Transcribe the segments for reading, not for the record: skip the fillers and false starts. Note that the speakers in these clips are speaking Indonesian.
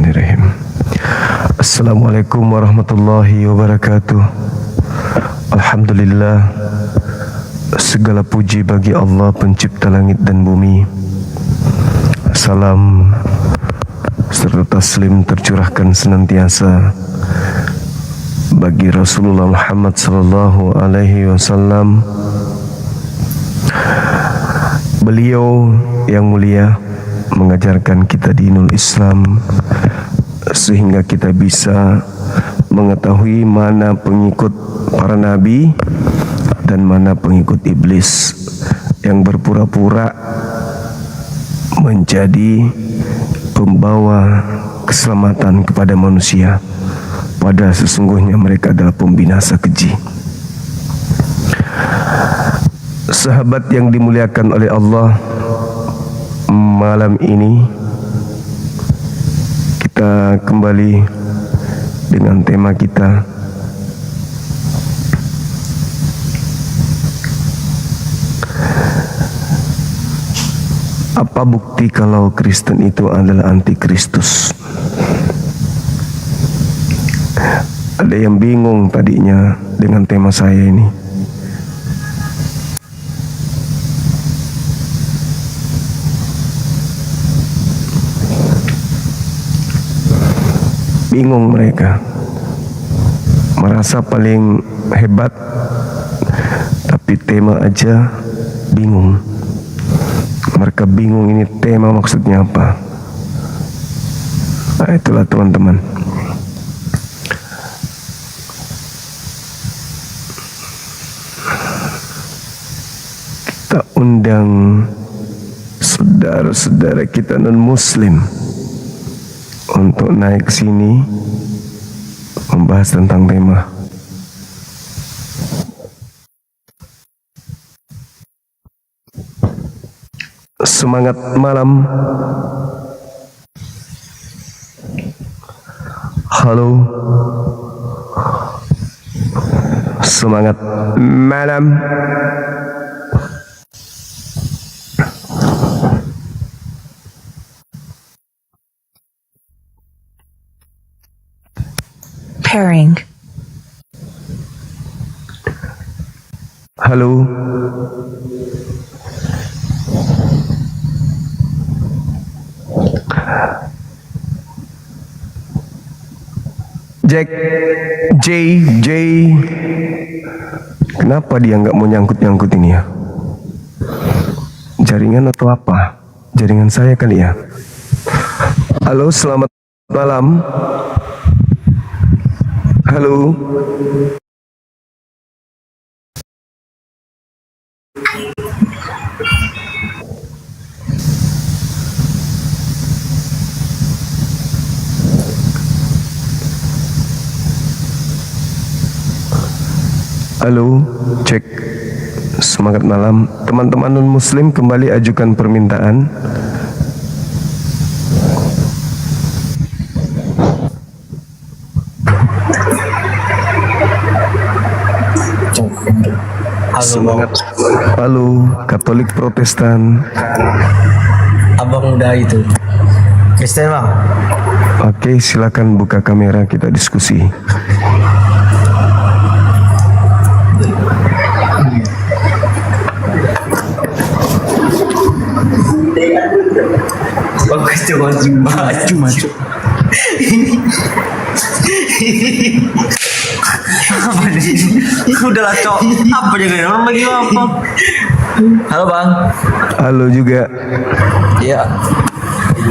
Bismillahirrahmanirrahim. Assalamualaikum warahmatullahi wabarakatuh. Alhamdulillah, segala puji bagi Allah pencipta langit dan bumi. Salam serta taslim tercurahkan senantiasa bagi Rasulullah Muhammad sallallahu alaihi wasallam. Beliau yang mulia mengajarkan kita dinul Islam sehingga kita bisa mengetahui mana pengikut para nabi dan mana pengikut iblis yang berpura-pura menjadi pembawa keselamatan kepada manusia, padahal sesungguhnya mereka adalah pembinasa keji. Sahabat yang dimuliakan oleh Allah, malam ini kita kembali dengan tema kita, apa bukti kalau Kristen itu adalah antikristus? Ada yang bingung tadinya dengan tema saya ini. Bingung mereka, merasa paling hebat, tapi tema aja bingung. Mereka bingung ini tema maksudnya apa. Nah, itulah teman-teman. Kita undang saudara-saudara kita non-muslim untuk naik sini membahas tentang tema. Semangat malam. Halo. Semangat malam. Pairing. Halo. Jack, J. Kenapa dia nggak mau nyangkut ini ya? Jaringan atau apa? Jaringan saya kali ya. Halo, selamat malam. Halo. Halo, cek. Semangat malam. Teman-teman non-muslim kembali ajukan permintaan. Semangat. Halo, Katolik Protestan. Abang udah itu Kristen bang. Oke, silakan buka kamera, kita diskusi. Bagus tuh maju. Apa nih? Udah lah cok. Apa jaga orang lagi apa? Halo bang. Halo juga. Ya.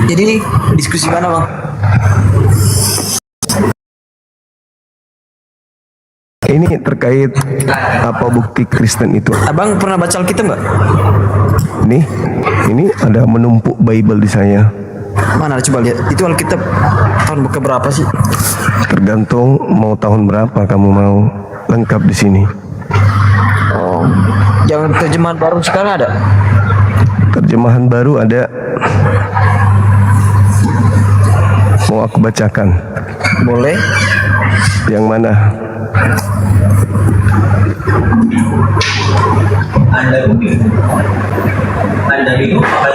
Jadi diskusi mana bang? Ini terkait apa bukti Kristen itu. Abang pernah baca Alkitab nggak? Ini ada menumpuk Bible di saya. Mana coba lihat. Itu Alkitab tahun buka berapa sih? Tergantung mau tahun berapa kamu mau lengkap di sini. Oh. Yang terjemahan baru sekarang ada? Terjemahan baru ada. Mau aku bacakan? Boleh. Yang mana? Anda bingung apa?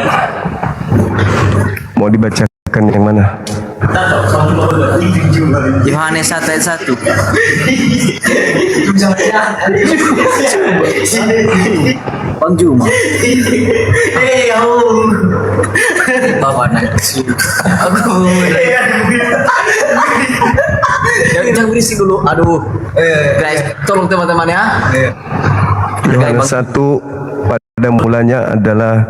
Mau dibacakan yang mana? Yohanes 1 ayat 1. Bang Juma. Bawa anak. Jangan berisik dulu. Aduh. Guys, tolong teman-teman ya. Yohanes 1 pada mulanya adalah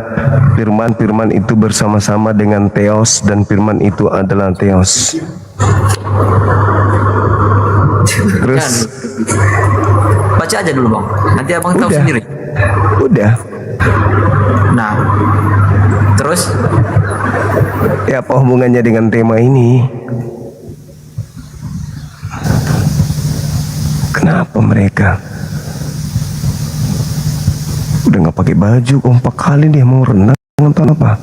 firman, firman itu bersama-sama dengan Theos, dan firman itu adalah Theos. Terus baca aja dulu bang, nanti abang tahu Udah. sendiri. udah Nah, terus ya, apa hubungannya dengan tema ini? Kenapa mereka udah nggak pakai baju kompak kali dia mau renang atau apa?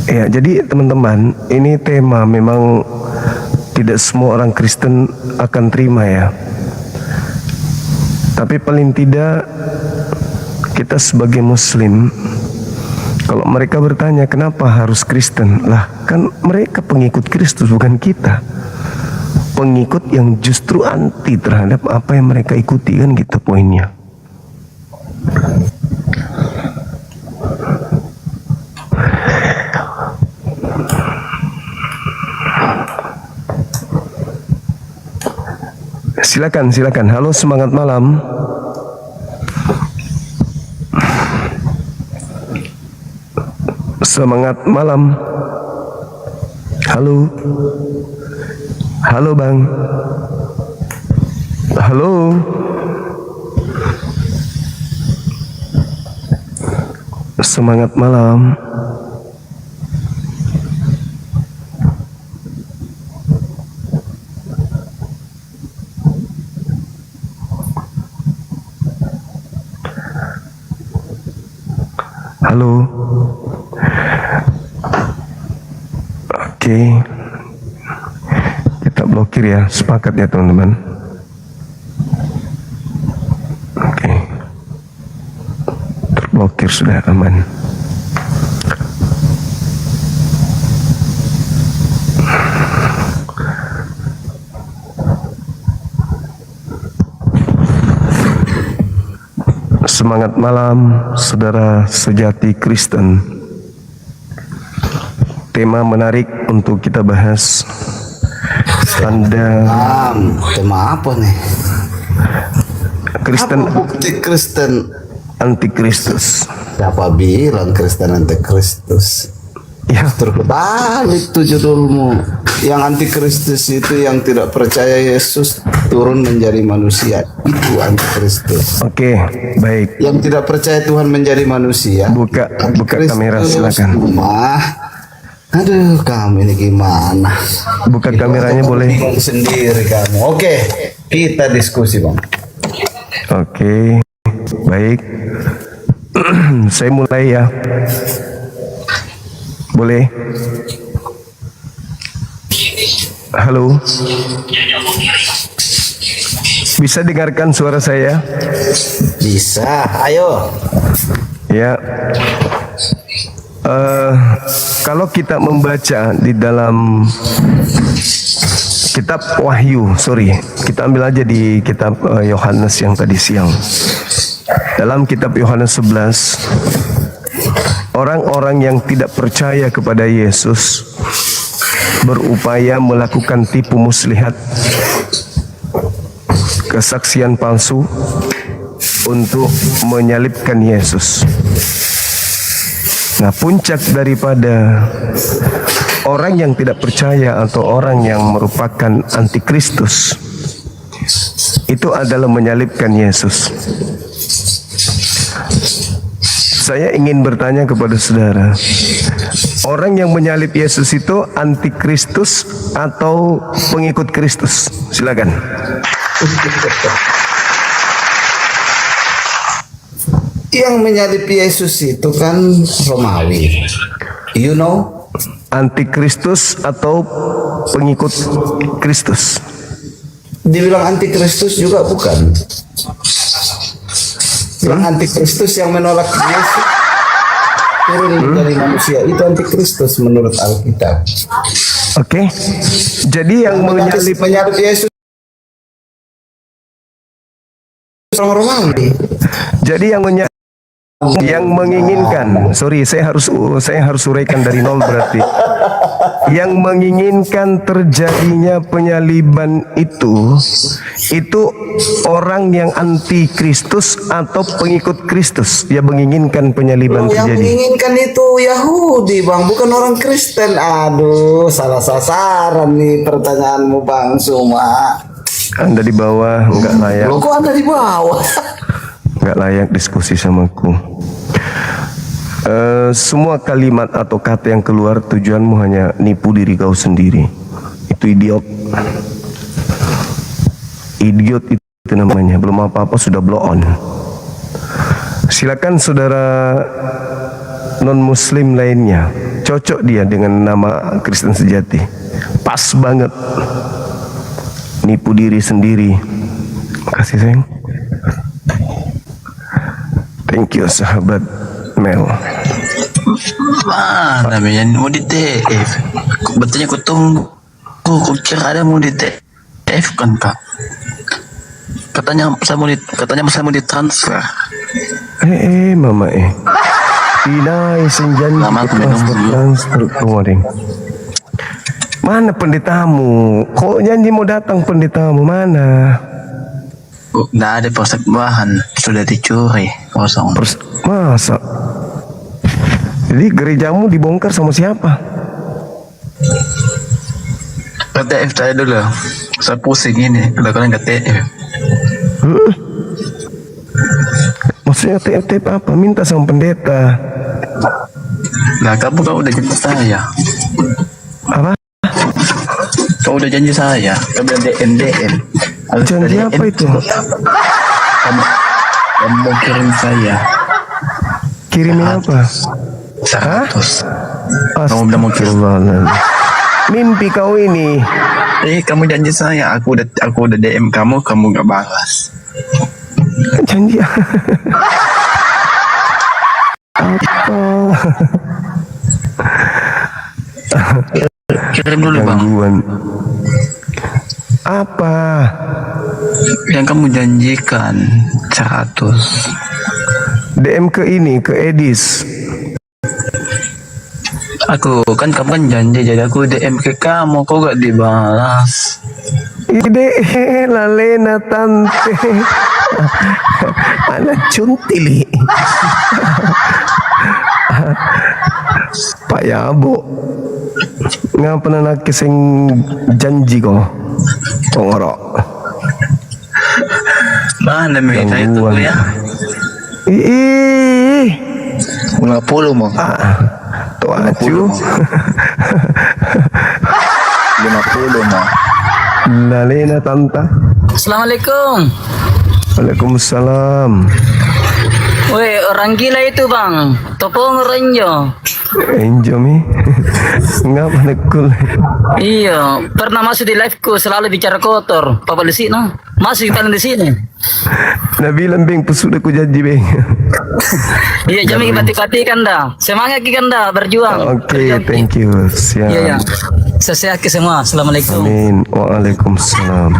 Ya, jadi teman-teman, ini tema memang tidak semua orang Kristen akan terima ya. Tapi paling tidak kita sebagai Muslim, kalau mereka bertanya kenapa harus Kristen, lah kan mereka pengikut Kristus bukan kita. Pengikut yang justru anti terhadap apa yang mereka ikuti, kan gitu poinnya. Silakan, silakan. Halo, semangat malam. Semangat malam. Halo. Halo, Bang. Halo. Semangat malam. Halo. Oke. Kita blokir ya, sepakat ya teman-teman. Oke. Terblokir sudah aman. Semangat malam, saudara sejati Kristen. Tema menarik untuk kita bahas. Anda tema apa nih? Kristen Apa bukti Kristen? antikristus. Siapa bilang Kristen antikristus? Ya, Terbalik tuh judulmu. Yang antikristus itu yang tidak percaya Yesus turun menjadi manusia. Itu antikristus. oke, baik. Yang tidak percaya Tuhan menjadi manusia. Buka Antikristus kamera, silakan. mah. Aduh, kamu ini gimana? Buka kameranya boleh. Bingung sendiri kamu. Oke, kita diskusi bang. Oke, baik. Saya mulai ya. Boleh? Halo. Bisa dengarkan suara saya? Bisa, ayo. Ya. Kalau kita membaca di dalam kitab Wahyu, kita ambil aja di kitab Yohanes yang tadi siang. Dalam kitab Yohanes 11, orang-orang yang tidak percaya kepada Yesus berupaya melakukan tipu muslihat, kesaksian palsu untuk menyalibkan Yesus. Nah, puncak daripada orang yang tidak percaya atau orang yang merupakan antikristus itu adalah menyalibkan Yesus. Saya ingin bertanya kepada saudara, orang yang menyalib Yesus itu antikristus atau pengikut Kristus? Silakan. Yang menyalip Yesus itu kan Romawi. You know? Antikristus atau pengikut Kristus? Dibilang antikristus juga bukan. Yang antikristus yang menolak Yesus. turun menjadi manusia itu antikristus menurut Alkitab. Oke. Jadi yang Menyalib Yesus orang Romawi. Jadi yang menginginkan, sorry saya harus uraikan dari nol berarti. Yang menginginkan terjadinya penyaliban itu orang yang anti Kristus atau pengikut Kristus yang menginginkan penyaliban Yang terjadi. menginginkan itu Yahudi, Bang, bukan orang Kristen. Aduh, salah sasaran nih pertanyaanmu, Bang Suma. Anda di bawah nggak layak. Loh, kok Anda di bawah? Nggak layak diskusi sama aku. Semua kalimat atau kata yang keluar tujuanmu hanya nipu diri kau sendiri. Itu idiot. Idiot itu namanya. Belum apa-apa sudah blow on. Silakan saudara non muslim lainnya. Cocok dia dengan nama Kristen sejati. Pas banget. Nipu diri sendiri. Makasih sayang. Thank you sahabat Mel. Mana namanya mau di TF? Betulnya aku tunggu. Aku kira ada mau di TF kan kak. Katanya saya mau ditransfer. Mama Inai senjanji Lama aku minum dulu. transfer kemarin. Mana pendetamu? Kok janji mau datang pendetamu mana? Nggak ada persembahan, sudah dicuri kosong. Masa? Jadi gerejamu dibongkar sama siapa? TF saya dulu, saya pusing ini. Udah kalian nggak TF. Maksudnya TF apa? Minta sama pendeta. Nah kamu udah janji saya. Apa? Kau udah janji saya. Kau udah DM. Janji apa itu? Kamu mau kirim saya. Kirimin apa? 100. Kamu udah mau kirim. Astagfirullahaladzim. Mimpi kau ini. Kamu janji saya. Aku udah DM kamu nggak balas. Janji apa? Kirim dulu bang. Gangguan. Apa? Yang kamu janjikan 100. DM ke ini, ke Edis. Aku kan kamu kan janji, jadi aku DM ke kamu, kok gak dibalas? Ide lalena tante. Anak cuntili. Pak Yabo. Ngapa nak sing janji kok? Ngorok. Mana minta itu ya? Ih. 50 mau. Tuh acu. 50 mau. Lalena tante. Assalamualaikum. Waalaikumsalam. Woi, orang gila itu bang. Topong renjo. Enjo mi. Ngapa nekul? Iya, pernah masuk di liveku selalu bicara kotor. Papa di sini, no? Masuk kita di sini. Nabi lembing pesudah ku janji beng. Iya, jami pati-pati kan dah. Semangat kan dah berjuang. Oke, thank you. Siap. Iya, iya. Sehat ke semua. Assalamualaikum. Amin. Waalaikumsalam.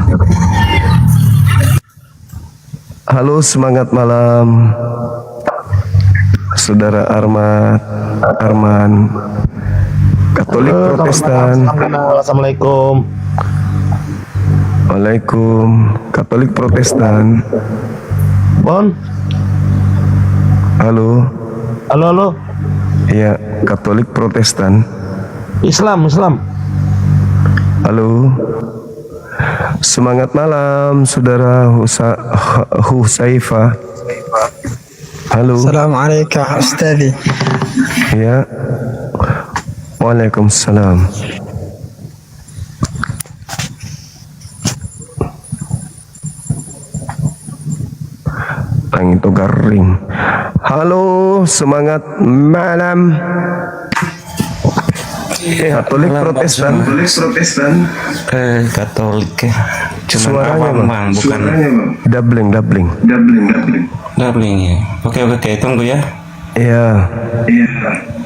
Halo, semangat malam. Saudara Arman, Katolik Protestan. Assalamualaikum. Waalaikum. Katolik Protestan. Bon. Halo. Halo. Ya, Katolik Protestan. Islam. Halo. Semangat malam, Saudara Husaifa. Halo. Assalamualaikum Ustazi. Ya. Waalaikumsalam. Langit itu garing. Halo, semangat malam. Katolik Protestan. Katolik ya. Cuma Suaranya awam bang. bang, bukan Doubling. doubling ya. Oke, tunggu ya. Ya,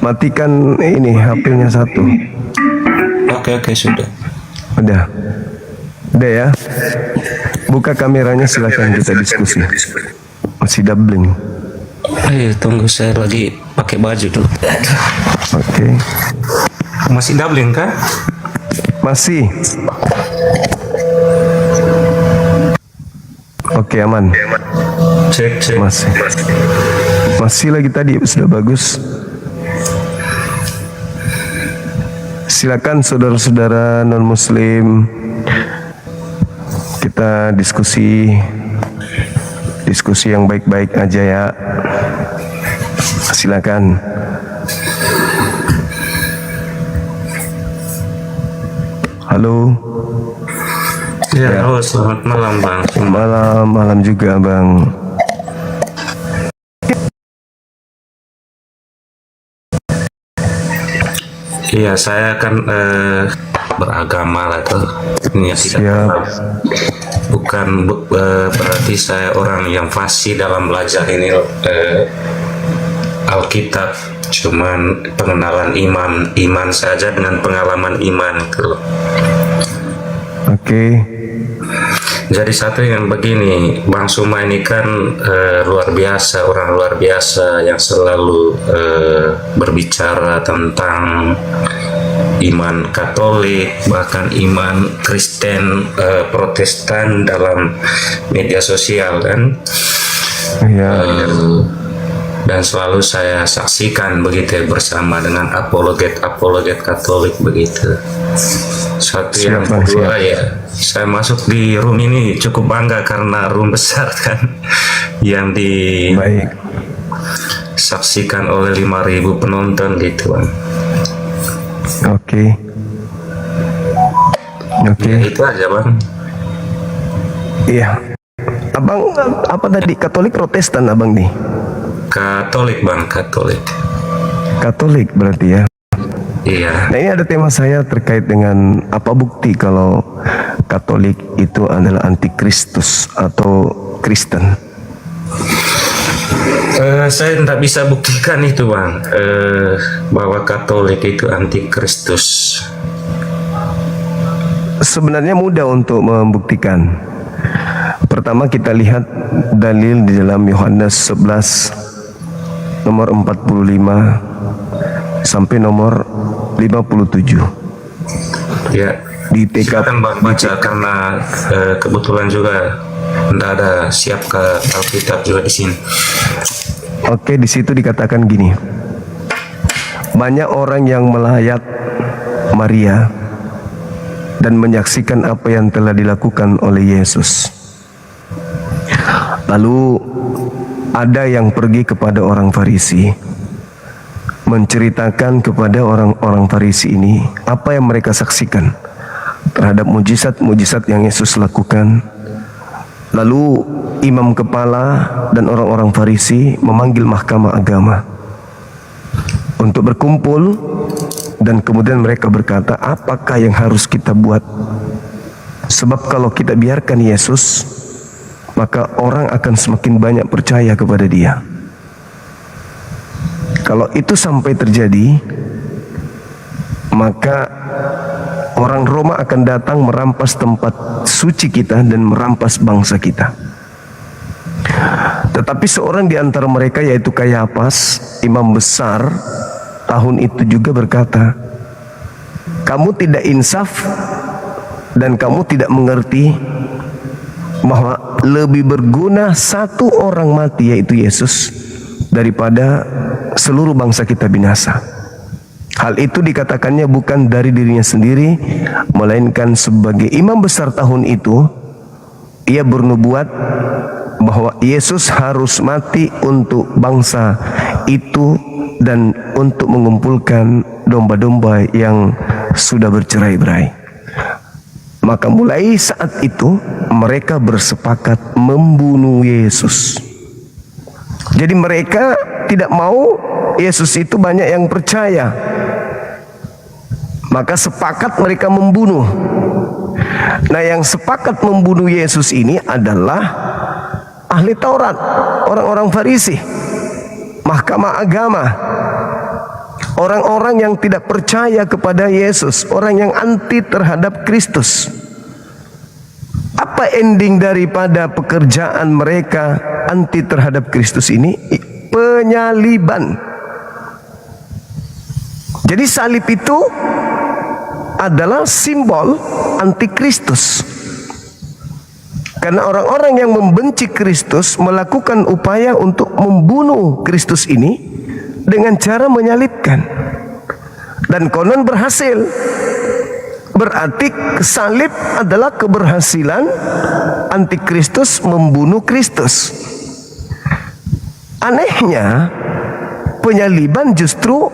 matikan ini HP-nya satu. Oke, sudah. Udah ya. Buka kameranya, silakan kita diskusi. Masih doubling. Tunggu, saya lagi pakai baju dulu. Oke. Masih doubling kan? Masih. Oke, aman. Cek. Masih lagi tadi sudah bagus. Silakan saudara-saudara non-muslim, kita diskusi yang baik-baik aja ya. Silakan. Halo. Ya, halo, selamat malam Bang. Malam juga Bang. Iya, saya kan beragama lah tuh. Siap. Berarti saya orang yang fasih dalam belajar ini Alkitab. Cuman pengenalan iman saja dengan pengalaman iman gitu loh. Oke. Jadi satu yang begini, Bang Suma ini kan luar biasa, orang luar biasa yang selalu berbicara tentang iman Katolik, bahkan iman Kristen, Protestan dalam media sosial kan. Ya. Dan selalu saya saksikan begitu ya, bersama dengan apologet Katolik begitu. Satu yang kedua ya, saya masuk di room ini cukup bangga karena room besar kan, yang disaksikan oleh 5.000 penonton gitu kan. Oke. Ya, itu aja Bang. Iya. Abang apa tadi, Katolik Protestan abang nih? Katolik Bang, Katolik. Katolik berarti ya. Iya. Nah, ini ada tema saya terkait dengan apa bukti kalau Katolik itu adalah antikristus atau Kristen. Saya tidak bisa buktikan itu Bang, bahwa Katolik itu antikristus. Sebenarnya mudah untuk membuktikan. Pertama kita lihat dalil di dalam Yohanes 11 nomor 45 sampai nomor 57. Ya. Di TK Silakan Bang baca karena kebetulan juga tidak ada siap ke Alkitab juga di sini. Oke, di situ dikatakan gini. Banyak orang yang melayat Maria dan menyaksikan apa yang telah dilakukan oleh Yesus. Lalu ada yang pergi kepada orang Farisi, menceritakan kepada orang-orang Farisi ini apa yang mereka saksikan terhadap mujizat-mujizat yang Yesus lakukan. Lalu imam kepala dan orang-orang Farisi memanggil mahkamah agama untuk berkumpul, dan kemudian mereka berkata, apakah yang harus kita buat? Sebab kalau kita biarkan Yesus, maka orang akan semakin banyak percaya kepada Dia. Kalau itu sampai terjadi, maka orang Roma akan datang merampas tempat suci kita dan merampas bangsa kita. Tetapi seorang di antara mereka, yaitu Kayafas, imam besar tahun itu, juga berkata, kamu tidak insaf dan kamu tidak mengerti bahwa lebih berguna satu orang mati, yaitu Yesus, daripada seluruh bangsa kita binasa. Hal itu dikatakannya bukan dari dirinya sendiri, melainkan sebagai imam besar tahun itu, ia bernubuat bahwa Yesus harus mati untuk bangsa itu dan untuk mengumpulkan domba-domba yang sudah bercerai-berai. Maka mulai saat itu mereka bersepakat membunuh Yesus. Jadi mereka tidak mau Yesus itu banyak yang percaya. Maka sepakat mereka membunuh. Nah, yang sepakat membunuh Yesus ini adalah ahli Taurat, orang-orang Farisi. mahkamah agama, orang-orang yang tidak percaya kepada Yesus, orang yang anti terhadap Kristus. Apa ending daripada pekerjaan mereka anti terhadap Kristus ini? Penyaliban. Jadi salib itu adalah simbol antikristus. Karena orang-orang yang membenci Kristus melakukan upaya untuk membunuh Kristus ini dengan cara menyalibkan. Dan konon berhasil. Berarti salib adalah keberhasilan antikristus membunuh Kristus. Anehnya, penyaliban justru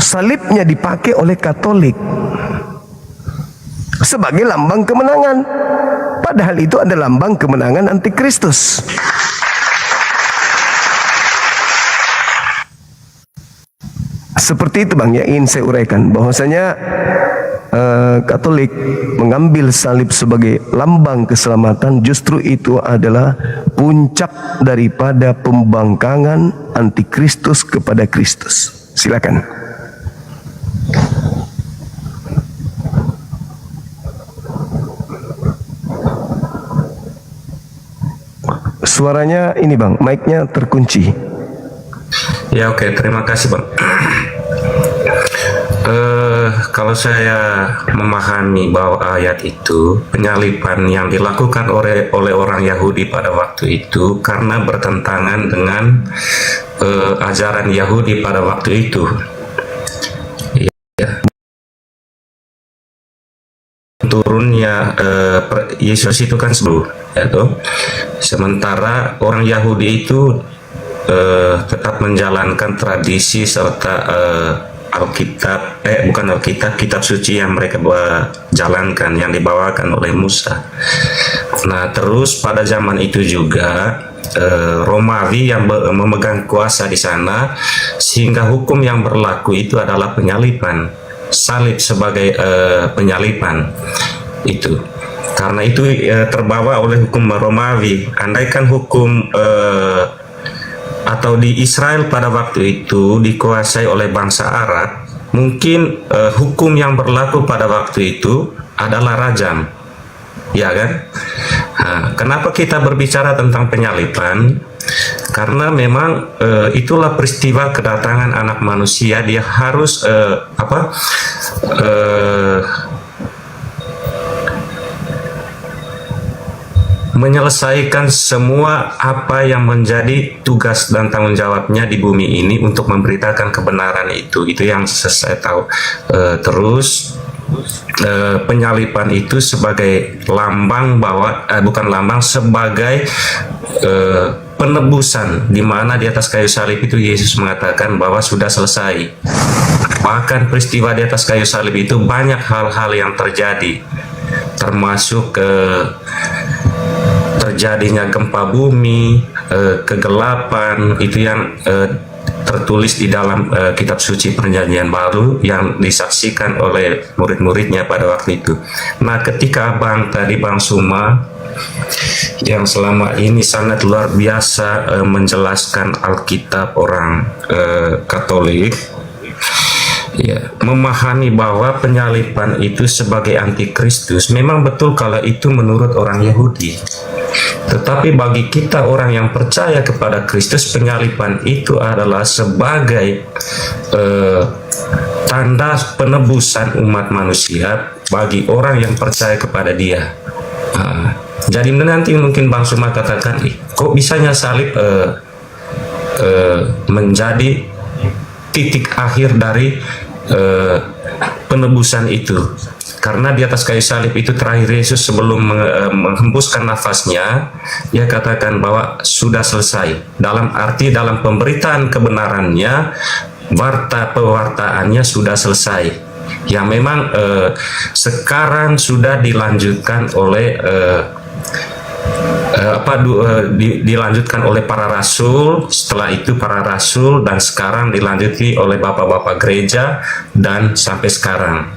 salibnya dipakai oleh Katolik sebagai lambang kemenangan. Padahal itu adalah lambang kemenangan antikristus. Seperti itu Bang, ya ingin saya uraikan bahwasanya Katolik mengambil salib sebagai lambang keselamatan, justru itu adalah puncak daripada pembangkangan antikristus kepada Kristus. Silakan. Suaranya ini Bang, mic-nya terkunci. Ya oke, terima kasih Bang. Kalau saya memahami bahwa ayat itu penyaliban yang dilakukan oleh orang Yahudi pada waktu itu karena bertentangan dengan ajaran Yahudi pada waktu itu. Ya. Turunnya Yesus itu kan sebelum, ya toh. Sementara orang Yahudi itu tetap menjalankan tradisi serta Alkitab, bukan Alkitab, kitab suci yang mereka jalankan, yang dibawakan oleh Musa. Nah, terus pada zaman itu juga Romawi yang memegang kuasa di sana, sehingga hukum yang berlaku itu adalah penyaliban, salib sebagai penyaliban itu. Karena itu terbawa oleh hukum Romawi. Andaikan hukum atau di Israel pada waktu itu dikuasai oleh bangsa Arab, mungkin hukum yang berlaku pada waktu itu adalah rajam, ya kan? Nah, kenapa kita berbicara tentang penyaliban? Karena memang itulah peristiwa kedatangan anak manusia. Dia harus menyelesaikan semua apa yang menjadi tugas dan tanggung jawabnya di bumi ini untuk memberitakan kebenaran itu yang saya tahu. Terus penyaliban itu sebagai lambang bahwa bukan lambang, sebagai penebusan, di mana di atas kayu salib itu Yesus mengatakan bahwa sudah selesai. Bahkan peristiwa di atas kayu salib itu banyak hal-hal yang terjadi, termasuk terjadinya gempa bumi, kegelapan, itu yang tertulis di dalam kitab suci Perjanjian Baru yang disaksikan oleh murid-muridnya pada waktu itu. Nah, ketika Bang Suma yang selama ini sangat luar biasa menjelaskan Alkitab orang Katolik, ya, memahami bahwa penyaliban itu sebagai antikristus, memang betul kalau itu menurut orang Yahudi. Tetapi bagi kita orang yang percaya kepada Kristus, penyaliban itu adalah sebagai tanda penebusan umat manusia bagi orang yang percaya kepada Dia. Jadi nanti mungkin Bang Suma katakan, kok bisanya salib menjadi titik akhir dari penebusan itu? Karena di atas kayu salib itu terakhir Yesus sebelum menghembuskan nafasnya, Dia katakan bahwa sudah selesai. Dalam arti dalam pemberitaan kebenarannya, pewartaannya sudah selesai. Yang memang sekarang sudah dilanjutkan oleh dilanjutkan oleh para rasul, setelah itu para rasul, dan sekarang dilanjuti oleh bapak-bapak gereja, dan sampai sekarang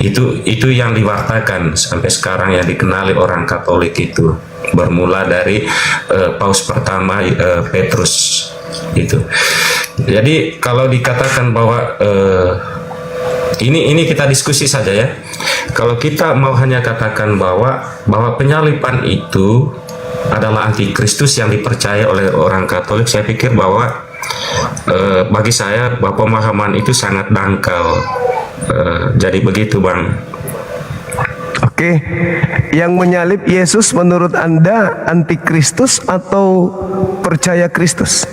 itu yang diwartakan sampai sekarang, yang dikenali orang Katolik itu bermula dari Paus pertama Petrus Itu. Jadi kalau dikatakan bahwa ini kita diskusi saja ya. Kalau kita mau hanya katakan bahwa penyaliban itu adalah antikristus yang dipercaya oleh orang Katolik, saya pikir bahwa bagi saya bahwa pemahaman itu sangat dangkal. Jadi begitu, Bang. Oke, yang menyalib Yesus menurut Anda antikristus atau percaya Kristus?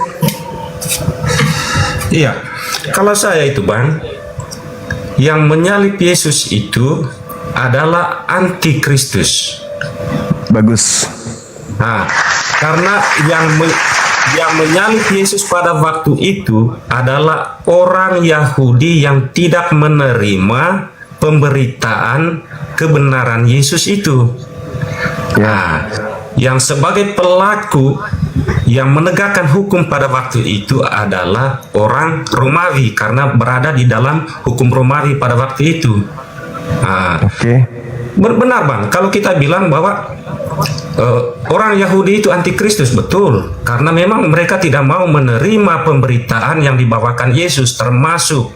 Iya, kalau saya itu, Bang, yang menyalib Yesus itu adalah antikristus. Bagus. Nah, karena yang menyalib Yesus pada waktu itu adalah orang Yahudi yang tidak menerima pemberitaan kebenaran Yesus itu. Nah, yang sebagai pelaku yang menegakkan hukum pada waktu itu adalah orang Romawi karena berada di dalam hukum Romawi pada waktu itu. Nah, benar, Bang, kalau kita bilang bahwa orang Yahudi itu antikristus, betul, karena memang mereka tidak mau menerima pemberitaan yang dibawakan Yesus, termasuk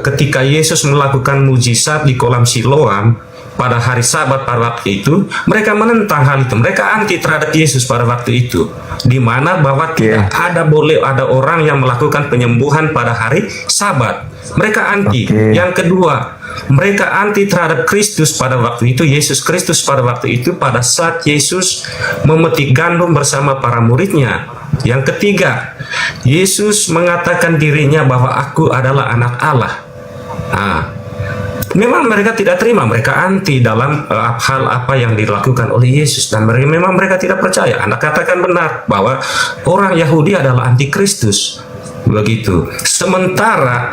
ketika Yesus melakukan mujizat di kolam Siloam pada hari Sabat pada waktu itu, mereka menentang hal itu, mereka anti terhadap Yesus pada waktu itu, di mana bahwa tidak boleh ada orang yang melakukan penyembuhan pada hari Sabat, mereka anti. Yang kedua, mereka anti terhadap Kristus pada waktu itu, Yesus Kristus pada waktu itu, pada saat Yesus memetik gandum bersama para muridnya. Yang ketiga, Yesus mengatakan dirinya bahwa aku adalah anak Allah. Nah, memang mereka tidak terima, mereka anti dalam hal apa yang dilakukan oleh Yesus, dan mereka tidak percaya. Anda katakan benar bahwa orang Yahudi adalah antikristus. Begitu. Sementara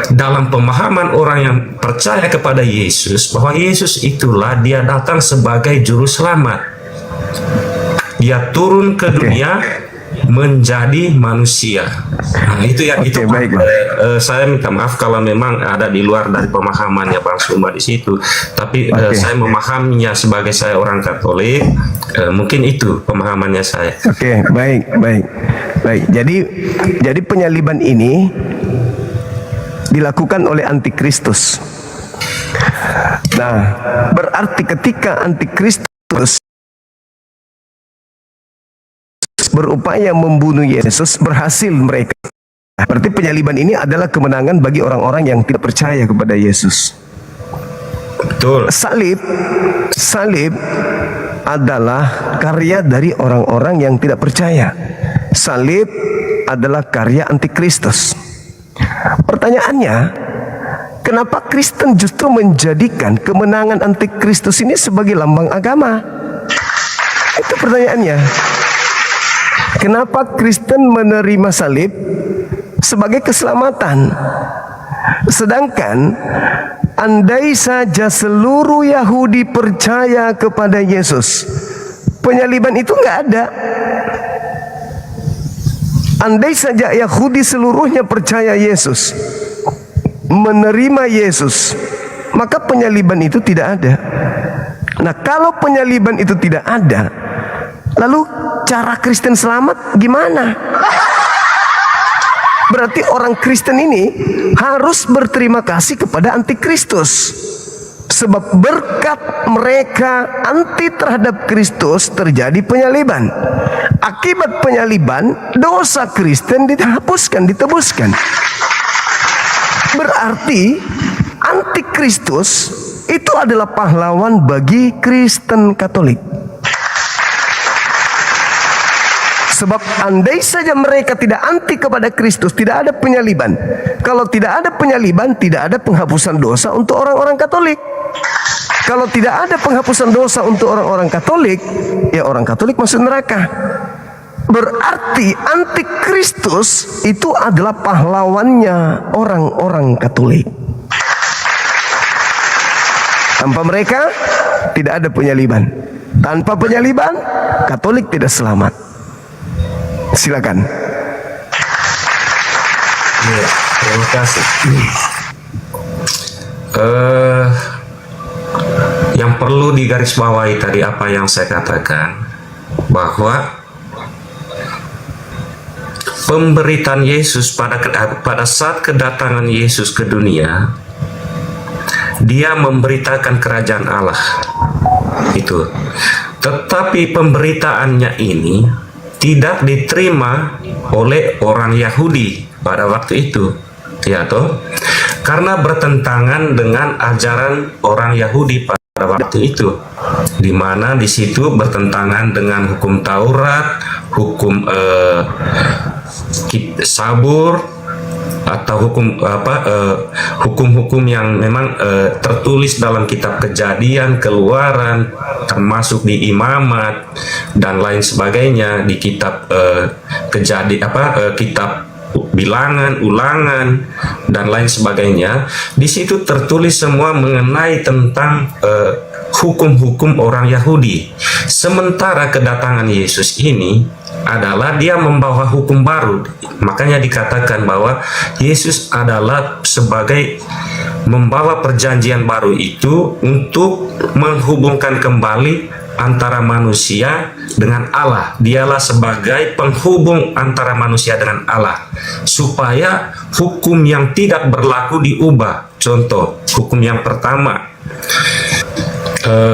dalam pemahaman orang yang percaya kepada Yesus, bahwa Yesus itulah dia datang sebagai juru selamat. Dia turun ke dunia menjadi manusia. Nah, itu yang itu. Saya minta maaf kalau memang ada di luar dari pemahamannya Bang Sumba di situ. Tapi saya memahaminya sebagai saya orang Katolik. Mungkin itu pemahamannya saya. Oke, baik. Jadi penyaliban ini dilakukan oleh antikristus. Nah, berarti ketika antikristus berupaya membunuh Yesus, berhasil mereka. Berarti penyaliban ini adalah kemenangan bagi orang-orang yang tidak percaya kepada Yesus. Betul. Salib adalah karya dari orang-orang yang tidak percaya. Salib adalah karya antikristus. Pertanyaannya, kenapa Kristen justru menjadikan kemenangan antikristus ini sebagai lambang agama? Itu pertanyaannya. Kenapa Kristen menerima salib sebagai keselamatan? Sedangkan andai saja seluruh Yahudi percaya kepada Yesus, penyaliban itu nggak ada. Andai saja Yahudi seluruhnya percaya Yesus, menerima Yesus, maka penyaliban itu tidak ada. Nah, kalau penyaliban itu tidak ada, lalu cara Kristen selamat gimana? Berarti orang Kristen ini harus berterima kasih kepada antikristus. Sebab berkat mereka anti terhadap Kristus terjadi penyaliban. Akibat penyaliban, dosa Kristen dihapuskan, ditebuskan. Berarti antikristus itu adalah pahlawan bagi Kristen Katolik. Sebab andai saja mereka tidak anti kepada Kristus, tidak ada penyaliban. Kalau tidak ada penyaliban, tidak ada penghapusan dosa untuk orang-orang Katolik. Kalau tidak ada penghapusan dosa untuk orang-orang Katolik, ya orang Katolik masuk neraka. Berarti antikristus itu adalah pahlawannya orang-orang Katolik. Tanpa mereka tidak ada penyaliban. Tanpa penyaliban, Katolik tidak selamat. Silakan. Ya, terima kasih. Yang perlu digarisbawahi tadi apa yang saya katakan, bahwa pemberitaan Yesus pada saat kedatangan Yesus ke dunia, dia memberitakan kerajaan Allah itu. Tetapi pemberitaannya ini tidak diterima oleh orang Yahudi pada waktu itu, ya toh, karena bertentangan dengan ajaran orang Yahudi pada waktu itu, di mana di situ bertentangan dengan hukum Taurat, hukum sabur, atau hukum-hukum yang memang tertulis dalam kitab Kejadian, Keluaran, termasuk di Imamat dan lain sebagainya, di kitab kitab Bilangan, Ulangan dan lain sebagainya. Di situ tertulis semua mengenai tentang hukum-hukum orang Yahudi. Sementara kedatangan Yesus ini adalah dia membawa hukum baru. Makanya dikatakan bahwa Yesus adalah sebagai membawa perjanjian baru itu untuk menghubungkan kembali antara manusia dengan Allah. Dialah sebagai penghubung antara manusia dengan Allah, supaya hukum yang tidak berlaku diubah. Contoh, hukum yang pertama,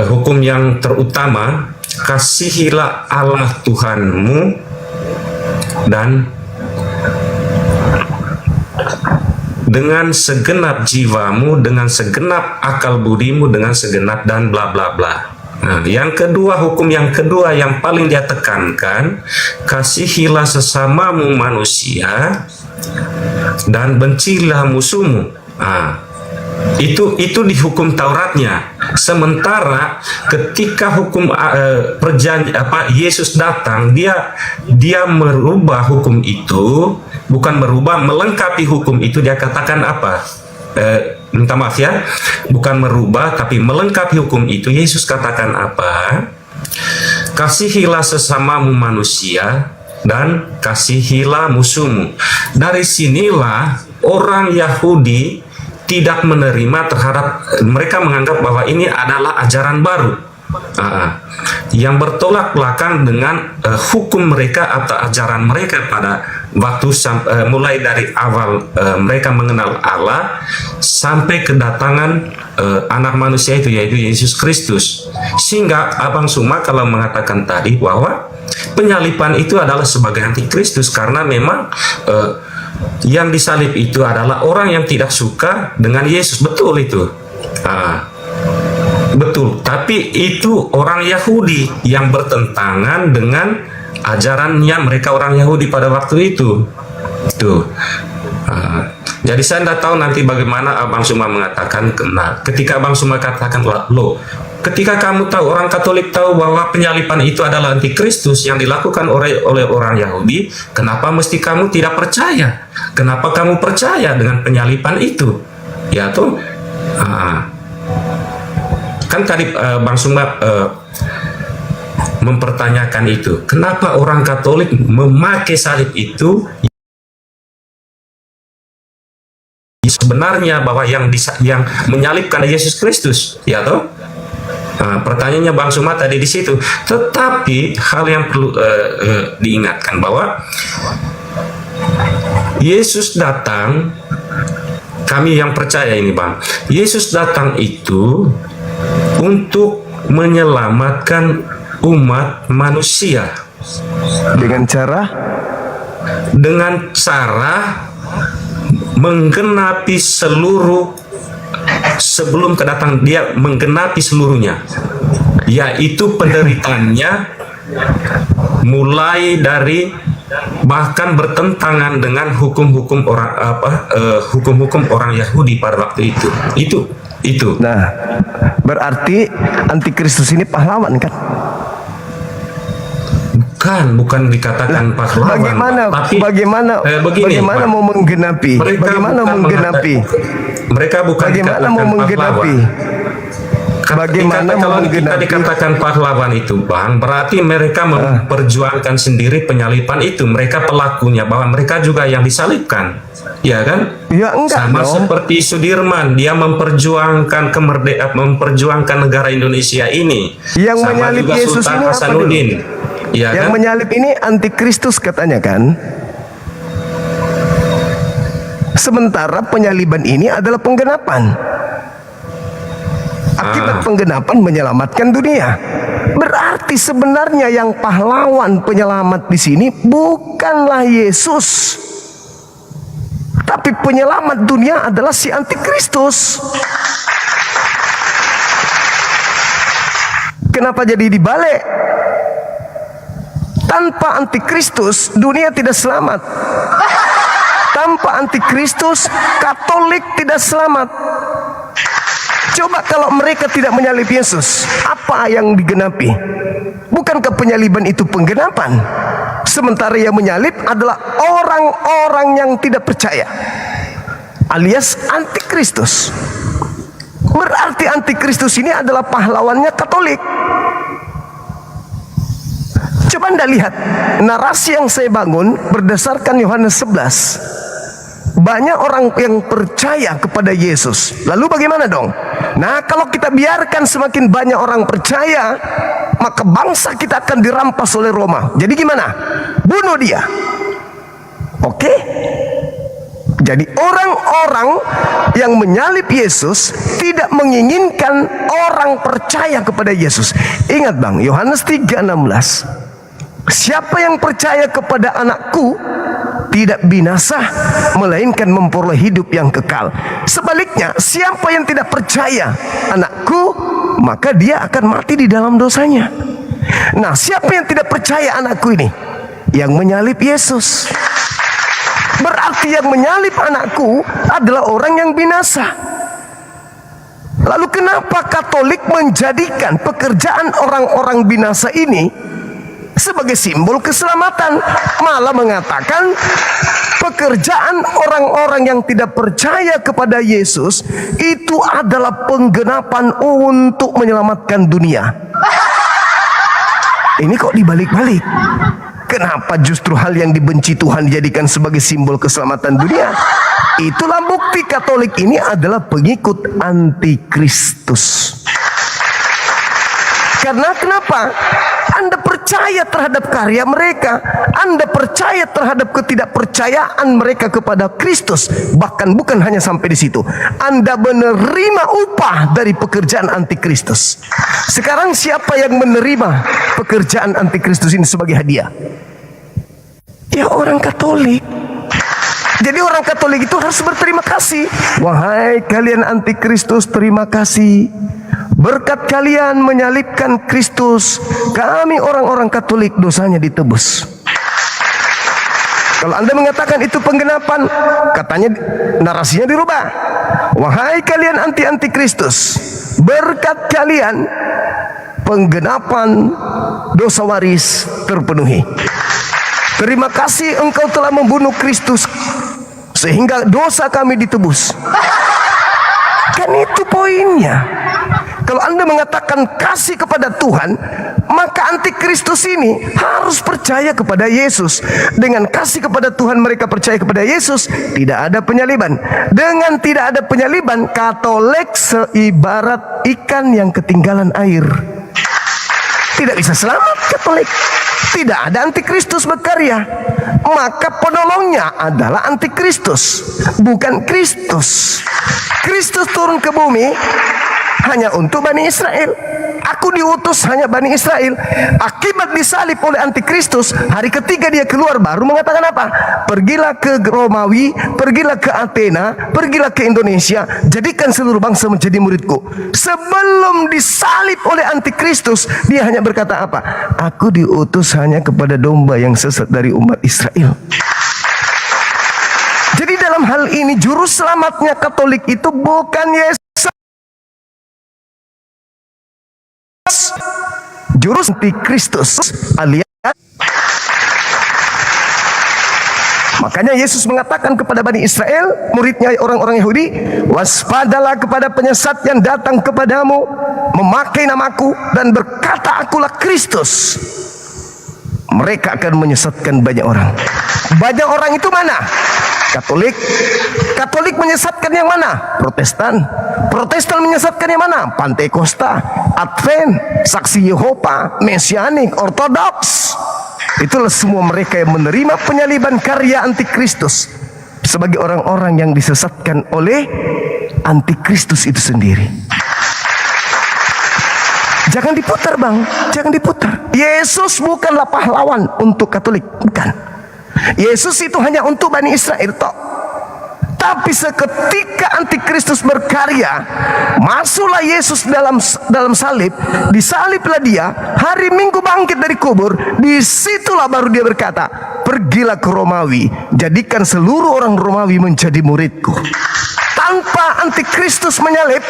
hukum yang terutama, kasihilah Allah Tuhanmu dan dengan segenap jiwamu, dengan segenap akal budimu, dengan segenap dan bla bla bla. Nah, yang kedua, hukum yang kedua yang paling dia tekankan, kasihilah sesamamu manusia dan bencilah musuhmu. Nah, itu di hukum Tauratnya. Sementara ketika hukum Yesus datang, dia merubah hukum itu, bukan merubah, melengkapi hukum itu. Dia katakan apa? Minta maaf ya, bukan merubah tapi melengkapi hukum itu. Yesus katakan apa? Kasihilah sesamamu manusia dan kasihilah musuhmu. Dari sinilah orang Yahudi tidak menerima terhadap, mereka menganggap bahwa ini adalah ajaran baru yang bertolak belakang dengan hukum mereka atau ajaran mereka pada waktu mulai dari awal mereka mengenal Allah sampai kedatangan anak manusia itu, yaitu Yesus Kristus. Sehingga Abang Suma kalau mengatakan tadi bahwa penyalipan itu adalah sebagai antikristus, karena memang yang disalib itu adalah orang yang tidak suka dengan Yesus. Betul itu. Betul. Tapi itu orang Yahudi yang bertentangan dengan ajarannya mereka orang Yahudi pada waktu itu. Tuh. Jadi saya tidak tahu nanti bagaimana Abang Suma mengatakan. Nah, ketika Abang Suma katakan, loh, ketika kamu tahu, orang Katolik tahu bahwa penyalipan itu adalah antikristus yang dilakukan oleh orang Yahudi, kenapa mesti kamu tidak percaya? Kenapa kamu percaya dengan penyalipan itu? Ya tuh, kan tadi Bang Suma mempertanyakan itu, kenapa orang Katolik memakai salib itu? Sebenarnya bahwa yang menyalibkan Yesus Kristus, ya toh? Pertanyaannya Bang Suma tadi di situ. Tetapi hal yang perlu diingatkan bahwa Yesus datang, kami yang percaya ini Bang, Yesus datang itu untuk menyelamatkan umat manusia Dengan cara menggenapi seluruh, sebelum kedatangan dia menggenapi seluruhnya, yaitu penderitaannya mulai dari bahkan bertentangan dengan hukum-hukum orang Yahudi pada waktu itu. Nah, berarti antikristus ini pahlawan kan? Bukan dikatakan pahlawan. Bagaimana mau menggenapi? Mereka bukan bagaimana mau menggenapi? Kalau kita dikatakan pahlawan itu Bang, berarti mereka memperjuangkan sendiri penyalipan itu. Mereka pelakunya, bahwa mereka juga yang disalibkan, ya kan? Ya, enggak sama dong. Seperti Sudirman, dia memperjuangkan kemerdekaan, memperjuangkan negara Indonesia ini. Yang sama menyalip juga Yesus Sultan ini apa dulu? Hasanuddin, ya Yang kan? menyalip ini antikristus katanya kan? Sementara penyaliban ini adalah penggenapan. Akibat penggenapan menyelamatkan dunia. Berarti sebenarnya yang pahlawan penyelamat di sini bukanlah Yesus, tapi penyelamat dunia adalah si antikristus. Kenapa jadi dibalik? Tanpa antikristus dunia tidak selamat. Tanpa antikristus Katolik tidak selamat. Coba kalau mereka tidak menyalib Yesus, apa yang digenapi? Bukankah penyaliban itu penggenapan? Sementara yang menyalib adalah orang-orang yang tidak percaya, alias antikristus. Berarti antikristus ini adalah pahlawannya Katolik. Coba Anda lihat narasi yang saya bangun berdasarkan Yohanes 11. Banyak orang yang percaya kepada Yesus. Lalu bagaimana dong? Nah, kalau kita biarkan semakin banyak orang percaya, maka bangsa kita akan dirampas oleh Roma. Jadi gimana? Bunuh dia. Oke? Jadi orang-orang yang menyalib Yesus tidak menginginkan orang percaya kepada Yesus. Ingat Bang, Yohanes 3:16. Siapa yang percaya kepada anakku tidak binasa, melainkan memperoleh hidup yang kekal. Sebaliknya, siapa yang tidak percaya anakku, maka dia akan mati di dalam dosanya. Nah, siapa yang tidak percaya anakku ini? Yang menyalib Yesus. Berarti yang menyalib anakku adalah orang yang binasa. Lalu kenapa Katolik menjadikan pekerjaan orang-orang binasa ini sebagai simbol keselamatan, malah mengatakan pekerjaan orang-orang yang tidak percaya kepada Yesus itu adalah penggenapan untuk menyelamatkan dunia? Ini kok dibalik-balik? Kenapa justru hal yang dibenci Tuhan dijadikan sebagai simbol keselamatan dunia? Itulah bukti Katolik ini adalah pengikut antikristus. Karena kenapa? Anda percaya terhadap karya mereka, Anda percaya terhadap ketidakpercayaan mereka kepada Kristus. Bahkan bukan hanya sampai di situ, Anda menerima upah dari pekerjaan antikristus. Sekarang siapa yang menerima pekerjaan antikristus ini sebagai hadiah? Ya orang Katolik. Jadi orang Katolik itu harus berterima kasih. Wahai kalian antikristus, terima kasih. Berkat kalian menyalibkan Kristus, kami orang-orang Katolik dosanya ditebus. Kalau Anda mengatakan itu penggenapan, katanya narasinya dirubah. Wahai kalian anti-antikristus, berkat kalian penggenapan dosa waris terpenuhi. Terima kasih engkau telah membunuh Kristus sehingga dosa kami ditebus. Kan itu poinnya. Kalau Anda mengatakan kasih kepada Tuhan, maka antikristus ini harus percaya kepada Yesus. Dengan kasih kepada Tuhan mereka percaya kepada Yesus, tidak ada penyaliban. Dengan tidak ada penyaliban, Katolik seibarat ikan yang ketinggalan air. Tidak bisa selamat Katolik. Tidak ada antikristus berkarya. Maka penolongnya adalah antikristus, bukan Kristus. Kristus turun ke bumi hanya untuk Bani Israel. Aku diutus hanya Bani Israel. Akibat disalib oleh antikristus, hari ketiga dia keluar baru mengatakan apa? Pergilah ke Romawi, pergilah ke Athena, pergilah ke Indonesia, jadikan seluruh bangsa menjadi muridku. Sebelum disalib oleh antikristus, dia hanya berkata apa? Aku diutus hanya kepada domba yang sesat dari umat Israel. Jadi dalam hal ini juru selamatnya Katolik itu bukan Yesus. Juru antikristus alias. Makanya Yesus mengatakan kepada Bani Israel, muridnya orang-orang Yahudi, waspadalah kepada penyesat yang datang kepadamu, memakai namaku dan berkata akulah Kristus. Mereka akan menyesatkan banyak orang. Banyak orang itu mana? Katolik. Katolik menyesatkan yang mana? Protestan. Protestan menyesatkan yang mana? Pantekosta, Advent, Saksi Yehova, Mesianik, Ortodoks. Itulah semua mereka yang menerima penyaliban karya antikristus. sebagai orang-orang yang disesatkan oleh antikristus itu sendiri. Jangan diputar bang, jangan diputar. Yesus bukanlah pahlawan untuk Katolik, bukan. Yesus itu hanya untuk Bani Israel toh. Tapi seketika antikristus berkarya, masuklah Yesus dalam salib, disaliblah dia, hari Minggu bangkit dari kubur. Disitulah baru dia berkata, pergilah ke Romawi, jadikan seluruh orang Romawi menjadi muridku. Tanpa antikristus menyalib,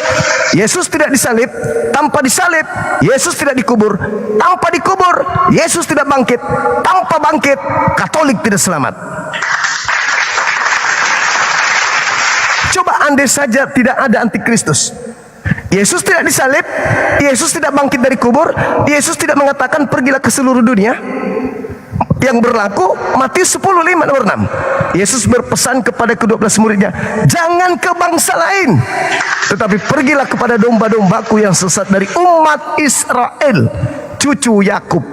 Yesus tidak disalib. Tanpa disalib, Yesus tidak dikubur. Tanpa dikubur, Yesus tidak bangkit. Tanpa bangkit, Katolik tidak selamat. Coba andai saja tidak ada antikristus, Yesus tidak disalib, Yesus tidak bangkit dari kubur, Yesus tidak mengatakan pergilah ke seluruh dunia. Yang berlaku Matius 10:5 nomor 6. Yesus berpesan kepada ke-12 muridnya, jangan ke bangsa lain, tetapi pergilah kepada domba-dombaku yang sesat dari umat Israel, cucu Yakub.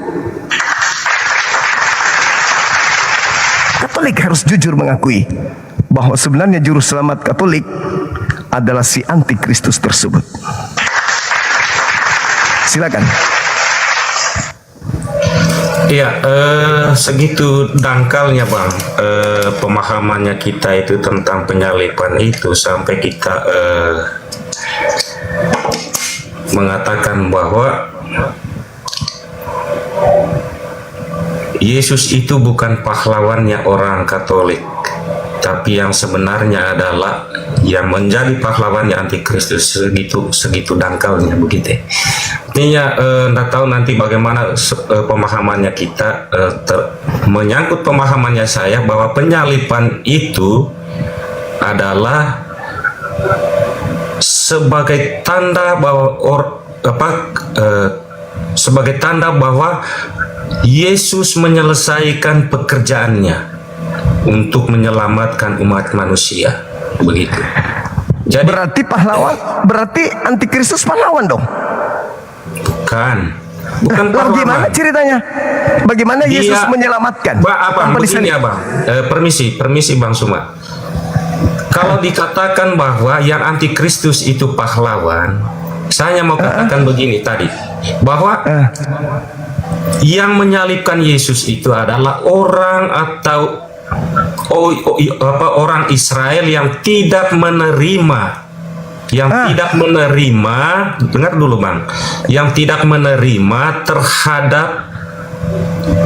Katolik harus jujur mengakui bahwa sebenarnya juru selamat Katolik adalah si antikristus tersebut. Silakan. Iya, segitu dangkalnya bang, pemahamannya kita itu tentang penyaliban itu sampai kita mengatakan bahwa Yesus itu bukan pahlawannya orang Katolik, tapi yang sebenarnya adalah yang menjadi pahlawannya antikristus. Segitu dangkalnya begitu. Artinya nggak tahu nanti bagaimana pemahamannya kita, menyangkut pemahamannya saya bahwa penyaliban itu adalah sebagai tanda bahwa sebagai tanda bahwa Yesus menyelesaikan pekerjaannya untuk menyelamatkan umat manusia, begitu. Jadi Berarti pahlawan, berarti antikristus pahlawan dong. bukan Lalu pahlawan. gimana ceritanya? Bagaimana Yesus menyelamatkan? Abang, Tanpa begini disalib? abang, permisi Bang Suma. Kalau dikatakan bahwa yang antikristus itu pahlawan, saya mau katakan begini tadi, bahwa yang menyalibkan Yesus itu adalah orang atau orang Israel yang tidak menerima, dengar dulu bang, yang tidak menerima terhadap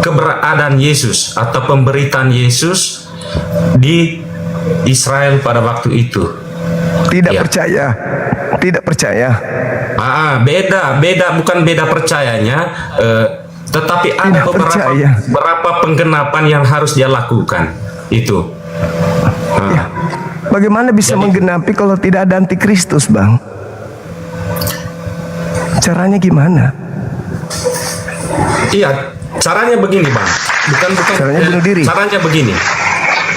keberadaan Yesus atau pemberitaan Yesus di Israel pada waktu itu. Tidak Ya. percaya. Beda, bukan beda percayanya, tetapi ada Tidak percaya. beberapa penggenapan yang harus dia lakukan itu. Ya. Bagaimana bisa menggenapi kalau tidak ada antikristus, bang? Caranya gimana? Iya, caranya begini bang, bukan Caranya bunuh diri. Caranya begini.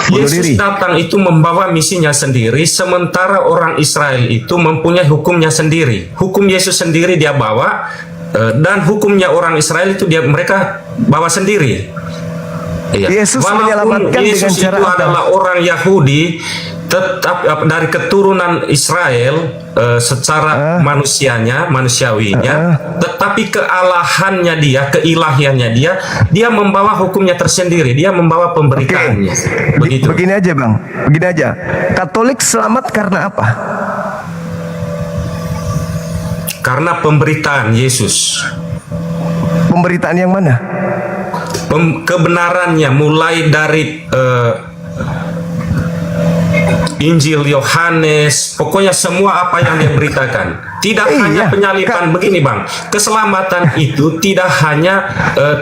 Bunuh Yesus diri. datang itu membawa misinya sendiri, sementara orang Israel itu mempunyai hukumnya sendiri. Hukum Yesus sendiri dia bawa, dan hukumnya orang Israel itu mereka bawa sendiri. Iya. Yesus Walaupun menyelamatkan Yesus dengan cara itu apa? adalah orang Yahudi, tetap dari keturunan Israel secara manusiawinya, tetapi kealahannya dia, keilahiannya dia membawa hukumnya tersendiri, dia membawa pemberitaannya. Begitu. Begini aja bang, begini aja. Katolik selamat karena apa? Karena pemberitaan Yesus, Pemberitaan yang mana? kebenarannya mulai dari Injil Yohanes, pokoknya semua apa yang dia beritakan. Tidak hanya penyaliban, begini bang, keselamatan itu tidak hanya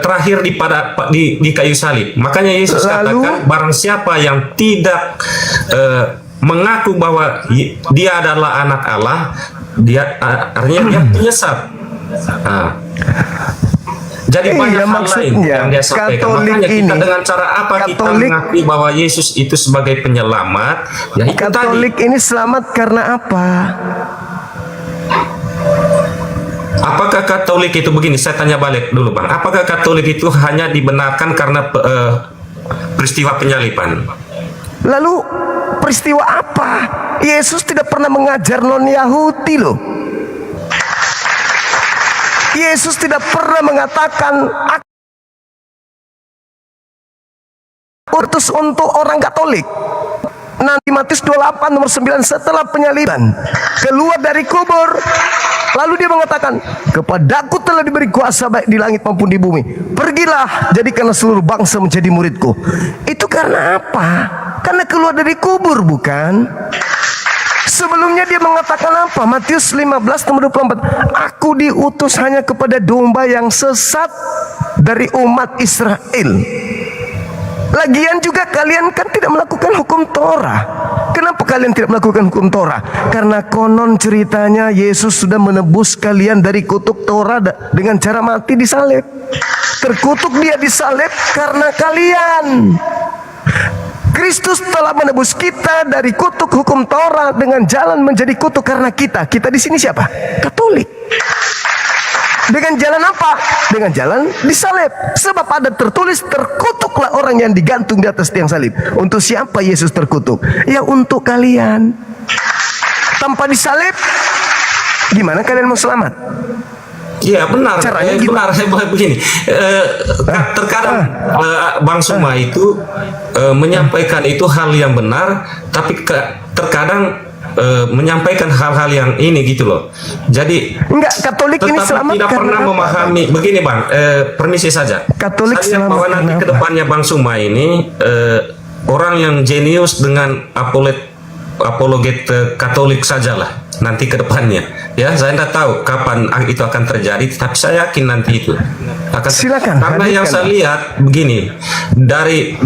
terakhir di kayu salib. Makanya Yesus katakan, barang siapa yang tidak mengaku bahwa dia adalah anak Allah, artinya dia penyesat. Jadi banyak hal lain yang dia sampaikan. Makanya kita dengan cara apa kita mengakui bahwa Yesus itu sebagai penyelamat, ya itu Katolik tadi. ini selamat karena apa? Apakah Katolik itu begini? Saya tanya balik dulu bang. Apakah Katolik itu hanya dibenarkan karena peristiwa penyaliban? Lalu peristiwa apa? Yesus tidak pernah mengajar non-Yahudi loh. Yesus tidak pernah mengatakan utus untuk orang Katolik. Nanti Matius 28 nomor 9, setelah penyaliban keluar dari kubur, lalu dia mengatakan, kepadaku telah diberi kuasa baik di langit maupun di bumi. Pergilah, jadikanlah seluruh bangsa menjadi muridku. Itu karena apa? Karena keluar dari kubur, bukan? Sebelumnya dia mengatakan apa? Matius 15 nomor 24, aku diutus hanya kepada domba yang sesat dari umat Israel. Lagian juga kalian kan tidak melakukan hukum Torah. Kenapa kalian tidak melakukan hukum Torah? Karena konon ceritanya Yesus sudah menebus kalian dari kutuk Torah dengan cara mati di salib. Terkutuk dia di salib karena kalian. Kristus telah menebus kita dari kutuk hukum Torah dengan jalan menjadi kutuk karena kita. Kita di sini siapa? Katolik. Dengan jalan apa? Dengan jalan disalib. Sebab ada tertulis, terkutuklah orang yang digantung di atas tiang salib. Untuk siapa Yesus terkutuk? Ya untuk kalian. Tanpa disalib, gimana kalian mau selamat? Iya benar. Caranya benar. Saya begini. Terkadang Bang Suma itu menyampaikan itu hal yang benar, tapi terkadang menyampaikan hal-hal yang ini gitu loh. Jadi enggak, Katolik ini selamat tidak pernah memahami. Begini Bang, permisi saja. Katolik saya selamat bahwa nanti ke depannya Bang Suma ini orang yang jenius dengan apologet Katolik sajalah nanti ke depannya. Ya, saya tidak tahu kapan itu akan terjadi, tapi saya yakin nanti itu akan. Silakan. Karena yang saya lihat begini, dari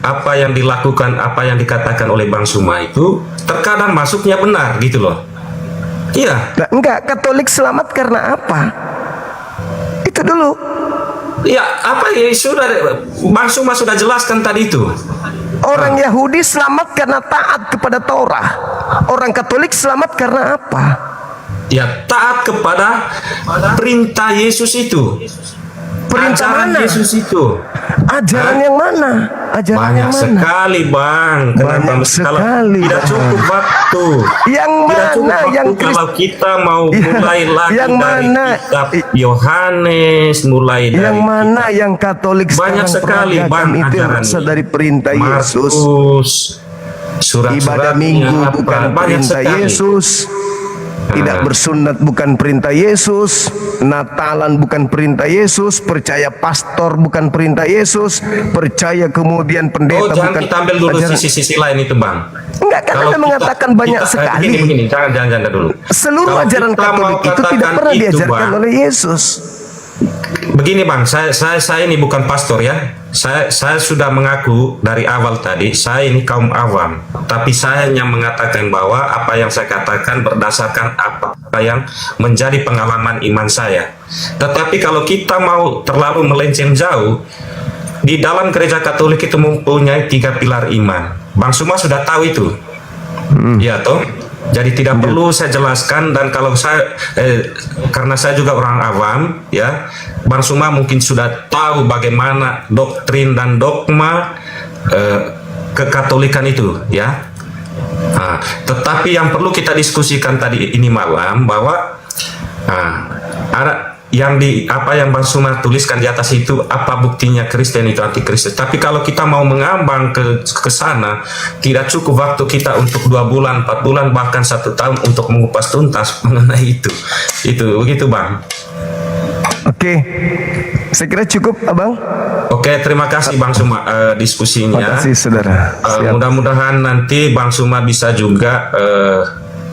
apa yang dilakukan, apa yang dikatakan oleh Bang Suma itu terkadang masuknya benar gitu loh. Iya. Nah, enggak, Katolik selamat karena apa? Itu dulu. Ya, apa ya sudah Bang Suma sudah jelaskan tadi itu. Orang Yahudi selamat karena taat kepada Torah. Orang Katolik selamat karena apa? Ya, taat kepada perintah Yesus itu. Perintah Ajaran mana? Yesus itu. Ajaran yang mana? Ajaran Banyak yang mana? sekali Bang. Kenapa Banyak sekali. tidak cukup waktu? Yang Tidak cukup mana? waktu Yang kalau kita mau mulai lagi yang dari mana? kitab Yohanes, mulai dari Yang mana yang Katolik banyak sekarang sekali peragakan Bang itu ajaran berasal dari perintah Yesus. Markus, Ibadah surat-suratnya Minggu apa, bukan banyak perintah sekali. Yesus. Tidak bersunat bukan perintah Yesus. Natalan bukan perintah Yesus. Percaya pastor bukan perintah Yesus. Percaya kemudian pendeta jangan bukan. kita ambil dulu ajaran. sisi-sisi lain itu Bang. Enggak, karena Anda mengatakan banyak sekali. Begini, jangan dulu. Seluruh Kalau ajaran kita mau Katolik itu tidak katakan pernah itu, diajarkan Bang, oleh Yesus. Begini Bang, saya ini bukan pastor ya. Saya sudah mengaku dari awal tadi, saya ini kaum awam. Tapi saya hanya mengatakan bahwa apa yang saya katakan berdasarkan apa yang menjadi pengalaman iman saya. Tetapi kalau kita mau terlalu melenceng jauh, di dalam gereja Katolik itu mempunyai 3 pilar iman. Bang Suma sudah tahu itu. Ya toh? Jadi tidak perlu saya jelaskan, dan kalau saya karena saya juga orang awam ya, Bang Suma mungkin sudah tahu bagaimana doktrin dan dogma kekatolikan itu ya. Nah, tetapi yang perlu kita diskusikan tadi ini malam bahwa ada yang apa yang Bang Suma tuliskan di atas itu, apa buktinya Kristen itu anti Kristen. Tapi kalau kita mau mengambang ke sana, tidak cukup waktu kita untuk 2 bulan, 4 bulan, bahkan 1 tahun untuk mengupas tuntas mengenai itu. Itu begitu Bang. Oke, saya kira cukup Abang. Oke, terima kasih Bang Suma diskusinya. Terima kasih saudara. Siap. Mudah-mudahan nanti Bang Suma bisa juga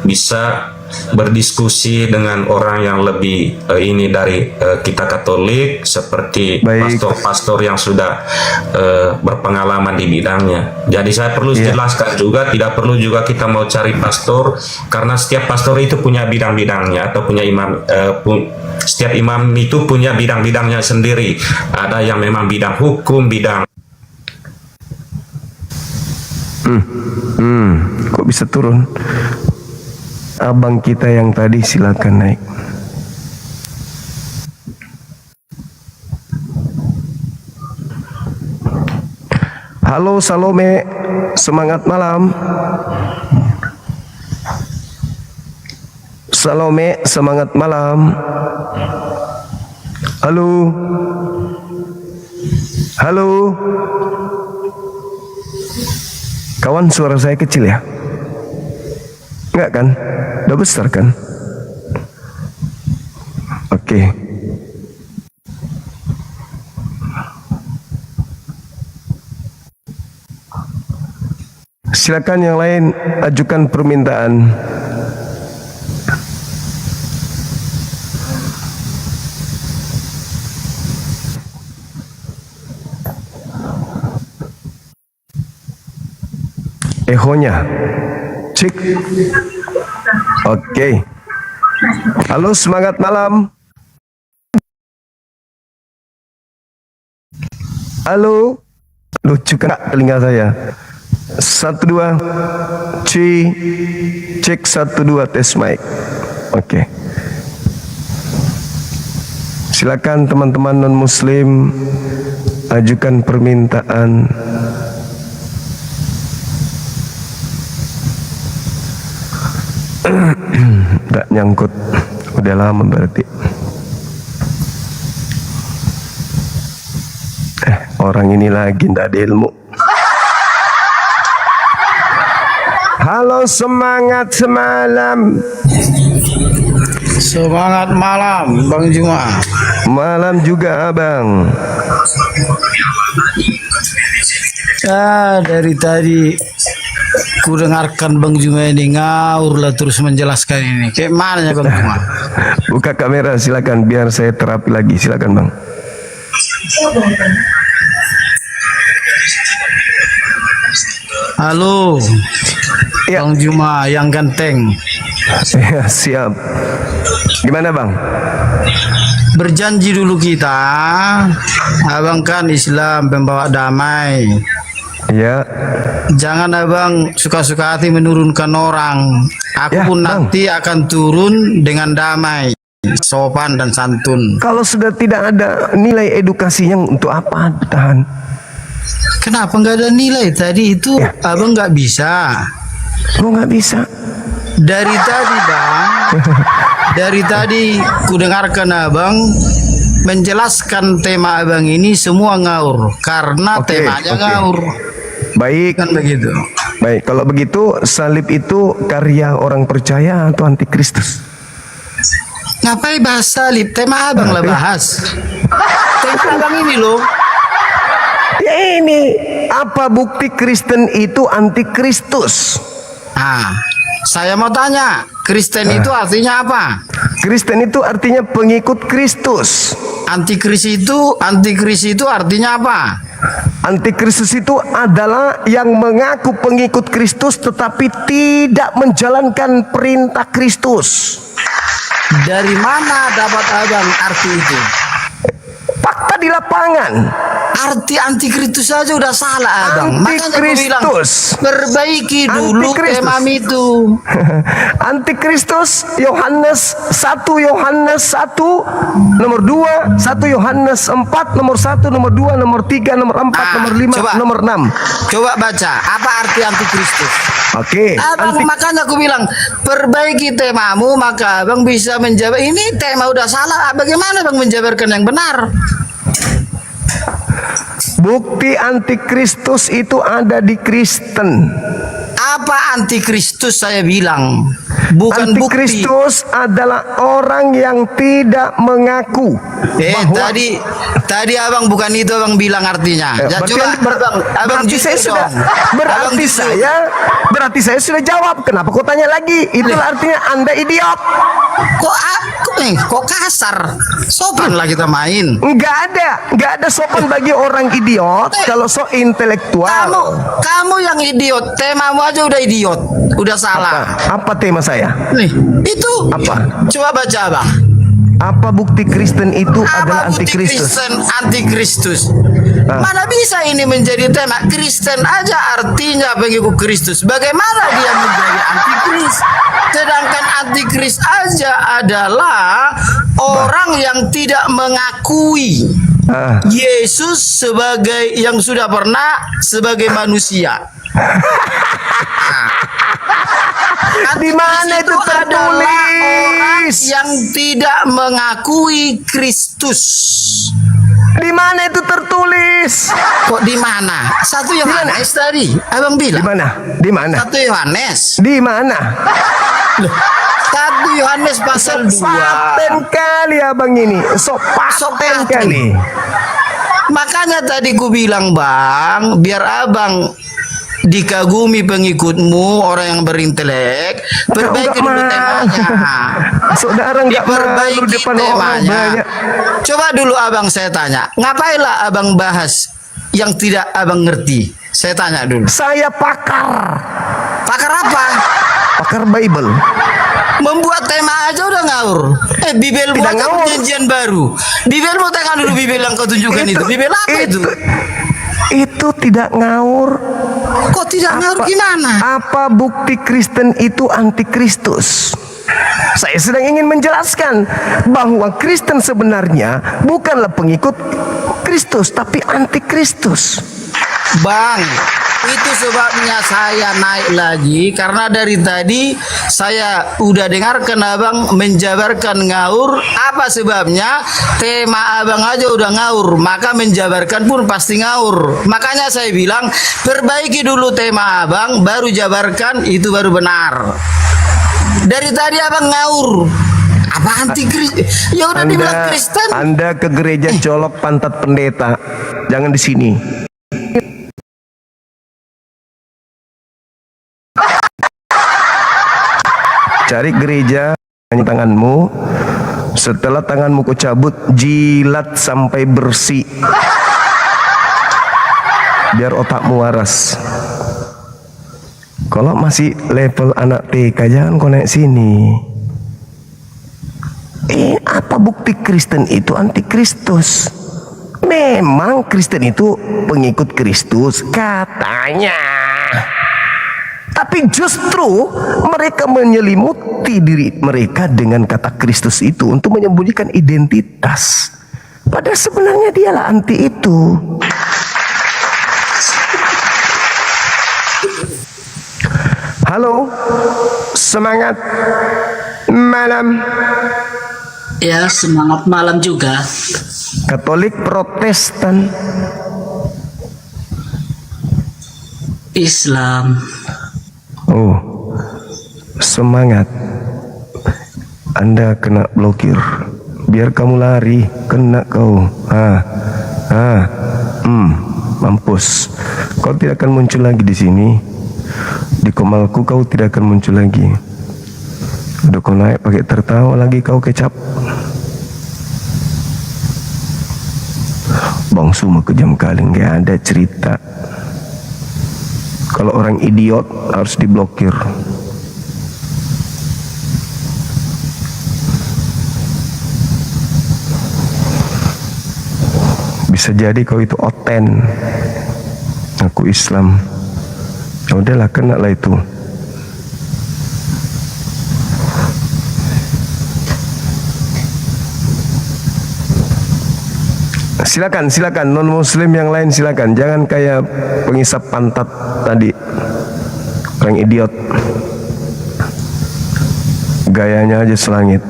bisa berdiskusi dengan orang yang lebih ini dari kita Katolik, seperti Baik. pastor-pastor yang sudah berpengalaman di bidangnya. Jadi saya perlu jelaskan juga, tidak perlu juga kita mau cari pastor, karena setiap pastor itu punya bidang-bidangnya, atau punya imam, setiap imam itu punya bidang-bidangnya sendiri. Ada yang memang bidang hukum, bidang Kok bisa turun? Abang kita yang tadi silakan naik. Halo. Halo Salome, semangat malam. Salome, semangat malam. Halo. Halo. Kawan, suara saya kecil ya? Enggak kan? Udah besar kan? Oke. Silakan yang lain ajukan permintaan. Ehonya cek. Oke. Halo, semangat malam. Halo, lucu kan telinga saya. 1 2 cek 1 2 tes mic. Oke. Silakan teman-teman non muslim ajukan permintaan. Tidak nyangkut, udah lama berarti. Orang ini lagi tidak ada ilmu. Halo, semangat semalam. Semangat malam, Bang Juma. Malam juga abang. Dari tadi ku dengarkan Bang Juma ini ngaur lah terus menjelaskan ini. Kayak mana ya Bang Juma? Buka kamera silakan biar saya terapi lagi. Silakan Bang. Halo, Ya. Bang Juma yang ganteng. Ya, siap. Gimana Bang? Berjanji dulu kita, abang kan Islam pembawa damai. Ya. Jangan abang suka-suka hati menurunkan orang. Aku Ya, pun Bang. nanti akan turun dengan damai, sopan dan santun. Kalau sudah tidak ada nilai edukasinya untuk apa tahan? Kenapa nggak ada nilai tadi itu? Ya. Abang nggak bisa. Kok nggak bisa? Dari tadi bang, dari tadi ku dengarkan abang menjelaskan tema abang ini semua ngaur karena Oke, temanya oke. ngaur. Baik. Kan begitu. Baik, kalau begitu salib itu karya orang percaya atau antikristus? Ngapain bahas salib? Tema abang lah bahas. Tema abang ini loh. Ya ini, apa bukti Kristen itu antikristus? Ah, saya mau tanya, Kristen itu artinya apa? Kristen itu artinya pengikut Kristus. Antikris itu artinya apa? Antikristus itu adalah yang mengaku pengikut Kristus tetapi tidak menjalankan perintah Kristus. Dari mana dapat abang arti itu? Fakta di lapangan. Arti antikristus saja udah salah abang. Makanya aku bilang Antikristus. perbaiki dulu Antikristus. tema itu. Antikristus Yohanes 1 Yohanes 1 nomor 2, 1 Yohanes 4 nomor 1, nomor 2, nomor 3, nomor 4, nomor 5, coba. nomor 6. Coba baca apa arti antikristus. Oke, Abang makanya aku bilang perbaiki temamu maka abang bisa menjawab. Ini tema udah salah. Bagaimana abang menjabarkan yang benar? bukti antikristus itu ada di Kristen. Apa antikristus saya bilang? Bukan bukti. Antikristus adalah orang yang tidak mengaku bahwa Tadi abang bukan itu abang bilang artinya. Ya, coba abang berarti saya jujur sudah dong. Abang jujur. berarti saya sudah jawab. Kenapa kau tanya lagi? Itulah artinya Anda idiot. Kok kasar? Sopan lah kita main. Enggak ada sopan bagi orang idiot kalau so intelektual. Kamu yang idiot. Temamu aja udah idiot. Udah salah. Apa tema saya? Nih, itu. Apa? Coba baca abang. Apa bukti Kristen itu adalah Apa bukti antikristus? Kristen antikristus? Mana bisa ini menjadi tema? Kristen aja artinya pengikut Kristus. Bagaimana dia menjadi antikris? Sedangkan antikris aja adalah orang yang tidak mengakui Yesus sebagai yang sudah pernah sebagai manusia. Di mana itu adalah orang tertulis? yang tidak mengakui Kristus. Di mana itu tertulis? Kok di mana? 1 Yohanes tadi, abang Di bilang. mana? Di mana? 1 Yohanes. Di mana? 1 Yohanes pasal 2. Paten kali abang ini. Paten kali. Makanya tadi ku bilang, Bang, biar abang dikagumi pengikutmu, orang yang berintelek, perbaiki dulu temanya. Saudara nggak malu Diperbaiki depan orang temanya. banyak. Coba dulu abang saya tanya, ngapainlah abang bahas yang tidak abang ngerti? Saya tanya dulu. Saya pakar. Pakar apa? Pakar Bible. Membuat tema aja udah ngawur. Bibel Tidak buat ngawur. perjanjian baru. Bibel mau tengok dulu Bibel yang kau tunjukkan itu. Bibel apa itu? Itu tidak ngawur. Kok tidak ngawur gimana? Apa bukti Kristen itu antikristus? Saya sedang ingin menjelaskan bahwa Kristen sebenarnya bukanlah pengikut Kristus, tapi antikristus. Bang, itu sebabnya saya naik lagi, karena dari tadi saya udah dengarkan abang menjabarkan ngawur. Apa sebabnya? Tema abang aja udah ngawur, maka menjabarkan pun pasti ngawur. Makanya saya bilang perbaiki dulu tema abang, baru jabarkan, itu baru benar. Dari tadi abang ngawur. Apa anti Kristen? Ya udah dibilang Kristen. Anda ke gereja colok pantat pendeta. Jangan di sini. Cari gereja tanganmu. Setelah tanganmu kau cabut, jilat sampai bersih. Biar otakmu waras. Kalau masih level anak TK, jangan kau naik sini. Apa bukti Kristen itu antikristus? Memang Kristen itu pengikut Kristus katanya. Tapi justru mereka menyelimuti diri mereka dengan kata Kristus itu untuk menyembunyikan identitas. Padahal sebenarnya dialah anti itu. Halo, semangat malam. Ya, semangat malam juga. Katolik, Protestan, Islam. oh, semangat. Anda kena blokir. Biar kamu lari, kena kau. Mampus. Kau tidak akan muncul lagi di sini. Di komalku kau tidak akan muncul lagi. Udah kau naik pakai tertawa lagi kau kecap. Bang Suma kejam kali, nggak ada cerita. Kalau orang idiot harus diblokir. Bisa jadi kau itu oten. Aku Islam. Ya udahlah, kena lah itu. Silakan non muslim yang lain silakan. Jangan kayak pengisap pantat tadi. Orang idiot. Gayanya aja selangit.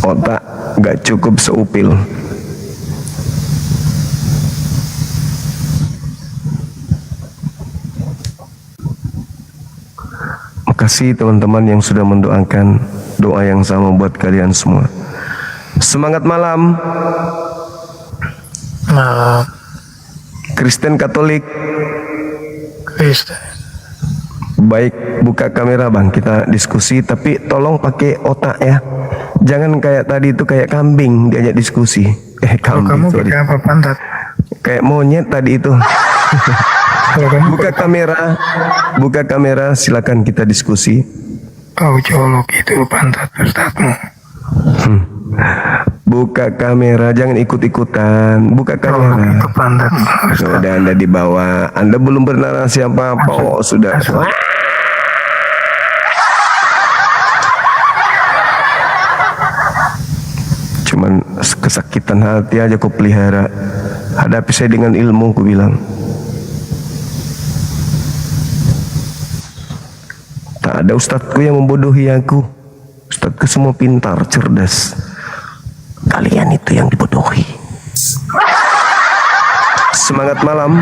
Otak gak cukup seupil. Makasih teman-teman yang sudah mendoakan doa yang sama buat kalian semua. Semangat malam. Kristen, Katolik, Kristen. baik, buka kamera bang, kita diskusi, tapi tolong pakai otak ya. Jangan kayak tadi itu kayak kambing diajak diskusi. Kalau kamu Kambing, sorry. pakai apa pantat? Kayak monyet tadi itu. Kalau kamu Buka kamera, silakan kita diskusi. kau colok itu pantat ustadmu. Buka kamera, jangan ikut-ikutan. Buka Colok kamera. itu pantat. Sudah Anda dibawa. Anda belum bernarasi apa-apa. Oh, sudah. Cuman kesakit Sakitan hati aja kau pelihara. Hadapi saya dengan ilmu, ku bilang. Tak ada ustadzku yang membodohi aku. Ustadzku semua pintar, cerdas. Kalian itu yang dibodohi. Semangat malam.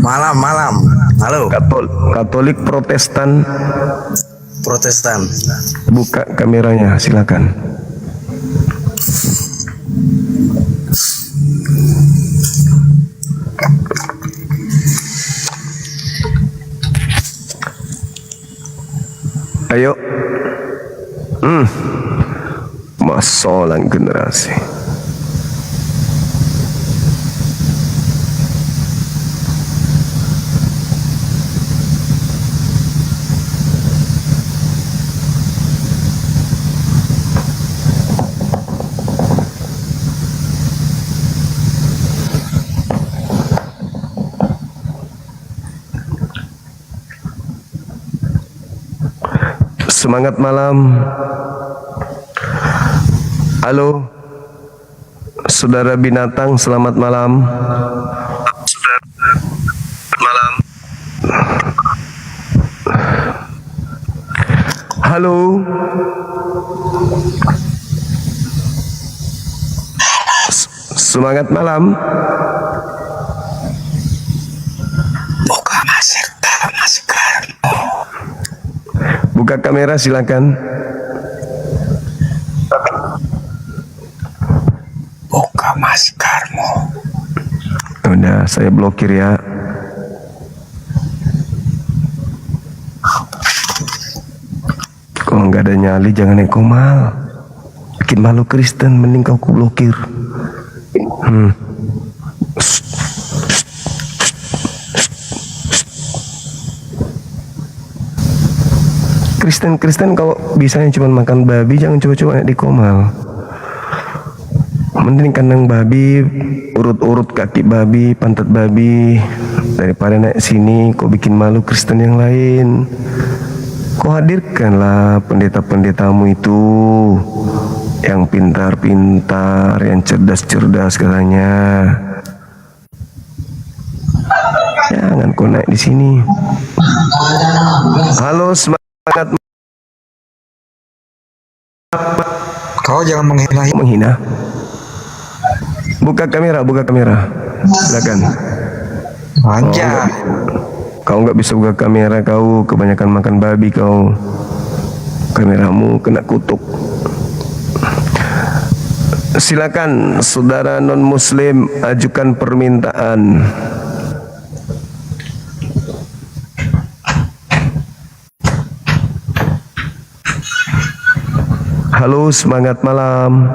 Malam. Halo. Katolik Protestan. Protestan. Buka kameranya, silakan. Ayo. Masalah generasi. Semangat malam. Halo, saudara binatang, selamat malam. Halo. Semangat malam. Buka masker. Buka kamera, silakan. Buka maskermu. Udah, saya blokir ya. Kalau nggak ada nyali, jangan ekomal. Bikin malu Kristen, mending kau blokir. Kristen kalau bisanya cuma makan babi, jangan coba-coba naik di komal. Mending kandang babi, urut-urut kaki babi, pantat babi, daripada naik sini kau bikin malu Kristen yang lain. Kau hadirkanlah pendeta-pendetamu itu yang pintar-pintar, yang cerdas-cerdas katanya. Jangan kau naik di sini. Halo, semangat. Kau jangan menghina. Buka kamera. Silakan. Manja. Kau nggak bisa buka kamera, kau kebanyakan makan babi kau. Kameramu kena kutuk. Silakan saudara non muslim ajukan permintaan. Halo, semangat malam.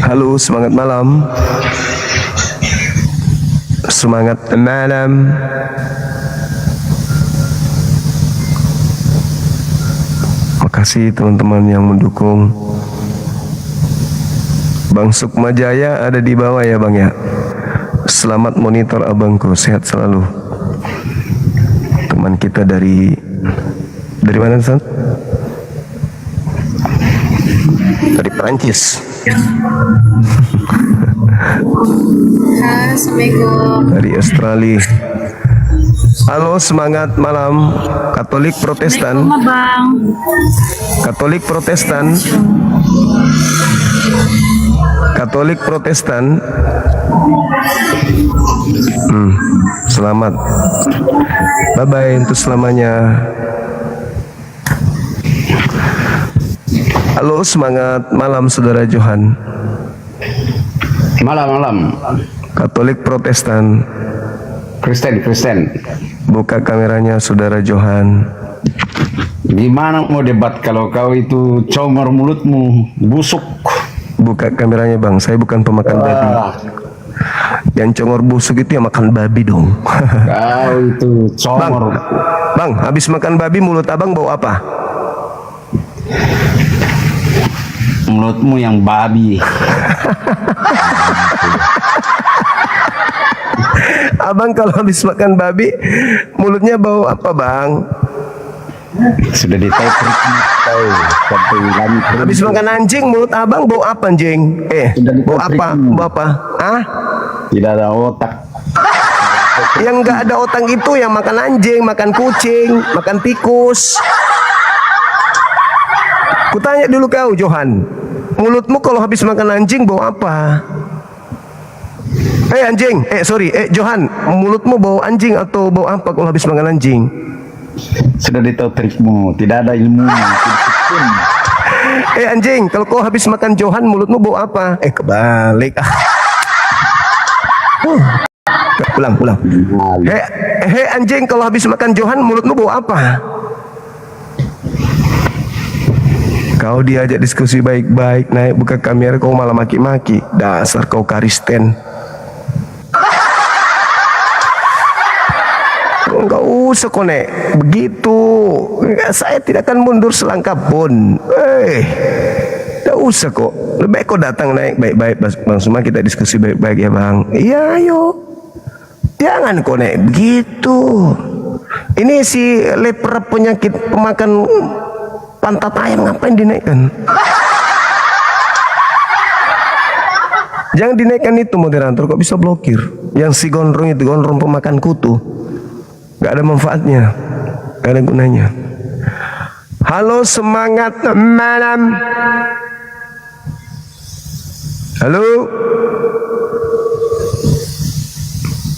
Halo, semangat malam. Semangat malam. Makasih teman-teman yang mendukung. Bang Sukmajaya ada di bawah ya Bang ya. Selamat monitor abangku, sehat selalu. Teman kita dari mana San? Dari Perancis. Assalamualaikum. Dari Australia. Halo, semangat malam. Katolik Protestan. Bang. Katolik Protestan. Katolik Protestan. Selamat. Bye bye untuk selamanya. Halo, semangat malam saudara Johan. Malam. Katolik Protestan. Kristen. Buka kameranya saudara Johan. Gimana mau debat kalau kau itu comor mulutmu busuk? Buka kameranya Bang, saya bukan pemakan babi. Yang congor busuk itu yang makan babi dong. Kau itu comor. Bang, habis makan babi mulut abang bau apa? Mulutmu yang babi. Abang kalau habis makan babi mulutnya bau apa Bang? Sudah ditahu tahu sampai langit. Habis makan anjing mulut abang bau apa anjing? Bau apa? Bau apa? Ah? Tidak ada otak. Yang nggak ada otak itu yang makan anjing, makan kucing, makan tikus. Kutanya dulu kau Johan, mulutmu kalau habis makan anjing bau apa? Anjing, Johan, mulutmu bau anjing atau bau apa kalau habis makan anjing? Sudah ditahu trikmu, tidak ada ilmunya. Anjing, kalau kau habis makan Johan mulutmu bau apa? Kebalik. Pulang. Anjing, kalau habis makan Johan mulutmu bau apa? Kau diajak diskusi baik-baik, naik buka kamera kau malah maki-maki. Dasar kau Kristen. Enggak usah konek begitu. Saya tidak akan mundur selangkah pun. Tidak usah kok. Lebih baik kau datang naik baik-baik Bang Suma, kita diskusi baik-baik ya Bang. Iya ayo. Jangan konek begitu. Ini si leper penyakit pemakan pantat ayam ngapain dinaikkan? Jangan dinaikkan itu moderator, kok bisa blokir. Yang si gondrong itu gondrong pemakan kutu. Gak ada manfaatnya, gak ada gunanya. Halo, semangat malam. Halo.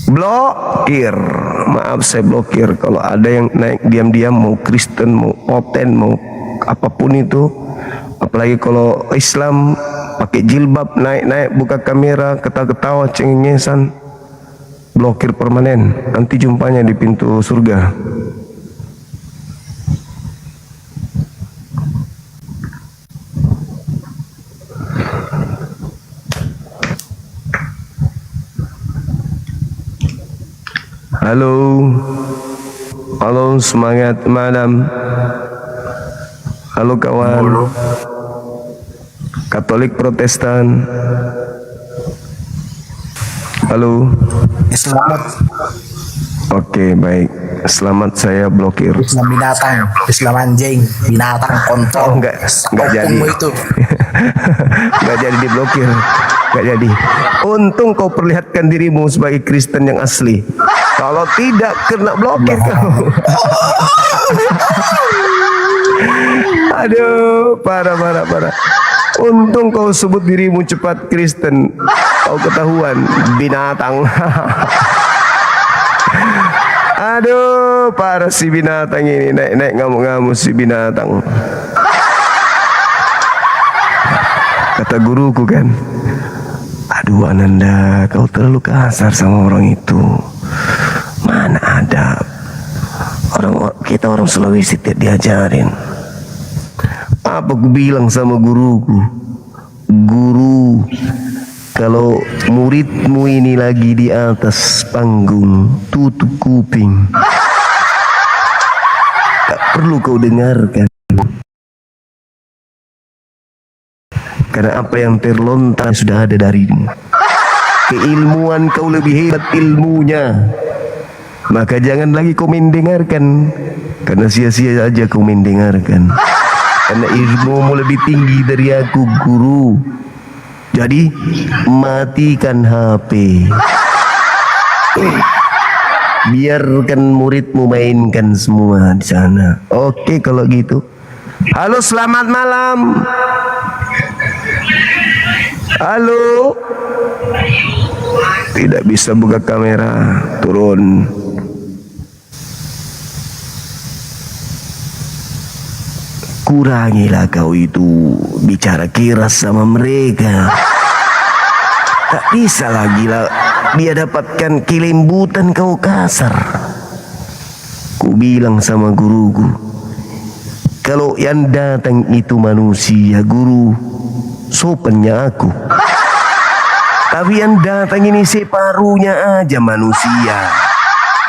Blokir. Maaf saya blokir. Kalau ada yang naik diam-diam, mau Kristen, mau Oten, mau apapun itu, apalagi kalau Islam pakai jilbab, naik-naik buka kamera, ketawa-ketawa, cengengesan, blokir permanen. Nanti jumpanya di pintu surga. Halo, semangat malam. Halo kawan. Katolik Protestan. Halo. Selamat. Oke, baik. Selamat, saya blokir. Islam binatang, Islam anjing, binatang kontol. Enggak jadi. Itu. Enggak jadi diblokir. Enggak jadi. Untung kau perlihatkan dirimu sebagai Kristen yang asli. Kalau tidak, kena blokir kau. Aduh, parah. Untung kau sebut dirimu cepat Kristen. Kau ketahuan binatang. Aduh, parah si binatang ini, naik ngamuk-ngamuk si binatang. Kata guruku kan, aduh Ananda, kau terlalu kasar sama orang itu. Mana ada kita orang Sulawesi tidak diajarin. Apa ku bilang sama guruku? Guru, kalau muridmu ini lagi di atas panggung, tutup kuping. Tak perlu kau dengarkan. Karena apa yang terlontar sudah ada darimu. Keilmuan kau lebih hebat ilmunya. Maka jangan lagi kau mendengarkan. Karena sia-sia saja kau mendengarkan. Karena ilmumu lebih tinggi dari aku, guru. Jadi matikan HP. Biarkan muridmu mainkan semua di sana. Oke kalau gitu. Halo, selamat malam. Halo. Tidak bisa buka kamera. Turun. Kurangilah kau itu bicara keras sama mereka. Tak bisa lagi lah dia dapatkan kelembutan kau kasar. Ku bilang sama guruku, kalau yang datang itu manusia, guru, sopannya aku. Tapi yang datang ini separuhnya aja manusia.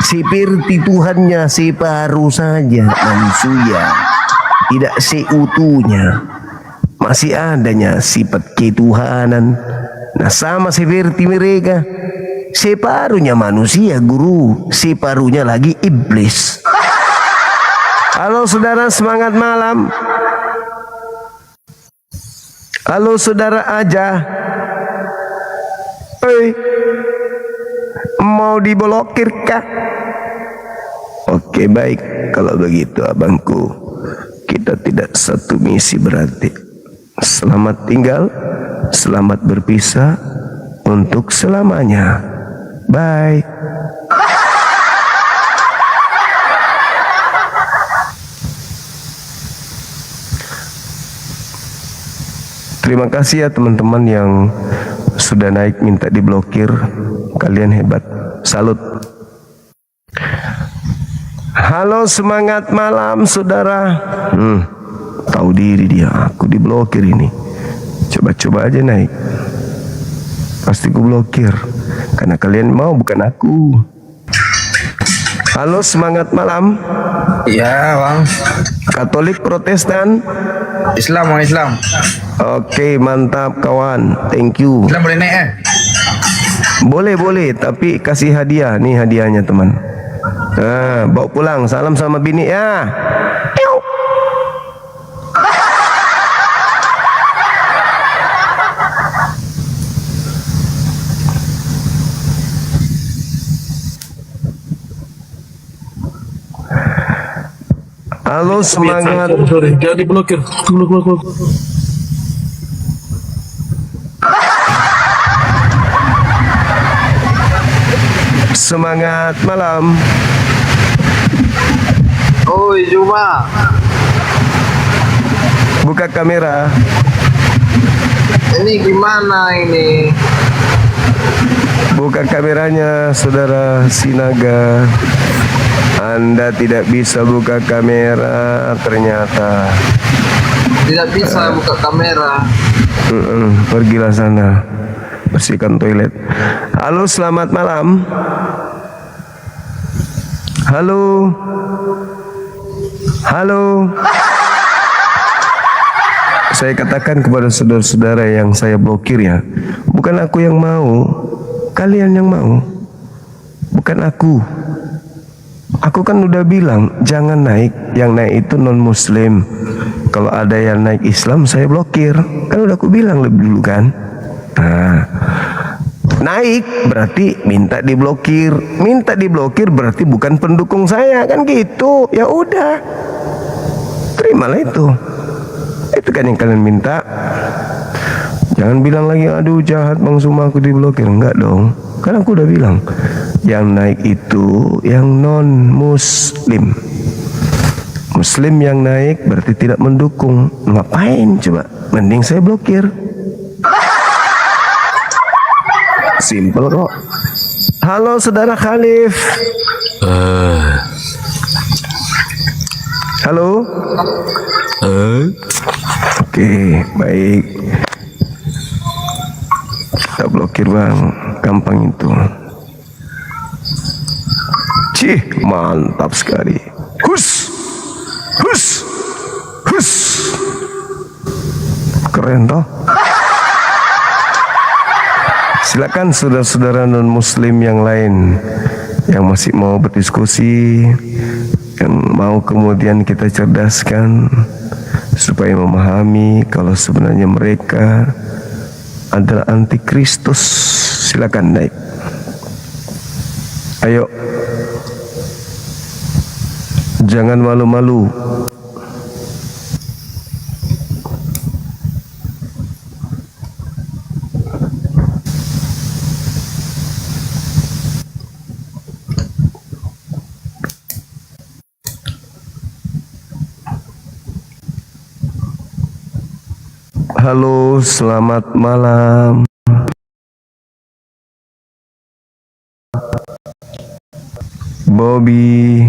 Seperti Tuhannya separuh saja manusia. Tidak seutuhnya. Masih adanya sifat ketuhanan. Nah sama seperti mereka. Separuhnya manusia, guru. Separuhnya lagi iblis. Halo saudara, semangat malam. Halo saudara Aja. Hei, mau diblokir kah? Oke, baik. Kalau begitu abangku, kita tidak satu misi berarti. Selamat tinggal, selamat berpisah untuk selamanya. Bye. Terima kasih ya teman-teman yang sudah naik minta diblokir. Kalian hebat. Salut. Halo, semangat malam saudara. Tahu diri dia, aku diblokir ini. Coba-coba aja naik. Pasti ku blokir. Karena kalian mau, bukan aku. Halo, semangat malam. Iya bang. Katolik, Protestan, Islam bang, Islam. Oke, mantap kawan. Thank you. Islam boleh naik Boleh, tapi kasih hadiah. Nih hadiahnya teman. Nah, bawa pulang. Salam sama bini ya. Halo, semangat. Jadi blokir. Semangat malam. Oi Juma, Buka kamera. ini gimana ini? Buka kameranya saudara Sinaga. Anda tidak bisa buka kamera ternyata. Tidak bisa buka kamera. Pergilah sana, bersihkan toilet. Halo, selamat malam. Halo. Saya katakan kepada saudara-saudara yang saya blokir ya, bukan aku yang mau, kalian yang mau, bukan aku. Aku kan udah bilang jangan naik, yang naik itu non muslim. Kalau ada yang naik Islam saya blokir, kan udah aku bilang lebih dulu kan. Nah, naik berarti minta diblokir berarti bukan pendukung saya kan gitu. Ya udah, terimalah itu kan yang kalian minta. Jangan bilang lagi aduh jahat Bang Suma aku diblokir. Enggak dong, kan aku udah bilang yang naik itu yang non muslim. Muslim yang naik berarti tidak mendukung. Ngapain coba? Mending saya blokir. Simple kok. Halo saudara Khalif. Halo. Oke, baik. Kita blokir bang, gampang itu. Cih, mantap sekali. Hus. Keren toh. Silakan saudara-saudara non muslim yang lain yang masih mau berdiskusi, yang mau kemudian kita cerdaskan supaya memahami kalau sebenarnya mereka adalah antikristus. Silakan naik. Ayo. Jangan malu-malu. Halo, selamat malam. Bobby.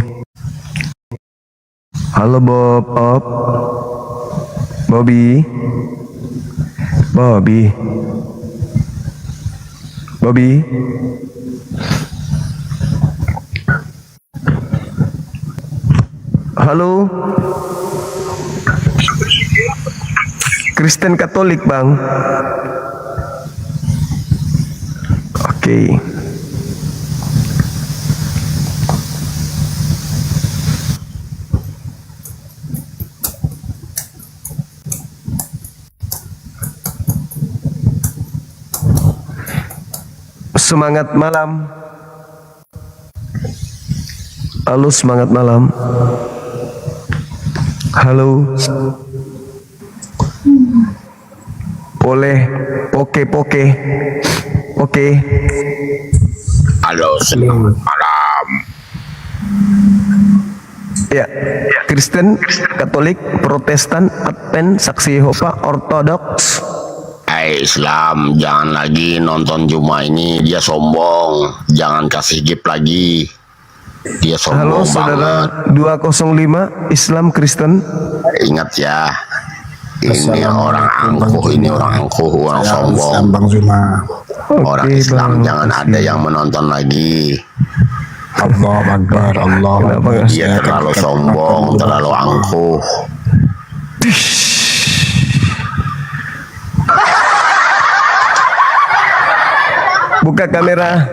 Halo Bob. Bobby. Halo. Kristen Katolik bang. Oke. Semangat malam. Halo, semangat malam. Halo. Boleh poke. Oke. Halo, selamat malam. Ya, Kristen, Katolik, Protestan, Advent, Saksi Yehova, Ortodoks. Islam, jangan lagi nonton Juma ini, dia sombong. Jangan kasih gift lagi. Dia Halo sombong saudara banget. 205 Islam Kristen. Ingat ya, ini orang angkuh, orang sombong. Bang Zuma. Orang Oke, Islam Bang. jangan ada yang menonton lagi. Allah Akbar, Allah Kenapa Akbar. nggak? Dia terlalu sombong, terlalu angkuh. Buka kamera.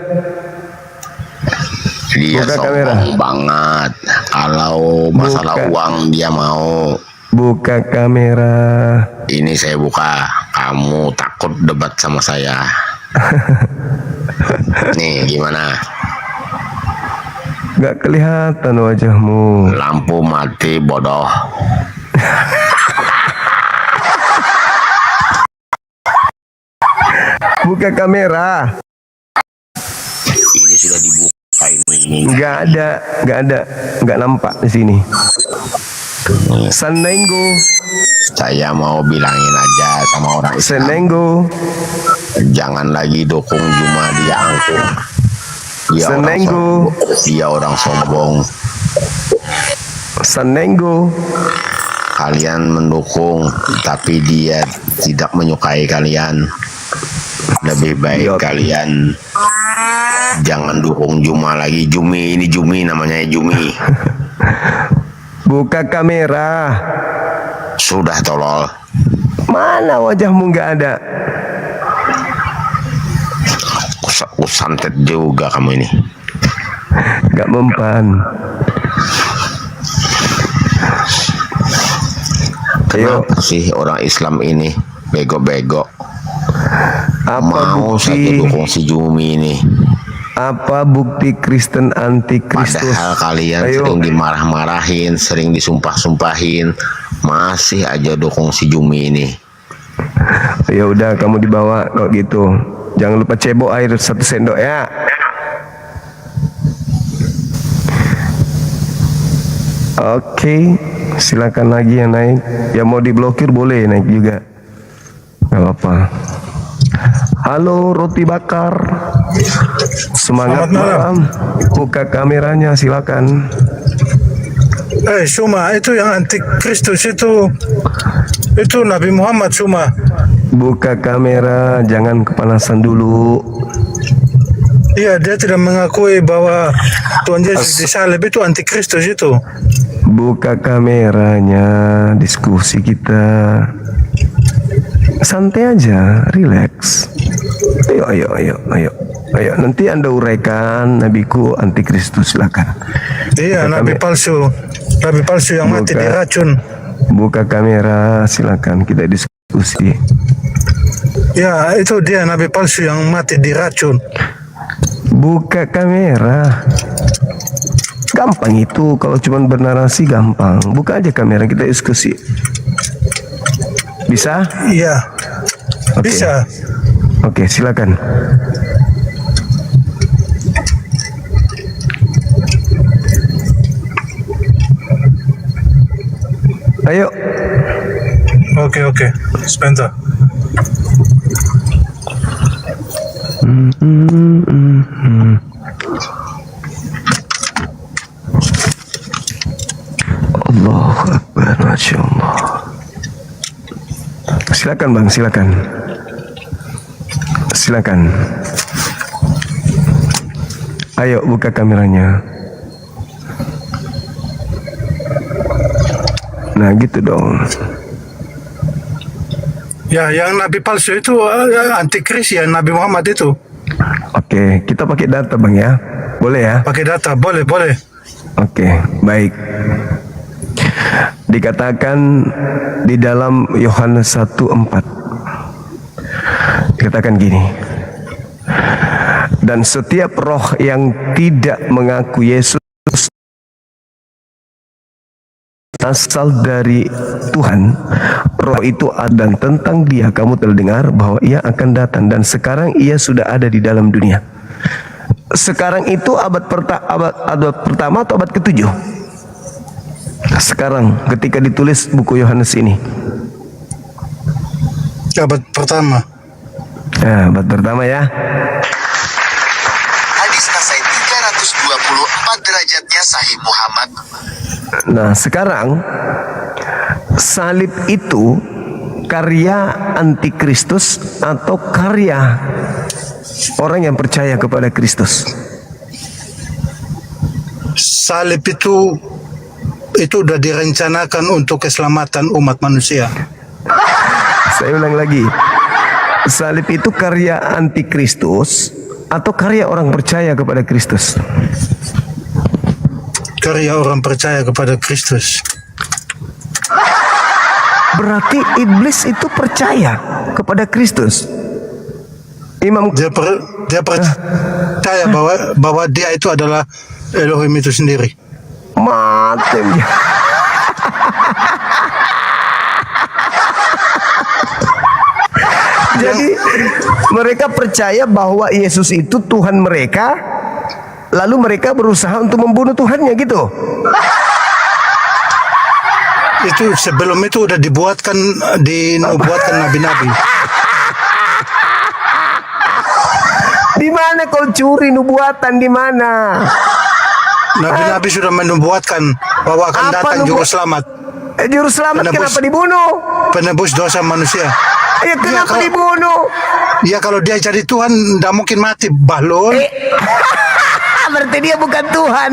Dia Buka sombong kamera. banget. Kalau masalah Buka. uang dia mau. Buka kamera. Ini saya buka. Kamu takut debat sama saya. Nih gimana? Gak kelihatan wajahmu. Lampu mati bodoh. Buka kamera. Ini sudah dibuka ini. Gak ada. Gak nampak di sini. Senenggo. Saya mau bilangin aja sama orang Islam. Senenggo. Jangan lagi dukung Juma, dia angkuh. Senenggo. Dia orang sombong. Senenggo. Kalian mendukung, tapi dia tidak menyukai kalian. Lebih baik kalian jangan dukung Juma lagi. Jumi, ini Jumi namanya, Jumi. Buka kamera. Sudah tolol. Mana wajahmu gak ada? Santet juga kamu ini. Gak mempan. Ayo. Kenapa sih orang Islam ini bego-bego? Apa Mau saja bukti? dukung si Jumi ini. Apa bukti Kristen anti Kristus? Padahal kalian Ayo. sering dimarah-marahin, sering disumpah-sumpahin, masih aja dukung si Jumi ini. Ya udah, kamu dibawa kok gitu. Jangan lupa cebok air 1 sendok ya. Oke, silakan lagi yang naik. Yang mau diblokir boleh naik juga. Gak apa-apa. Halo roti bakar. Semangat malam. Buka kameranya silakan. Suma itu yang antikristus itu Nabi Muhammad Suma. Buka kamera, jangan kepanasan dulu. Iya, dia tidak mengakui bahwa Tuhan Yesus disalib, itu antikristus itu. Buka kameranya, diskusi kita. Santai aja, relax. Ayo. Nanti Anda uraikan nabiku antikristus, silakan. Iya, nabi palsu yang mati diracun. Buka kamera, silakan kita diskusi. Ya, itu dia nabi palsu yang mati diracun. Buka kamera. Gampang itu, kalau cuma bernarasi gampang. Buka aja kamera, kita diskusi. Bisa? Iya. Oke. Bisa. Oke, silakan. Ayo. Oke. Sebentar. Allahu Akbar, Masya Allah. Silakan Bang, silakan. Ayo buka kameranya. Nah gitu dong. Ya, yang nabi palsu itu antikris ya, Nabi Muhammad itu. Oke, kita pakai data Bang ya. Boleh ya? Pakai data, boleh. Oke, baik. Dikatakan di dalam Yohanes 1:4. Dikatakan gini. Dan setiap roh yang tidak mengaku Yesus asal dari Tuhan, roh itu ada, dan tentang dia kamu telah dengar bahwa ia akan datang, dan sekarang ia sudah ada di dalam dunia. Sekarang itu abad pertama atau abad ke-7? Sekarang ketika ditulis buku Yohanes ini. Abad pertama. Nah, abad pertama ya. Hadis Nasai 324 derajatnya Sahih Muhammad. Nah, sekarang salib itu karya antikristus atau karya orang yang percaya kepada Kristus? Salib itu sudah direncanakan untuk keselamatan umat manusia. Saya ulang lagi. Salib itu karya antikristus atau karya orang percaya kepada Kristus? Karya orang percaya kepada Kristus. Berarti iblis itu percaya kepada Kristus. Dia percaya bahwa dia itu adalah Elohim itu sendiri. Mati. Jadi mereka percaya bahwa Yesus itu Tuhan mereka, lalu mereka berusaha untuk membunuh Tuhannya gitu. Itu sebelum itu udah dinubuatkan nabi-nabi. Di mana kau curi nubuatan, di mana? Nabi-nabi sudah menubuatkan bahwa akan datang juru selamat. Juru selamat kenapa dibunuh? Penebus dosa manusia. Ya kenapa dibunuh? Ya kalau dia jadi Tuhan tidak mungkin mati, balon. Berarti dia bukan Tuhan.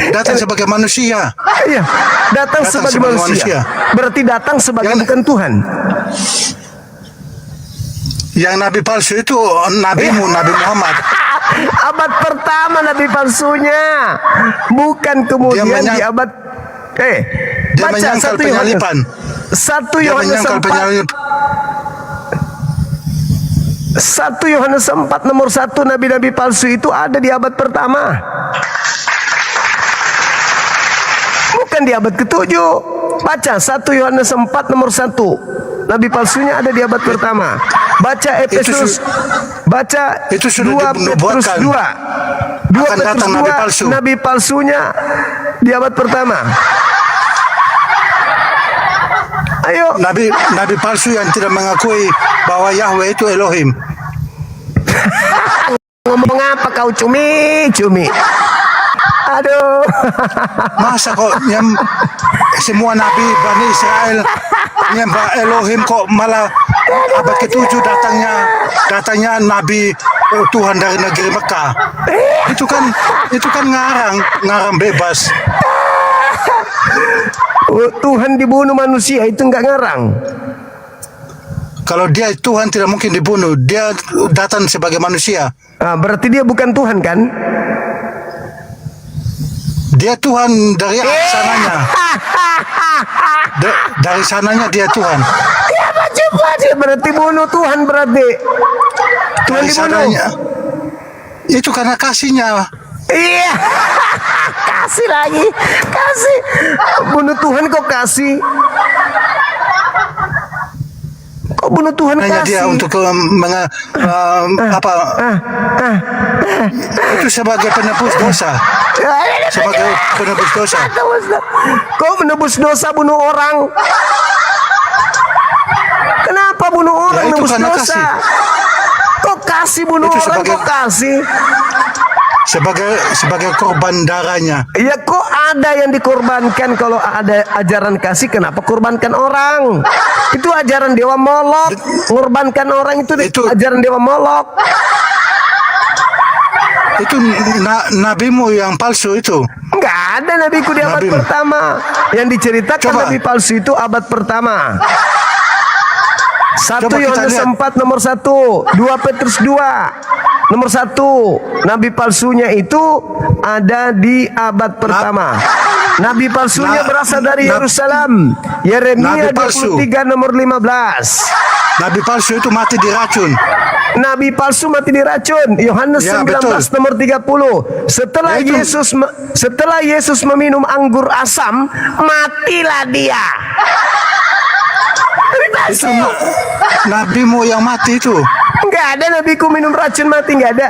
Datang sebagai manusia. Iya, datang sebagai manusia. Berarti datang sebagai bukan Tuhan. Yang nabi palsu itu nabimu, Nabi Muhammad. Abad pertama nabi palsunya, bukan kemudian di abad. Dia Baca menyangkal 1 Yohanes. penyalipan. 1 Yohanes 4. 1 Yohanes 4 nomor 1, nabi-nabi palsu itu ada di abad pertama. Bukan di abad ke-7. Baca 1 Yohanes 4 nomor 1. Nabi palsunya ada di abad pertama. Baca Efesus. Baca itu sudah 2 Petrus 2. 2 akan Petrus datang 2, nabi palsu. nabi palsunya di abad pertama. Ayo. Nabi palsu yang tidak mengakui bahwa Yahweh itu Elohim. Ngomong apa kau cumi-cumi? Aduh. Masa kok semua nabi Bani Israel nyembah Elohim, kok malah abad ke-7 datangnya nabi Tuhan dari negeri Mekah. Itu kan ngarang bebas. Tuhan dibunuh manusia itu enggak ngarang. Kalau dia Tuhan tidak mungkin dibunuh, dia datang sebagai manusia. Berarti dia bukan Tuhan kan? Dia Tuhan dari sananya. Dari sananya dia Tuhan. Ya coba dia berarti bunuh Tuhan berarti. Tuhan dibunuh. Sananya. Itu karena kasihnya. Iya. Kasih lagi. Kasih. Bunuh Tuhan kok kasih. Kok bunuh Tuhan hanya kasih? Dia untuk itu sebagai penebus dosa. Sebagai penebus dosa. Kok menebus dosa bunuh orang? Kenapa bunuh orang Ya, itu menebus karena dosa? kasih. Kok kasih bunuh Itu orang? Kok kasih? Sebagai korban darahnya. Ya kok ada yang dikorbankan? Kalau ada ajaran kasih, kenapa korbankan orang? Itu ajaran Dewa Molok. Mengorbankan orang itu ajaran Dewa Molok. Itu nabimu yang palsu itu. Enggak ada nabiku di abad pertama. Yang diceritakan nabi palsu itu abad pertama. 1 Yohanes 4 nomor 1, 2 Petrus 2 nomor 1. Nabi palsunya itu ada di abad pertama. Nabi palsunya berasal dari Yerusalem. Yeremia Nabi palsu. 23 nomor 15. Nabi palsu itu mati diracun. Nabi palsu mati diracun. Yohanes Ya, 19 betul. nomor 30. Setelah Yesus meminum anggur asam, matilah dia. Itu nabimu yang mati itu. Enggak ada nabiku minum racun mati, enggak ada.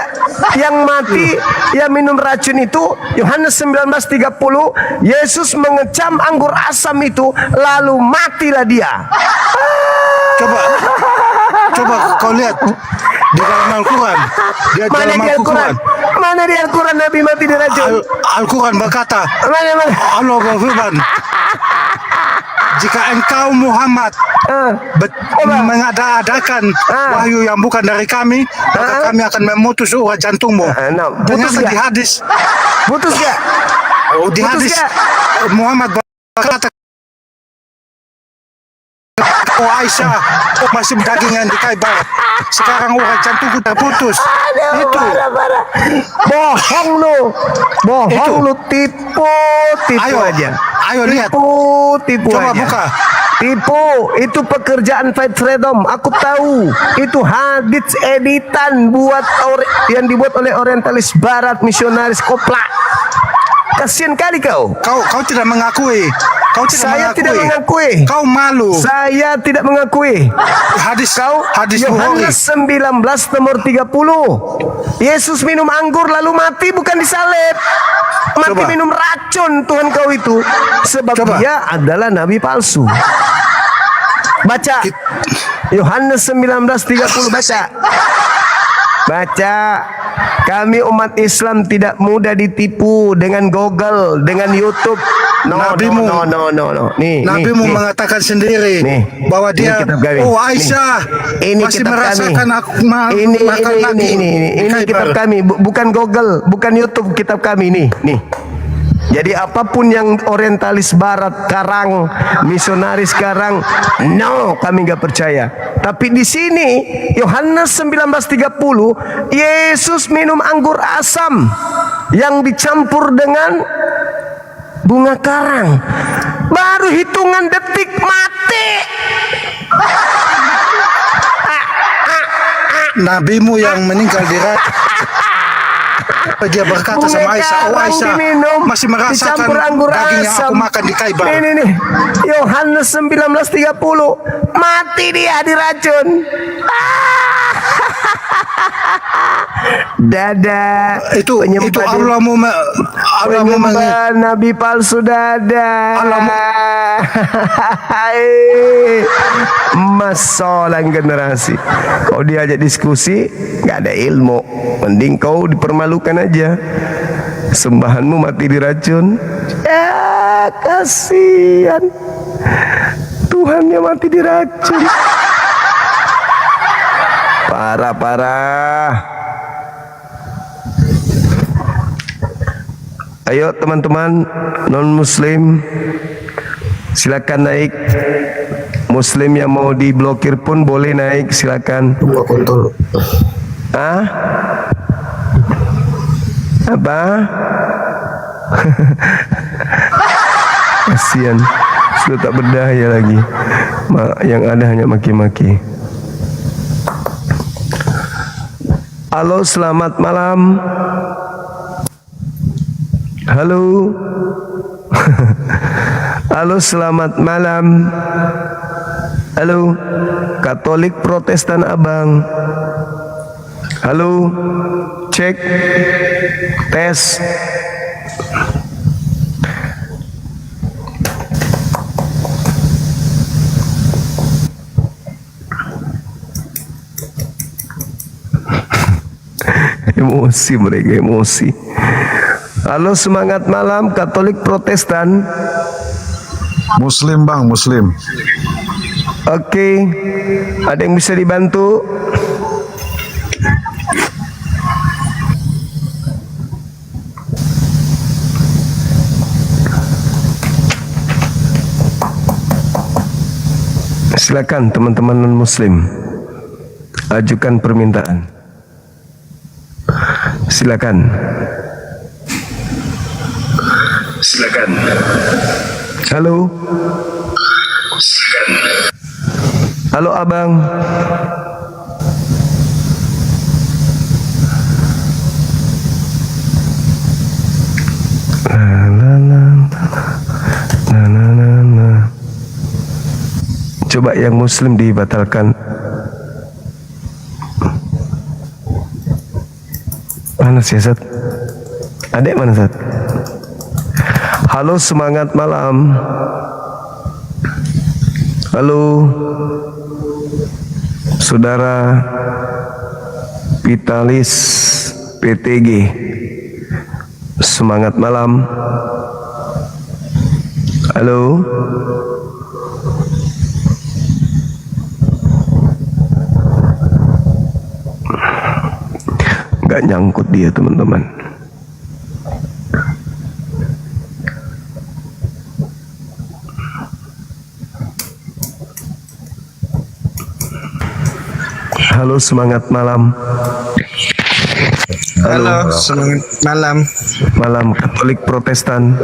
Yang mati yang minum racun itu Yohanes 19:30, Yesus mengecam anggur asam itu lalu matilah dia. Coba kau lihat di dalam Al-Quran. Mana di Al-Quran? Mana di Al-Quran Nabi mati diracun? Al-Quran berkata, Mana? Allah berfirman, jika engkau Muhammad mengada-adakan wahyu yang bukan dari kami, maka kami akan memutus urat jantungmu. Putus Ternyata gak? di hadis, Putus gak? di Putus hadis gak? Muhammad berkata, oh Aisyah masih dagingan di Khaybar, sekarang urat jantungku terputus. Itu bohong lu, bohong lu, tipu aja. Ayo lihat. Tipu Coba aja. buka. Tipu, itu pekerjaan fight freedom. Aku tahu. Itu hadits editan yang dibuat oleh orientalis barat, misionaris koplak. Kasian kali kau. Kau tidak mengakui. Saya tidak mengakui. Kau malu. Saya tidak mengakui. Hadis Yohanes 19 nomor 30. Yesus minum anggur lalu mati, bukan disalib. Mati minum racun Tuhan kau itu. Sebab dia adalah nabi palsu. Baca Yohanes 19:30, baca. Baca. Kami umat Islam tidak mudah ditipu dengan Google, dengan YouTube. No. Nih, Nabimu nih. mengatakan sendiri bahwa dia, kitab kami. oh Aisyah Ini masih kitab merasakan kami. aku makan lagi. Ini kitab kami, bukan Google, bukan YouTube, kitab kami nih. Jadi apapun yang orientalis barat karang, misionaris karang, no, kami nggak percaya. Tapi di sini Yohanes 19:30, Yesus minum anggur asam yang dicampur dengan bunga karang. Baru hitungan detik mati. Nabimu yang meninggal di dia berkata sama Aisyah, oh Aisyah masih merasakan daging yang aku makan di Khaybar. Nih. Yohanes 19:30, mati dia diracun. Dada. Itu Allah mau nabi palsu, dada. Masalah generasi. Kau diajak diskusi nggak ada ilmu, mending kau dipermalukan aja. Sembahanmu mati diracun. Ya kasihan, Tuhannya mati diracun. Parah. Ayo teman-teman non muslim, silakan naik. Muslim yang mau diblokir pun boleh naik, silakan. Apa? Kasihan, sudah tak berdaya lagi. Yang ada hanya maki-maki. Halo, selamat malam. Halo. Halo, selamat malam. Halo, Katolik Protestan Abang. Halo, cek, tes. Emosi mereka, emosi. Halo, semangat malam Katolik Protestan. Muslim bang, Muslim. Oke, ada yang bisa dibantu? Silakan teman-teman non-muslim, ajukan permintaan. Silakan. Halo. Halo abang. Coba yang muslim dibatalkan. Mana sih Sat? Adek mana Sat? Halo, semangat malam. Halo Saudara Vitalis PTG, semangat malam. Halo. Gak nyangkut dia teman-teman. Halo, semangat malam. Halo, semangat malam. Malam Katolik Protestan.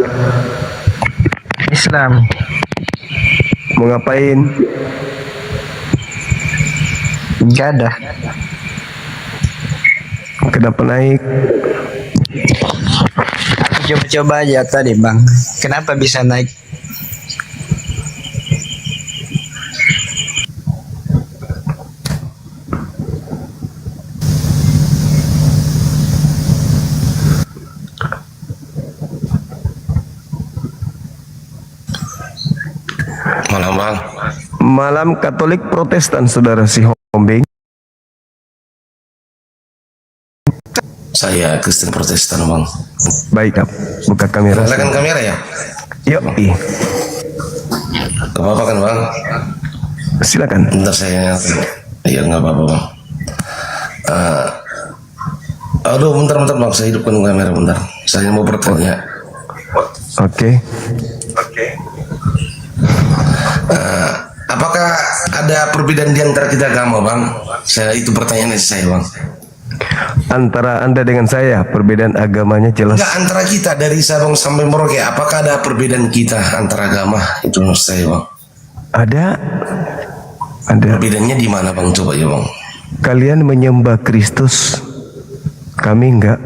Islam. Mau ngapain? Gak ada. Kenapa naik? Aku coba-coba aja tadi bang. Kenapa bisa naik? Malam bang. Malam Katolik Protestan, saudara si Hombing. Saya Kristen Protestan bang. Baik, Kap. Buka kamera. Nyalakan kamera ya? Yuk. Gak apa-apa kan bang? Silakan. Bentar saya. Iya nggak apa-apa bang. Aduh, bentar bang. Saya hidupkan kamera bentar. Saya mau bertanya. Oke. Apakah ada perbedaan di antara kita agama bang? Itu pertanyaan saya bang. Antara Anda dengan saya, perbedaan agamanya jelas. Enggak, antara kita dari Sabang sampai Merauke, apakah ada perbedaan kita antara agama? Itu maksud saya bang. Ada. Perbedaannya di mana bang? Coba ya bang. Kalian menyembah Kristus, kami enggak.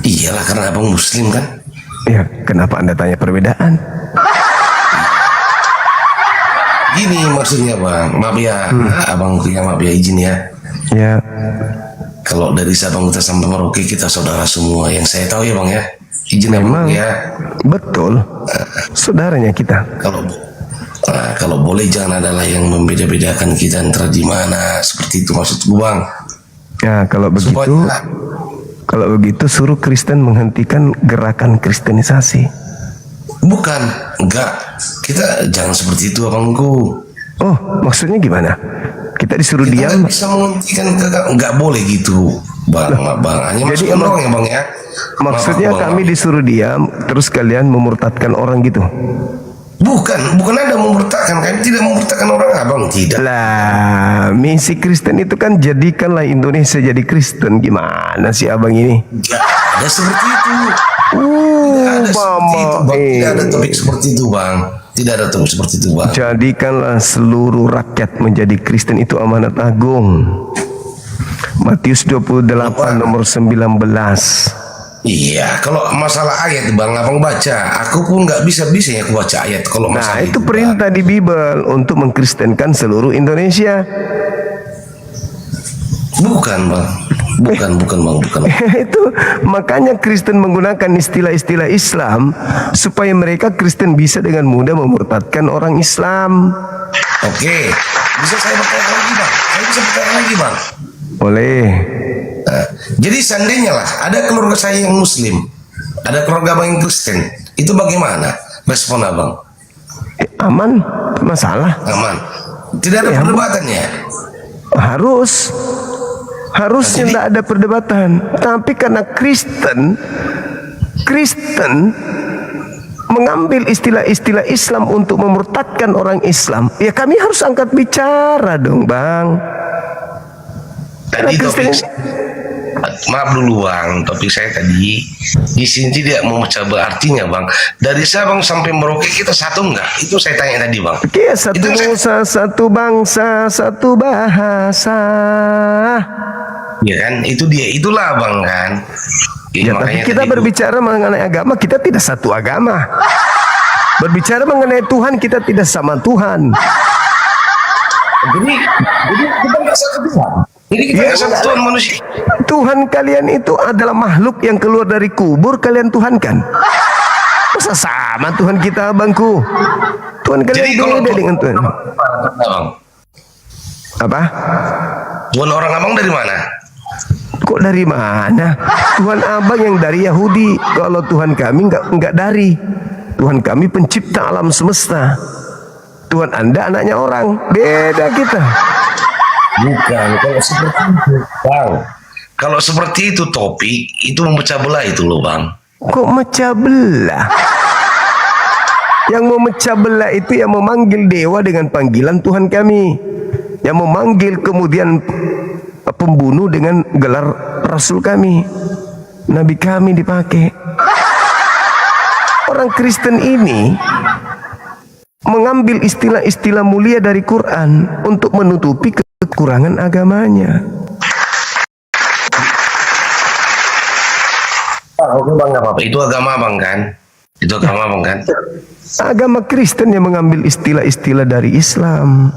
Iyalah, karena abang Muslim kan. Ya, kenapa Anda tanya perbedaan? Gini maksudnya bang, maaf ya, abang maaf ya, izin ya. Ya. Kalau dari Sabang kita sampai Merauke kita saudara semua, yang saya tahu ya bang ya. Izin memang ya. Betul. Saudaranya kita. Kalau boleh jangan adalah yang membeda-bedakan kita antara di mana, seperti itu maksudku bang. Ya, kalau begitu suruh Kristen menghentikan gerakan kristenisasi. Bukan, enggak. Kita jangan seperti itu abangku. Oh, maksudnya gimana? Kita disuruh kita diam? Bisa menghentikan enggak boleh gitu, bang. Hanya Jadi masukkan doang ya bang ya. Maksudnya Maaf, kami disuruh diam, terus kalian memurtadkan orang gitu? Bukan ada memurtadkan. Kami tidak memurtadkan orang abang, tidak. Lah, misi Kristen itu kan jadikanlah Indonesia jadi Kristen. Gimana sih abang ini? Enggak ada seperti itu. Tidak ada topik seperti itu bang. Tidak ada topik seperti itu bang. Jadikanlah seluruh rakyat menjadi Kristen, itu amanat agung. Matius 28 nomor 19. Iya, kalau masalah ayat bang, abang baca. Aku pun nggak bisa ya aku baca ayat kalau masalah itu perintah di Bible untuk mengkristenkan seluruh Indonesia. Bukan bang. Bukan bang. Itu makanya Kristen menggunakan istilah-istilah Islam supaya mereka Kristen bisa dengan mudah memurtadkan orang Islam. Oke, bisa saya bertanya lagi bang? Saya bisa bertanya lagi bang? Boleh. Jadi seandainya lah ada keluarga saya yang Muslim, ada keluarga abang yang Kristen, itu bagaimana respon abang? Aman, masalah. Aman. Tidak ada perdebatannya. Harusnya tidak ada perdebatan. Tapi karena Kristen mengambil istilah-istilah Islam untuk memurtadkan orang Islam, ya kami harus angkat bicara dong bang. Karena Kristen maaf dulu bang, topik saya tadi di sini tidak memecah belah artinya bang. Dari Sabang sampai Merauke kita satu enggak? Itu saya tanya tadi bang. Oke, satu Nusa, satu bangsa, satu bahasa. Ya kan, itu dia, itulah bang kan. Ya, tapi kita berbicara mengenai agama, kita tidak satu agama. Berbicara mengenai Tuhan, kita tidak sama Tuhan. Jadi kita nggak satu Tuhan. Jadi kita nggak satu Tuhan manusia. Tuhan kalian itu adalah makhluk yang keluar dari kubur kalian tuhankan. Masa sama Tuhan kita, abangku? Tuhan kalian beda dengan Tuhan. Apa? Tuhan orang abang dari mana? Kok dari mana? Tuhan abang yang dari Yahudi. Kalau Tuhan kami nggak dari. Tuhan kami pencipta alam semesta. Tuhan Anda anaknya orang. Beda kita. Bukan, kalau seperti itu bang. Kalau seperti itu topik itu memecah belah itu loh bang. Kok mecah belah? Yang memecah belah itu yang memanggil dewa dengan panggilan Tuhan kami. Yang memanggil kemudian pembunuh dengan gelar Rasul kami. Nabi kami dipakai. Orang Kristen ini mengambil istilah-istilah mulia dari Quran untuk menutupi kekurangan agamanya. Oke bang, nggak apa-apa. Itu agama bang kan? Itu agama bang kan? Agama Kristen yang mengambil istilah-istilah dari Islam.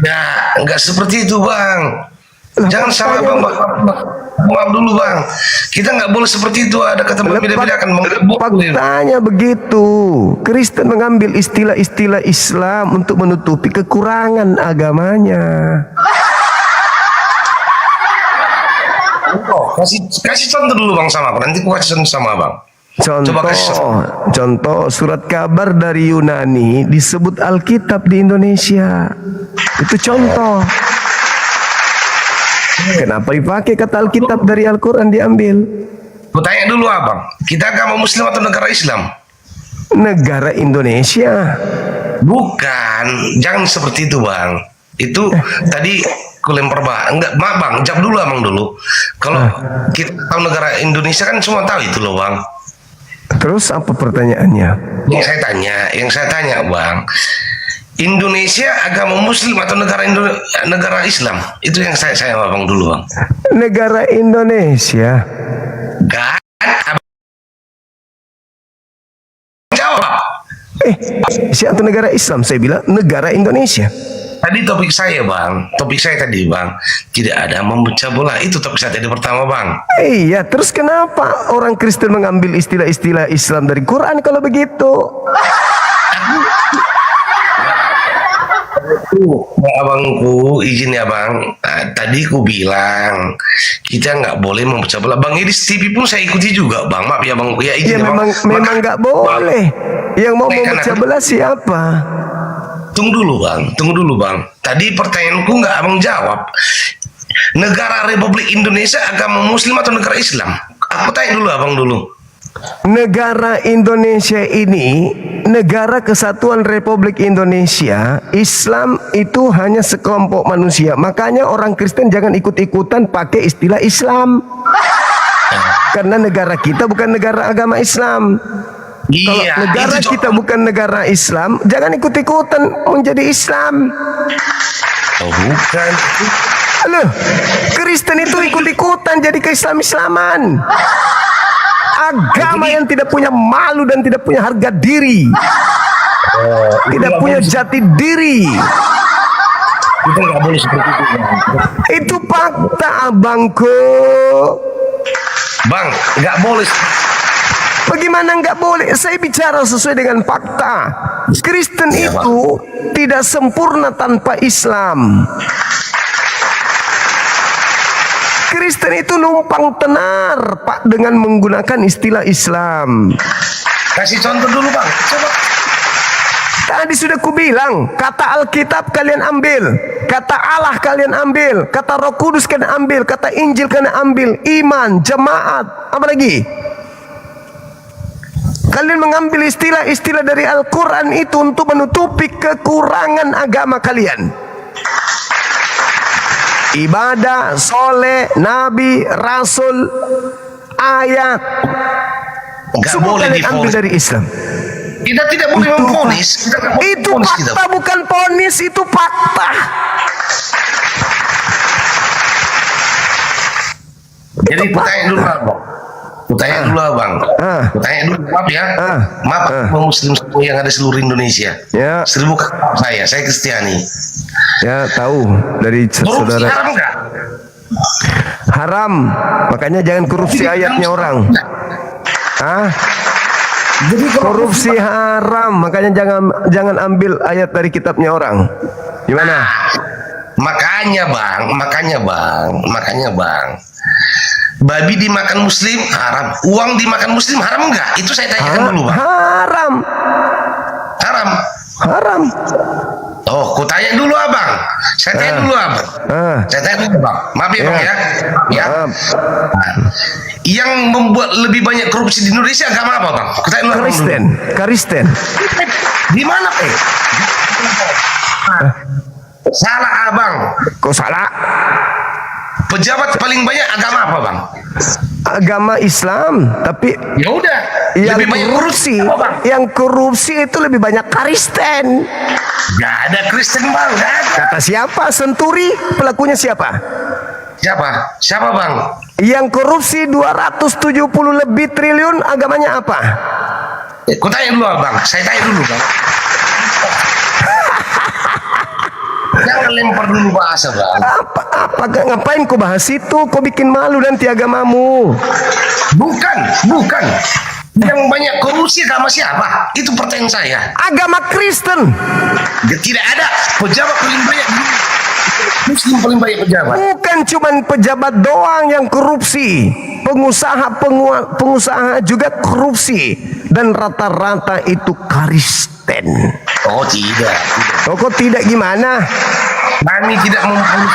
Ya, nggak seperti itu bang. Jangan salah bang. Maaf dulu bang. Kita nggak boleh seperti itu. Ada kata berbeda-beda akan mengebuk. Faktanya begitu. Kristen mengambil istilah-istilah Islam untuk menutupi kekurangan agamanya. Kasih contoh dulu bang sama aku. Nanti aku kasih contoh sama bang. Contoh surat kabar dari Yunani disebut Alkitab di Indonesia. Itu contoh. Kenapa dipakai kata Alkitab dari Al-Quran diambil? Aku tanya dulu abang, kita agama Muslim atau negara Islam? Negara Indonesia. Bukan, jangan seperti itu bang. Itu tadi aku lempar bang. Enggak, maaf bang, jawab dulu abang dulu. Kalau kita tahu negara Indonesia kan semua tahu itu loh bang. Terus apa pertanyaannya? Yang saya tanya bang, Indonesia agama Muslim atau negara Islam? Itu yang saya abang dulu bang. Negara Indonesia. Kan? Jawab. Siapa negara Islam? Saya bilang negara Indonesia. Tadi topik saya bang, topik saya tadi bang, tidak ada memecah belah. Itu topik saya tadi pertama bang. Iya, terus kenapa orang Kristen mengambil istilah-istilah Islam dari Quran kalau begitu? Abangku izin ya bang, tadi ku bilang kita nggak boleh memecah belah. Bang Idris TV pun saya ikuti juga bang, maaf ya bang. Ya izin ya, memang nggak boleh. Yang mau memecah belah siapa? Tunggu dulu bang. Tadi pertanyaanku nggak abang jawab. Negara Republik Indonesia agama Muslim atau negara Islam? Aku tanya dulu abang dulu. Negara Indonesia ini negara kesatuan Republik Indonesia. Islam itu hanya sekelompok manusia. Makanya orang Kristen jangan ikut-ikutan pakai istilah Islam. Karena negara kita bukan negara agama Islam. Kalau negara kita bukan negara Islam, jangan ikut-ikutan menjadi Islam. Oh, bukan. Loh, Kristen itu ikut-ikutan jadi ke-Islam-Islaman. Agama yang tidak punya malu dan tidak punya harga diri. Tidak punya jati diri. Kita nggak boleh seperti itu. Itu fakta abangku. Bang, nggak boleh. Bagaimana nggak boleh? Saya bicara sesuai dengan fakta. Kristen itu tidak sempurna tanpa Islam. Kristen itu numpang tenar, Pak, dengan menggunakan istilah Islam. Kasih contoh dulu, Bang. Coba. Tadi sudah kubilang, kata Alkitab kalian ambil, kata Allah kalian ambil, kata Roh Kudus kalian ambil, kata Injil kalian ambil, iman, jemaat, apa lagi? Kalian mengambil istilah-istilah dari Al-Quran itu untuk menutupi kekurangan agama kalian. ibadah, soleh, nabi, rasul, ayat. Nggak Semua boleh kalian ambil difonis. dari Islam. Kita tidak boleh memfonis. Kita nggak boleh Itu memfonis kita. fakta, bukan ponis, itu fakta. Jadi kutanya dulu abang. Kutanya dulu abang. Kutanya dulu, maaf ya. Maaf Muslim semua yang ada seluruh Indonesia. Ya. 1000 kali saya Kristiani. Ya, tahu dari Korupsi saudara. haram nggak? Haram. Makanya jangan korupsi ayatnya orang. Hah? Korupsi haram. Makanya jangan ambil ayat dari kitabnya orang. Gimana? Makanya bang. Babi dimakan Muslim haram. Uang dimakan Muslim haram enggak? Itu saya tanyakan dulu bang. Haram. Haram. Oh, ku tanya dulu abang. Saya tanya dulu abang. Saya tanya dulu bang. Maaf ya bang ya. Ya. Yang membuat lebih banyak korupsi di Indonesia agama apa bang? Ku tanya dulu abang dulu. Kristen. Di mana Salah abang. Kok salah? Pejabat paling banyak agama apa bang? Agama Islam, tapi ya udah. Yang Lebih banyak korupsi, yang korupsi itu lebih banyak Kristen. Gak ada Kristen bang, gak ada. Kata siapa? Senturi, pelakunya siapa? Siapa bang? Yang korupsi 270 lebih triliun, agamanya apa? Ku tanya dulu bang, saya tanya dulu bang. Jangan lempar dulu bahasa bang. Ngapain kau bahas itu? Kau bikin malu nanti agamamu. Bukan. Yang banyak korupsi agama siapa? Itu pertanyaan saya. Agama Kristen. Tidak ada pejabat paling banyak. Muslim paling banyak pejabat. Bukan cuman pejabat doang yang korupsi. Pengusaha juga korupsi. Dan rata-rata itu Kristen. Oh tidak. Oh, kok tidak gimana? Kami tidak mempunyai.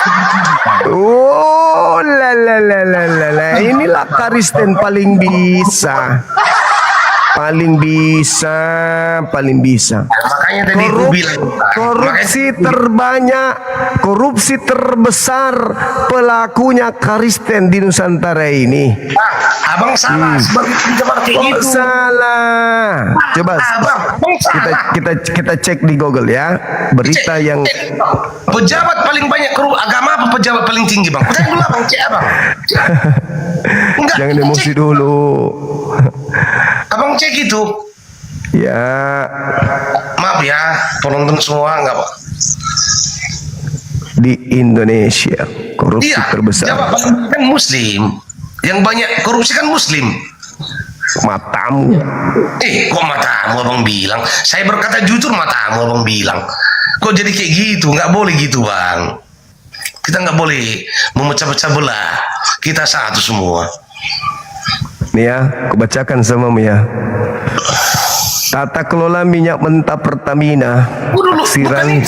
Oh, la. Inilah Kristen paling bisa. Paling bisa. Makanya tadi aku bilang korupsi terbesar pelakunya Kristen di Nusantara ini. Abang salah sebagai pejabat kayak gitu. Salah. Coba kita cek di Google ya berita yang pejabat paling banyak agama apa pejabat paling tinggi bang? Tanya dulu abang, cek abang. Jangan emosi dulu. Abang cek itu. Ya. Maaf ya, penonton semua enggak pak? Di Indonesia korupsi terbesar. Pejabat paling banyak kan Muslim. Yang banyak korupsi kan Muslim. Matamu. Kok matamu abang bilang? Saya berkata jujur matamu abang bilang. Kok jadi kayak gitu? Nggak boleh gitu bang. Kita nggak boleh memecah-pecah belah. Kita satu semua. Nih ya, aku bacakan samamu ya. Tata kelola minyak mentah Pertamina. Taksiran.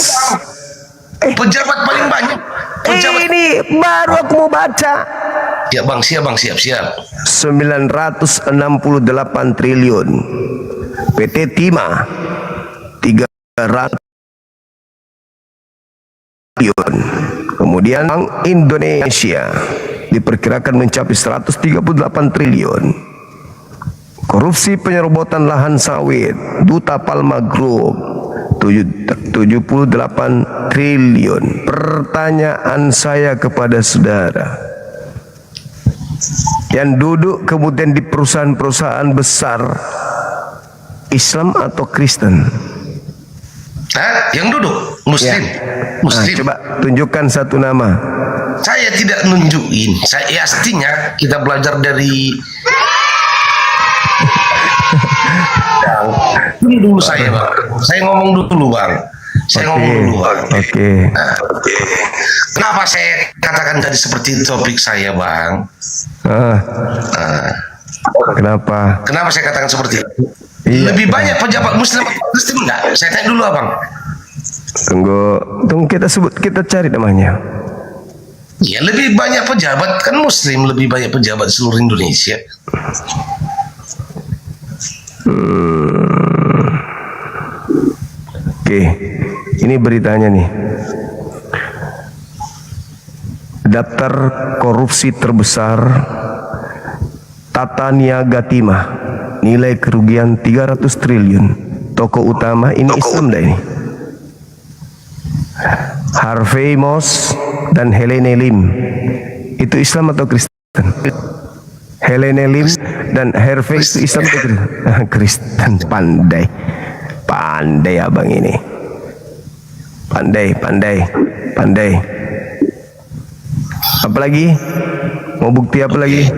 Pejabat paling banyak. Ini baru aku mau baca. Ya bang, siap. 968 triliun. PT Timah 300 triliun. Kemudian Bank Indonesia diperkirakan mencapai 138 triliun. Korupsi penyerobotan lahan sawit Duta Palma Group 78 triliun. Pertanyaan saya kepada saudara yang duduk kemudian di perusahaan-perusahaan besar, Islam atau Kristen? Yang duduk Muslim. Muslim. Coba tunjukkan satu nama. Saya tidak nunjukin. Saya artinya kita belajar dari dulu saya bang. Saya ngomong dulu bang. Oke. Kenapa saya katakan tadi seperti topik saya bang? Kenapa? Kenapa saya katakan seperti itu? Lebih banyak pejabat Muslim Kristen enggak? Saya tanya dulu abang. Tunggu kita cari namanya. Ya lebih banyak pejabat kan Muslim, lebih banyak pejabat seluruh Indonesia. Oke, ini beritanya nih. Daftar korupsi terbesar Tata Niaga Timah, nilai kerugian 300 triliun. Tokoh utama ini Islam dah ini. Harvey Moss dan Helene Lim, itu Islam atau Kristen? Helene Lim dan Harvey itu Islam atau Kristen? Pandai, pandai abang ini. Pandai. Apa lagi? Mau bukti apa lagi?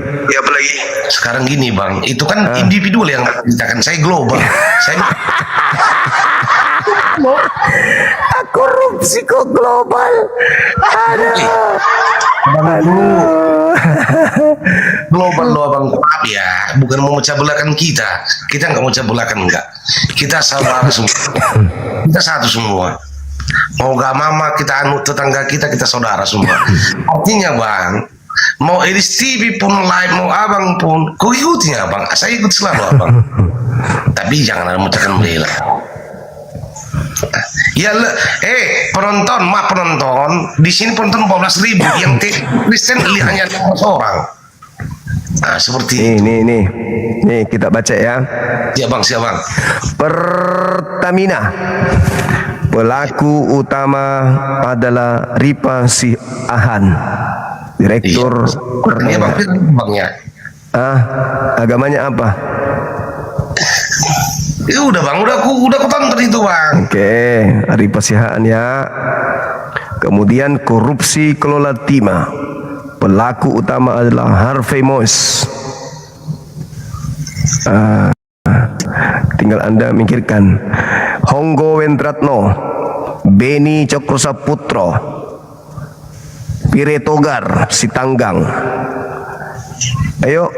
Sekarang gini bang, itu kan individual yang menceritakan, saya global. Saya korupsi kok global. global loh abang, maaf ya, bukan mau memecah belahkan kita nggak mau memecah belahkan, enggak, kita saudara semua, kita satu semua, mau gak mama kita anut tetangga kita saudara semua. Artinya bang, mau Edis TV pun live, mau abang pun kau ikutinya abang, saya ikut selalu abang. Tapi jangan ada memecahkan belah. Ya penonton di sini penonton 14.000, yang Kristen hanya 6 orang. Nah, seperti ini kita baca ya. Siap bang. Pertamina, pelaku utama adalah Ripa Siahan, direktur. Bangnya. Agamanya apa? Ya udah bang, udah aku tonton itu bang. Oke, Ripa Siahan ya. Kemudian korupsi kelola timah, pelaku utama adalah Harvey Moss. Tinggal Anda mikirkan. Honggo Wendratno, Beni Cokrosaputra, Pire Togar Sitanggang. Ayo,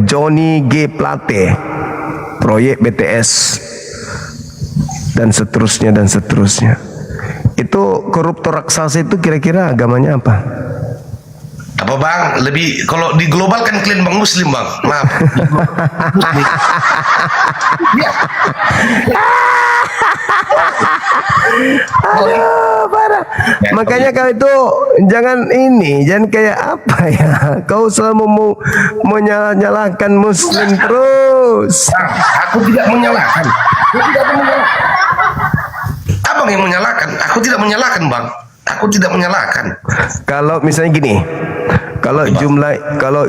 Johnny G Plate, proyek BTS, dan seterusnya. Itu koruptor raksasa itu kira-kira agamanya apa? Apa bang? Lebih kalau di global kan kalian bang Muslim bang. Maaf. Ya. Aduh, parah. Makanya kau itu jangan kayak apa ya? Kau selalu mau nyalahkan Muslim terus. Aku tidak menyalahkan. Abang yang menyalahkan. Aku tidak menyalahkan bang. Aku tidak menyalahkan. Kalau misalnya gini, kalau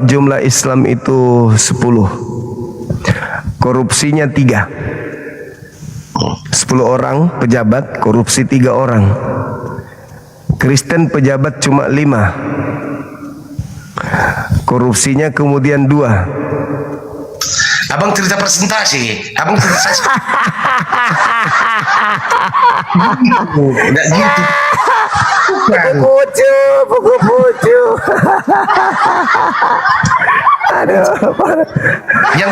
jumlah Islam itu 10, korupsinya 3. 10 orang pejabat, korupsi 3 orang. Kristen pejabat cuma 5, korupsinya kemudian 2. Abang cerita presentasi, abang cerita enggak gitu. Buku pucu. Aduh, yang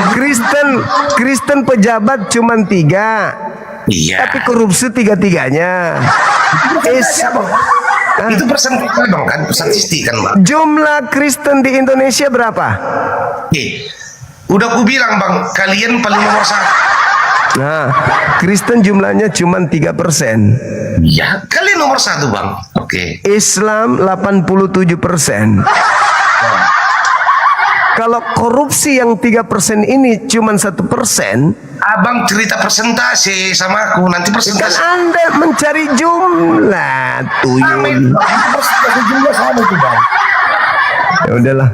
Kristen pejabat cuma 3. Iya. Tapi korupsi 3-3-nya. Itu persentase bang kan, statistik kan bang. Jumlah Kristen di Indonesia berapa? Udah aku bilang bang, kalian paling nomor 1. Nah, Kristen jumlahnya cuma 3%. Ya, kalian nomor 1 bang. Oke. Islam 87%. Kalau korupsi yang 3% ini cuma 1%. Abang cerita persentase sama aku, nanti persentase. Kan Anda mencari jumlah, tuyul. Persentase jumlah sama itu bang. Ya udahlah.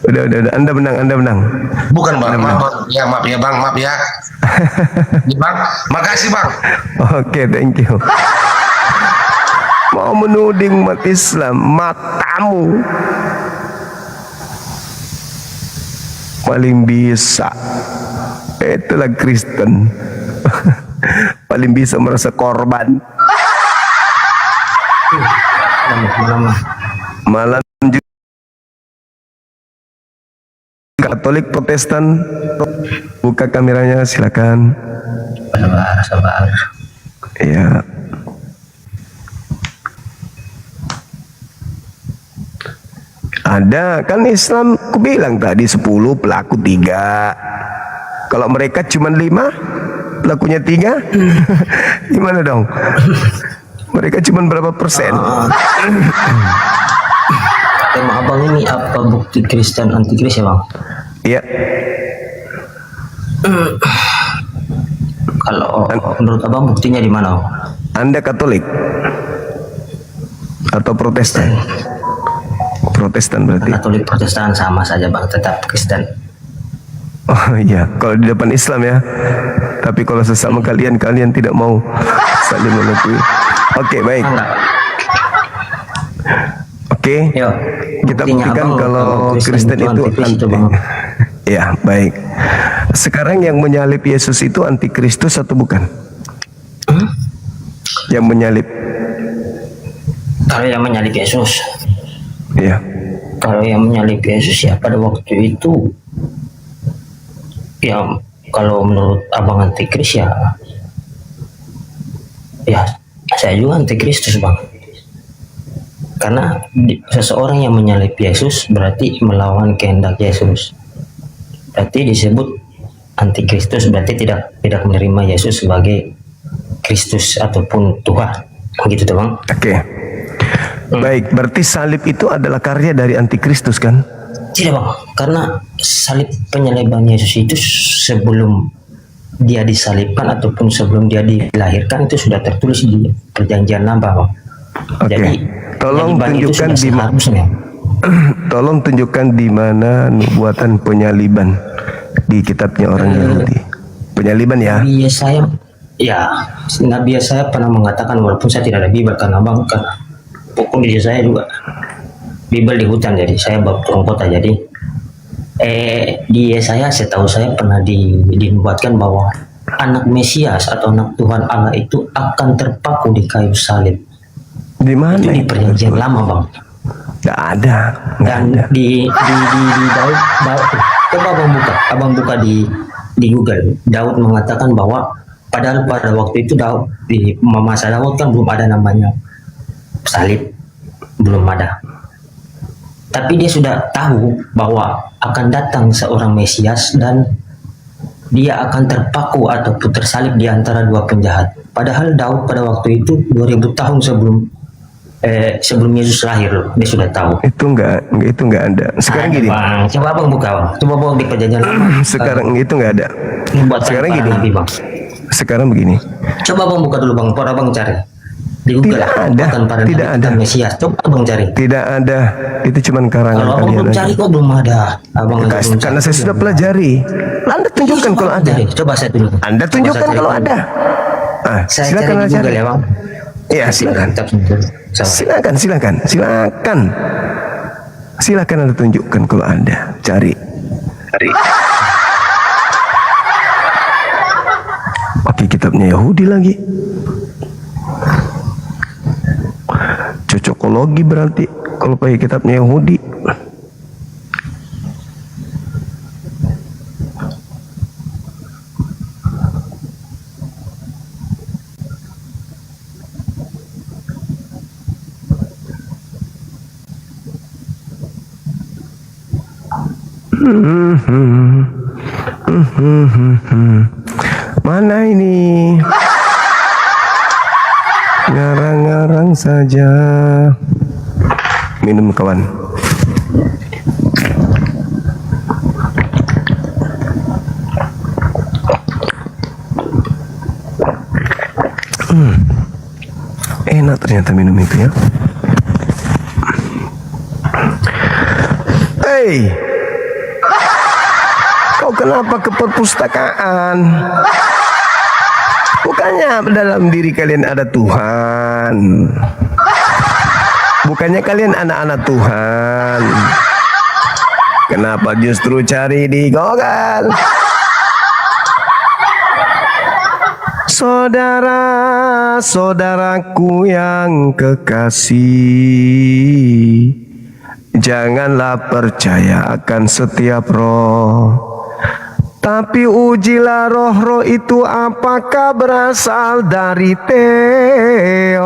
Udah. Anda menang. Bukan bang, maaf ya bang, maaf ya. Bang, makasih bang. Oke, thank you. Mau menuding umat Islam, matamu paling bisa. Itulah Kristen. Paling bisa merasa korban. Malam juga Katolik, Protestan. Buka kameranya, silakan. Sabar. Iya. Ada kan Islam, aku bilang tadi 10, pelaku 3. Kalau mereka cuma 5, pelakunya 3, gimana dong? Mereka cuma berapa persen? tema abang ini apa bukti Kristen antikris ya bang? Iya. Kalau menurut abang buktinya di mana? Anda Katolik atau Protestan? Protestan berarti. Katolik Protestan sama saja bang, tetap Kristen. Oh iya, kalau di depan Islam ya. Tapi kalau sesama kalian tidak mau saling mengakui. Oke, baik. Oke, kita buktikan kalau Kristen itu anti. Ya, baik. Sekarang yang menyalib Yesus itu antikristus atau bukan? Yang menyalib. Kalau yang menyalib Yesus. Ya. Kalau yang menyalib Yesus ya pada waktu itu, ya kalau menurut abang antikris ya saya juga antikristus bang. Karena seseorang yang menyalib Yesus berarti melawan kehendak Yesus. Berarti disebut antikristus, berarti tidak menerima Yesus sebagai Kristus ataupun Tuhan. Begitu tuh bang. Oke. Baik, berarti salib itu adalah karya dari antikristus kan? Tidak bang, karena salib penyaliban Yesus itu sebelum dia disalibkan ataupun sebelum dia dilahirkan itu sudah tertulis di Perjanjian Lama bang. Jadi tolong tunjukkan di mana. Tolong tunjukkan di mana nubuatan penyaliban di kitabnya orang Yahudi. Penyaliban ya. Nabi Yesaya pernah mengatakan, walaupun saya tidak ada Bible karena bang, pokok di saya juga Bible di hutan, jadi saya bawa turun kota. Jadi di Yesaya setahu saya pernah dinubuatkan bahwa anak Mesias atau anak Tuhan Allah itu akan terpaku di kayu salib. Di mana? Itu di Perjanjian Lama bang. Nggak ada. Dan di Daud, coba abang buka di Google. Daud mengatakan bahwa padahal pada waktu itu Daud di masa Daud kan belum ada namanya salib, belum ada. Tapi dia sudah tahu bahwa akan datang seorang Mesias dan dia akan terpaku ataupun tersalib di antara dua penjahat. Padahal Daud pada waktu itu 2000 tahun sebelum Yesus lahir loh, dia sudah tahu. Itu enggak ada. Sekarang gini. Bang, coba abang buka bang. Coba abang di Perjanjian Lama. Sekarang itu enggak ada. Sekarang gini. Nabi, bang. Sekarang begini. Coba abang buka dulu bang, abang cari. Di Google tidak ada Mesias. Coba abang cari. Tidak ada. Itu cuman karangan kalau abang belum cari kok belum ada. Abang karena saya sudah pelajari. Anda tunjukkan kalau ada. Coba saya tunjukkan. Anda tunjukkan kalau ada. Saya silakan cari di Google ya bang. Iya silakan. Silakan Anda tunjukkan kalau Anda cari. Pakai kitabnya Yahudi lagi. Cocokologi berarti kalau pakai kitabnya Yahudi. Mana ini? Ngarang-ngarang saja. Minum kawan. Enak ternyata minum itu ya. Hei, kau kenapa ke perpustakaan? Bukannya dalam diri kalian ada Tuhan? Bukannya kalian anak-anak Tuhan? Kenapa justru cari di Google? Saudara-saudaraku yang kekasih, janganlah percaya akan setiap roh, tapi ujilah roh-roh itu apakah berasal dari Theos.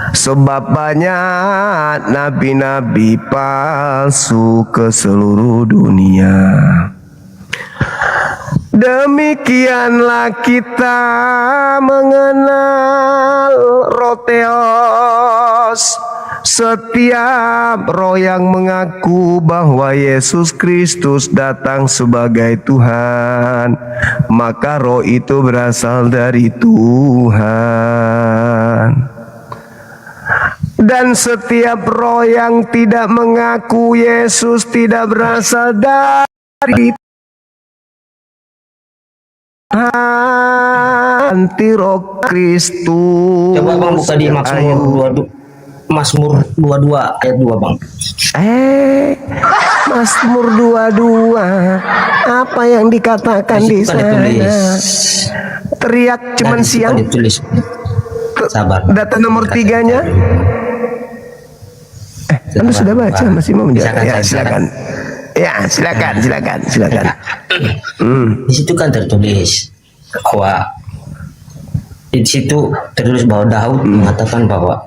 Sebab banyak nabi-nabi palsu ke seluruh dunia. Demikianlah kita mengenal roh Theos, Setiap roh yang mengaku bahwa Yesus Kristus datang sebagai Tuhan, maka roh itu berasal dari Tuhan. Dan setiap roh yang tidak mengaku Yesus tidak berasal dari anti roh Kristus. Coba bang buka di Mazmur 22 ayat 2 bang. Mazmur 22, apa yang dikatakan di sana? Teriak cuman siang. Ditulis. Sabar. Data nomor 3-nya. Anda sudah baca, masih mau menjawab? Ya, silakan. Ya, silakan. Di situ kan tertulis bahwa di situ tertulis bahwa Daud mengatakan bahwa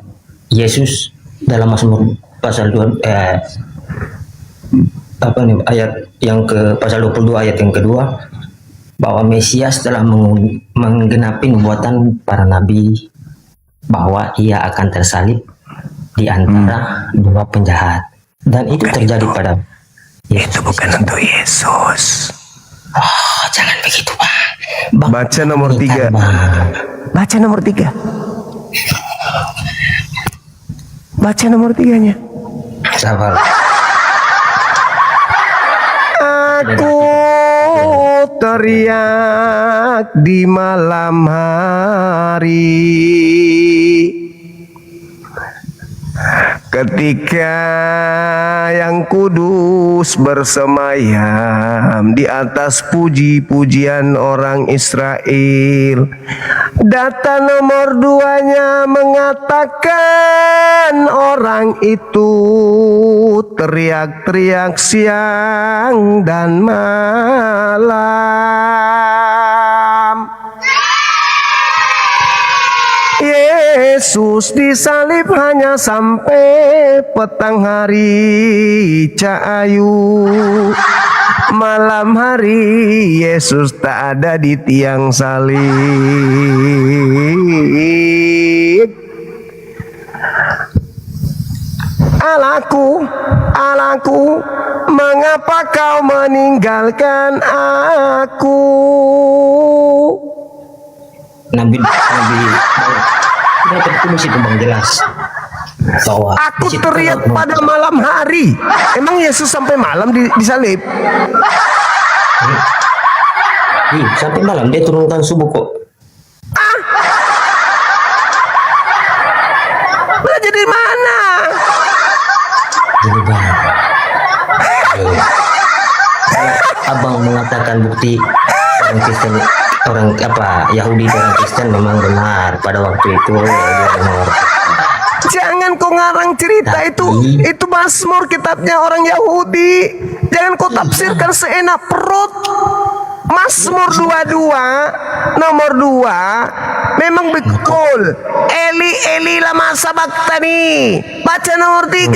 Yesus dalam Mazmur pasal 2 ayat yang ke pasal 22 ayat yang kedua, bahwa Mesias telah menggenapi nubuatan para nabi bahwa ia akan tersalib di antara dua penjahat, dan itu terjadi pada Yesus. Itu bukan untuk Yesus. Oh, jangan begitu bang. Baca nomor 3. Baca nomor 3. Baca nomor 3-nya. Sabar. Aku teriak di malam hari ketika yang kudus bersemayam di atas puji-pujian orang Israel. Data nomor 2-nya mengatakan orang itu teriak-teriak siang dan malam. Yesus disalib hanya sampai petang hari Cahayu. Malam hari Yesus tak ada di tiang salib. Allahku, Allahku, mengapa kau meninggalkan aku? Nabi sudah tertulis itu bang, jelas bahwa aku teriak pada malam hari. Emang Yesus sampai malam disalib? Sampai malam, dia turunkan subuh kok. Belajar di mana? Jadi bang, abang mengatakan bukti orang Kristen, orang Yahudi dan orang Kristen memang benar pada waktu itu. Jangan kau ngarang cerita itu Mazmur, kitabnya orang Yahudi. Jangan kau tafsirkan seenak perut. Mazmur 22 nomor 2 memang betul. Eli Eli lama sabaktani. Baca nomor 3.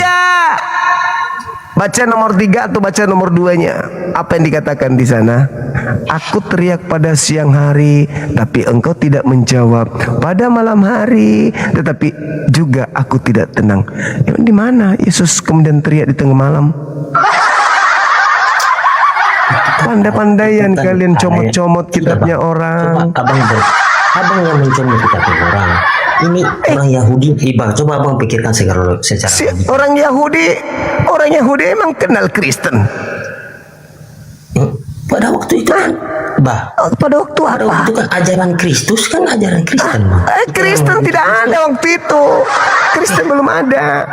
Baca nomor 3 atau baca nomor 2-nya. Apa yang dikatakan di sana? Aku teriak pada siang hari, tapi engkau tidak menjawab. Pada malam hari, tetapi juga aku tidak tenang. Di mana Yesus kemudian teriak di tengah malam? Pandai-pandaian kalian comot-comot kitabnya orang. Abang yang mencomot kitabnya orang. Ini orang Yahudi, bang. Coba abang pikirkan secara orang Yahudi emang kenal Kristen. Pada waktu itu kan, pada waktu apa? Pada waktu kan ajaran Kristus kan ajaran Kristen, bang. Kristen tidak ada waktu itu. Kristen belum ada.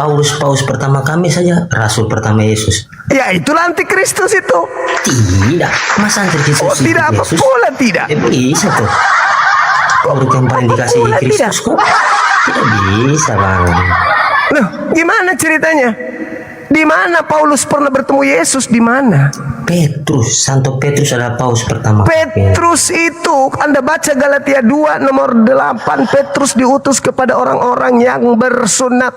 Paulus pertama kami saja, rasul pertama Yesus. Ya itulah antikristus itu. Tidak, masa antikristus? Tidak apa pula tidak. Bisa tuh. Murid yang paling dikasih Kristus kok. Tidak bisa bang. Loh, gimana ceritanya? Di mana Paulus pernah bertemu Yesus? Di mana? Petrus, Santo Petrus adalah Paulus pertama. Petrus itu, Anda baca Galatia 2 nomor 8, Petrus diutus kepada orang-orang yang bersunat.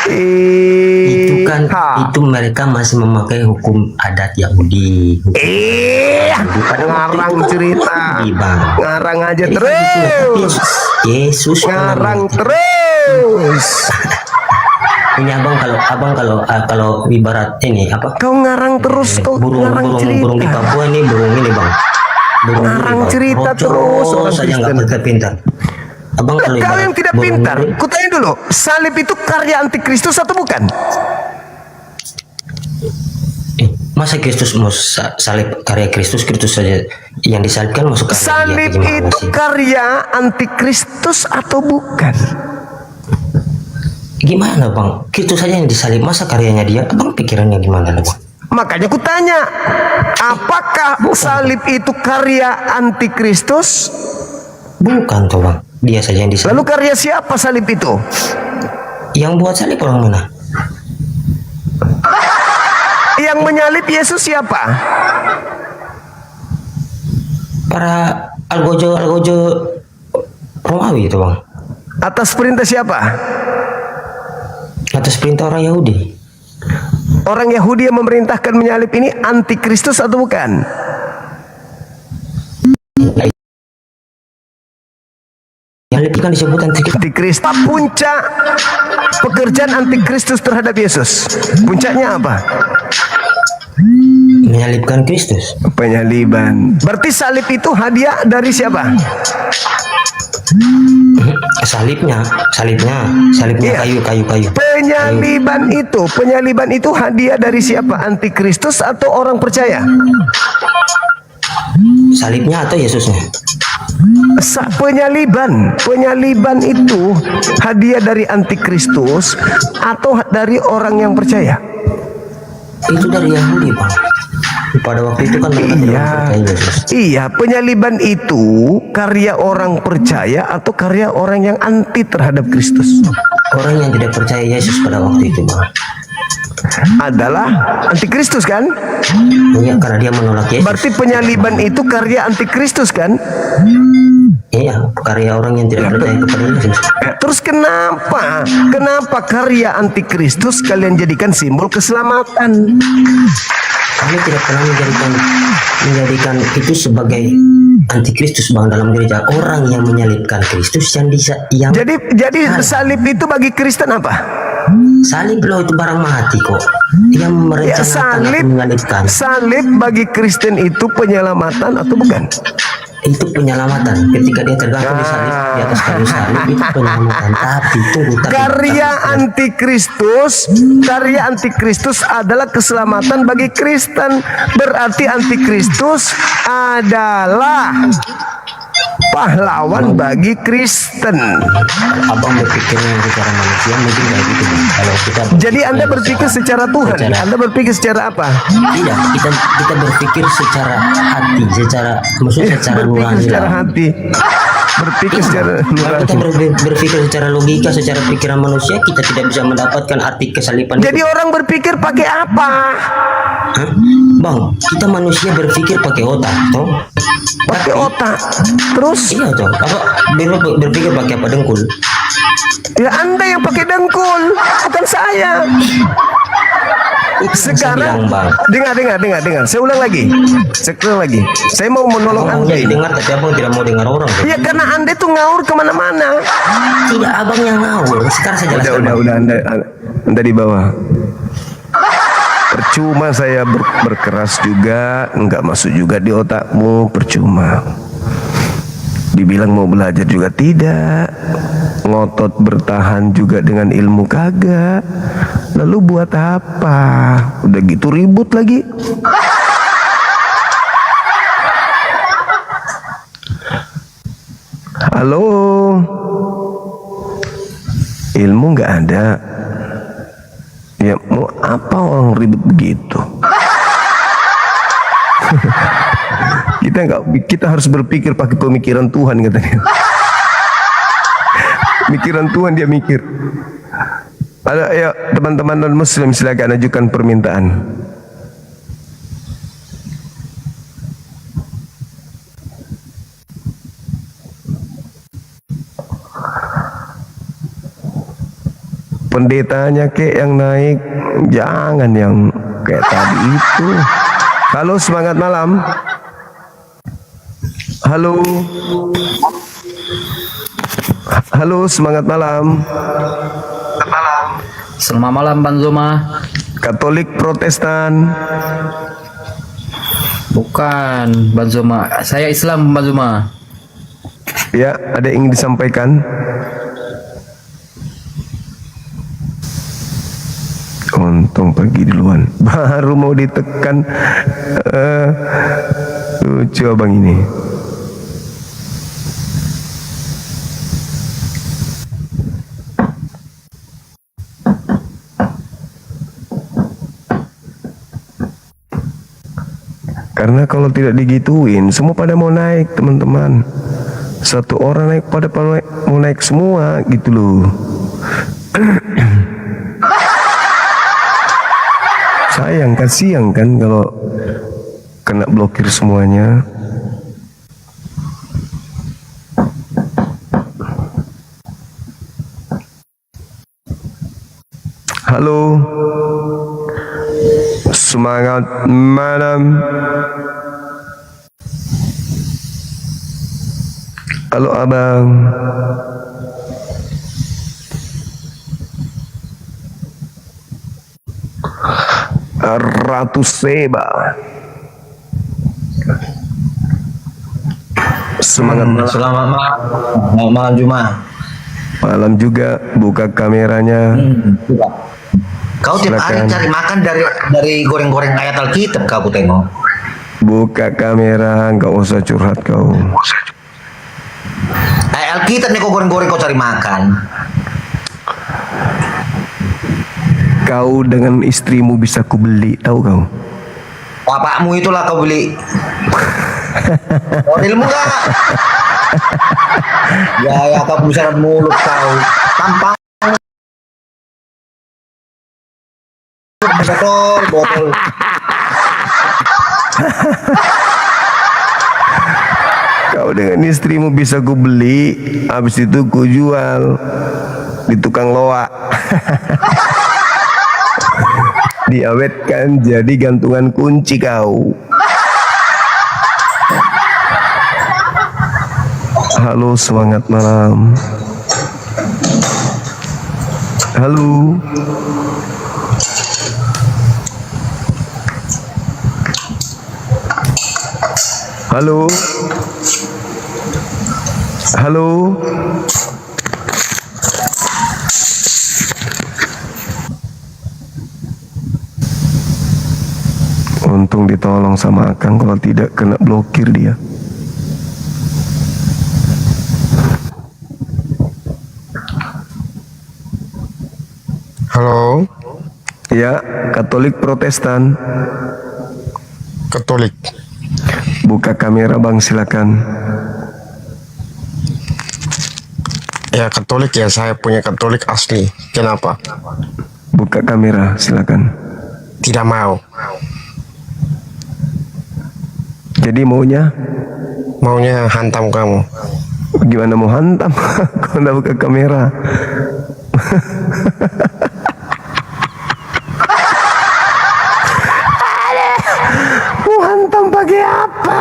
Itu kan, itu mereka masih memakai hukum adat Yahudi. Ngarang cerita. Ngarang aja terus. Yesus ngarang terus. terus. Ini kalau ibarat ini apa? Kau ngarang terus, kau ngarang cerita. Burung di Papua ini burung ini bang. Burung Ngarang ini, bang. cerita Roco terus orang saja nggak Kristen. pintar-pintar. Abang kalau Kau ibarat yang tidak burung pintar, ini- kutanya dulu, salib itu karya antikristus atau bukan? Masa Kristus mau salib karya Kristus saja yang disalibkan masuk karya Salib dia, gimana itu sih? karya antikristus atau bukan? Gimana bang? Kristus saja yang disalib, masa karyanya dia? Abang pikirannya gimana bang? Makanya kutanya, apakah salib itu karya antikristus? Bukan tuh bang, dia saja yang disalib. Lalu karya siapa salib itu? Yang buat salib orang mana? Yang menyalib Yesus siapa? Para algojo Romawi itu bang. Atas perintah siapa? Atas perintah orang Yahudi. Orang Yahudi yang memerintahkan menyalib ini antikristus atau bukan? Yang kan disebut antikristus. Apa puncak pekerjaan antikristus terhadap Yesus? Puncaknya apa? Menyalibkan Kristus. Penyaliban. Berarti salib itu hadiah dari siapa? Salibnya Iya. kayu. Penyaliban itu hadiah dari siapa? Antikristus atau orang percaya? Salibnya atau Yesusnya? Penyaliban itu hadiah dari antikristus atau dari orang yang percaya? Itu dari Yahudi bang. Pada waktu itu kan mereka tidak percaya Yesus. Iya, penyaliban itu karya orang percaya atau karya orang yang anti terhadap Kristus? Orang yang tidak percaya Yesus pada waktu itu bang. Adalah antikristus kan? Iya, karena dia menolak Yesus. Berarti penyaliban itu karya antikristus kan? Iya, karya orang yang tidak percaya kepada Yesus. Terus kenapa karya antikristus kalian jadikan simbol keselamatan? Kami tidak pernah menjadikan itu sebagai antikristus bang dalam gereja. Orang yang menyalibkan Kristus yang jadi salib itu bagi Kristen apa? Salib loh itu barang mati kok. Yang merencanakan atau menyalibkan. Salib bagi Kristen itu penyelamatan atau bukan? Itu penyelamatan. Ketika dia tergantung di atas kayu salib itu penyelamatan. Tapi karya antikristus adalah keselamatan bagi Kristen. Berarti antikristus adalah pahlawan bagi Kristen. Abang berpikirnya secara manusia mungkin kayak gitu. Kalau kita jadi Anda berpikir secara Tuhan, Anda berpikir secara apa? Tidak, kita berpikir secara hati, maksudnya secara nurani. Secara hati. Berpikir secara Kalau kita berpikir secara logika, secara pikiran manusia, kita tidak bisa mendapatkan arti kesaliban. Jadi orang berpikir pakai apa? Hah? Bang, kita manusia berpikir pakai otak, toh? Pakai otak. Terus? Iya, toh. Apa berpikir pakai apa, dengkul? Ya Anda yang pakai dengkul, bukan saya. Sekarang dengar. Saya ulang lagi. Saya mau menolong Anda. Dengar, tapi abang tidak mau dengar orang. Iya, karena Anda tuh ngaur kemana-mana. Tidak, abang yang ngaur. Sekarang saya jelaskan. Udah, Anda di bawah. Percuma saya berkeras juga, nggak masuk juga di otakmu, percuma. Dibilang mau belajar juga tidak, ngotot bertahan juga dengan ilmu kagak. Lalu buat apa? Udah gitu ribut lagi. Halo, ilmu nggak ada. Ya mau apa orang ribet begitu? Kita harus berpikir pakai pemikiran Tuhan katanya. Pikiran Tuhan dia mikir. Ada ya teman-teman non Muslim silakan ajukan permintaan. Pendetanya kek yang naik, jangan yang kayak tadi itu. Halo, semangat malam. Halo. Halo, semangat malam. Selamat malam Bang Zuma. Katolik Protestan. Bukan Bang Zuma, saya Islam Bang Zuma. Ya, ada yang ingin disampaikan? Untung pergi duluan. Baru mau ditekan. Lucu abang ini. Karena kalau tidak digituin, semua pada mau naik, teman-teman. Satu orang naik, pada mau naik semua, gitu loh. Sayang, kasihan kan kalau kena blokir semuanya. Halo, semangat malam. Halo abang. Ratu Seba. Semangat malam. Selamat malam. Malam Jumat. Malam juga, buka kameranya. Kau tiap hari Silakan. cari makan dari goreng-goreng ayat Alkitab kau tengok. Buka kamera, nggak usah curhat kau. Ayat Alkitab nih kau goreng-goreng kau cari makan. Kau dengan istrimu bisa kubeli, tahu kau? Bapakmu itulah kau beli. Kau ilmu gak? Ya kau pusaran mulut kau. Tampang. Botol. Kau dengan istrimu bisa kubeli, habis itu ku jual di tukang loak. Diawetkan jadi gantungan kunci kau. Halo, semangat malam. Halo. Halo. Halo. Untung ditolong sama Akang, kalau tidak kena blokir dia. Halo. Ya, Katolik Protestan. Katolik. Buka kamera bang, silakan. Ya Katolik ya, saya punya Katolik asli. Kenapa? Buka kamera, silakan. Tidak mau. Jadi maunya? Maunya hantam kamu. Gimana mau hantam? Kau udah buka kamera. Mau hantam pakai apa?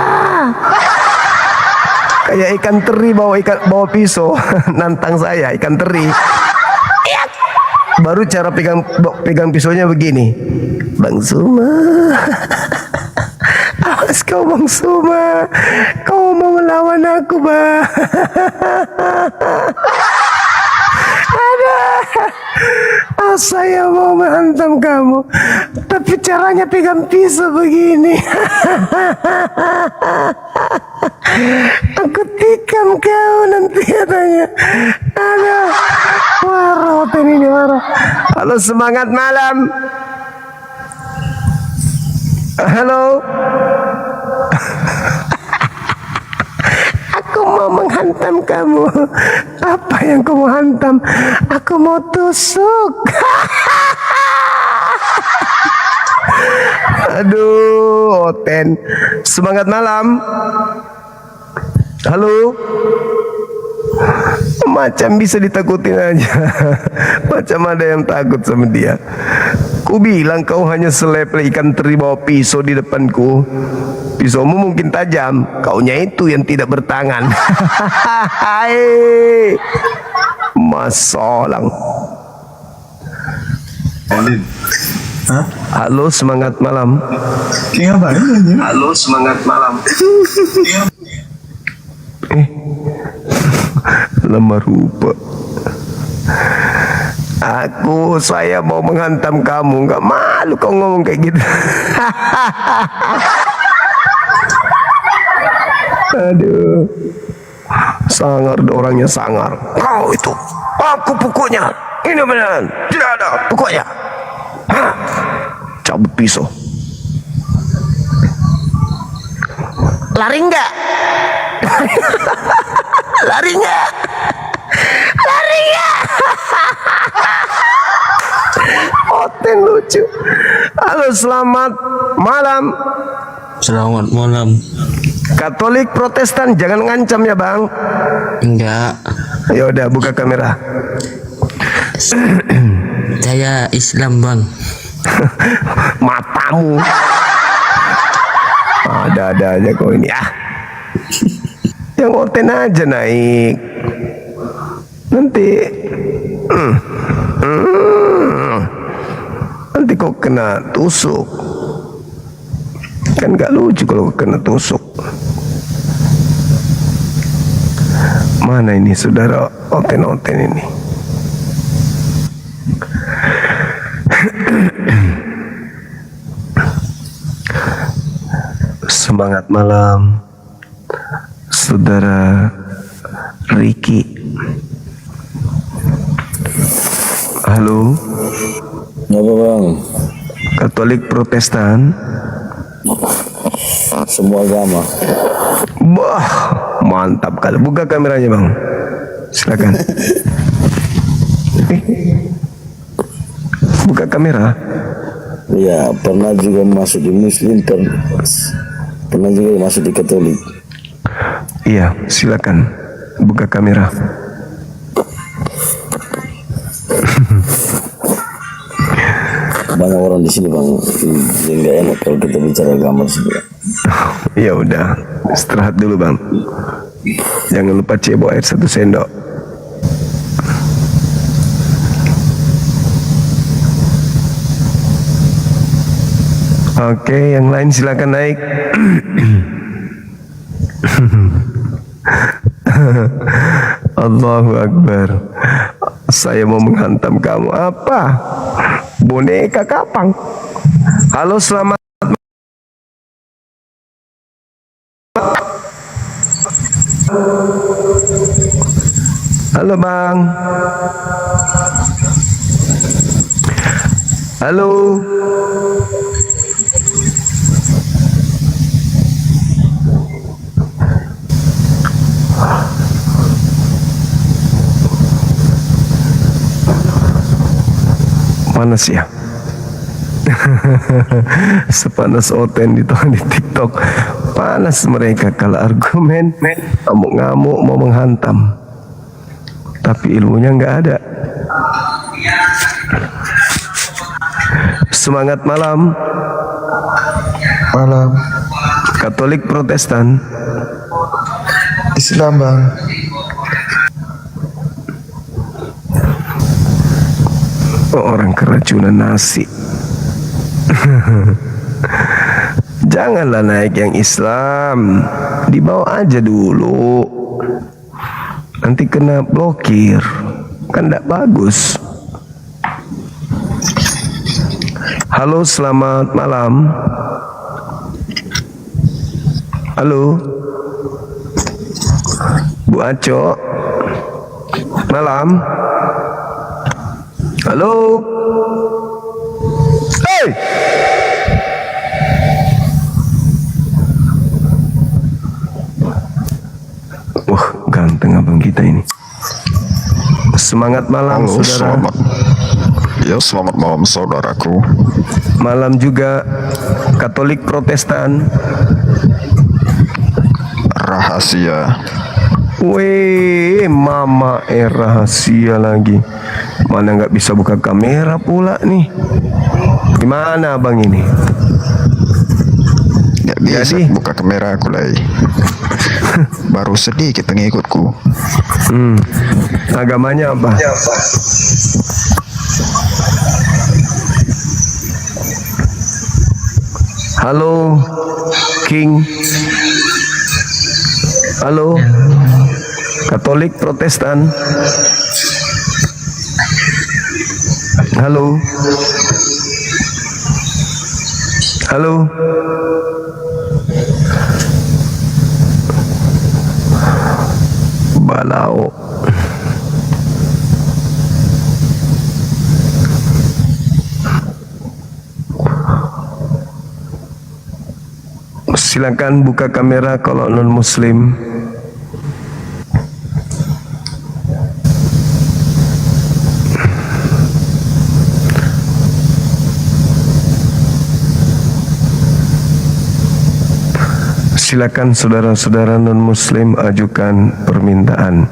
Kayak ikan teri bawa pisau nantang saya, ikan teri. Baru cara pegang pisaunya begini. Bang Suma. Awas kau Bang Suma. Kau mau melawan aku, Bang. Saya mau menghantam kamu, tapi caranya pegang pisau begini. Aku tikam kau nanti katanya. Aduh, warah ini warah. Halo, semangat malam. Halo. Aku mau menghantam kamu. Apa yang kau mau hantam? Aku mau tusuk. Aduh, Oten. Semangat malam. Halo. Macam bisa ditakutin aja. Macam ada yang takut sama dia. Ku bilang kau hanya selepel ikan teri bawa pisau di depanku. Pisaumu mungkin tajam, kaunya itu yang tidak bertangan. Hai, masolang. Halo, semangat malam. Halo, semangat malam. Lemah rupa. Saya mau menghantam kamu. Nggak malu kau ngomong kayak gitu. Aduh, sangar, orangnya sangar. Kau itu, aku pukulnya. Ini beneran, tidak ada pokoknya. Cabut pisau. Lari enggak? Lari enggak? Lari enggak? Oten lucu. Halo, selamat malam. Selamat malam. Katolik Protestan jangan ngancam ya bang. Enggak. Ya udah, buka kamera. Saya Islam bang. Matamu. Ada-ada aja kau ini ah. Yang oten aja naik. Nanti nanti kau kena tusuk. Kan gak lucu kalau kena tusuk. Mana ini saudara oten-oten ini? Semangat malam, saudara Ricky. Halo. Apa bang? Katolik Protestan. Semua agama. Wah, mantap kali. Buka kameranya bang. Silakan. Buka kamera. Ya, pernah juga masuk di Muslim, pernah juga masuk di Katolik. Iya, silakan. Buka kamera. Banyak orang di sini bang, jadi nggak enak kalau kita bicara agama di sini. Ya udah, istirahat dulu bang. Jangan lupa cebok air 1 sendok. Oke, yang lain silakan naik. Allahu Akbar. Saya mau menghantam kamu. Apa? Boneka kapang. Halo, selamat. Halo bang. Halo. Panas ya. Sepanas oten di TikTok. Panas mereka kalau argumen, ngamuk-ngamuk mau menghantam, tapi ilmunya nggak ada. Semangat malam. Malam. Katolik Protestan. Islam bang. Orang keracunan nasi. Janganlah naik yang Islam, dibawa aja dulu. Nanti kena blokir, kan tidak bagus. Halo, selamat malam. Halo, Bu Aco. Malam. Halo. Hey. Wah, ganteng abang kita ini. Semangat malam, Halo, saudara. Selamat malam saudaraku. Malam juga Katolik Protestan. Rahasia. Weh, mama rahasia lagi. Mana nggak bisa buka kamera pula nih. Gimana abang ini? Nggak bisa buka kamera aku lagi. Baru sedikit pengikutku. Agamanya apa? Halo, King. Halo, Katolik, Protestan. Halo. Halo. Balau. Silakan buka kamera kalau non muslim. Silakan saudara-saudara non muslim ajukan permintaan.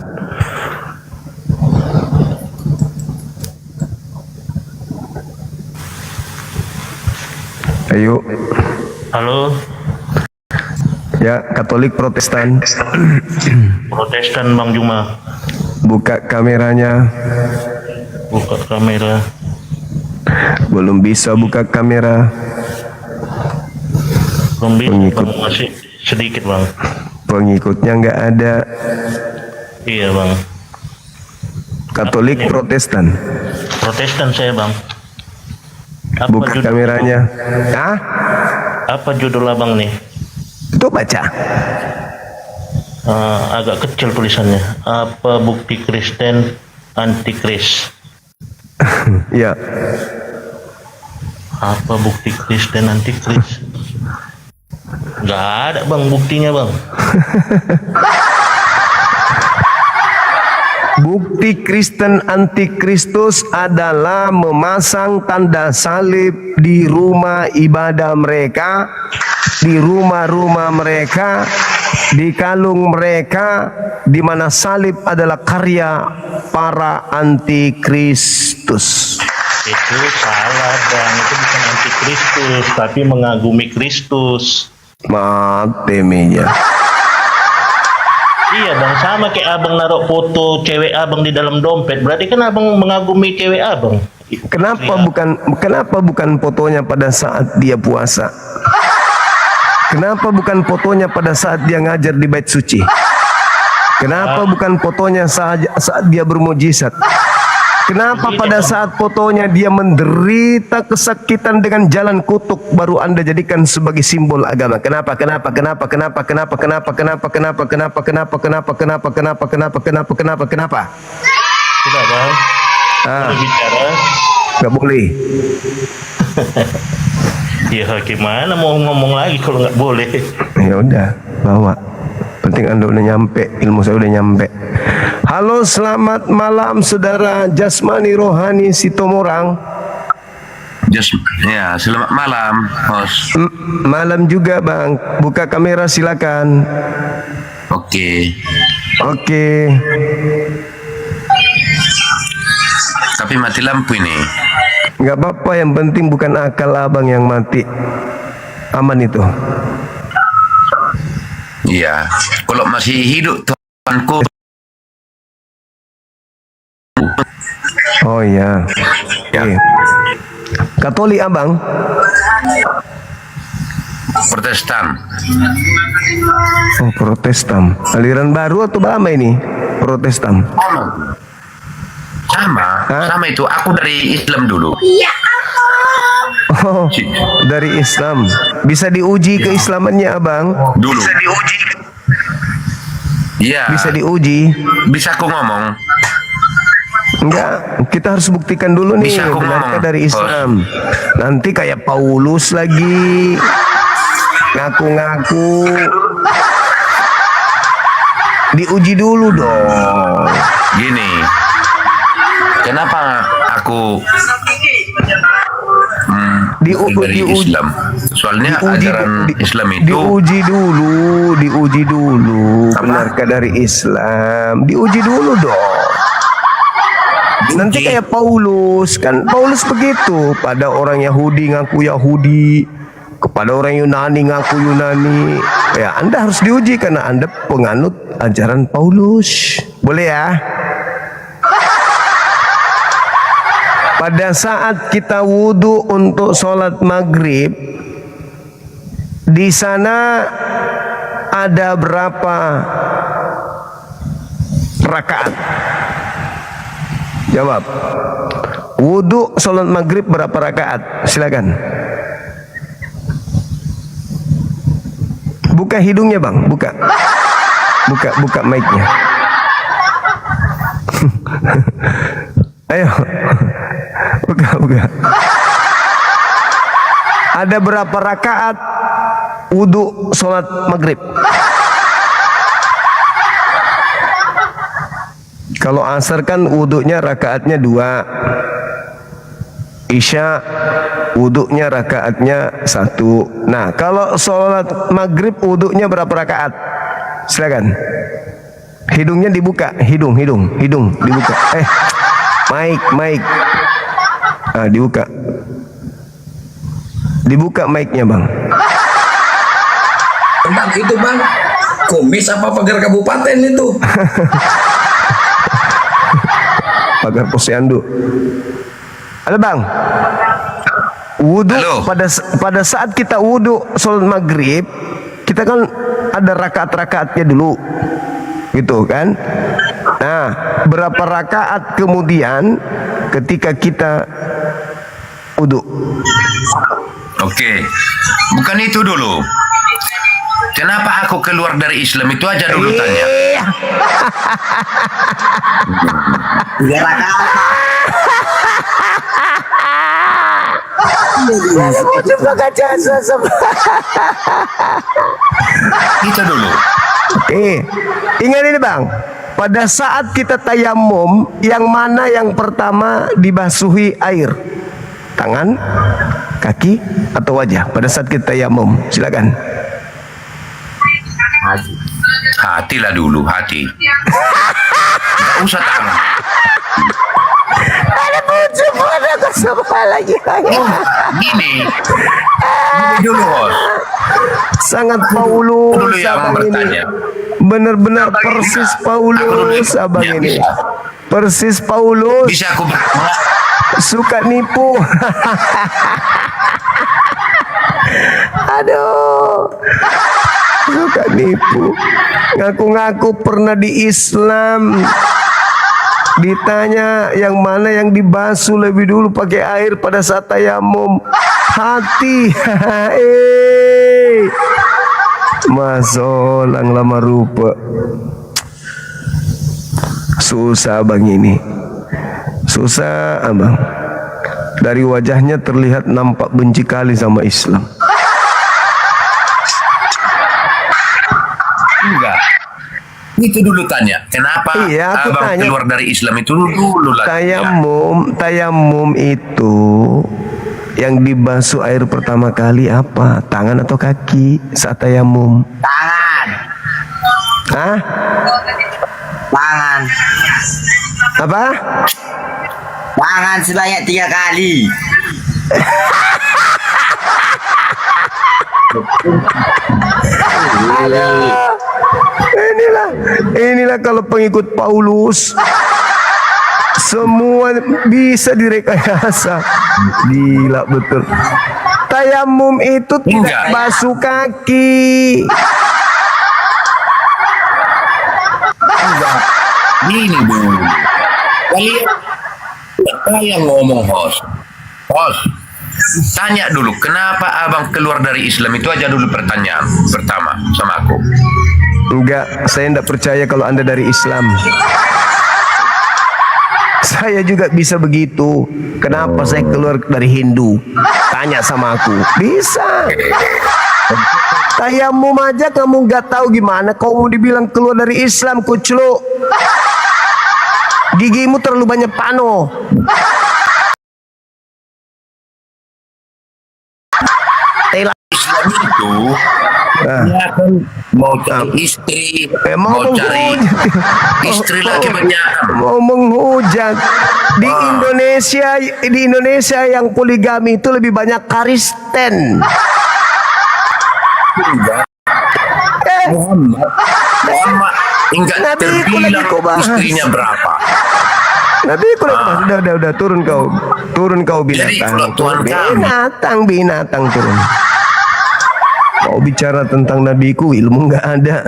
Ayo. Halo. Ya, Katolik, Protestan. Protestan Bang Juma. Buka kameranya. Buka kamera. Belum bisa buka kamera. Belum bisa, Pengikut. Bang. Masih sedikit Bang. Pengikutnya nggak ada. Iya Bang. Katolik, Protestan. Protestan saya Bang. Buka kameranya. Ah? Apa judul abang nih? Itu baca. Agak kecil tulisannya. Apa bukti Kristen antikris? Ya. Apa bukti Kristen antikris? Gak ada Bang buktinya Bang. Bukti Kristen antikristus adalah memasang tanda salib di rumah ibadah mereka, di rumah-rumah mereka, di kalung mereka, di mana salib adalah karya para antikristus. Itu salah Bang, itu bukan antikristus, tapi mengagumi Kristus. Mati meja. Iya Bang, sama kayak abang naruh foto cewek abang di dalam dompet, berarti kan abang mengagumi cewek abang. Kenapa bukan fotonya pada saat dia puasa? Kenapa bukan fotonya pada saat dia ngajar di bait suci? Kenapa bukan fotonya saat dia bermujizat? Kenapa pada saat fotonya dia menderita kesakitan dengan jalan kutuk baru Anda jadikan sebagai simbol agama? Kenapa? Kenapa? Kenapa? Kenapa? Kenapa? Kenapa? Kenapa? Kenapa? Kenapa? Kenapa? Kenapa? Kenapa? Kenapa? Kenapa? Kenapa? Kenapa? Kenapa? Tidak Bang. Bicara. Gak boleh. Ya gimana mau ngomong lagi kalau nggak boleh? Ya udah, bawa. Penting Anda udah nyampe, ilmu saya udah nyampe. Halo, selamat malam saudara Jasmani Rohani Sitomorang. Ya, selamat malam, Bos. Malam juga, Bang. Buka kamera silakan. Oke. Oke. Tapi mati lampu ini. Nggak apa-apa, yang penting bukan akal abang yang mati. Aman itu. Iya. Kalau masih hidup Tuhanku. Oh iya. Oke. Katolik abang? Protestan. Oh, Protestan. Aliran baru atau lama ini? Protestan. Sama itu. Aku dari Islam dulu. Oh, dari Islam. Bisa diuji keislamannya abang? Dulu. Bisa diuji. Iya. Bisa diuji. Bisa aku ngomong? Enggak, kita harus buktikan dulu nih benarkah dari Islam. Nanti kayak Paulus lagi ngaku-ngaku. Diuji dulu dong. Gini, kenapa aku dari Islam? Soalnya ajaran Islam itu diuji dulu. Benarkah dari Islam? Diuji dulu dong. Nanti kayak Paulus kan. Paulus begitu. Pada orang Yahudi ngaku Yahudi, kepada orang Yunani ngaku Yunani. Ya, Anda harus diuji karena Anda penganut ajaran Paulus. Boleh ya? Pada saat kita wudhu untuk sholat maghrib, di sana ada berapa rakaat? Jawab. Wudhu sholat maghrib berapa rakaat? Silakan. Buka hidungnya bang, buka mic-nya. Ayo, buka. Ada berapa rakaat wudhu sholat maghrib? Kalau asar kan wudhunya rakaatnya 2, isya wudhunya rakaatnya 1. Nah, kalau sholat maghrib wudhunya berapa rakaat? Silakan. Hidungnya dibuka, hidung dibuka. Mic. Nah, dibuka mic-nya bang. Bang, itu bang, kumis apa pagar kabupaten itu? Pagar posyandu. Ada bang. Wudhu pada saat kita wudhu sholat maghrib, kita kan ada rakaat-rakaatnya dulu, gitu kan? Nah, berapa rakaat kemudian ketika kita wudhu? Oke, bukan itu dulu. Kenapa aku keluar dari Islam itu aja dulu tanya. Kita dulu. Ingat ini bang. Pada saat kita tayamum, yang mana yang pertama dibasuhi air? Tangan, kaki, atau wajah? Pada saat kita tayamum, silakan. Hati lah dulu, hati. Gak usah tangan. Ada bujuk, ada kesempatan lagi. Gini dulu, bos. Sangat Paulus dulu yang abang ini. Benar-benar persis Paulus abang ini. Persis Paulus. Bisa aku suka nipu. Aduh, suka nipu. Ngaku-ngaku pernah di Islam. Ditanya yang mana yang dibasuh lebih dulu pakai air pada saat tayamum? Hati. Masolang lama rupa. Susah abang ini. Susah abang. Dari wajahnya terlihat nampak benci kali sama Islam. Enggak. Itu dulu tanya. Kenapa abang tanya, keluar dari Islam itu dulu lah. Tayamum itu yang dibasuh air pertama kali apa? Tangan atau kaki saat tayamum? Tangan. Hah? Tangan. Apa? Tangan sebanyak 3 kali. Inilah kalau pengikut Paulus semua bisa direkayasa. Gila betul. Tayamum itu tidak basuh kaki. Enggak. Gini dulu. Kalian ngomong host. Tanya dulu, kenapa abang keluar dari Islam itu aja dulu pertanyaan pertama sama aku. Enggak, saya tidak percaya kalau Anda dari Islam. Saya juga bisa begitu. Kenapa saya keluar dari Hindu? Tanya sama aku. Bisa. Tayamum aja kamu nggak tahu gimana. Kau mau dibilang keluar dari Islam, kucluk. Gigimu terlalu banyak pano. Islam itu itu dia kan mau cari istri, mau cari istri lagi banyak. Mau menghujat di Indonesia yang poligami itu lebih banyak Kristen. Muhammad enggak terbilang istrinya berapa. Nabi udah turun kau binatang turun. Mau bicara tentang nabiku, ilmu nggak ada.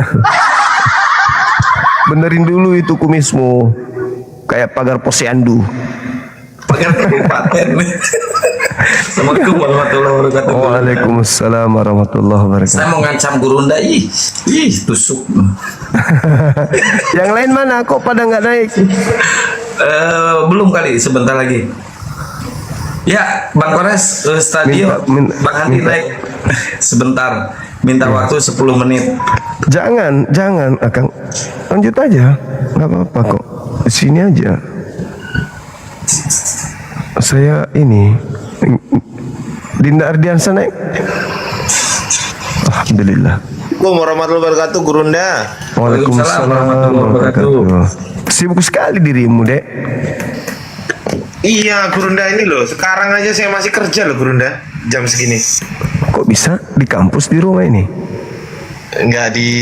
Benerin dulu itu kumismu, kayak pagar posyandu. Pagar kabupaten. Assalamualaikum warahmatullahi wabarakatuh. Waalaikumsalam warahmatullahi wabarakatuh. Saya mau ngancam Gurunda, ih tusuk. Yang lain mana? Kok pada nggak naik? Belum kali, sebentar lagi. Ya, Bang Kores, stadion, Bang Andi naik sebentar. Minta waktu 10 menit. Jangan, Akang. Lanjut aja, nggak apa-apa kok. Di sini aja. Saya ini Dinda Ardiansa naik. Alhamdulillah. Assalamualaikum warahmatullahi wabarakatuh, Gurunda. Waalaikumsalam warahmatullahi wabarakatuh. Sibuk sekali dirimu, Dek. Iya, Gurunda ini loh. Sekarang aja saya masih kerja loh, Gurunda. Jam segini. Kok bisa di kampus di rumah ini? Enggak di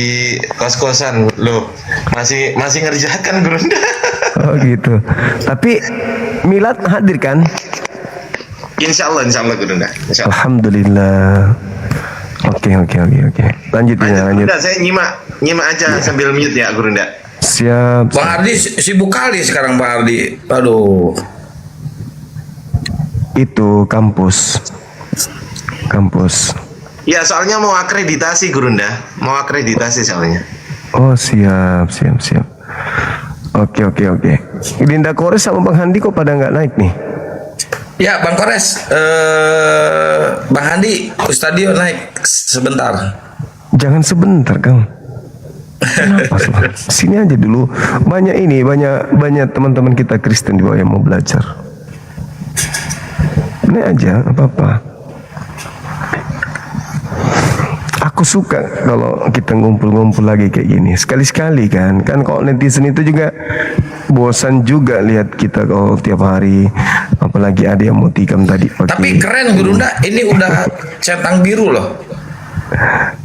kos-kosan loh. Masih ngerjakan, Gurunda. Oh gitu. Tapi Milad hadir kan? Insya Allah Gurunda. Insya Allah. Alhamdulillah. Oke. Lanjut. Gurunda, saya nyimak aja sambil mute ya, Gurunda. Siap. Bang Ardi sibuk kali sekarang, Bang Ardi. Aduh. Itu kampus. Ya, soalnya mau akreditasi, Gurunda. Mau akreditasi soalnya. Oh, siap. Oke. Dinda Kores sama Bang Handi kok pada nggak naik nih? Ya, Bang Kores, Bang Handi, Ustadio naik sebentar. Jangan sebentar, Kang. Kenapa? Sini aja dulu. Banyak teman-teman kita Kristen di bawah yang mau belajar. Ini aja, apa-apa. Aku suka kalau kita ngumpul-ngumpul lagi kayak gini. Sekali-sekali kan kalau netizen itu juga bosan juga lihat kita kalau tiap hari. Apalagi ada yang mau tikam tadi pakai. Tapi keren, Gurunda, ini udah centang biru loh.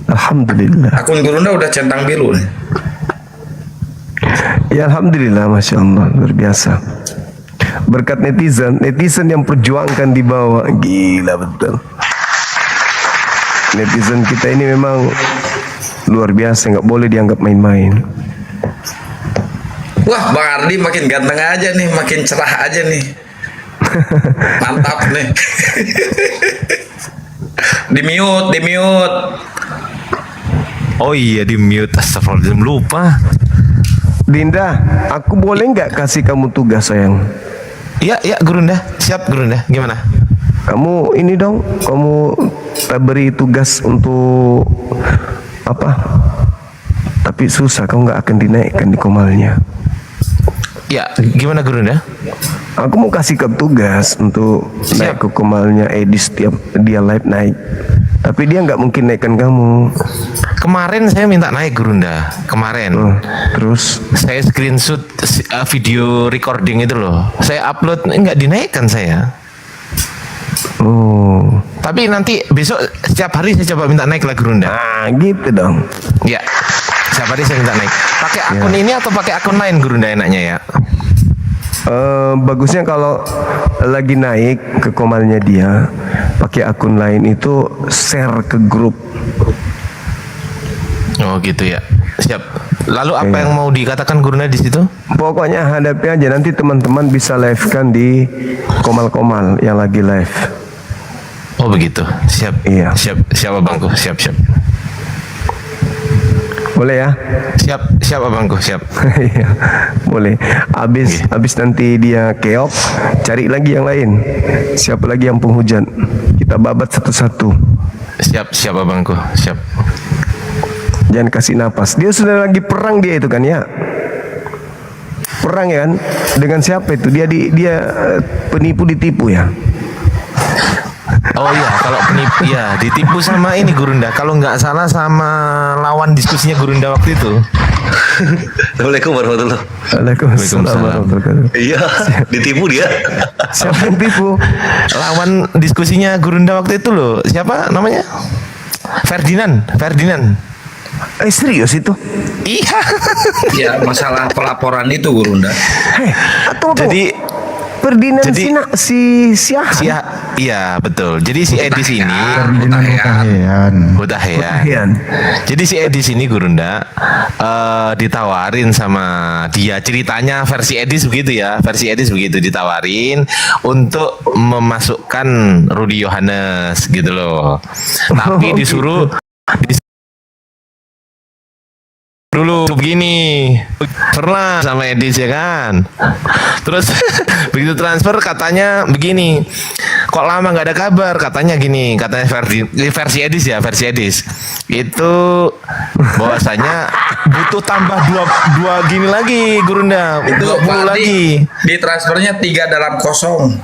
Alhamdulillah. Akun Gurunda udah centang biru nih. Ya alhamdulillah, masya Allah, luar biasa. Berkat netizen yang perjuangkan di bawah, gila betul. Netizen kita ini memang luar biasa, nggak boleh dianggap main-main. Wah, Bang Ardi makin ganteng aja nih, makin cerah aja nih. Mantap nih. Di mute. Oh iya, di mute. Astagfirullahaladzim, lupa. Dinda, aku boleh nggak kasih kamu tugas, sayang? Iya, Gurunda. Siap, Gurunda. Gimana? Kamu ini dong, kamu beri tugas untuk apa? Tapi susah, kamu nggak akan dinaikkan di komalnya. Ya, gimana Gurunda? Aku mau kasih ke tugas untuk naik ke komalnya Edis setiap dia live naik. Tapi dia nggak mungkin naikkan kamu. Kemarin saya minta naik, Gurunda. Kemarin. Terus saya screenshot video recording itu loh. Saya upload, nggak dinaikkan saya. Oh. Tapi nanti besok setiap hari saya coba minta naik lah, Gurunda. Ah, gitu dong. Ya. Setiap hari saya minta naik. Pakai akun ini atau pakai akun lain, Gurunda, enaknya ya? Bagusnya kalau lagi naik ke komalnya dia pakai akun lain, itu share ke grup. Oh gitu ya. Siap. Lalu apa yang mau dikatakan Gurunda di situ? Pokoknya hadapi aja, nanti teman-teman bisa live kan di komal-komal yang lagi live. Oh begitu. Siap. Iya. Siap abangku. Siap. Boleh ya? Siap abangku, siap. Iya, boleh. Abis nanti dia keok, cari lagi yang lain. Siapa lagi yang penghujan? Kita babat satu-satu. Siap abangku, siap. Jangan kasih napas. Dia sudah lagi perang dia itu kan ya? Perang ya kan? Dengan siapa itu? Dia penipu ditipu ya? Oh iya, kalau penipu ya ditipu sama ini Gurunda. Kalau nggak salah sama lawan diskusinya Gurunda waktu itu. Assalamualaikum warahmatullahi Waalaikumsalam. Iya, ditipu dia. Siapa yang tipu? Lawan diskusinya Gurunda waktu itu loh. Siapa namanya? Ferdinand. Serius itu? Iya. Ya, masalah pelaporan itu Gurunda. Jadi Ferdinand iya betul. Jadi si Edis ini Hutahian. Jadi si Edis ini Gurunda ditawarin sama dia, ceritanya versi Edis begitu ya. Versi Edis begitu ditawarin untuk memasukkan Rudy Yohanes gitu loh. Tapi disuruh dulu begini pernah sama Edis ya kan, terus begitu transfer katanya begini, kok lama nggak ada kabar, katanya gini, katanya versi Edis itu bahwasanya butuh tambah dua gini lagi Gurunda, Itu 20 lagi di transfernya 3 dalam kosong.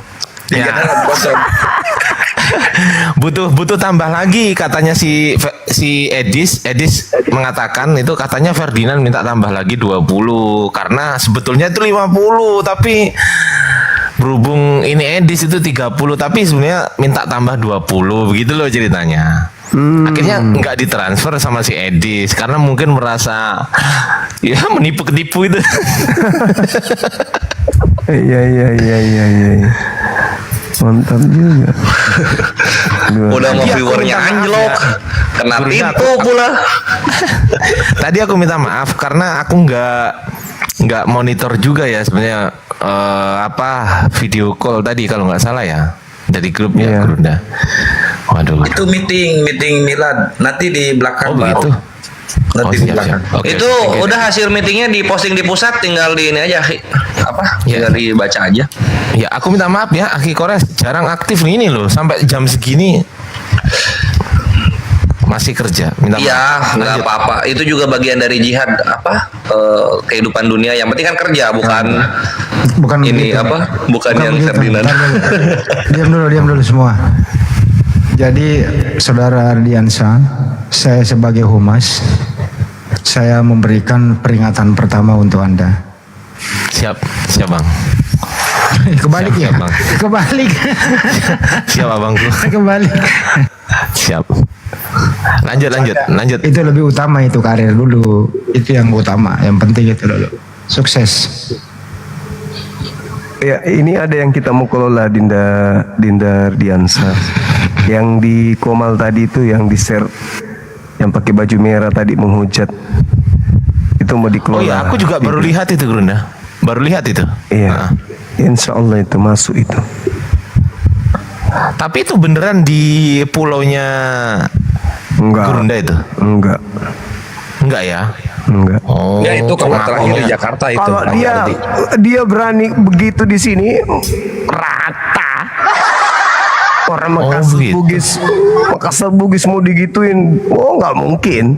butuh tambah lagi katanya si Edis mengatakan itu, katanya Ferdinand minta tambah lagi 20 karena sebetulnya itu 50, tapi berhubung ini Edis itu 30 tapi sebenarnya minta tambah 20 begitu loh ceritanya. Akhirnya nggak ditransfer sama si Edis karena mungkin merasa ya menipu-ketipu itu. Iya. Mantap juga. Udah mau viewernya anjlok, kena tipu pula. Tadi aku minta maaf karena aku nggak monitor juga ya sebenarnya video call tadi kalau nggak salah ya dari grupnya Gurunda. Waduh. Itu meeting milad nanti di belakang. Oh begitu. Nanti di belakang. Itu udah hasil meetingnya diposting di pusat, tinggal di ini aja tinggal dibaca aja. Ya aku minta maaf ya, Aki Kores jarang aktif ini loh sampai jam segini masih kerja. Minta maaf. Iya, nggak apa-apa. Itu juga bagian dari jihad kehidupan dunia. Yang penting kan kerja, bukan ini begitu. bukan yang begitu. Ferdinand. Diam dulu semua. Jadi saudara Ardiansa, saya sebagai humas, saya memberikan peringatan pertama untuk Anda. Siap Bang. Kebalik siap, ya? Bang. Kebalik. Siap abangku. Kebalik. Siap. Lanjut. Itu lebih utama, itu karir dulu. Itu yang utama, yang penting itu dulu. Sukses. Ya, ini ada yang kita mau kelola Dinda Ardiansa. Yang di Komal tadi itu yang di share, yang pakai baju merah tadi menghujat. Itu mau dikelola. Oh iya, aku juga baru lihat itu Gurunda. Baru lihat itu. Iya. Insya Allah itu masuk itu. Tapi itu beneran di pulaunya Gurunda itu? Enggak ya? Enggak. Oh. Ya itu kalau terakhir di Jakarta itu. Kalau dia berani begitu di sini rata. Orang Makassar Bugis mau digituin, nggak mungkin.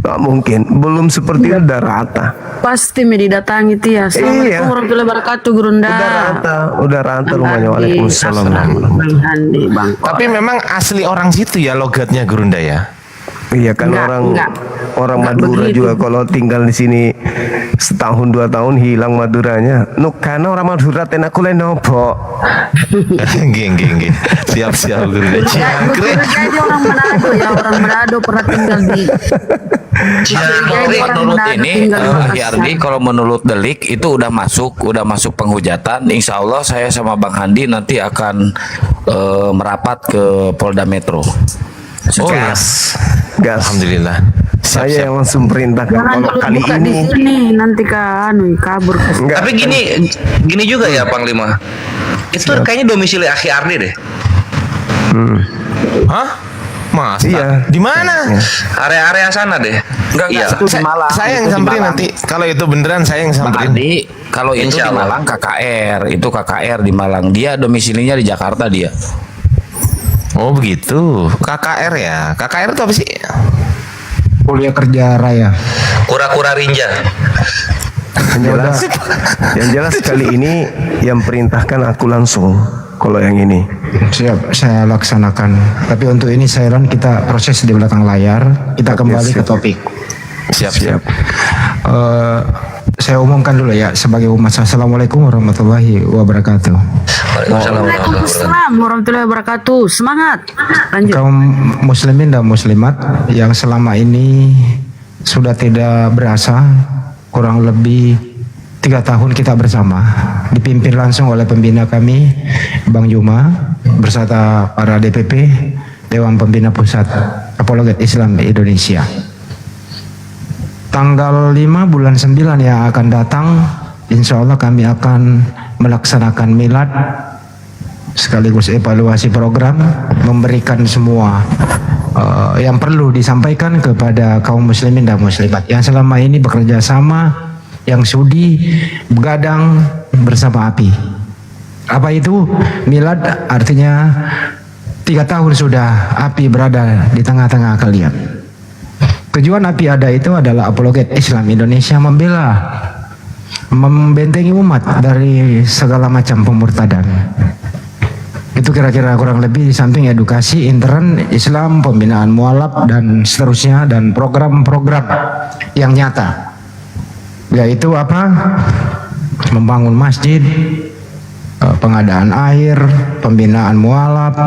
Nggak mungkin, belum seperti itu udah rata. Pasti didatangi Tia. Assalamualaikum warahmatullahi wabarakatuh Gurunda. Udah rata rumahnya. Waalaikumsalam. Tapi memang asli orang situ ya logatnya Gurunda ya. Iya kan, orang Madura juga kalau tinggal di sini setahun 2 tahun hilang Maduranya. Karena orang Madura tenak kulai nopo. Geng. Siap Gurunda. Jadi orang Manado pernah tinggal di menurut ini Yardi, kalau menurut Delik itu udah masuk penghujatan. Insya Allah saya sama Bang Handi nanti akan merapat ke Polda Metro. Gas. Alhamdulillah. Saya yang langsung perintahkan kalau kali ini di sini nanti kabur. Tapi gini juga ya Panglima. Itu kayaknya domisili Akhi Ardi deh. Hah? Mas? Iya. Di mana? Area-area sana deh. Enggak, itu di Malang. Saya yang samperin nanti. Kalau itu beneran saya yang samperin. Kalau itu di Malang KKR di Malang. Dia domisilinya di Jakarta dia. Oh begitu. KKR ya. KKR itu apa sih? Kuliah Kerja Raya. Kura-kura Rinja. Yang jelas kali ini yang perintahkan aku langsung. kalau yang ini. Siap, saya laksanakan. Tapi untuk ini Sairan kita proses di belakang layar. Kita kembali ke topik. Siap. Saya umumkan dulu ya sebagai umat. Assalamualaikum warahmatullahi wabarakatuh. Waalaikumsalam warahmatullahi wabarakatuh. Semangat. Lanjut. Kaum muslimin dan muslimat yang selama ini sudah tidak berasa, kurang lebih 3 tahun kita bersama, dipimpin langsung oleh pembina kami, Bang Juma, beserta para DPP, Dewan Pembina Pusat Apologet Islam Indonesia. Tanggal 5 bulan 9 yang akan datang, insya Allah kami akan melaksanakan milad sekaligus evaluasi program, memberikan semua yang perlu disampaikan kepada kaum muslimin dan muslimat yang selama ini bekerja sama, yang sudi begadang bersama api. Apa itu milad? Artinya 3 tahun sudah api berada di tengah-tengah kalian. Tujuan api ada itu adalah apologet Islam Indonesia membela, membentengi umat dari segala macam pemurtadan. Itu kira-kira kurang lebih di samping edukasi intern Islam, pembinaan mualaf dan seterusnya, dan program-program yang nyata, yaitu apa? Membangun masjid, pengadaan air, pembinaan mualaf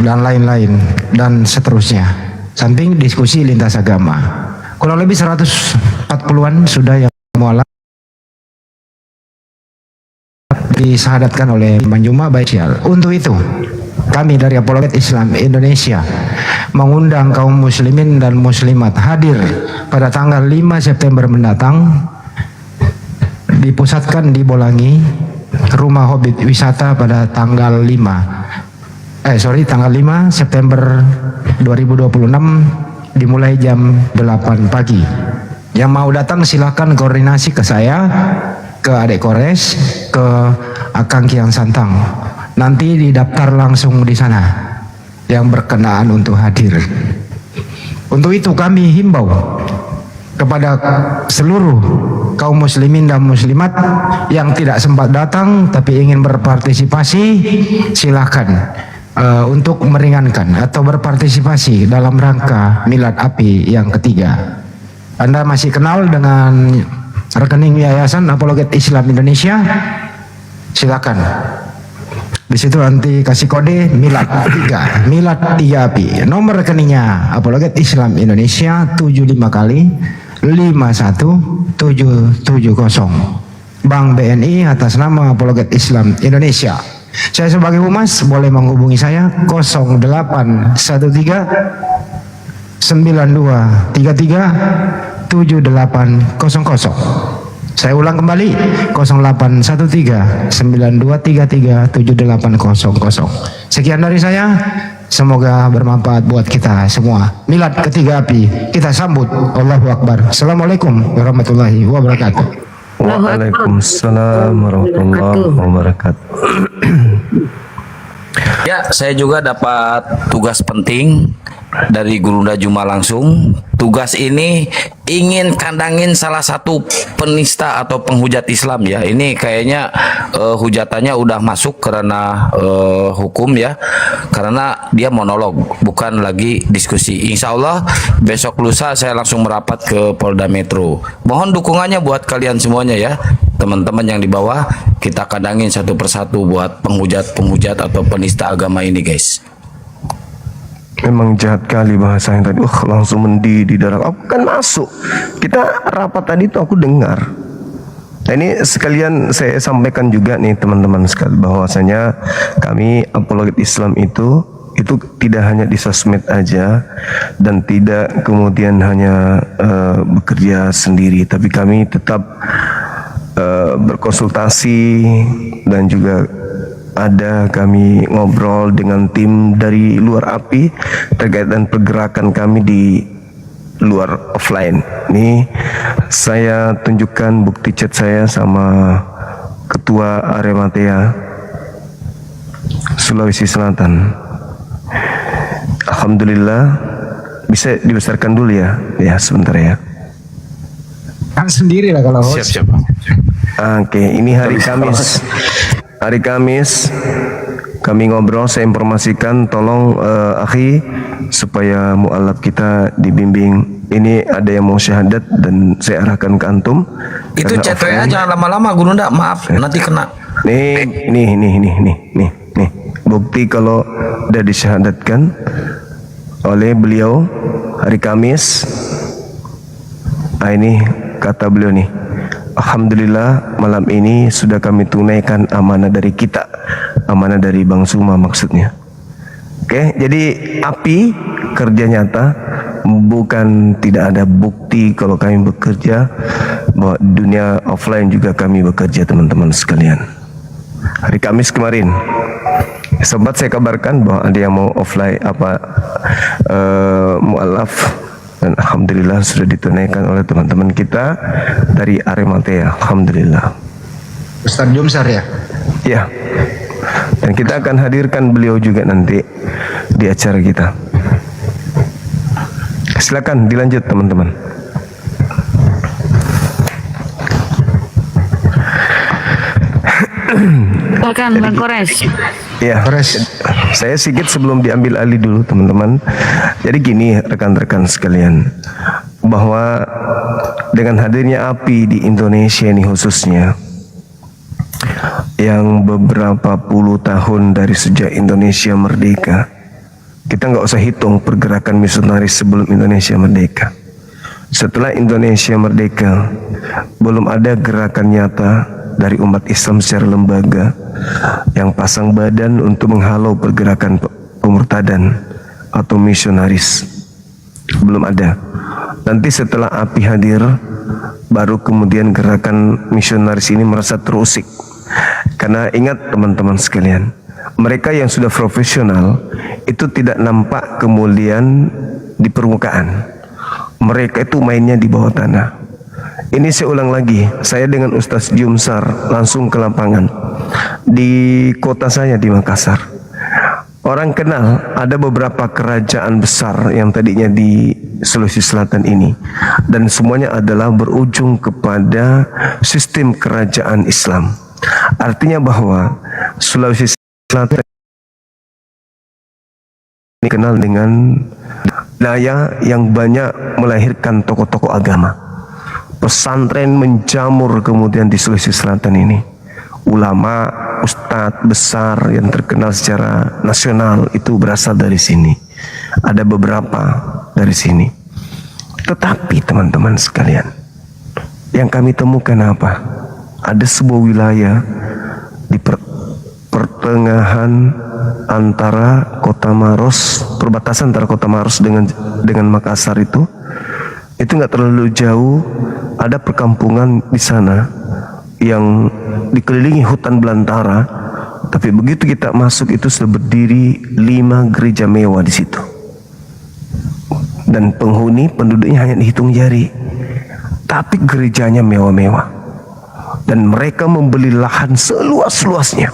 dan lain-lain dan seterusnya. Samping diskusi lintas agama. Kurang lebih 140-an sudah yang mualaf disahadatkan oleh Bang Juma Baisial. Untuk itu, kami dari Apologet Islam Indonesia mengundang kaum muslimin dan muslimat hadir pada tanggal 5 September mendatang, dipusatkan di Bolangi, Rumah Hobbit Wisata pada tanggal 5 September 2026 dimulai jam 8 pagi. Yang mau datang silahkan koordinasi ke saya, ke Adik Kores, ke Akang Kiang Santang. Nanti didaftar langsung di sana yang berkenaan untuk hadir. Untuk itu kami himbau kepada seluruh kaum muslimin dan muslimat yang tidak sempat datang tapi ingin berpartisipasi, silakan untuk meringankan atau berpartisipasi dalam rangka milad api yang ketiga. Anda masih kenal dengan rekening Yayasan Apologet Islam Indonesia? Silakan. Di situ nanti kasih kode milad 3, milad 3 api. Nomor rekeningnya Apologet Islam Indonesia 75 kali 51770. Bank BNI atas nama Apologet Islam Indonesia. Saya sebagai humas boleh menghubungi saya 0813 9233 7800. Saya ulang kembali 0813 9233 7800. Sekian dari saya, semoga bermanfaat buat kita semua. Milad ketiga api kita sambut. Allahu Akbar. Assalamualaikum warahmatullahi wabarakatuh. Waalaikumsalam warahmatullahi wabarakatuh. Ya, saya juga dapat tugas penting dari Gurunda Juma langsung. Tugas ini ingin kandangin salah satu penista atau penghujat Islam ya. Ini kayaknya hujatannya udah masuk karena hukum ya. Karena dia monolog, bukan lagi diskusi. Insya Allah besok lusa saya langsung merapat ke Polda Metro. Mohon dukungannya buat kalian semuanya ya. Teman-teman yang di bawah, kita kandangin satu persatu buat penghujat atau penista agama ini guys. Memang jahat kali bahasanya tadi. Langsung mendidih darah. Aku kan masuk. Kita rapat tadi tuh aku dengar. Nah, ini sekalian saya sampaikan juga nih teman-teman sekalian, bahwasanya kami Apologet Islam itu tidak hanya di sosmed aja dan tidak kemudian hanya bekerja sendiri, tapi kami tetap berkonsultasi dan juga ada kami ngobrol dengan tim dari luar API terkait dengan pergerakan kami di luar offline. Ini saya tunjukkan bukti chat saya sama Ketua Arematea Sulawesi Selatan. Alhamdulillah, bisa dibesarkan dulu ya. Ya sebentar ya. Kan sendiri lah kalau host. Siap. Oke, ini hari Kamis. Hari Kamis kami ngobrol, saya informasikan tolong akhi supaya mualaf kita dibimbing. Ini ada yang mau syahadat dan saya arahkan ke antum. Itu chat WA jangan lama-lama Gurunda, maaf nanti kena. Nih. Bukti kalau sudah disyahadatkan oleh beliau hari Kamis. Nah, ini kata beliau nih. Alhamdulillah malam ini sudah kami tunaikan amanah dari kita, amanah dari Bang Suma maksudnya. Oke, jadi api kerja nyata, bukan tidak ada bukti kalau kami bekerja, bahwa dunia offline juga kami bekerja teman-teman sekalian. Hari Kamis kemarin sempat saya kabarkan bahwa ada yang mau offline mualaf, dan alhamdulillah sudah ditunaikan oleh teman-teman kita dari Arimatea. Alhamdulillah. Ustaz Jumsar ya? Ya. Dan kita akan hadirkan beliau juga nanti di acara kita. Silakan dilanjut teman-teman. Silakan Bang Kores. Ya, saya sedikit sebelum diambil alih dulu teman-teman. Jadi gini rekan-rekan sekalian, bahwa dengan hadirnya api di Indonesia ini khususnya, yang beberapa puluh tahun dari sejak Indonesia merdeka, kita nggak usah hitung pergerakan misionaris sebelum Indonesia merdeka. Setelah Indonesia merdeka, belum ada gerakan nyata dari umat Islam secara lembaga yang pasang badan untuk menghalau pergerakan pemurtadan atau misionaris. Belum ada. Nanti setelah api hadir, baru kemudian gerakan misionaris ini merasa terusik. Karena ingat teman-teman sekalian, mereka yang sudah profesional itu tidak nampak kemudian di permukaan. Mereka itu mainnya di bawah tanah. Ini saya ulang lagi, saya dengan Ustaz Jumsar langsung ke lapangan di kota saya di Makassar. Orang kenal ada beberapa kerajaan besar yang tadinya di Sulawesi Selatan ini, dan semuanya adalah berujung kepada sistem kerajaan Islam. Artinya bahwa Sulawesi Selatan dikenal dengan wilayah yang banyak melahirkan tokoh-tokoh agama. Pesantren menjamur kemudian di Sulawesi Selatan ini. Ulama, ustadz besar yang terkenal secara nasional itu berasal dari sini. Ada beberapa dari sini. Tetapi teman-teman sekalian, yang kami temukan apa? Ada sebuah wilayah di pertengahan antara Kota Maros, perbatasan antara Kota Maros dengan Makassar itu nggak terlalu jauh. Ada perkampungan di sana yang dikelilingi hutan belantara, tapi begitu kita masuk itu sudah berdiri 5 gereja mewah di situ, dan penduduknya hanya dihitung jari, tapi gerejanya mewah-mewah, dan mereka membeli lahan seluas-luasnya,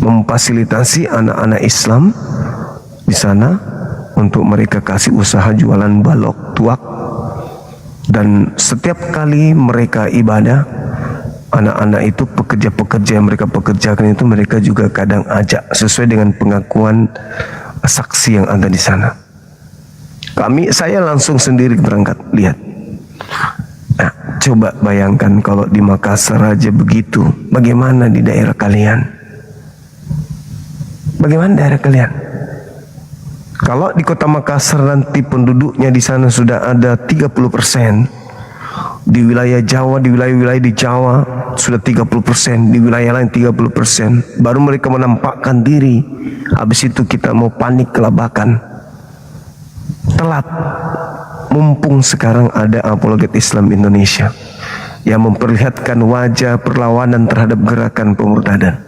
memfasilitasi anak-anak Islam di sana untuk mereka kasih usaha jualan balok, tuak. Dan setiap kali mereka ibadah, anak-anak itu pekerja-pekerja yang mereka pekerjakan itu mereka juga kadang ajak sesuai dengan pengakuan saksi yang ada di sana. Saya langsung sendiri berangkat lihat. Nah, coba bayangkan kalau di Makassar aja begitu, bagaimana di daerah kalian? Bagaimana daerah kalian? Kalau di kota Makassar nanti penduduknya di sana sudah ada 30%, di wilayah Jawa, di wilayah-wilayah di Jawa sudah 30%, di wilayah lain 30%, baru mereka menampakkan diri. Habis itu kita mau panik kelabakan. Telat. Mumpung sekarang ada apologet Islam Indonesia yang memperlihatkan wajah perlawanan terhadap gerakan pemurtadan.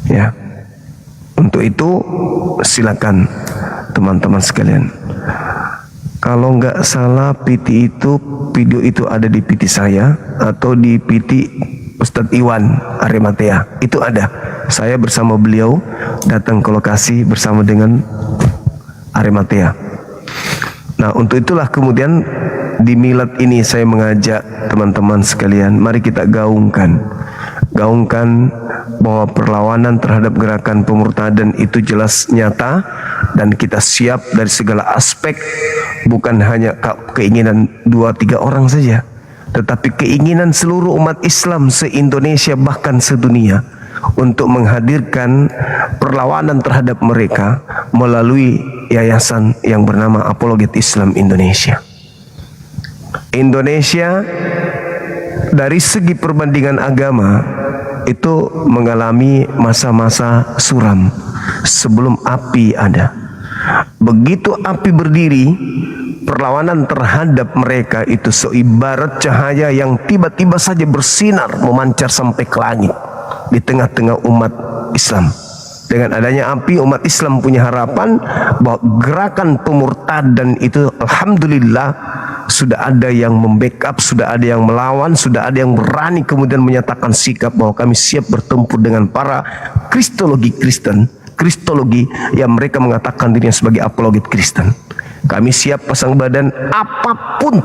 Ya. Untuk itu silakan teman-teman sekalian. Kalau nggak salah PT itu, video itu ada di PT saya atau di PT Ustadz Iwan Arimatea. Itu ada. Saya bersama beliau datang ke lokasi bersama dengan Arimatea. Nah, untuk itulah kemudian di milad ini saya mengajak teman-teman sekalian, mari kita gaungkan bahwa perlawanan terhadap gerakan pemurtadan itu jelas nyata dan kita siap dari segala aspek, bukan hanya keinginan 2-3 orang saja, tetapi keinginan seluruh umat Islam se-Indonesia bahkan sedunia untuk menghadirkan perlawanan terhadap mereka melalui yayasan yang bernama Apologet Islam Indonesia. Indonesia dari segi perbandingan agama itu mengalami masa-masa suram sebelum api ada. Begitu api berdiri, perlawanan terhadap mereka itu seibarat cahaya yang tiba-tiba saja bersinar memancar sampai ke langit di tengah-tengah umat Islam. Dengan adanya api, umat Islam punya harapan bahwa gerakan pemurtadan itu alhamdulillah sudah ada yang membackup, sudah ada yang melawan, sudah ada yang berani kemudian menyatakan sikap bahwa kami siap bertempur dengan para kristologi Kristen, kristologi yang mereka mengatakan dirinya sebagai apologet Kristen. Kami siap pasang badan apapun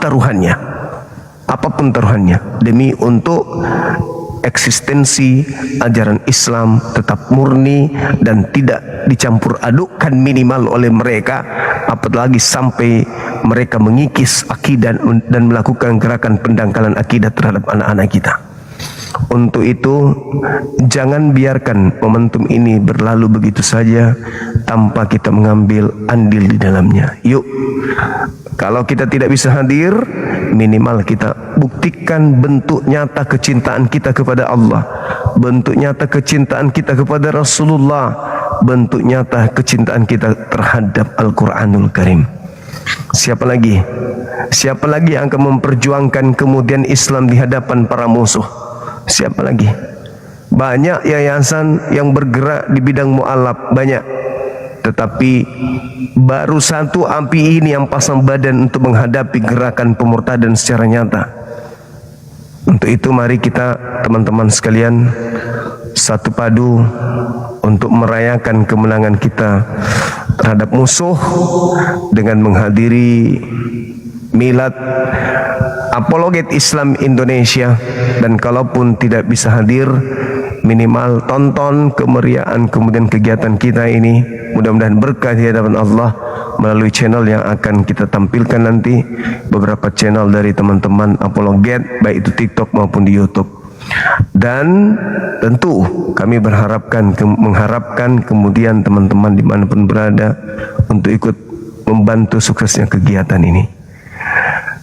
taruhannya demi untuk eksistensi ajaran Islam tetap murni dan tidak dicampur adukkan minimal oleh mereka, apalagi sampai mereka mengikis akidah dan melakukan gerakan pendangkalan akidah terhadap anak-anak kita. Untuk itu jangan biarkan momentum ini berlalu begitu saja tanpa kita mengambil andil di dalamnya. Yuk, kalau kita tidak bisa hadir, minimal kita buktikan bentuk nyata kecintaan kita kepada Allah, bentuk nyata kecintaan kita kepada Rasulullah, bentuk nyata kecintaan kita terhadap Al-Quranul Karim. Siapa lagi? Siapa lagi yang akan memperjuangkan kemudian Islam di hadapan para musuh? Siapa lagi? Banyak yayasan yang bergerak di bidang mu'alaf, banyak. Tetapi baru satu api ini yang pasang badan untuk menghadapi gerakan pemurtadan secara nyata. Untuk itu mari kita teman-teman sekalian satu padu untuk merayakan kemenangan kita terhadap musuh dengan menghadiri milad Apologet Islam Indonesia, dan kalaupun tidak bisa hadir, minimal tonton kemeriahan kemudian kegiatan kita ini. Mudah-mudahan berkah di hadapan Allah melalui channel yang akan kita tampilkan nanti, beberapa channel dari teman-teman Apologet, baik itu TikTok maupun di YouTube. Dan tentu kami mengharapkan kemudian teman-teman dimanapun berada untuk ikut membantu suksesnya kegiatan ini.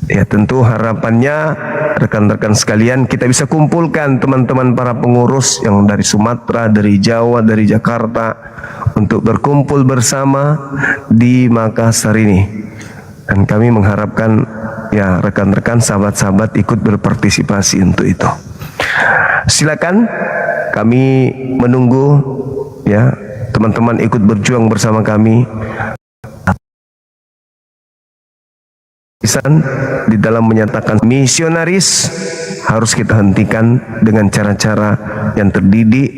Ya, tentu harapannya rekan-rekan sekalian kita bisa kumpulkan teman-teman para pengurus yang dari Sumatera, dari Jawa, dari Jakarta untuk berkumpul bersama di Makassar ini. Dan kami mengharapkan ya rekan-rekan, sahabat-sahabat ikut berpartisipasi untuk itu. Silakan, kami menunggu ya teman-teman ikut berjuang bersama kami. Di dalam menyatakan misionaris harus kita hentikan dengan cara-cara yang terdidik,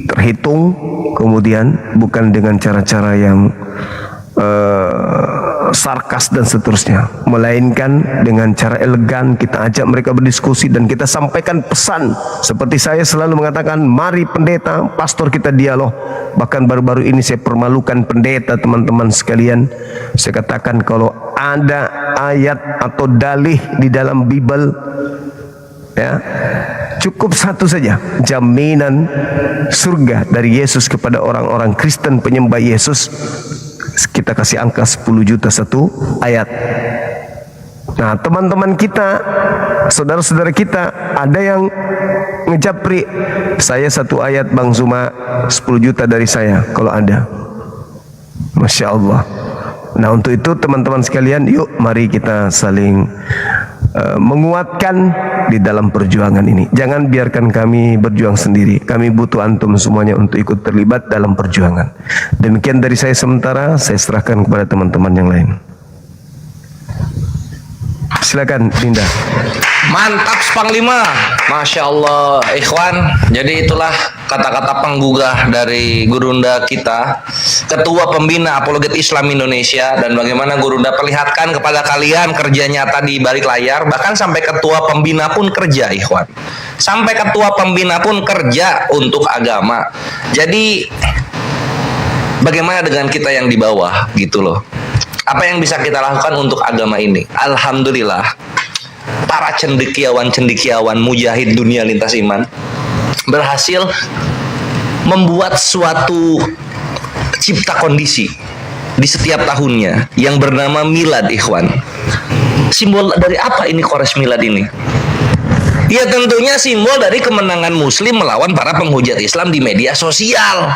terhitung, kemudian bukan dengan cara-cara yang sarkas dan seterusnya, melainkan dengan cara elegan kita ajak mereka berdiskusi dan kita sampaikan pesan. Seperti saya selalu mengatakan, mari pendeta, pastor kita dialog. Bahkan baru-baru ini saya permalukan pendeta, teman-teman sekalian. Saya katakan kalau ada ayat atau dalih di dalam Bible, ya, cukup satu saja, jaminan surga dari Yesus kepada orang-orang Kristen penyembah Yesus, kita kasih angka 10 juta satu ayat. Nah, teman-teman kita, saudara-saudara kita, ada yang ngejapri, saya satu ayat Bang Zuma, 10 juta dari saya kalau ada. Masya Allah. Nah, untuk itu teman-teman sekalian, yuk mari kita saling menguatkan di dalam perjuangan ini. Jangan biarkan kami berjuang sendiri. Kami butuh antum semuanya untuk ikut terlibat dalam perjuangan. Demikian dari saya sementara, saya serahkan kepada teman-teman yang lain. Silakan Dinda. Mantap Panglima, Masya Allah Ikhwan. Jadi itulah kata-kata penggugah dari Gurunda kita, Ketua Pembina Apologet Islam Indonesia, dan bagaimana Gurunda perlihatkan kepada kalian kerja nyata di balik layar, bahkan sampai Ketua Pembina pun kerja Ikhwan. Sampai ketua pembina pun kerja untuk agama. Jadi bagaimana dengan kita yang di bawah gitu loh? Apa yang bisa kita lakukan untuk agama ini? Alhamdulillah, para cendekiawan mujahid dunia lintas iman berhasil membuat suatu cipta kondisi di setiap tahunnya yang bernama milad, ikhwan. Simbol dari apa ini Kores milad ini? Ya tentunya simbol dari kemenangan Muslim melawan para penghujat Islam di media sosial.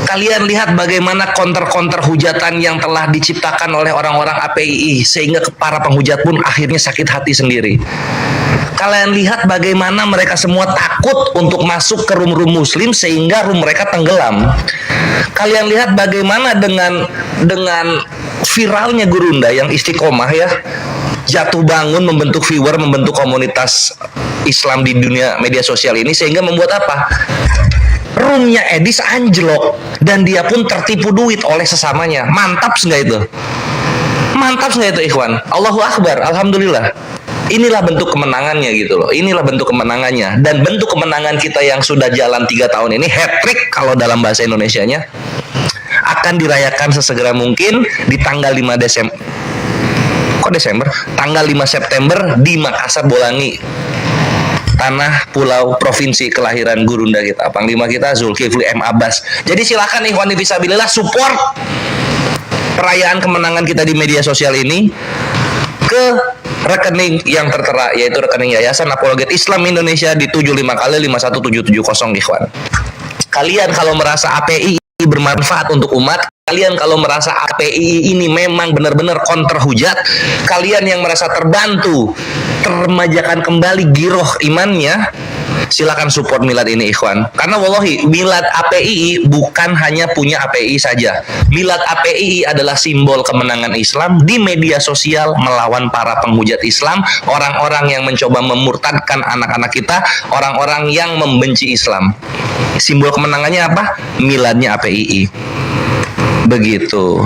Kalian lihat bagaimana counter-counter hujatan yang telah diciptakan oleh orang-orang APII sehingga para penghujat pun akhirnya sakit hati sendiri. Kalian lihat bagaimana mereka semua takut untuk masuk ke room-room Muslim sehingga room mereka tenggelam. Kalian lihat bagaimana dengan viralnya Gurunda yang istiqomah ya, jatuh bangun membentuk viewer, membentuk komunitas Islam di dunia media sosial ini sehingga membuat apa? Roomnya Edis anjlok dan dia pun tertipu duit oleh sesamanya. Mantap nggak itu? Mantap nggak itu, ikhwan? Allahu Akbar, alhamdulillah. Inilah bentuk kemenangannya gitu loh. Inilah bentuk kemenangannya. Dan bentuk kemenangan kita yang sudah jalan 3 tahun ini, hat-trick kalau dalam bahasa Indonesianya, akan dirayakan sesegera mungkin di tanggal 5 Desember. Kok Desember? Tanggal 5 September di Makassar, Bolangi, tanah pulau provinsi kelahiran Gurunda kita, Panglima kita Zulkifli M. Abbas. Jadi silakan ikhwan fisabilillah support perayaan kemenangan kita di media sosial ini ke rekening yang tertera, yaitu rekening Yayasan Apologet Islam Indonesia di 75 kali 51770, ikhwan. Kalian kalau merasa API bermanfaat untuk umat, kalian kalau merasa API ini memang benar-benar counter hujat, kalian yang merasa terbantu, termajakan kembali giroh imannya, silakan support milad ini, ikhwan. Karena wallahi milad API bukan hanya punya API saja. Milad API adalah simbol kemenangan Islam di media sosial melawan para penghujat Islam, orang-orang yang mencoba memurtadkan anak-anak kita, orang-orang yang membenci Islam. Simbol kemenangannya apa? Miladnya API. Begitu.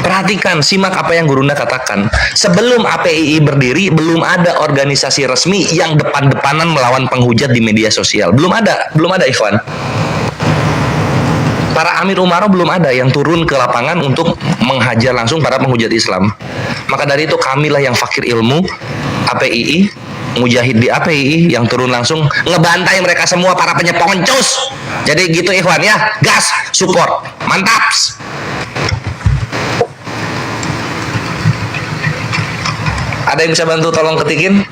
Perhatikan, simak apa yang Gurunda katakan. Sebelum APII berdiri, belum ada organisasi resmi yang depan-depanan melawan penghujat di media sosial. Belum ada ikhwan. Para Amir Umaro belum ada yang turun ke lapangan untuk menghajar langsung para penghujat Islam. Maka dari itu kamilah yang fakir ilmu, APII, mujahid di APII yang turun langsung ngebantai mereka semua para penyeponcus. Jadi gitu ikhwan ya, gas, support, mantap. Ada yang bisa bantu tolong ketikin?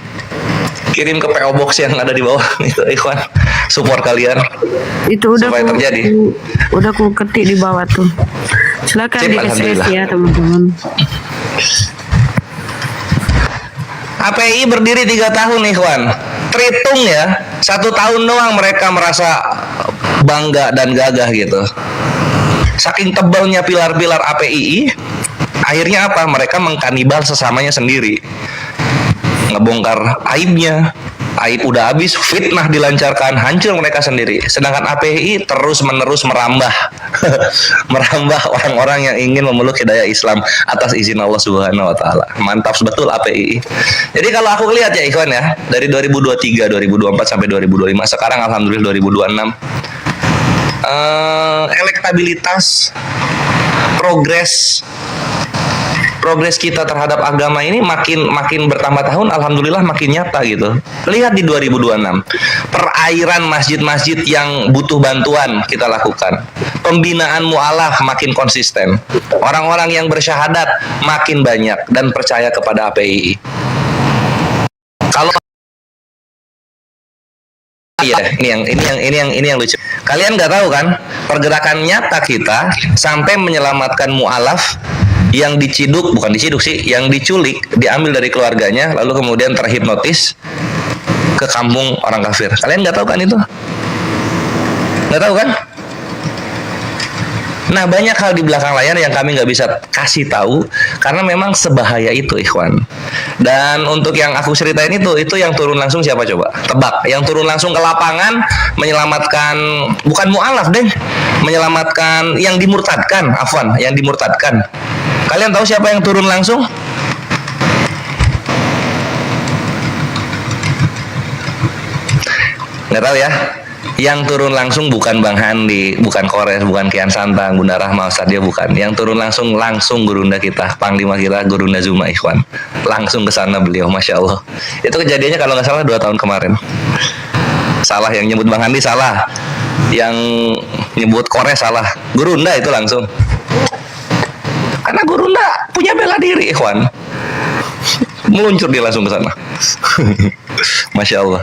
Kirim ke PO Box yang ada di bawah itu, ikhwan. Support kalian. Itu udah supaya terjadi. Udah ku ketik di bawah tuh. Silakan di SMS ya teman-teman. API berdiri 3 tahun, ikhwan. Terhitung ya, 1 tahun doang mereka merasa bangga dan gagah gitu. Saking tebalnya pilar-pilar API, akhirnya apa? Mereka mengkanibal sesamanya sendiri. Ngebongkar aibnya. Aib udah habis, fitnah dilancarkan, hancur mereka sendiri. Sedangkan API terus-menerus merambah merambah orang-orang yang ingin memeluk hidayah Islam atas izin Allah Subhanahu wa taala. Mantap betul API. Jadi kalau aku lihat ya ikhwan ya, dari 2023, 2024 sampai 2025, sekarang alhamdulillah 2026, elektabilitas, progres kita terhadap agama ini makin bertambah tahun, alhamdulillah makin nyata gitu. Lihat di 2026, perairan masjid-masjid yang butuh bantuan kita lakukan. Pembinaan mu'alaf makin konsisten. Orang-orang yang bersyahadat makin banyak dan percaya kepada APII. Kalau ini yang lucu. Kalian nggak tahu kan, pergerakan nyata kita sampai menyelamatkan mu'alaf yang yang diculik, diambil dari keluarganya, lalu kemudian terhipnotis ke kampung orang kafir. Kalian nggak tahu kan itu? Nggak tahu kan? Nah, banyak hal di belakang layar yang kami nggak bisa kasih tahu karena memang sebahaya itu, ikhwan. Dan untuk yang aku ceritain itu yang turun langsung siapa coba? Tebak. Yang turun langsung ke lapangan menyelamatkan, bukan mu'alaf deh, menyelamatkan yang dimurtadkan, yang dimurtadkan. Kalian tahu siapa yang turun langsung? Nggak tahu ya. Yang turun langsung bukan Bang Handi, bukan Kores, bukan Kian Santang, Bunda Rahma, Ustaz dia bukan. Yang turun langsung Gurunda kita, Panglima kita, Gurunda Zuma Ikhwan. Langsung ke sana beliau, Masya Allah. Itu kejadiannya kalau nggak salah 2 tahun kemarin. Salah yang nyebut Bang Handi, salah. Yang nyebut Kores salah. Gurunda itu langsung. Karena Gurunda punya bela diri, Ikhwan. Meluncur dia langsung ke sana. Masya Allah.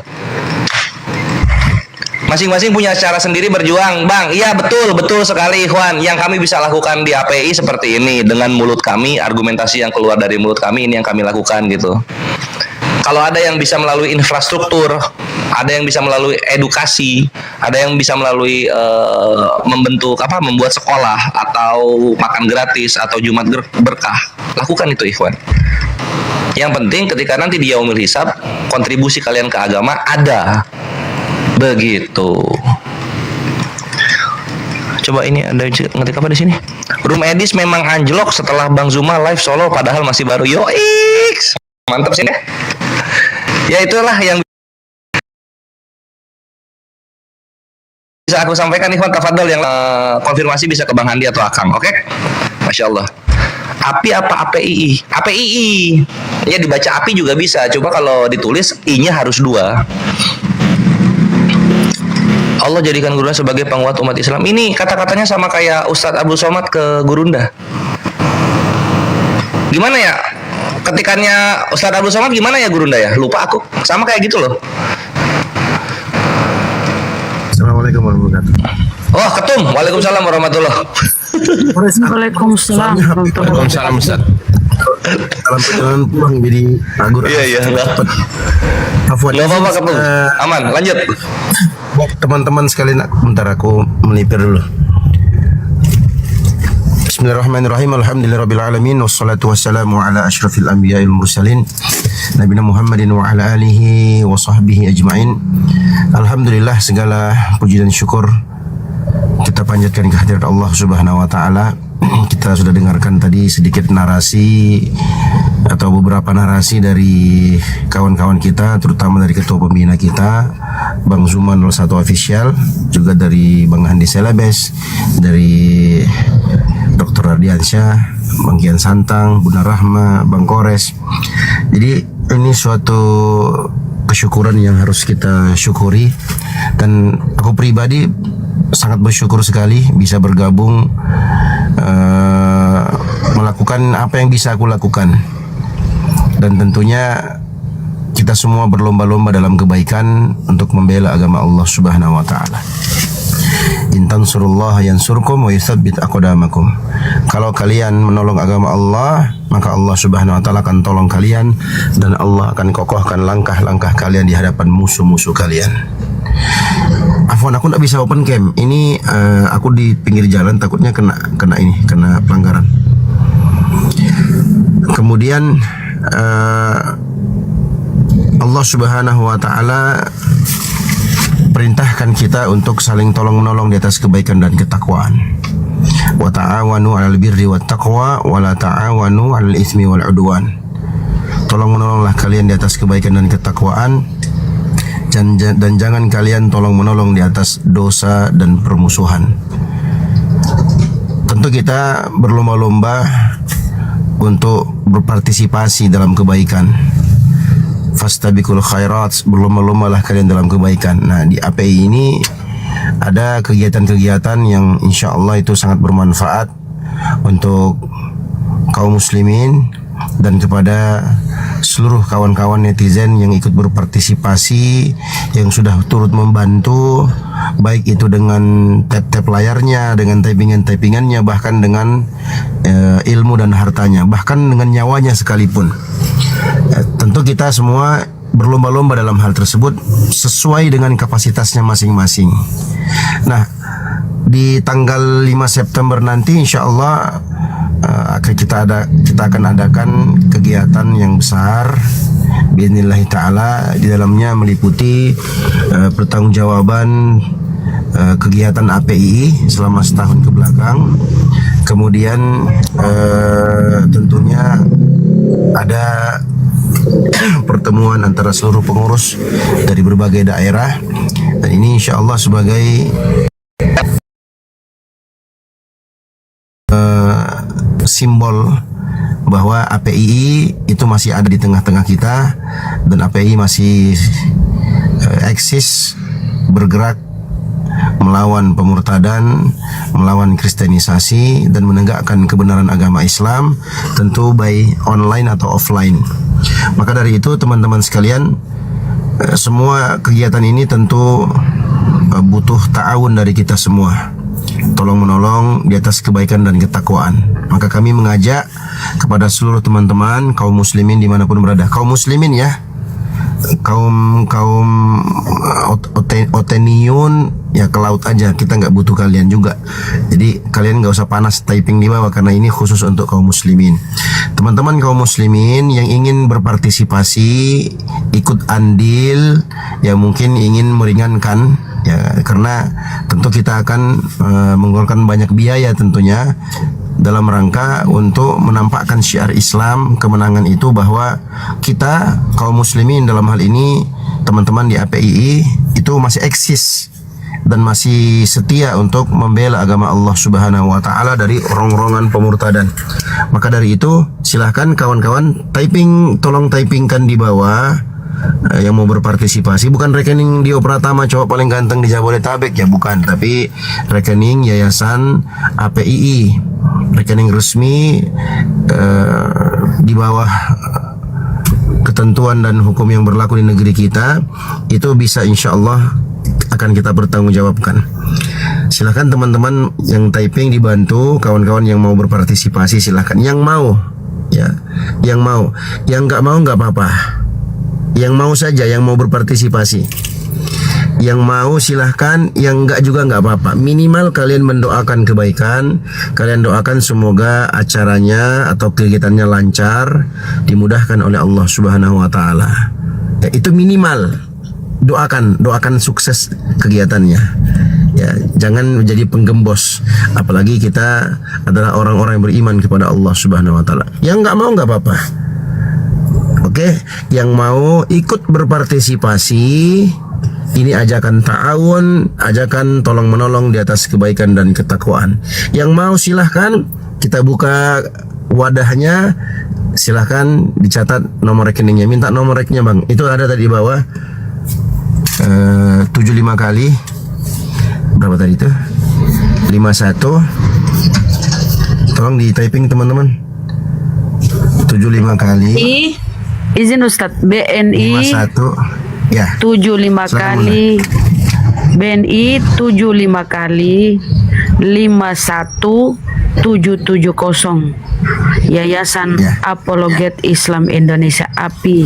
Masing-masing punya cara sendiri berjuang, Bang. Iya, betul sekali, Ikhwan. Yang kami bisa lakukan di API seperti ini, dengan mulut kami, argumentasi yang keluar dari mulut kami, ini yang kami lakukan gitu. Kalau ada yang bisa melalui infrastruktur, ada yang bisa melalui edukasi, ada yang bisa melalui membuat sekolah atau makan gratis atau Jumat berkah, lakukan itu, Ikhwan. Yang penting ketika nanti di yaumul hisab, kontribusi kalian ke agama ada. Begitu. Coba ini ada ngetik apa di sini? Room Edis memang anjlok setelah Bang Zuma live solo padahal masih baru. Yoiks. Mantap sih ya. Ya itulah yang bisa aku sampaikan, Ikhwan. Tafadhol yang konfirmasi bisa ke Bang Handi atau Akang, oke? Masya Allah. API apa APII? APII. Ya dibaca API juga bisa. Coba kalau ditulis I-nya harus 2. Allah jadikan Gurunda sebagai penguat umat Islam. Ini kata-katanya sama kayak Ustadz Abdul Somad ke Gurunda. Gimana ya? Ketikannya Ustadz Abdul Somad gimana ya Gurunda ya? Lupa aku. Sama kayak gitu loh. Assalamualaikum warahmatullahi wabarakatuh. Oh, Ketum. Waalaikumsalam warahmatullahi. Waalaikumsalam. Waalaikumsalam, Ustaz. Dalam perjalanan pulang jadi ragu. Iya. Afwan. Nggak apa-apa, Ketum. Aman, lanjut. Buat teman-teman sekalian, bentar aku melipir dulu. Bismillahirrahmanirrahim. Alhamdulillahirabbil alamin wassalatu wassalamu ala asyrafil anbiya'il mursalin nabiyina Muhammadin wa ala alihi wa sahbihi ajmain. Alhamdulillah, segala puji dan syukur kita panjatkan kehadirat Allah Subhanahu wa taala. Kita sudah dengarkan tadi sedikit narasi atau beberapa narasi dari kawan-kawan kita, terutama dari ketua pembina kita Bang Zuma 01 Official, juga dari Bang Handi Selebes, dari Dr. Radiansyah, Bang Kian Santang, Bunda Rahma, Bang Kores. Jadi ini suatu kesyukuran yang harus kita syukuri, dan aku pribadi sangat bersyukur sekali bisa bergabung, melakukan apa yang bisa aku lakukan, dan tentunya kita semua berlomba-lomba dalam kebaikan untuk membela agama Allah Subhanahu wa taala. In tansurullaha yansurkum wa yutsabbit aqdamakum. Kalau kalian menolong agama Allah, maka Allah Subhanahu wa taala akan tolong kalian, dan Allah akan kokohkan langkah-langkah kalian di hadapan musuh-musuh kalian. Afwan, aku tidak bisa open cam. Ini aku di pinggir jalan, takutnya kena pelanggaran. Kemudian Allah Subhanahu wa taala perintahkan kita untuk saling tolong-menolong di atas kebaikan dan ketakwaan. Wa ta'awanu 'alal birri wat taqwa wa la ta'awanu 'alal itsmi wal 'udwan. Tolong-menolonglah kalian di atas kebaikan dan ketakwaan, dan jangan kalian tolong-menolong di atas dosa dan permusuhan. Tentu kita berlomba-lomba untuk berpartisipasi dalam kebaikan. Fastabiqul khairat, berlomba-lombalah kalian dalam kebaikan. Nah, di API ini ada kegiatan-kegiatan yang insya Allah itu sangat bermanfaat untuk kaum muslimin dan kepada seluruh kawan-kawan netizen yang ikut berpartisipasi, yang sudah turut membantu, baik itu dengan tap-tap layarnya, dengan typingan-typingannya, bahkan dengan ilmu dan hartanya, bahkan dengan nyawanya sekalipun. Tentu kita semua berlomba-lomba dalam hal tersebut sesuai dengan kapasitasnya masing-masing. Nah, di tanggal 5 September nanti insya Allah kita akan adakan kegiatan yang besar biidznillah ta'ala. Di dalamnya meliputi pertanggungjawaban kegiatan API selama setahun ke belakang. Kemudian tentunya ada pertemuan antara seluruh pengurus dari berbagai daerah, Dan ini insya Allah sebagai simbol bahwa APII itu masih ada di tengah-tengah kita, dan APII masih eksis bergerak melawan pemurtadan, melawan kristenisasi, dan menegakkan kebenaran agama Islam, tentu by online atau offline. Maka dari itu teman-teman sekalian, semua kegiatan ini tentu butuh ta'awun dari kita semua, tolong menolong di atas kebaikan dan ketakwaan. Maka kami mengajak kepada seluruh teman-teman kaum muslimin dimanapun berada, kaum muslimin ya, kaum oteniun ya, ke laut aja, kita nggak butuh kalian juga. Jadi kalian nggak usah panas typing di bawah, karena ini khusus untuk kaum muslimin. Teman-teman kaum muslimin yang ingin berpartisipasi, ikut andil, ya mungkin ingin meringankan ya, karena tentu kita akan mengeluarkan banyak biaya tentunya dalam rangka untuk menampakkan syiar Islam, kemenangan itu, bahwa kita kaum muslimin dalam hal ini teman-teman di APII itu masih eksis dan masih setia untuk membela agama Allah Subhanahu wa taala dari rongrongan pemurtadan. Maka dari itu silahkan kawan-kawan tolong typingkan di bawah yang mau berpartisipasi. Bukan rekening Dio Pratama cowok paling ganteng di Jabodetabek ya, bukan, tapi rekening Yayasan APII, rekening resmi di bawah ketentuan dan hukum yang berlaku di negeri kita. Itu bisa insya Allah akan kita bertanggungjawabkan. Silahkan teman-teman yang typing dibantu, kawan-kawan yang mau berpartisipasi silahkan. Yang mau ya, yang mau, yang nggak mau nggak apa-apa. Yang mau saja, yang mau berpartisipasi. Yang mau silahkan, yang enggak juga enggak apa-apa. Minimal kalian mendoakan kebaikan, kalian doakan semoga acaranya atau kegiatannya lancar, dimudahkan oleh Allah Subhanahu wa taala. Ya, itu minimal. Doakan sukses kegiatannya. Ya, jangan menjadi penggembos. Apalagi kita adalah orang-orang yang beriman kepada Allah Subhanahu wa taala. Yang enggak mau enggak apa-apa. Oke, yang mau ikut berpartisipasi, ini ajakan ta'awun, ajakan tolong menolong di atas kebaikan dan ketakwaan. Yang mau silahkan, kita buka wadahnya, silahkan dicatat nomor rekeningnya. Minta nomor rekeningnya bang, itu ada tadi di bawah. 75 kali berapa tadi itu? 51. Tolong di typing teman-teman. 75 kali. Izin Ustadz, BNI 51 ya. 75 kali. BNI 75 kali 51770. Yayasan Apologet Islam Indonesia API.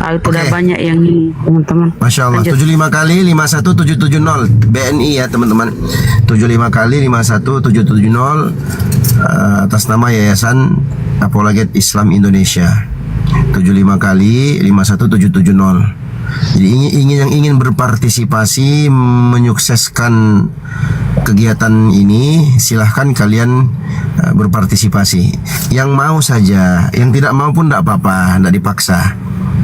Itu udah banyak yang ini teman-teman. Masya Allah. 75 kali 51770 BNI ya teman-teman. 75 kali 51770 atas nama Yayasan Apologet Islam Indonesia. 75 kali 51770. Jadi yang ingin berpartisipasi menyukseskan kegiatan ini, silahkan kalian berpartisipasi. Yang mau saja, yang tidak mau pun tidak apa-apa, tidak dipaksa.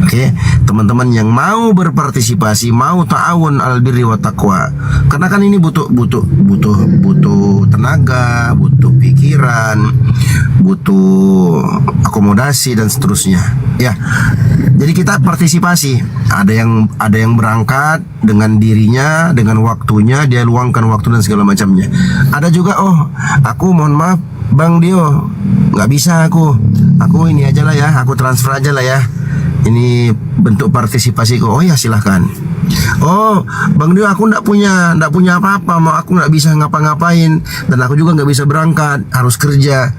Oke, teman-teman yang mau berpartisipasi, mau ta'awun al birri wa taqwa. Karena kan ini butuh tenaga, butuh pikiran, butuh akomodasi dan seterusnya. Ya. Jadi kita partisipasi. Ada yang berangkat dengan dirinya, dengan waktunya, dia luangkan waktu dan segala macamnya. Ada juga, aku mohon maaf Bang Dio, nggak bisa aku ini aja lah ya, aku transfer aja lah ya. Ini bentuk partisipasiku. Oh ya silahkan. Oh Bang Dio, aku nggak punya apa-apa, mau aku nggak bisa ngapa-ngapain, dan aku juga nggak bisa berangkat, harus kerja.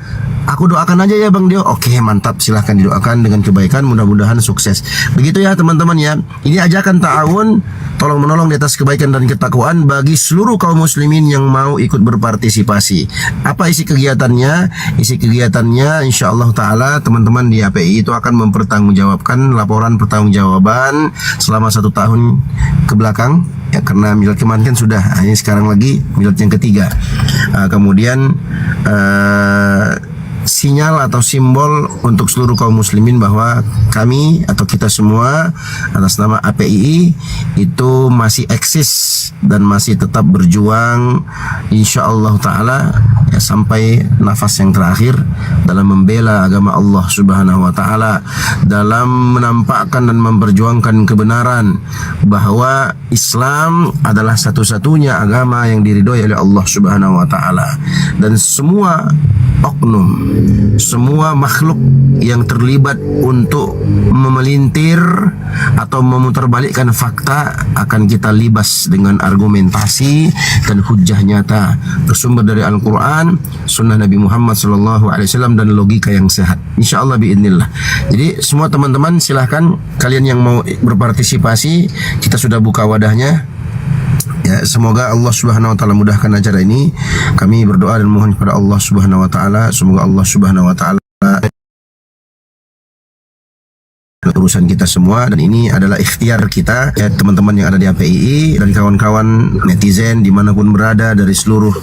Aku doakan aja ya Bang Dio. Oke, mantap, silahkan didoakan dengan kebaikan, mudah-mudahan sukses. Begitu ya teman-teman ya. Ini ajakan ta'awun, tolong menolong di atas kebaikan dan ketakwaan bagi seluruh kaum muslimin yang mau ikut berpartisipasi. Apa isi kegiatannya? Isi kegiatannya insya Allah ta'ala teman-teman di API itu akan mempertanggungjawabkan laporan pertanggungjawaban selama 1 tahun ke belakang ya, karena milad kemarin sudah, ini sekarang lagi milad yang ketiga. Kemudian sinyal atau simbol untuk seluruh kaum muslimin bahwa kami atau kita semua atas nama APII itu masih eksis dan masih tetap berjuang insyaallah taala ya, sampai nafas yang terakhir dalam membela agama Allah Subhanahu wa taala, dalam menampakkan dan memperjuangkan kebenaran bahwa Islam adalah satu-satunya agama yang diridhoi oleh Allah Subhanahu wa taala, dan semua oknum, semua makhluk yang terlibat untuk memelintir atau memutarbalikkan fakta akan kita libas dengan argumentasi dan hujjah nyata bersumber dari Al-Quran, Sunnah Nabi Muhammad SAW, dan logika yang sehat. InsyaAllah biidnillah. Jadi semua teman-teman silahkan, kalian yang mau berpartisipasi, kita sudah buka wadahnya. Ya, semoga Allah Subhanahu wa taala mudahkan acara ini. Kami berdoa dan mohon kepada Allah Subhanahu wa taala, semoga Allah Subhanahu wa taala urusan kita semua, dan ini adalah ikhtiar kita ya, teman-teman yang ada di APII dan kawan-kawan netizen dimanapun berada dari seluruh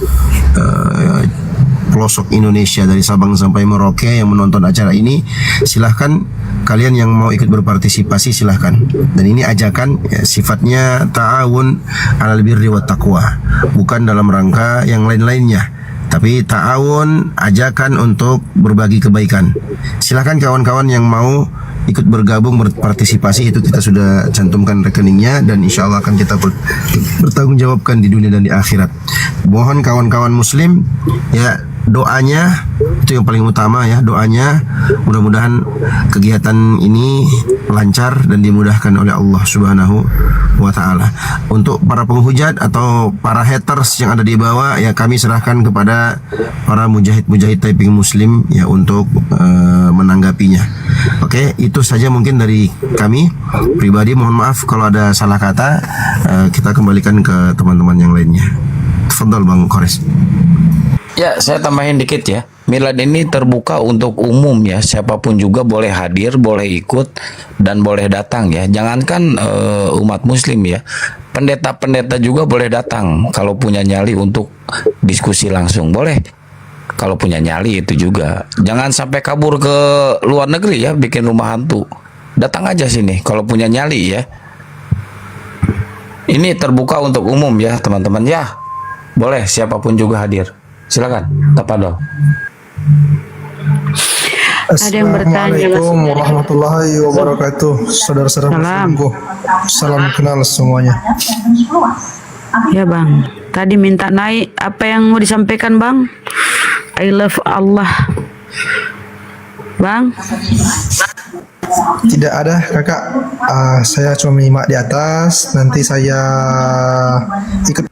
pelosok Indonesia, dari Sabang sampai Merauke yang menonton acara ini. Silahkan kalian yang mau ikut berpartisipasi, silahkan. Dan ini ajakan ya, sifatnya ta'awun alal birri wat taqwa, bukan dalam rangka yang lain-lainnya, tapi ta'awun, ajakan untuk berbagi kebaikan. Silahkan kawan-kawan yang mau ikut bergabung berpartisipasi, itu kita sudah cantumkan rekeningnya dan insya Allah akan kita bertanggungjawabkan di dunia dan di akhirat. Mohon kawan-kawan muslim ya, doanya itu yang paling utama ya, doanya mudah-mudahan kegiatan ini lancar dan dimudahkan oleh Allah Subhanahu wa taala. Untuk para penghujat atau para haters yang ada di bawah ya, kami serahkan kepada para mujahid-mujahid Taiping Muslim ya untuk menanggapinya. Oke, itu saja mungkin dari kami pribadi. Mohon maaf kalau ada salah kata. Kita kembalikan ke teman-teman yang lainnya. Tafadhol Bang Kores. Ya, saya tambahin dikit ya. Milad ini terbuka untuk umum ya. Siapapun juga boleh hadir, boleh ikut, dan boleh datang ya. Jangankan umat muslim ya. Pendeta-pendeta juga boleh datang kalau punya nyali untuk diskusi langsung. Boleh. Kalau punya nyali itu juga. Jangan sampai kabur ke luar negeri ya, bikin rumah hantu. Datang aja sini kalau punya nyali ya. Ini terbuka untuk umum ya, teman-teman ya. Boleh siapapun juga hadir. Silakan, tafadhol. Ada yang bertanya. Assalamualaikum warahmatullahi wabarakatuh. Saudara-saudara muslimku, salam kenal semuanya. Ya Bang, tadi minta naik, apa yang mau disampaikan Bang? I love Allah Bang. Tidak ada kakak, saya cuma menyimak di atas. Nanti saya ikut.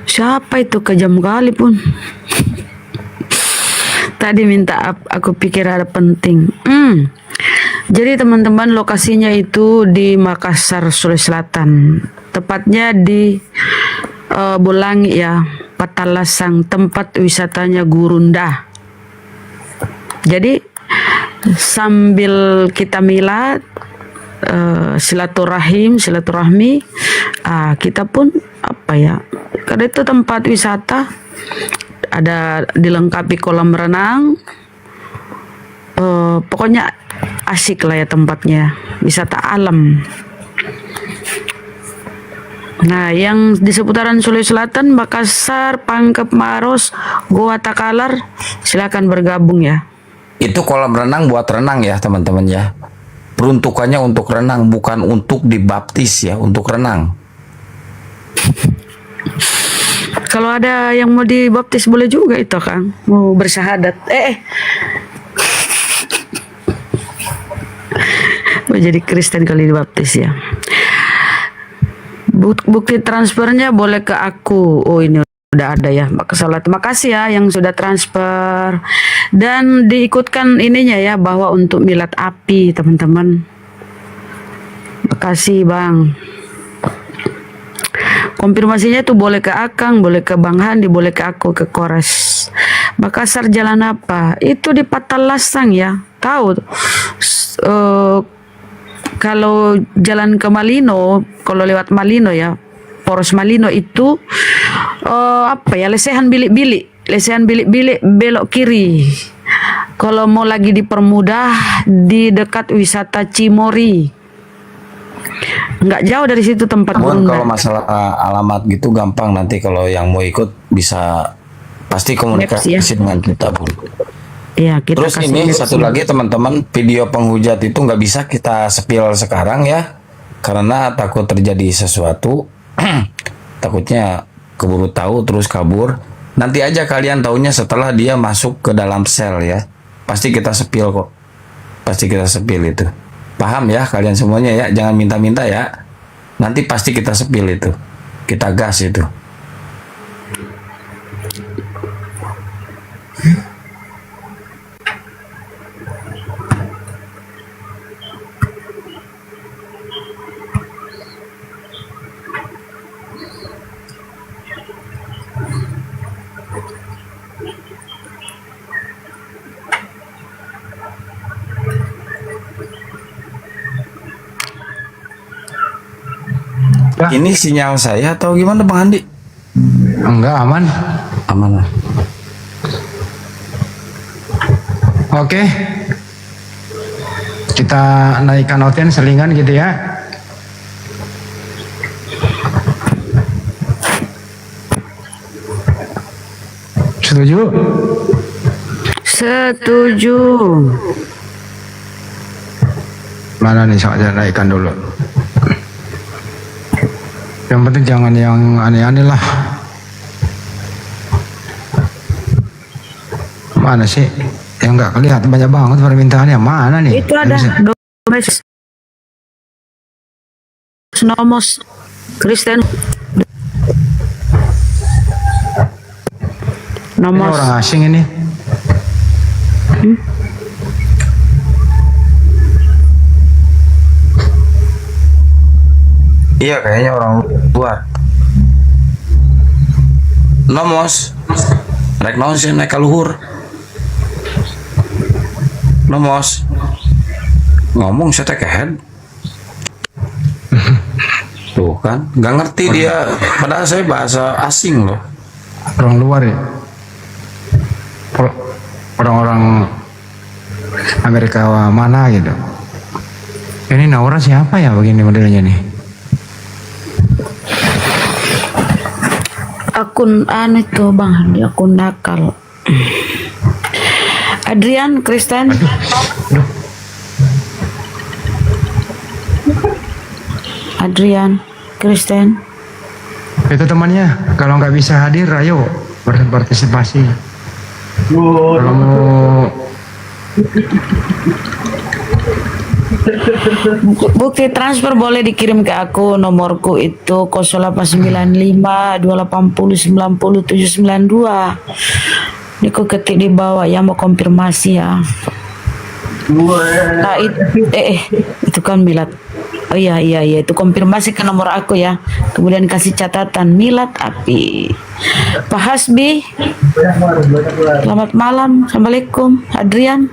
Siapa itu, kejam kali pun. Tadi minta aku pikir ada penting. Jadi teman-teman, lokasinya itu di Makassar, Sulawesi Selatan. Tepatnya di Bolangi ya, Patalasang, tempat wisatanya Gurunda. Jadi sambil kita milad, silaturahmi, kita pun apa ya, karena itu tempat wisata, ada dilengkapi kolam renang, pokoknya asik lah ya tempatnya, wisata alam. Nah, yang di seputaran Sulawesi Selatan, Makassar, Pangkep, Maros, Goa Takalar, silakan bergabung ya. Itu kolam renang buat renang ya teman-teman ya. Peruntukannya untuk renang, bukan untuk dibaptis ya, untuk renang. Kalau ada yang mau dibaptis boleh juga itu Kang, mau bersyahadat. Mau jadi Kristen kali dibaptis ya. Bukti transfernya boleh ke aku. Oh, ini udah ada ya. Terima kasih ya yang sudah transfer. Dan diikutkan ininya ya, bahwa untuk milad api teman-teman. Makasih Bang. Konfirmasinya tuh boleh ke Akang, boleh ke Bang Handi, boleh ke aku, ke Kores. Makassar jalan apa? Itu di Patalasang ya. Tahu? Kalau jalan ke Malino, kalau lewat Malino ya, Poros Malino itu apa ya, lesehan bilik-bilik. lesehan bilik-bilik belok kiri. Kalau mau lagi dipermudah di dekat wisata Cimory. Nggak jauh dari situ tempat Bun, Gurunda. kalau masalah alamat gitu gampang, nanti kalau yang mau ikut bisa pasti komunikasi Maps, ya. dengan kita, Bun. Ya, kita Terus kasih ini maps. satu lagi teman-teman, video penghujat itu nggak bisa kita spill sekarang ya, karena takut terjadi sesuatu. Takutnya keburu tahu terus kabur. Nanti aja kalian taunya setelah dia masuk ke dalam sel ya. Pasti kita spill kok. Pasti kita spill itu. Paham ya kalian semuanya ya, jangan minta-minta ya. Nanti pasti kita spill itu. Kita gas itu. Ini sinyal saya atau gimana Bang Andi? Enggak, aman. Aman lah. Oke. Kita naikkan oten selingan gitu ya. Setuju? Setuju. Mana nih, saya naikkan dulu. Yang penting jangan yang aneh-aneh lah. Mana sih? Yang nggak kelihatan banyak banget permintaannya. Mana nih? Itu ada domestik. Nomos Kristen. Ini Nomos. orang asing ini. Iya kayaknya orang luar. Nomos. Rek naon sih naik kaluhur. Nomos. Ngomong saya teh kehead. Tuh kan, nggak ngerti dia. Padahal saya bahasa asing loh. Orang luar ya. Orang-orang Amerika mana gitu. Ini Naura siapa ya begini modelnya nih? Akun aneh tuh Bang, akun nakal. Adrian Kristen. Adrian Kristen. Itu temannya. Kalau nggak bisa hadir, ayo berpartisipasi. Kalau mau Bukti transfer boleh dikirim ke aku, nomorku itu 0895 280 90 792. Ini aku ketik di bawah ya, mau konfirmasi ya. Nah, itu kan Milad. Oh iya itu konfirmasi ke nomor aku ya. Kemudian kasih catatan Milad Api. Pak Hasbi. Selamat malam. Assalamualaikum. Adrian.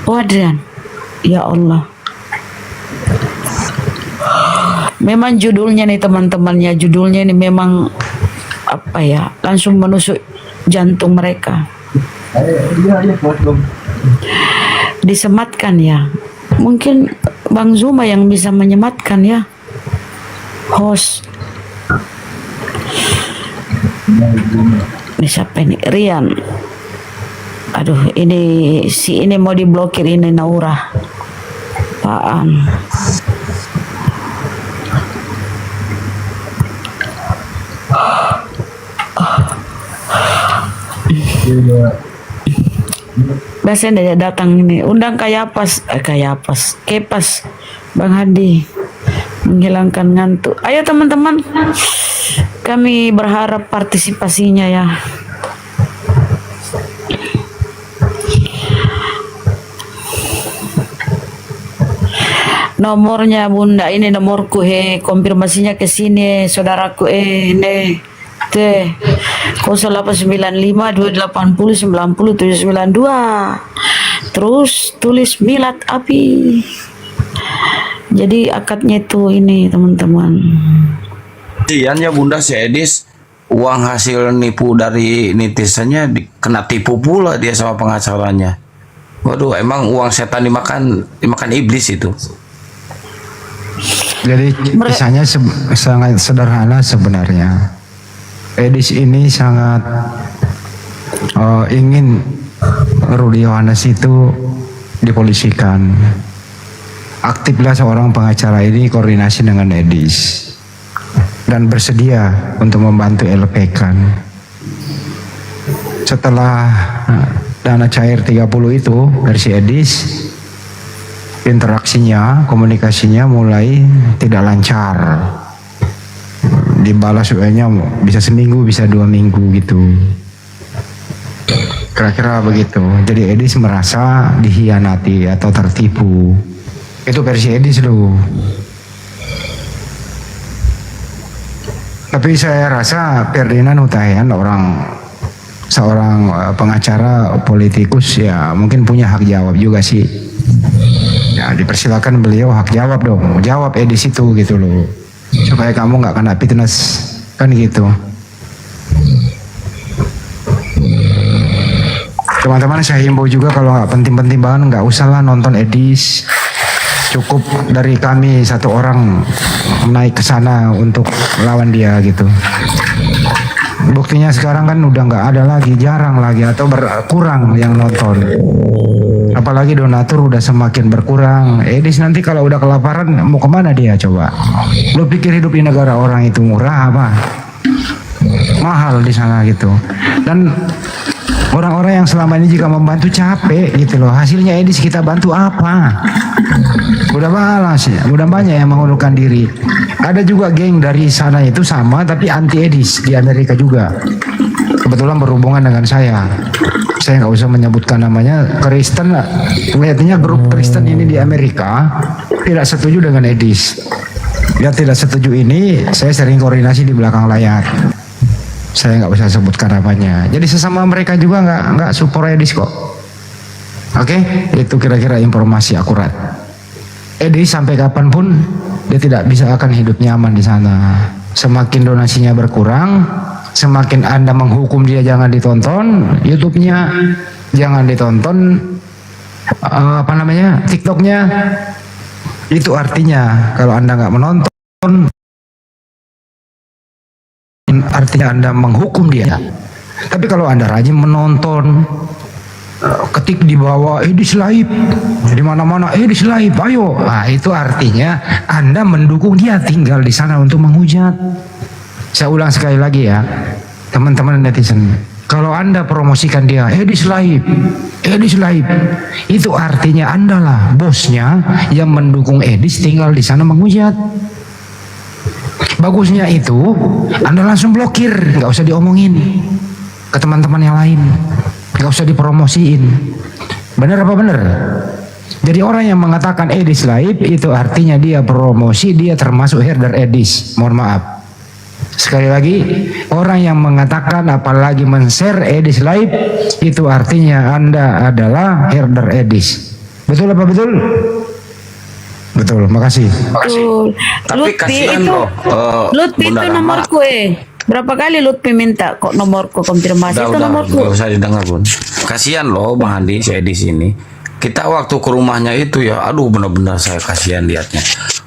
Oh Adrian. Ya Allah. Memang judulnya nih teman-temannya, judulnya ini memang apa ya, langsung menusuk jantung mereka. Disematkan ya. Mungkin Bang Zuma yang bisa menyematkan ya. Host. Ini siapa ini? Rian. Aduh, ini si ini mau diblokir ini Naura. Apaan? Biasanya dia datang ini, undang Kayapas, Kepas, Bang Hadi, menghilangkan ngantuk. Ayo teman-teman, kami berharap partisipasinya ya. Nomornya Bunda, ini nomorku konfirmasinya ke sini saudaraku ne. 0895 280 90 792. Terus tulis Milad Api. Jadi akadnya itu ini teman-teman. Kasihan ya Bunda si Edis uang hasil nipu dari netizennya kena tipu pula dia sama pengacaranya. Waduh, emang uang setan dimakan iblis itu. Jadi kisahnya sangat sederhana sebenarnya. Edis ini sangat ingin Rudi Yohanes itu dipolisikan. Aktiflah seorang pengacara ini koordinasi dengan Edis dan bersedia untuk membantu LP kan. Setelah dana cair 30 itu dari si Edis, interaksinya, komunikasinya mulai tidak lancar. Dibalas WA-nya bisa seminggu, bisa 2 minggu gitu. Kira-kira begitu. Jadi Edis merasa dihianati atau tertipu. Itu versi Edis loh. Tapi saya rasa Ferdinand Hutahian seorang pengacara politikus ya mungkin punya hak jawab juga sih. Ya dipersilakan beliau hak jawab dong. Jawab Edis itu gitu loh. Supaya kamu nggak kena fitness kan gitu. Teman-teman saya himbau juga kalau nggak penting-penting banget nggak usah lah nonton Edis. Cukup dari kami 1 orang naik ke sana untuk lawan dia gitu. Buktinya sekarang kan udah nggak ada lagi, jarang lagi atau berkurang yang nonton. Apalagi donatur udah semakin berkurang. Edis nanti kalau udah kelaparan mau kemana dia coba? Lo pikir hidup di negara orang itu murah apa? Mahal di sana gitu. Dan orang-orang yang selama ini jika membantu capek gitu loh. Hasilnya Edis kita bantu apa? Udah balas ya, udah banyak yang mengundurkan diri. Ada juga geng dari sana itu sama tapi anti Edis di Amerika juga. Kebetulan berhubungan dengan saya. Saya nggak usah menyebutkan namanya. Kristen, kelihatannya grup Kristen ini di Amerika tidak setuju dengan Edis. Dia tidak setuju ini, saya sering koordinasi di belakang layar. Saya nggak usah sebutkan namanya. Jadi sesama mereka juga nggak support Edis kok. Oke, itu kira-kira informasi akurat. Edis sampai kapanpun dia tidak bisa akan hidup nyaman di sana. Semakin donasinya berkurang, semakin Anda menghukum dia jangan ditonton YouTube-nya, jangan ditonton TikTok-nya. Itu artinya kalau Anda nggak menonton, artinya Anda menghukum dia. Tapi kalau Anda rajin menonton, ketik di bawah Edis live, di mana-mana Edis live, ayo. Nah, itu artinya Anda mendukung dia tinggal di sana untuk menghujat. Saya ulang sekali lagi ya, teman-teman netizen. Kalau Anda promosikan dia Edis live, itu artinya Anda lah bosnya yang mendukung Edis tinggal di sana menghujat. Bagusnya itu Anda langsung blokir, nggak usah diomongin ke teman-teman yang lain. Gak usah dipromosiin. Bener apa bener? Jadi orang yang mengatakan Edis live itu artinya dia promosi, dia termasuk herder Edis. Mohon maaf. Sekali lagi, orang yang mengatakan apalagi men-share Edis live itu artinya Anda adalah herder Edis. Betul apa betul? Betul, makasih. Betul. Tapi kasihan loh. Lutfi itu nomorku Berapa kali Lutfi minta kok nomorku konfirmasi itu nomorku. Udah usah didengar pun. Kasihan loh Bang Andi, si Edis ini. Kita waktu ke rumahnya itu ya, aduh benar-benar saya kasihan lihatnya.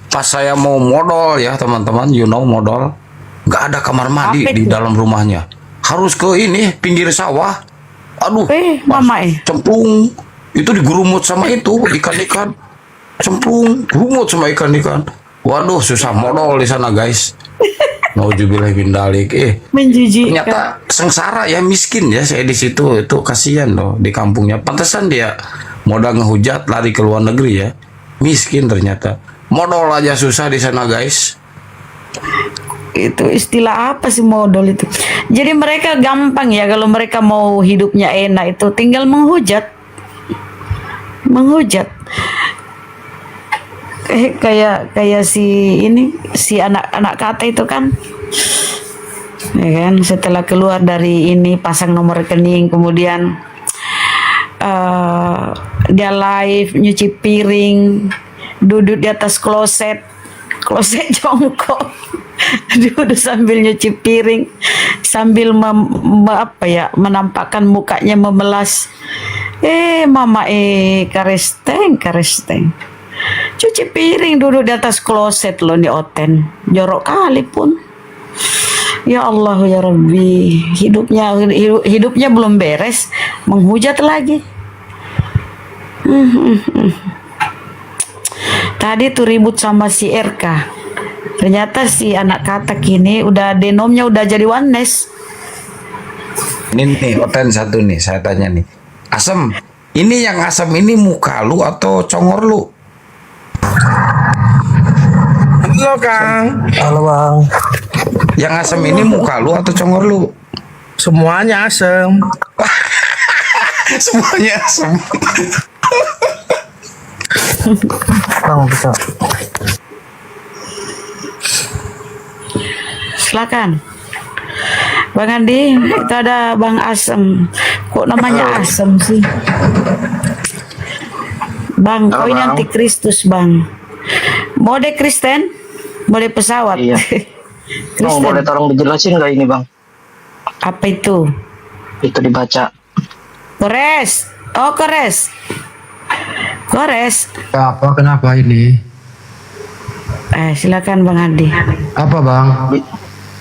Pas saya mau modal ya teman-teman, modal, nggak ada kamar mandi di dalam rumahnya. Harus ke ini pinggir sawah. Aduh, cemplung. Itu digurumut sama itu ikan-ikan. Cemplung, gurumut sama ikan-ikan. Waduh, susah modal di sana guys. Nauzubillah min dalik. Menjijikkan. Ternyata sengsara ya, miskin ya si Edis itu kasihan loh di kampungnya. Pantesan dia modal ngehujat lari ke luar negeri ya. Miskin ternyata. Modal aja susah di sana guys. Itu istilah apa sih modal itu? Jadi mereka gampang ya kalau mereka mau hidupnya enak itu tinggal menghujat. Kayak si anak kata itu kan, ya kan, setelah keluar dari ini pasang nomor rekening, kemudian dia live nyuci piring, duduk di atas kloset, kloset jongkok. Dia udah sambil nyuci piring, sambil menampakkan mukanya memelas. Mama karesteng. Cuci piring duduk di atas kloset loh nih Oten. Jorok kali pun. Ya Allah ya Rabbi, hidupnya belum beres, menghujat lagi. Tadi tuh ribut sama si RK. Ternyata si anak katak ini udah denomnya udah jadi oneness. Ini nih Oten satu nih, saya tanya nih. Asem, ini yang asem ini muka lu atau congor lu? Halo Kang. Halo Bang. Yang asem ini muka lu atau congor lu? Semuanya asem. Semuanya asem. Bang bisa. Silakan. Bang Andi, itu ada Bang Asem. Kok namanya Asem sih? Bang, kau ini antikristus Bang. Mode Kristen? Mode pesawat? Iya. Bang, boleh tolong dijelasin nggak ini Bang? Apa itu? Itu dibaca. Kores. Oh, kores. Kores. Apa kenapa ini? Silakan Bang Andi. Apa Bang?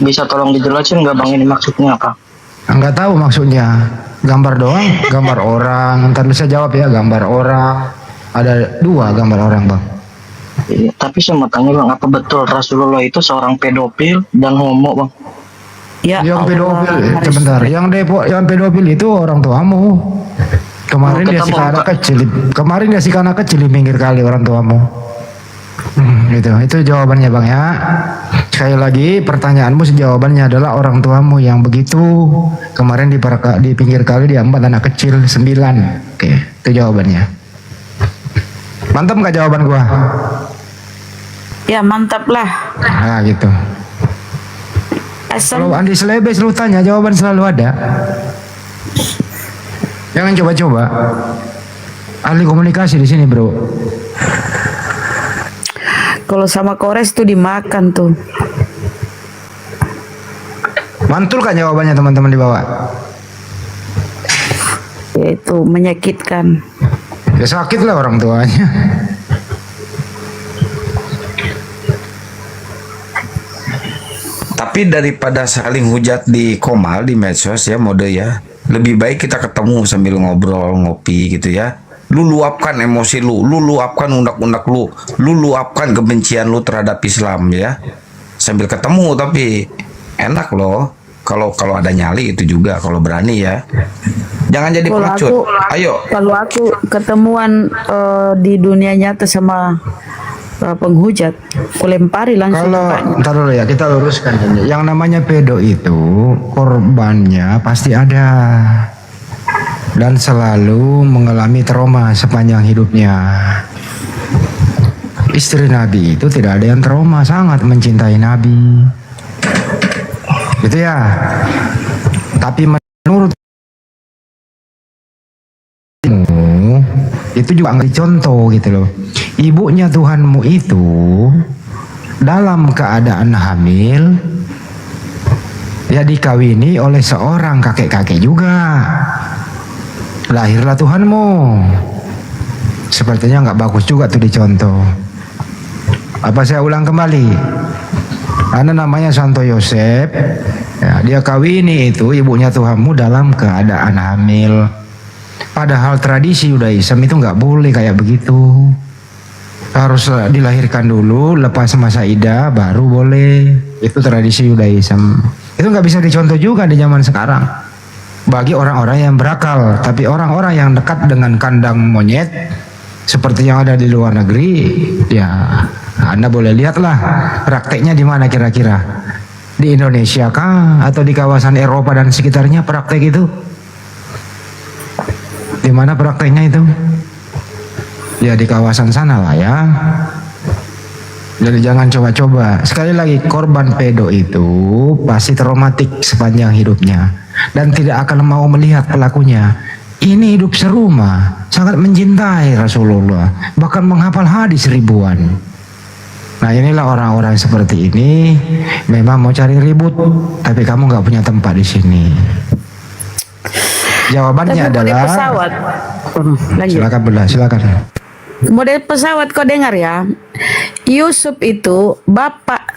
Bisa tolong dijelasin nggak Bang ini maksudnya apa? Enggak tahu maksudnya. Gambar doang, gambar orang. Ntar bisa jawab ya, gambar orang. Ada 2 gambar orang Bang. Iya, tapi saya mau tanya Bang, apa betul Rasulullah itu seorang pedofil dan homo Bang? Ya, yang pedofil, sebentar. Yang pedofil itu orang tuamu. Kemarin dia si anak kecil. Kemarin dia si anak kecil di pinggir kali orang tuamu. Itu jawabannya Bang ya. Sekali lagi pertanyaanmu jawabannya adalah orang tuamu yang begitu. Kemarin di pinggir kali dia 4 anak kecil 9. Oke, itu jawabannya. Mantap nggak jawaban gua? Ya mantap lah. Nah gitu. Kalau Andi Selebes lu tanya jawaban selalu ada. Jangan coba-coba. Ahli komunikasi di sini bro. Kalau sama kores tuh dimakan tuh. Mantul kan jawabannya teman-teman di bawah? Ya itu menyakitkan. Ya sakit lah orang tuanya. Tapi daripada saling hujat di komal di medsos ya mode ya, lebih baik kita ketemu sambil ngobrol ngopi gitu ya. Lu luapkan emosi lu luapkan undak-undak lu luapkan kebencian lu terhadap Islam ya. Sambil ketemu tapi enak loh. Kalau ada nyali itu juga kalau berani ya. Jangan jadi pengecut. Ayo. Kalau aku ketemuan di dunia nyata sama penghujat, aku lempari langsung. Kalau ntar dulu ya kita luruskan ini. Yang namanya pedo itu korbannya pasti ada dan selalu mengalami trauma sepanjang hidupnya. Istri Nabi itu tidak ada yang trauma, sangat mencintai Nabi. Gitu ya. Tapi menurut itu juga nggak dicontoh gitu loh. Ibunya Tuhanmu itu dalam keadaan hamil ya dikawini oleh seorang kakek-kakek juga. Lahirlah Tuhanmu. Sepertinya nggak bagus juga tuh dicontoh. Apa saya ulang kembali? Ada namanya Santo Yosef. Ya, dia kawini itu ibunya Tuhanmu dalam keadaan hamil. Padahal tradisi Yudaism itu nggak boleh kayak begitu. Harus dilahirkan dulu, lepas masa idah baru boleh. Itu tradisi Yudaism. Itu nggak bisa dicontoh juga di zaman sekarang. Bagi orang-orang yang berakal, tapi orang-orang yang dekat dengan kandang monyet seperti yang ada di luar negeri, ya Anda boleh lihatlah prakteknya di mana kira-kira. Di Indonesia kah atau di kawasan Eropa dan sekitarnya praktek itu? Di mana prakteknya itu? Ya di kawasan sana lah ya. Jadi jangan coba-coba. Sekali lagi korban pedo itu pasti traumatik sepanjang hidupnya dan tidak akan mau melihat pelakunya. Ini hidup serumah, sangat mencintai Rasulullah, bahkan menghafal hadis ribuan. Nah inilah orang-orang seperti ini memang mau cari ribut, tapi kamu nggak punya tempat di sini. Jawabannya Tapi adalah pesawat. Lanjut. silakan Bunda, silakan. Model pesawat kau dengar ya. Yusuf itu bapak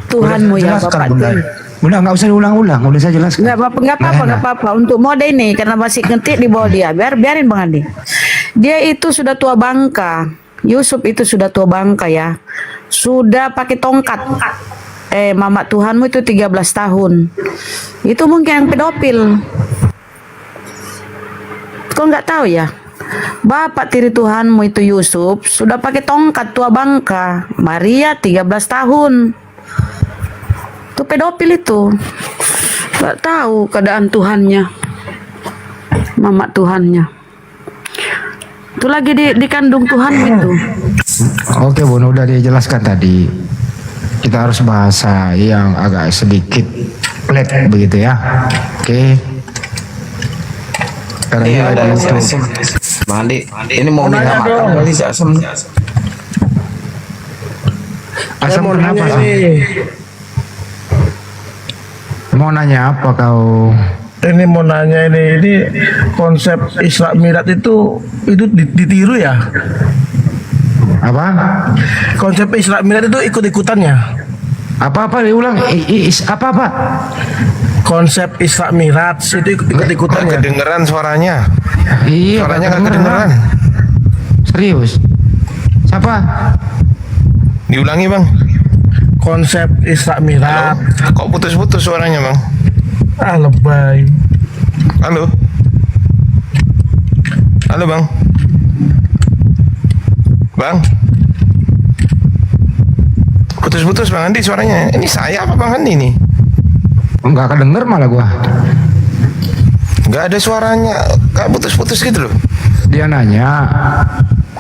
Tuhanmu ya, Jelaskan bapak Bunda. Tuhan. Bunda nggak usah diulang-ulang, udah saya jelaskan. Nggak apa-apa. Untuk mode ini karena masih ngetik di bawah dia. Biarin Bang Andi. Dia itu sudah tua bangka. Yusuf itu sudah tua bangka ya. Sudah pakai tongkat. Mama Tuhanmu itu 13 tahun. Itu mungkin yang pedofil. Kau nggak tahu ya? Bapak tiri Tuhanmu itu Yusuf sudah pakai tongkat tua bangka. Maria 13 tahun. Itu pedofil itu. Gak tahu keadaan Tuhannya. Mama Tuhannya. Itu lagi dikandung Tuhan itu. Oke Bun, udah dijelaskan tadi. Kita harus bahasa yang agak sedikit flat begitu ya. Oke. Karena Iya, ini ada lagi untuk asem. Bang Andi, ini mau minta makan kali si asem. asam kenapa sih? Mau nanya apa kau? Ini mau nanya ini konsep Isra Mi'raj itu ditiru ya? Apa? Konsep Isra Mi'raj itu ikut-ikutannya. Apa diulang? Apa? Konsep Isra Mi'raj itu ikut-ikutannya. Kedengeran suaranya. Iya, Suaranya nggak kedengeran. Serius? Siapa? Diulangi Bang. Konsep Isra Mi'raj. Kok putus-putus suaranya Bang? Ah lebay. Halo. Halo Bang. Bang. Putus-putus Bang Andi suaranya. Ini saya apa Bang Andi nih? Enggak kedenger malah gua. Enggak ada suaranya. Kayak putus-putus gitu loh. Dia nanya,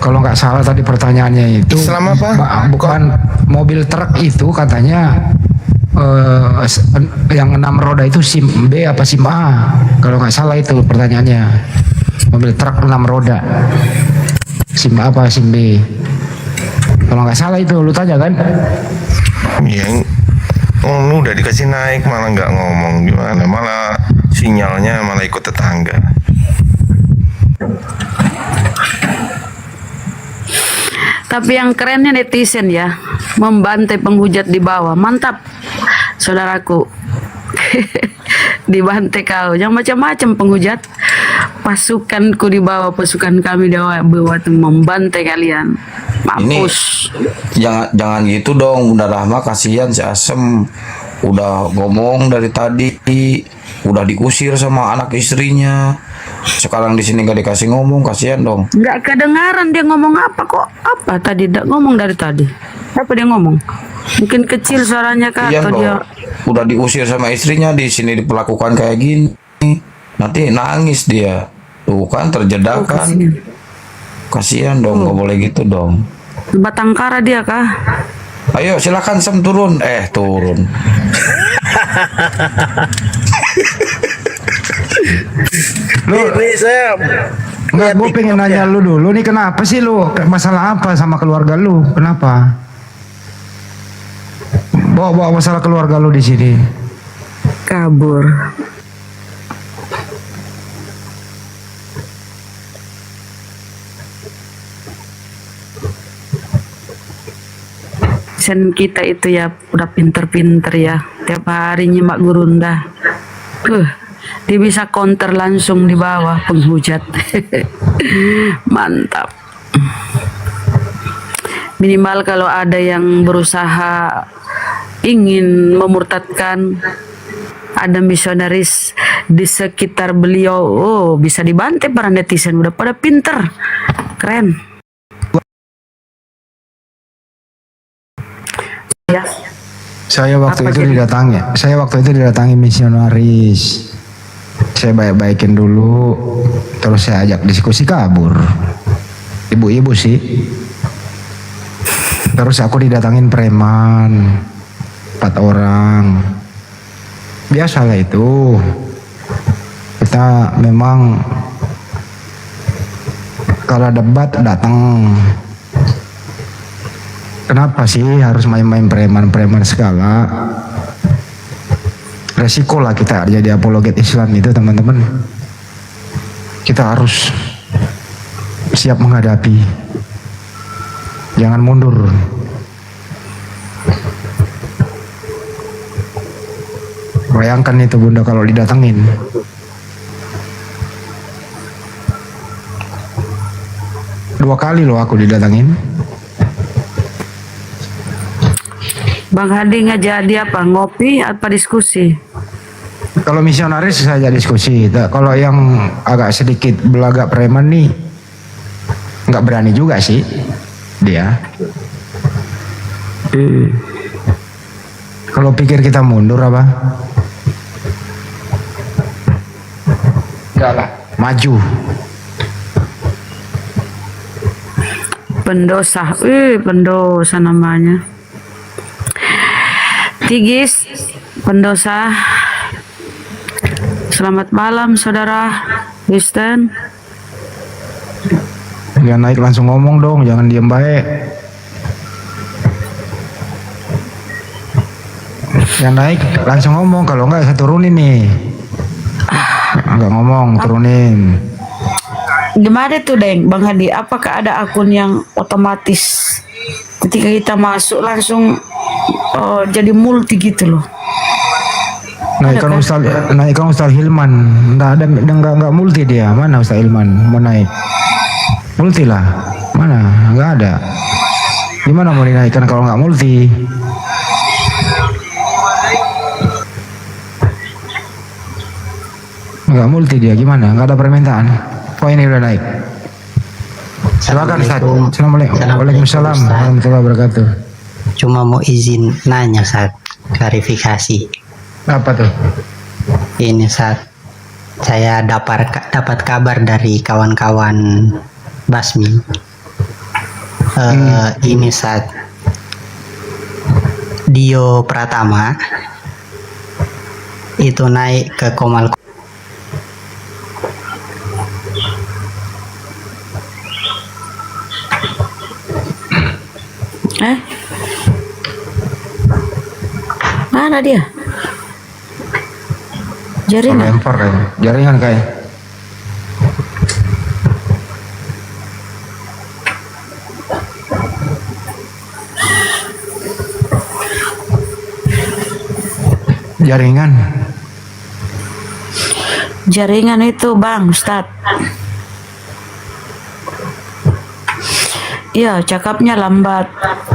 kalau nggak salah tadi pertanyaannya itu Islam apa? Bukan mobil truk itu katanya yang 6 roda itu SIM B apa SIM A? Kalau nggak salah itu pertanyaannya. Mobil truk 6 roda. SIM A apa SIM B? Kalau nggak salah itu lu tanya kan? Iya. Oh, udah dikasih naik malah nggak ngomong gimana? Malah sinyalnya malah ikut tetangga. Tapi yang kerennya netizen ya, membantai penghujat di bawah. Mantap, saudaraku. Dibantai kau, yang macam-macam penghujat. Pasukanku di bawah, pasukan kami di bawah itu membantai kalian. Mampus. Ini jangan gitu dong, Bunda Rahma, kasihan si Asem. Udah ngomong dari tadi, udah diusir sama anak istrinya. Sekarang di sini gak dikasih ngomong, kasihan dong. Nggak kedengaran dia ngomong apa kok? Apa tadi? Nggak ngomong dari tadi. Apa dia ngomong? Mungkin kecil suaranya kah? Iya Atau dong. dia Udah diusir sama istrinya, di sini diperlakukan kayak gini. Nanti nangis dia. Tuh kan terjedak kan. Kasihan dong, nggak boleh gitu dong. batang kara dia kah? Ayo silakan Sam turun. Turun. Ini saya Enggak, gue pengen nanya lu dulu nih, kenapa sih lu? Masalah apa sama keluarga lu? Kenapa? Bawa masalah keluarga lu di sini. Kabur. Sen kita itu ya udah pinter-pinter ya, tiap hari nyimak gurunda. Dia bisa counter langsung di bawah penghujat. Mantap. Minimal kalau ada yang berusaha ingin memurtadkan, ada misionaris di sekitar beliau, bisa dibantai para netizen, udah pada pinter. Keren. Ya. Saya waktu Apa itu jadi? didatangi misionaris. Saya baik-baikin dulu, terus saya ajak diskusi, kabur. Ibu-ibu sih. Terus aku didatangin preman 4 orang. Biasalah itu. Kita memang kalau debat datang. Kenapa sih harus main-main preman-preman segala? Resiko lah kita jadi apologet Islam itu teman-teman. Kita harus siap menghadapi. Jangan mundur. Bayangkan itu Bunda kalau didatengin. Dua kali loh aku didatengin. Bang Hadi ngajak dia apa? Ngopi apa diskusi? Kalau misionaris saya ajak diskusi. Kalau yang agak sedikit belagak preman nih, nggak berani juga sih dia. Kalau pikir kita mundur apa? Enggak lah, maju. Pendosa, pendosa namanya. Tigis, pendosa. Selamat malam saudara Kristen. Dia naik langsung ngomong dong, jangan diam baik. Yang naik langsung ngomong, kalau enggak saya turunin nih. Enggak ngomong, turunin. Gimana tuh Deng, Bang Hadi? Apakah ada akun yang otomatis ketika kita masuk langsung jadi multi gitu loh? Naikkan Ustaz Hilman, enggak multi dia. Mana Ustaz Hilman mau naik? Multi lah, mana? Enggak ada. Gimana mau dinaikkan kalau enggak multi? Enggak multi dia, gimana? Enggak ada permintaan. Oh ini udah naik. Silakan Ustaz. Assalamualaikum. Waalaikumsalam warahmatullahi wabarakatuh. Cuma mau izin nanya Ustaz, klarifikasi. Apa tuh? Ini Ustaz, saya dapat kabar dari kawan-kawan Basmi. Ini Ustaz, Dio Pratama itu naik ke Komal. Mana dia? Jaringan. Lempar kayaknya. Jaringan kayak. Jaringan. Jaringan itu Bang Ustadz. Iya, cakapnya lambat.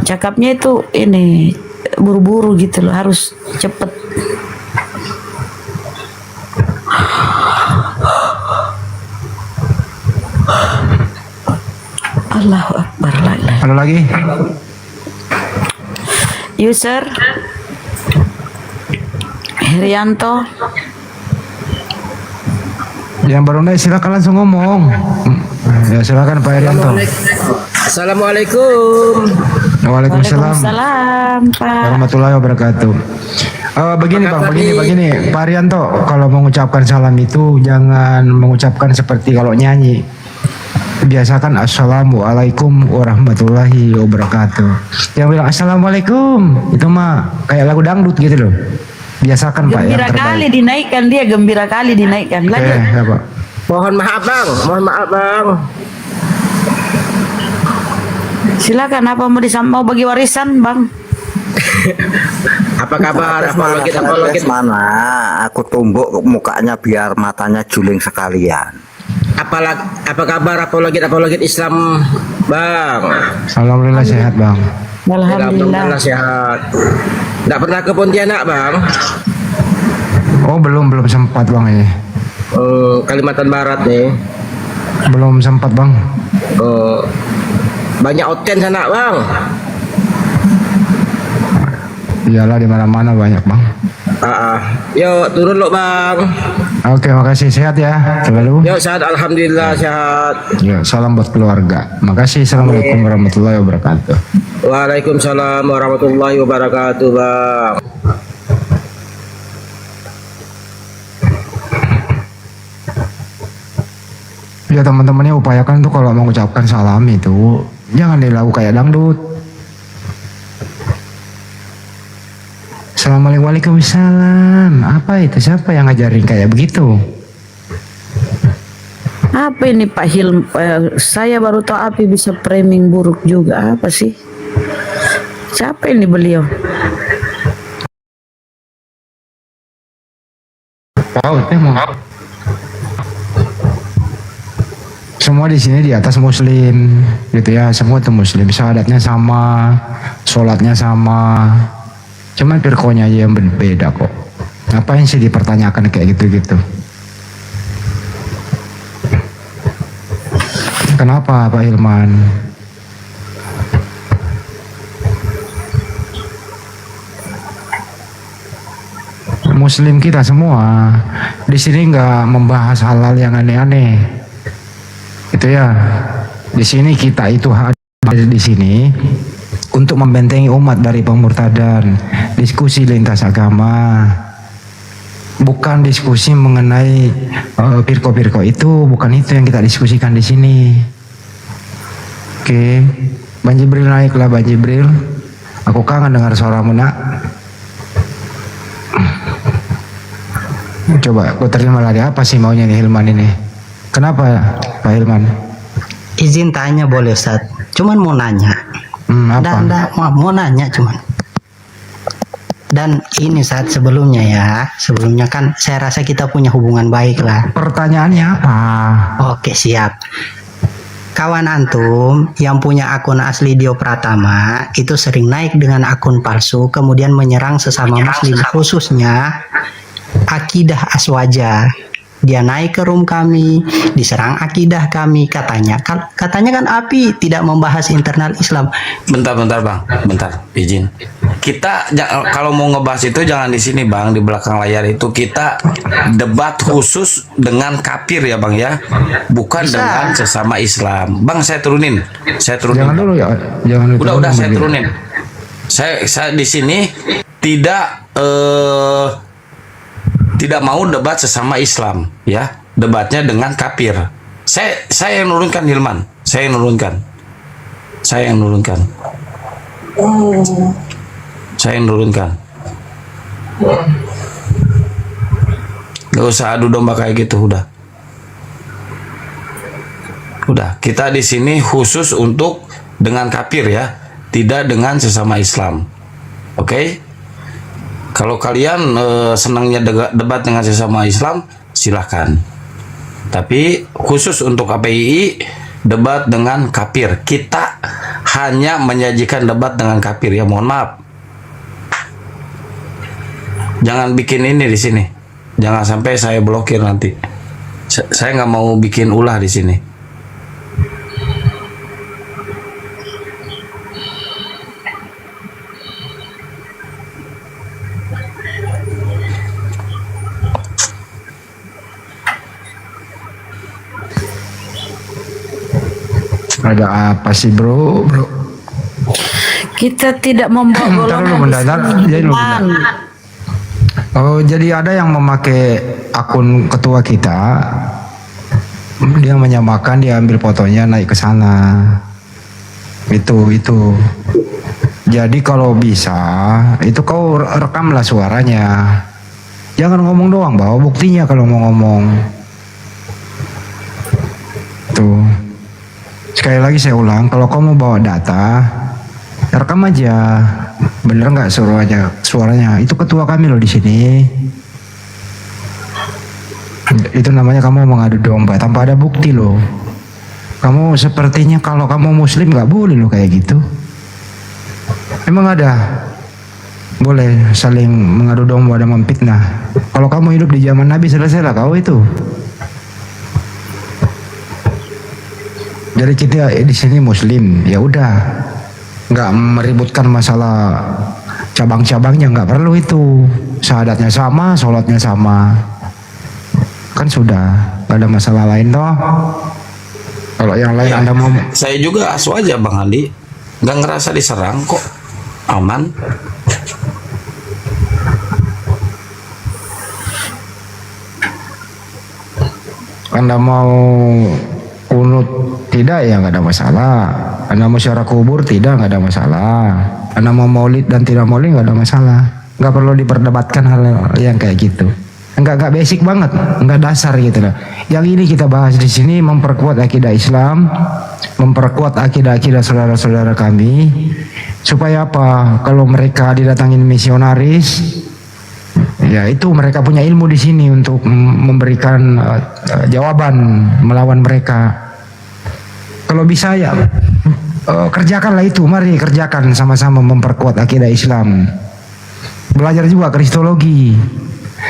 Cakapnya itu ini buru-buru gitu loh, harus cepet. Allahu Akbar. Ada lagi? User Herianto. Yang baru naik silakan langsung ngomong. Ya silakan Pak Herianto. Assalamualaikum. Waalaikumsalam Pak. warahmatullahi wabarakatuh. Begini Bang, begini Pak Herianto, kalau mengucapkan salam itu jangan mengucapkan seperti kalau nyanyi. Biasakan assalamualaikum warahmatullahi wabarakatuh. Yang bilang assalamualaikum itu mah kayak lagu dangdut gitu loh. Biasakan Pak. Gembira kali dinaikkan, dia gembira kali dinaikkan. Lanjut. Ya, Pak. Mohon maaf Bang. Silakan, apa mau bagi warisan Bang? Apa kabar? Apologit mana? Aku tumbuk mukanya biar matanya juling sekalian. Apa kabar apologit Islam Bang? Alhamdulillah sehat Bang. Alhamdulillah sehat. Nggak pernah ke Pontianak Bang? Oh belum sempat Bang ini. Kalimantan Barat nih. Belum sempat Bang. Banyak hotel sana Bang. Iyalah di mana-mana banyak Bang. Yuk turun lo Bang. Oke, makasih, sehat ya selalu. Yuk sehat, alhamdulillah sehat. Ya, salam buat keluarga. Makasih. Assalamualaikum warahmatullahi wabarakatuh. Waalaikumsalam warahmatullahi wabarakatuh Bang. Ya teman-temannya upayakan tuh kalau mengucapkan salam itu jangan dilakukan kayak dangdut. Assalamualaikum, waalaikumsalam. Apa itu? Siapa yang ngajarin kayak begitu? Apa ini Pak Hilm? Saya baru tahu api bisa framing buruk juga. Apa sih? Siapa ini beliau? Semua di sini di atas muslim, gitu ya. Semua itu muslim. Syahadatnya sama, sholatnya sama. Cuman firqohnya aja yang berbeda kok. Ngapain sih dipertanyakan kayak gitu-gitu? Kenapa Pak Hilman? Muslim kita semua di sini nggak membahas hal-hal yang aneh-aneh, itu ya. Di sini kita itu hadir di sini untuk membentengi umat dari pemurtadan, diskusi lintas agama. Bukan diskusi mengenai firqah-firqah itu, bukan itu yang kita diskusikan di sini. Oke, Bang Jibril naiklah Bang Jibril. Aku kangen dengar suaramu nak. Coba aku terima lagi apa sih maunya nih Hilman ini? Kenapa Pak Hilman? Izin tanya boleh Ustaz? Cuman mau nanya. Apa? Mau nanya cuman. Dan ini saat sebelumnya kan saya rasa kita punya hubungan baik lah. Pertanyaannya apa? Oke siap. Kawan antum yang punya akun asli Dio Pratama itu sering naik dengan akun palsu kemudian menyerang sesama muslim khususnya akidah Aswaja. Dia naik ke room kami, diserang akidah kami, katanya kan api tidak membahas internal Islam. Bentar bang, izin. Kita kalau mau ngebahas itu jangan di sini bang, di belakang layar itu kita debat khusus dengan kafir ya bang ya, bukan Bisa. dengan sesama Islam. Bang saya turunin. Jangan dulu ya, jangan dulu. Udah saya turunin. Saya di sini tidak mau debat sesama Islam ya, debatnya dengan kafir. Saya yang nurunkan Hilman, saya yang nurunkan. Gak usah adu domba kayak gitu, udah kita di sini khusus untuk dengan kafir ya, tidak dengan sesama Islam. Oke? Kalau kalian senangnya debat dengan sesama Islam, silahkan. Tapi khusus untuk KPII, debat dengan kafir. Kita hanya menyajikan debat dengan kafir ya, mohon maaf. Jangan bikin ini di sini. Jangan sampai saya blokir nanti. Saya nggak mau bikin ulah di sini. Ada apa sih bro? Kita tidak membawa golongan Islam. Oh, jadi ada yang memakai akun ketua kita, dia menyamakan, dia ambil fotonya naik ke sana. Itu. Jadi kalau bisa, itu kau rekamlah suaranya. Jangan ngomong doang, bawa buktinya kalau mau ngomong. Tuh. Sekali lagi saya ulang, kalau kau mau bawa data, rekam aja. Bener nggak suaranya? Itu ketua kami loh di sini. Itu namanya kamu mengadu domba tanpa ada bukti loh. Kamu sepertinya kalau kamu muslim nggak boleh loh kayak gitu. Emang ada? Boleh saling mengadu domba dan memfitnah. Kalau kamu hidup di zaman Nabi, selesailah kau itu. Jadi kita di sini muslim, ya udah, nggak meributkan masalah cabang-cabangnya, nggak perlu itu. Syahadatnya sama, sholatnya sama, kan sudah, nggak ada masalah lain toh. Kalau yang lain Anda mau, saya juga Aswaja Bang Andi, nggak ngerasa diserang kok, aman. Anda mau kunut tidak ya nggak ada masalah. Anda mau syarah kubur tidak, nggak ada masalah. Anda mau maulid dan tidak maulid nggak ada masalah. nggak perlu diperdebatkan hal yang kayak gitu. Nggak basic banget, nggak dasar gitu loh. Yang ini kita bahas di sini memperkuat akidah Islam, memperkuat akidah-akidah saudara-saudara kami, supaya apa? Kalau mereka didatangin misionaris, ya itu mereka punya ilmu di sini untuk memberikan jawaban melawan mereka. Kalau bisa ya kerjakanlah itu, mari kerjakan sama-sama memperkuat akidah Islam. Belajar juga kristologi.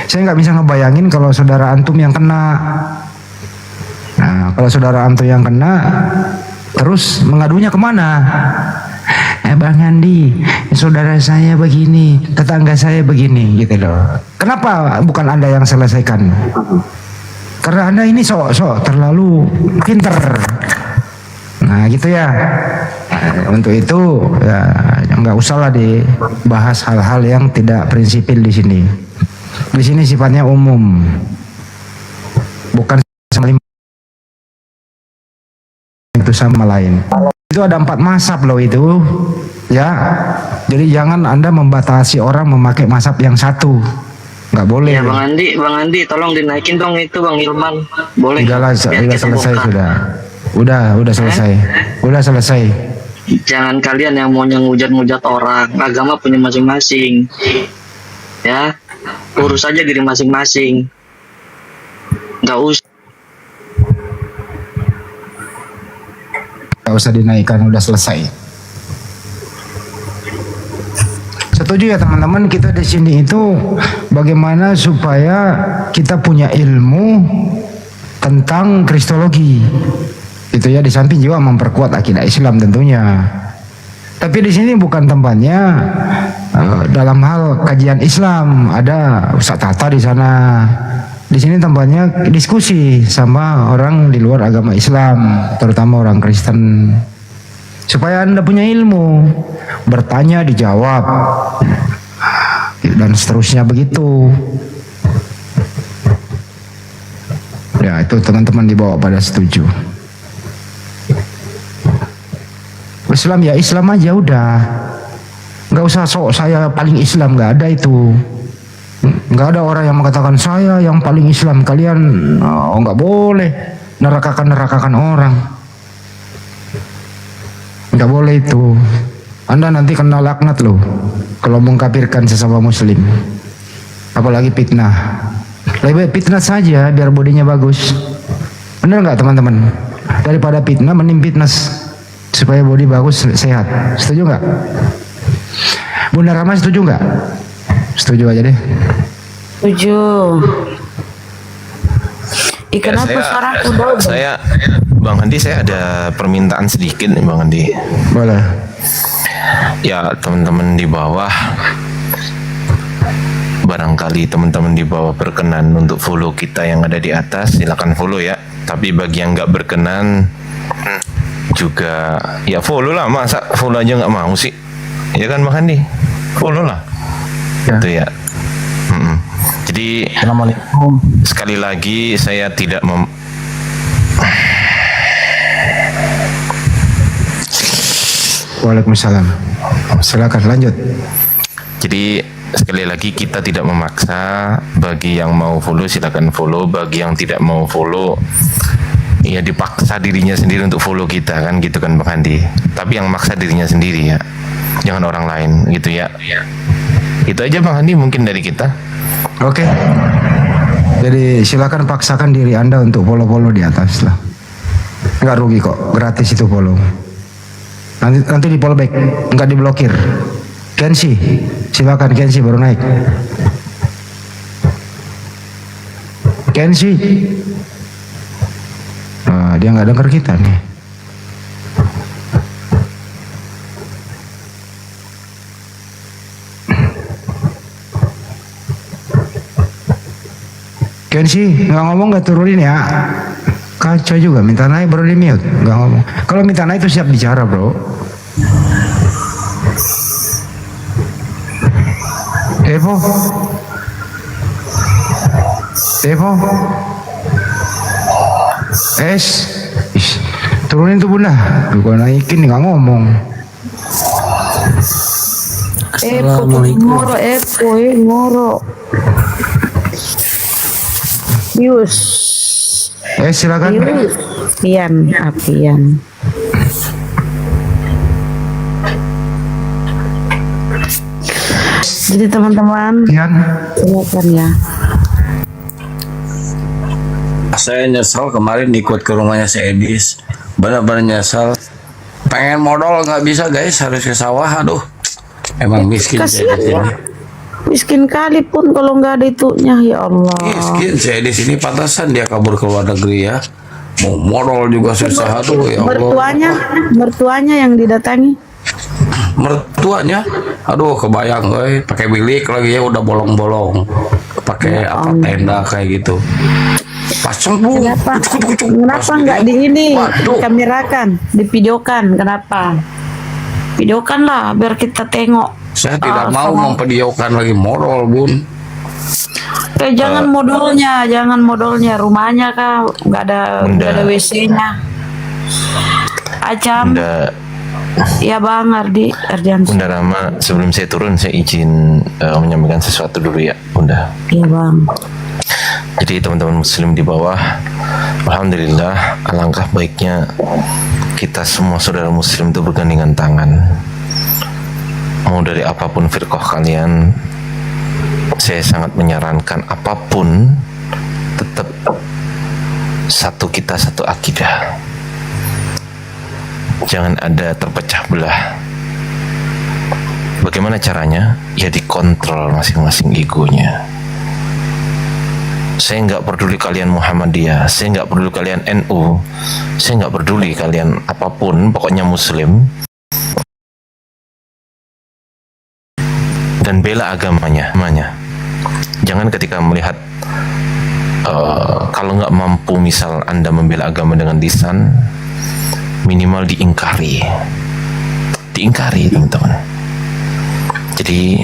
Saya nggak bisa ngebayangin kalau saudara antum yang kena. Nah, kalau saudara antum yang kena, terus mengadunya kemana? Bang Andi, saudara saya begini, tetangga saya begini, gitu loh. Kenapa bukan Anda yang selesaikan? Karena Anda ini sok terlalu pinter. Nah, gitu ya. Untuk itu ya nggak usah lah dibahas hal-hal yang tidak prinsipil di sini. Di sini sifatnya umum, bukan itu sama lain. Itu ada 4 mazhab loh itu, ya. Jadi jangan Anda membatasi orang memakai mazhab yang satu, nggak boleh. Ya Bang Andi, tolong dinaikin dong itu Bang Ilman, boleh? Udah selesai sudah. Udah selesai. Udah selesai. Jangan kalian yang mau ngujat-ngujat orang, agama punya masing-masing. Ya, urus aja diri masing-masing. Nggak usah dinaikkan, udah selesai. Setuju ya teman-teman, kita di sini itu bagaimana supaya kita punya ilmu tentang kristologi. Itu ya, di samping juga memperkuat akidah Islam tentunya. Tapi di sini bukan tempatnya dalam hal kajian Islam. Ada Ustaz Tata di sana. Di sini tempatnya diskusi sama orang di luar agama Islam, terutama orang Kristen. Supaya Anda punya ilmu, bertanya dijawab, dan seterusnya begitu. Ya, itu teman-teman dibawa pada setuju. Islam ya Islam aja udah, nggak usah sok saya paling Islam, nggak ada itu. Nggak ada orang yang mengatakan saya yang paling Islam, kalian nggak boleh nerakakan orang, nggak boleh itu. Anda nanti kena laknat loh kalau mengkafirkan sesama muslim, apalagi fitnah. Lebih baik fitnah saja biar bodinya bagus, bener nggak teman-teman? Daripada fitnah mending fitness supaya body bagus, sehat. Setuju nggak? Bunda Rama setuju nggak? Setuju aja deh. Setuju. Kenapa suaraku double? Saya Bang Andi, saya ada permintaan sedikit nih Bang Andi. Boleh. Ya teman-teman di bawah, barangkali teman-teman di bawah berkenan untuk follow kita yang ada di atas, silakan follow ya. Tapi bagi yang nggak berkenan juga ya follow lah, masa follow aja nggak mau sih, ya kan Bang Andi? Follow lah ya. Itu ya. Jadi sekali lagi saya tidak Waalaikumsalam. Silakan lanjut. Jadi sekali lagi kita tidak memaksa. Bagi yang mau follow silakan follow, bagi yang tidak mau follow ya dipaksa dirinya sendiri untuk follow kita, kan gitu kan Bang Andi. Tapi yang maksa dirinya sendiri ya, jangan orang lain gitu ya. Itu aja Bang Andi mungkin dari kita. Oke. Jadi silakan paksakan diri Anda untuk follow di atas lah. Nggak rugi kok, gratis itu follow. Nanti di follow back, nggak diblokir. Kensi, silakan Kensi baru naik. Kensi. Dia nggak dengar kita nih. Kensi nggak ngomong, nggak turunin ya. Kacau juga, minta naik baru di mute, nggak ngomong. Kalau minta naik itu siap bicara bro. Evo, turunin tuh bunda. Gua naikin nggak ngomong. Ngoro, ngoro. Yus. Silakan. Apian. Jadi teman-teman, silakan ya. Saya nyesel kemarin ikut ke rumahnya si Edis, benar-benar nyesel. Pengen modal nggak bisa guys, harus ke sawah. Aduh, emang miskin si Edis ini. Miskin kali pun kalau nggak ada itunya, ya Allah. Miskin si Edis ini, pantasan dia kabur ke luar negeri ya. Mau modal juga susah tuh, ya Allah. Mertuanya yang didatangi. Mertuanya, aduh kebayang, pakai bilik lagi ya, udah bolong-bolong, pakai apa tenda kayak gitu. Pasang bu. Kenapa nggak dikamerakan, divideokan? Kenapa? Videokan lah biar kita tengok. Saya tidak mau memvideokan lagi modal, Bun. Jangan modalnya, rumahnya kah nggak ada WC-nya. Acam. Ya Bang Ardian. Bunda Rama, sebelum saya turun saya izin menyampaikan sesuatu dulu ya Bunda. Iya Bang. Jadi teman-teman muslim di bawah, alhamdulillah, alangkah baiknya kita semua saudara muslim itu bergandengan tangan. Mau dari apapun firqah kalian, saya sangat menyarankan apapun tetap satu kita, satu akidah. Jangan ada terpecah belah. Bagaimana caranya? Ya dikontrol masing-masing egonya. Saya nggak peduli kalian Muhammadiyah, saya nggak peduli kalian NU, saya nggak peduli kalian apapun, pokoknya Muslim. Dan bela agamanya. Jangan ketika melihat kalau nggak mampu misal Anda membela agama dengan lisan, minimal diingkari teman-teman. Jadi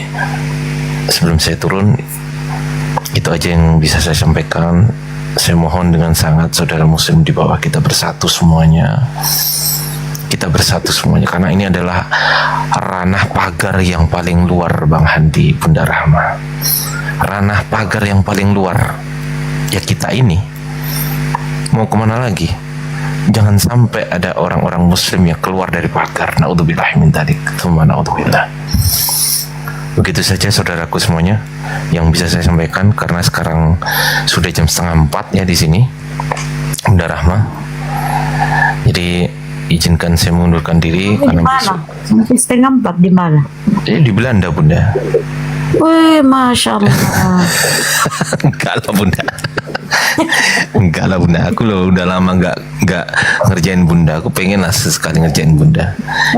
sebelum saya turun, itu aja yang bisa saya sampaikan. Saya mohon dengan sangat saudara muslim di bawah, kita bersatu semuanya, karena ini adalah ranah pagar yang paling luar, Bang Handi, Bunda Rahma. Ranah pagar yang paling luar ya kita ini. Mau kemana lagi? Jangan sampai ada orang-orang muslim yang keluar dari pagar. Naudzubillah min dzalik. Tsumma naudzubillah. Begitu saja saudaraku semuanya yang bisa saya sampaikan, karena sekarang sudah jam 3:30 ya di sini, Bunda Rahma. Jadi izinkan saya mengundurkan diri. Di mana? Sampai 3:30 di mana? Di Belanda, Bunda. Wih, Masya Allah. Enggak lah Bunda, aku loh udah lama nggak ngerjain Bunda. Aku pengen lah sekali ngerjain Bunda,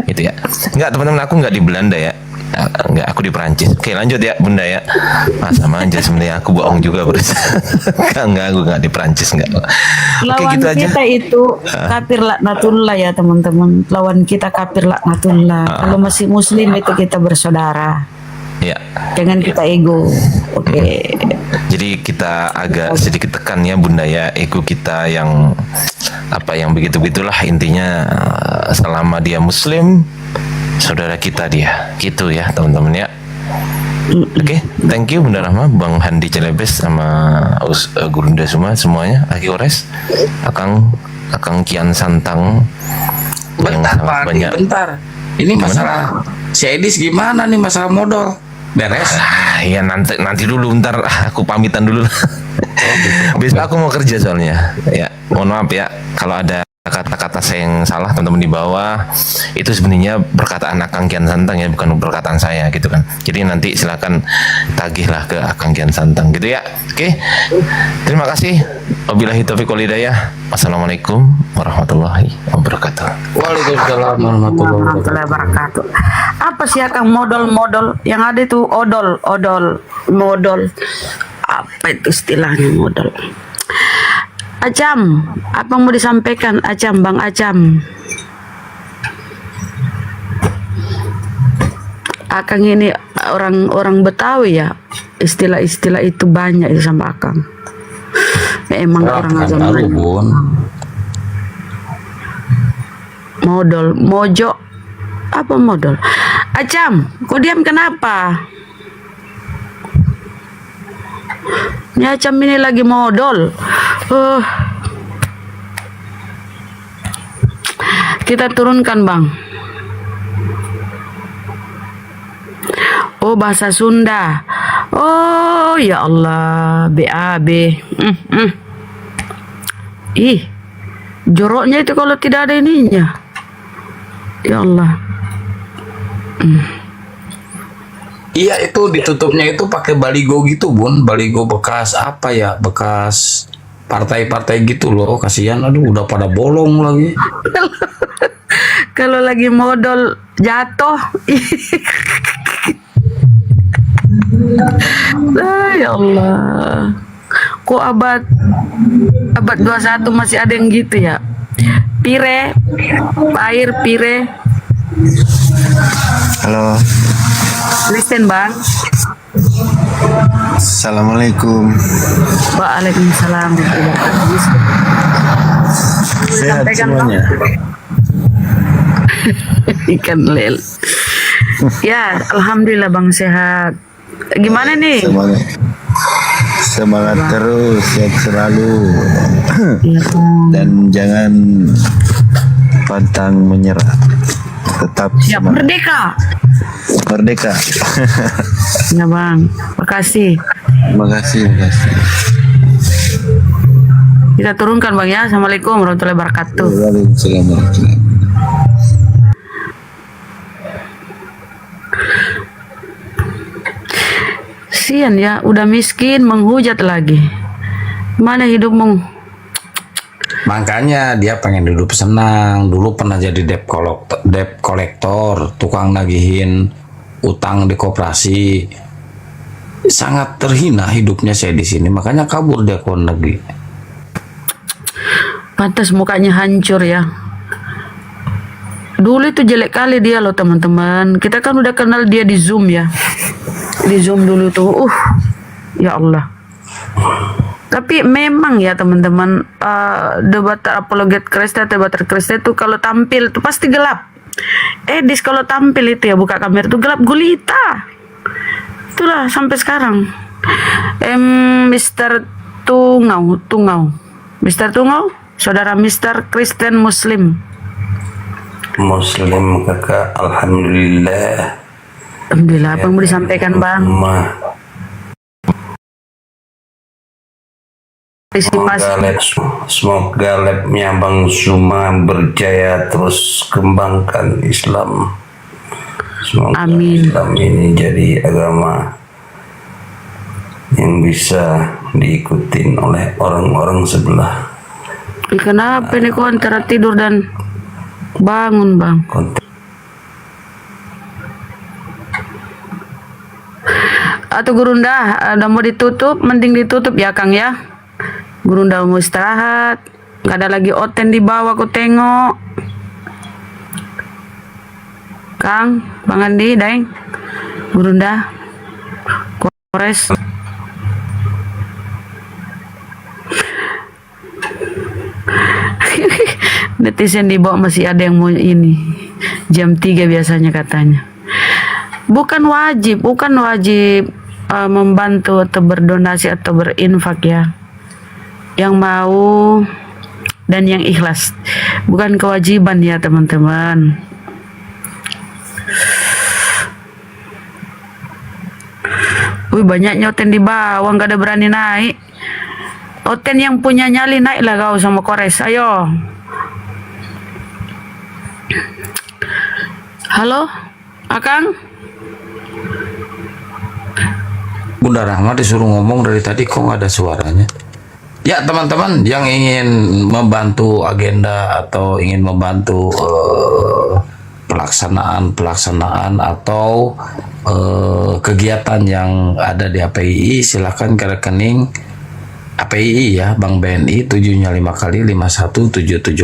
gitu ya. Enggak teman-teman, aku nggak di Belanda ya. Enggak, aku di Perancis. Oke lanjut ya Bunda ya. Sama aja sebenarnya, aku bohong juga bros. Enggak, aku nggak di Perancis, enggak. Oke, gitu aja. Kita itu kafir laknatullah ya teman-teman. Lawan kita kafir laknatullah. Kalau masih muslim itu kita bersaudara. Ya. Jangan kita ego. Oke. Jadi kita agak sedikit tekan ya Bunda ya, ego kita yang yang begitu-begitulah intinya. Selama dia muslim, saudara kita dia, gitu ya teman-teman ya. Oke, thank you Bunda Rahma, Bang Handi Celebes sama Gurunda semuanya, Aki Ores, Akang Kian Santang. Bentar. Ini masalah si Edis gimana nih, masalah modal? Beres? Ya nanti dulu, ntar aku pamitan dulu. Besok aku mau kerja soalnya. Ya, mohon maaf ya kalau ada kata-kata saya yang salah teman-teman di bawah. Itu sebenarnya perkataan Akang Kian Santang ya, bukan perkataan saya gitu kan. Jadi nanti silakan tagihlah ke Akang Kian Santang gitu ya. Oke. Terima kasih. Wabillahi taufiq wal hidayah. Wassalamualaikum warahmatullahi wabarakatuh. Waalaikumsalam warahmatullahi wabarakatuh. Apa sih Akang modal yang ada itu odol. Apa itu istilahnya modal? Acam, apa mau disampaikan Acam, Bang Acam? Akang ini orang Betawi ya, istilah-istilah itu banyak itu sama Akang. Ya, emang orang agama. Modal, mojo, apa modal? Acam, kau diam kenapa? Ya Acam ini lagi modal. Kita turunkan bang. Oh bahasa Sunda. Oh ya Allah, BAB. Ih, joroknya itu kalau tidak ada ininya. Ya Allah. Iya itu ditutupnya itu pakai baligo gitu bun, baligo bekas apa ya, bekas partai-partai gitu loh, kasihan, aduh udah pada bolong lagi. Kalau lagi modal jatuh. Ya Allah, kok abad 21 masih ada yang gitu ya? Pire, air pire. Halo. Listen bang. Assalamualaikum. Waalaikumsalam. Sehat semuanya. Ikan lel. Ya, alhamdulillah bang sehat. Gimana nih? Semangat terus, sehat selalu. Dan jangan pantang menyerah. Tetap siap merdeka. Merdeka. Ya bang, makasih. Makasih. Kita turunkan bang ya. Assalamualaikum warahmatullahi wabarakatuh. Waalaikumsalam. Kasian ya, udah miskin menghujat lagi. Mana hidupmu? Makanya dia pengen hidup senang. Dulu pernah jadi debt collector, tukang nagihin utang di koperasi. Sangat terhina hidupnya saya di sini. Makanya kabur dia ke luar negeri. Pantas mukanya hancur ya. Dulu itu jelek kali dia loh teman-teman. Kita kan udah kenal dia di Zoom ya. Di Zoom dulu tuh. Ya Allah. Tapi memang ya teman-teman, debater apologet Kristen, debater Kristen itu kalau tampil tuh pasti gelap. Edis kalau tampil itu ya buka kamera tuh gelap gulita. Itulah sampai sekarang. Mr. Tungau. Mr. Tungau, saudara Mr. Kristen Muslim. Muslim kakak, alhamdulillah. Alhamdulillah, apa yang mau disampaikan bang? Semoga labnya Bang Zuma berjaya terus kembangkan Islam. Semoga Amin. Islam ini jadi agama yang bisa diikutin oleh orang-orang sebelah. Kenapa nih kok antara tidur dan bangun bang? Atau Gurunda udah mau ditutup, mending ditutup ya Kang ya. Gurunda mau istirahat, nggak ada lagi Oten di bawah, aku tengok. Kang, Bang Andi, Daeng, Gurunda, Kores. Netizen di bawah masih ada yang mau ini. Jam 3 biasanya katanya. Bukan wajib membantu atau berdonasi atau berinfak ya. Yang mau dan yang ikhlas. Bukan kewajiban ya teman-teman. Wih, banyaknya Oten di bawah, nggak ada berani naik. Oten yang punya nyali naiklah kau sama Kores, ayo. Halo, Akang? Bunda Rahma disuruh ngomong dari tadi kok nggak ada suaranya. Ya teman-teman yang ingin membantu agenda atau ingin membantu pelaksanaan atau kegiatan yang ada di APII, silakan ke rekening APII ya, Bank BNI 7-nya 5 kali 51770.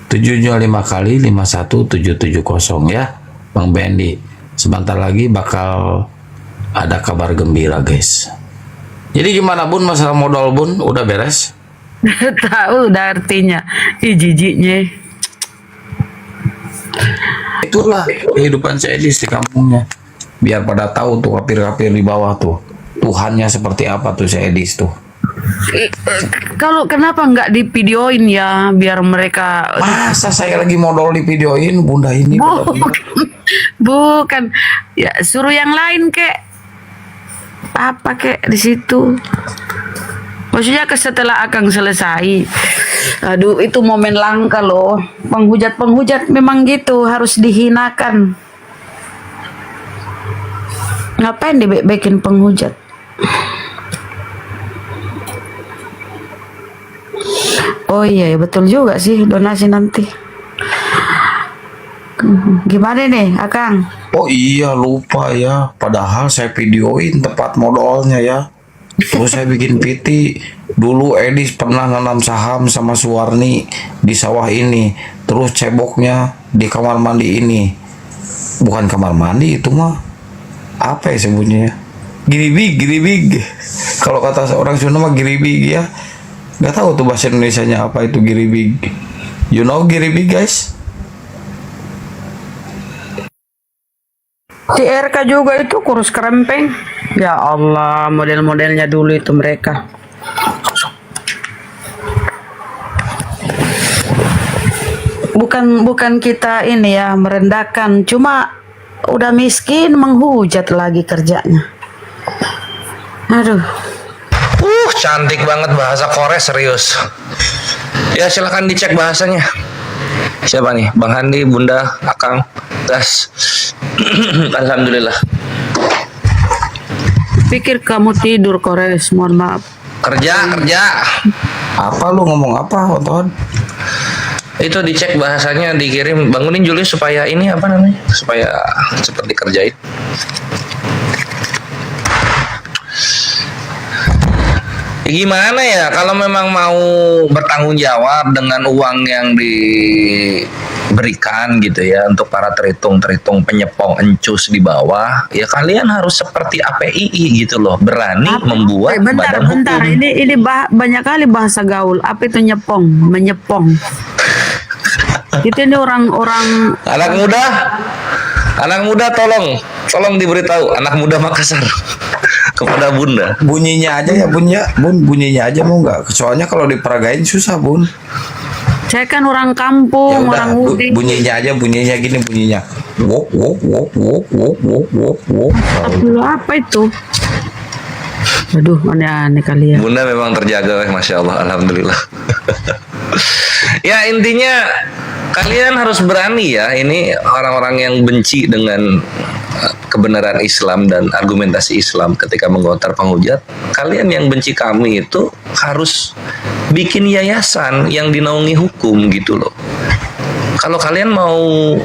7-nya 5 kali 51770 ya, Bank BNI. Sebentar lagi bakal ada kabar gembira guys. Jadi gimana Bun masalah modal Bun? Udah beres? Tahu udah artinya. Ih jijiknya. itulah kehidupan si Edis di kampungnya. Biar pada tahu tuh kapir-kapir di bawah tuh Tuhannya seperti apa tuh si Edis tuh. Kalau kenapa nggak divideoin ya biar mereka. Masa saya lagi modal di videoin bunda ini? Bukan, ya suruh yang lain kek. Apa kek di situ? Maksudnya setelah Akang selesai. Aduh, itu momen langka loh. Penghujat memang gitu, harus dihinakan. Ngapain dibek-bekin penghujat? Oh iya, betul juga sih, donasi nanti. Gimana nih, Akang? Oh iya, lupa ya. Padahal saya videoin tempat modalnya ya. Terus saya bikin PT. Dulu Edis pernah nanam saham sama Suwarni di sawah ini. Terus ceboknya di kamar mandi ini. Bukan kamar mandi itu mah. Apa ya sebutnya? Giribig. Kalau kata orang Sunda mah giribig ya. Gak tahu tuh bahasa Indonesianya apa itu giribig. You know giribig, guys? Di RK juga itu kurus kerempeng. Ya Allah, model-modelnya dulu itu mereka. Bukan kita ini ya merendahkan, cuma udah miskin menghujat lagi kerjanya. Aduh. Cantik banget bahasa Korea, serius. Ya silakan dicek bahasanya. Siapa nih? Bang Handi, Bunda, Akang, Gas. Alhamdulillah. Pikir kamu tidur, Kores, mohon maaf. Kerja. Apa lu ngomong apa, Oton? Itu dicek bahasanya, dikirim. Bangunin Julius supaya ini apa namanya? Supaya cepat dikerjain. Gimana ya kalau memang mau bertanggung jawab dengan uang yang diberikan gitu ya untuk para terhitung penyepong encus di bawah, ya kalian harus seperti APII gitu loh, berani membuat badan bentar. hukum. Ini banyak kali bahasa gaul. Apa itu menyepong? Itu ini orang-orang anak muda tolong diberitahu, anak muda Makassar kepada Bunda. Bunyinya aja ya Bun ya. Bun, bunyinya aja mau nggak? Soalnya kalau diperagain susah Bun. Saya kan orang kampung, orang mudik. Bunyinya gini bunyinya. Wok. Apa itu? Aduh, aneh-aneh kalian. Bunda memang terjaga, Masya Allah, Alhamdulillah. Ya intinya kalian harus berani ya. Ini orang-orang yang benci dengan kebenaran Islam dan argumentasi Islam ketika menggontar penghujat. Kalian yang benci kami itu harus bikin yayasan yang dinaungi hukum gitu loh. Kalau kalian mau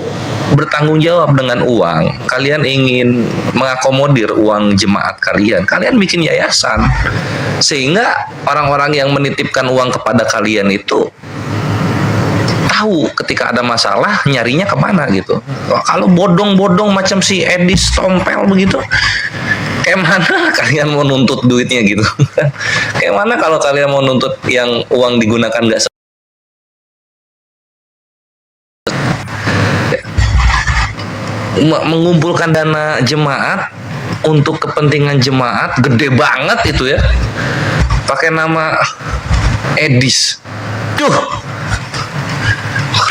bertanggung jawab dengan uang, kalian ingin mengakomodir uang jemaat kalian bikin yayasan. Sehingga orang-orang yang menitipkan uang kepada kalian itu tahu ketika ada masalah nyarinya kemana gitu. Kalau bodong-bodong macam si Edis Tompel begitu, kayak mana kalian mau nuntut duitnya gitu? Kayak mana kalau kalian mau nuntut yang uang digunakan nggak mengumpulkan dana jemaat untuk kepentingan jemaat gede banget itu ya, pakai nama Edis.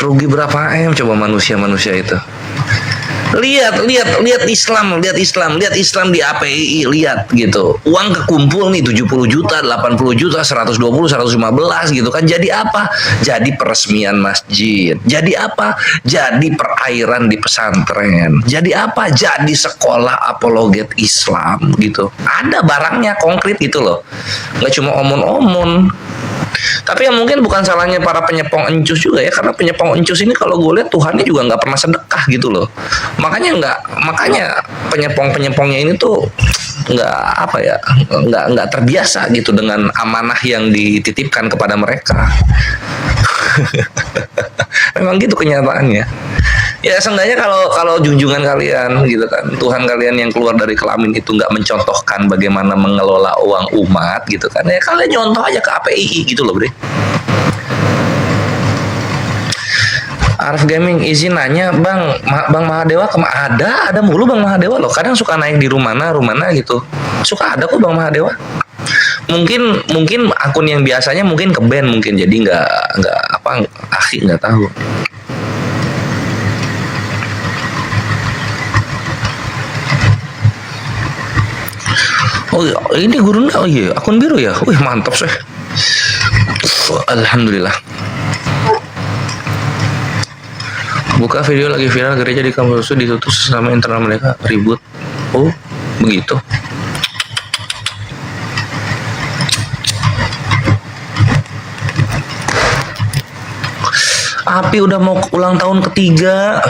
Rugi berapa M coba manusia itu. Lihat Islam di API, lihat gitu. Uang kekumpul nih 70 juta, 80 juta, 120, 115 gitu kan. Jadi apa? Jadi peresmian masjid. Jadi apa? Jadi perairan di pesantren. Jadi apa? Jadi sekolah apologet Islam gitu. Ada barangnya konkret gitu loh. Nggak cuma omon-omon. Tapi yang mungkin bukan salahnya para penyepong encus juga ya, karena penyepong encus ini kalau gue lihat Tuhannya juga nggak pernah sedekah gitu loh. Makanya penyepongnya ini tuh nggak terbiasa gitu dengan amanah yang dititipkan kepada mereka. Memang gitu kenyataannya. Ya seenggaknya kalau junjungan kalian gitu kan, Tuhan kalian yang keluar dari kelamin itu nggak mencontohkan bagaimana mengelola uang umat gitu kan, ya kalian nyontoh aja ke API gitu loh bre. Arif Gaming izin nanya Bang, Bang Mahadewa ada mulu Bang Mahadewa loh. Kadang suka naik di Rumana gitu. Suka ada kok Bang Mahadewa. Mungkin akun yang biasanya mungkin ke band mungkin, jadi nggak Akhi nggak tahu. Oh ini Gurunda, oh iya akun biru ya. Wih mantap sih. Alhamdulillah. Buka video lagi viral gereja di kampus itu ditutup sesama internal mereka ribut. Oh begitu. Api udah mau ulang tahun ketiga.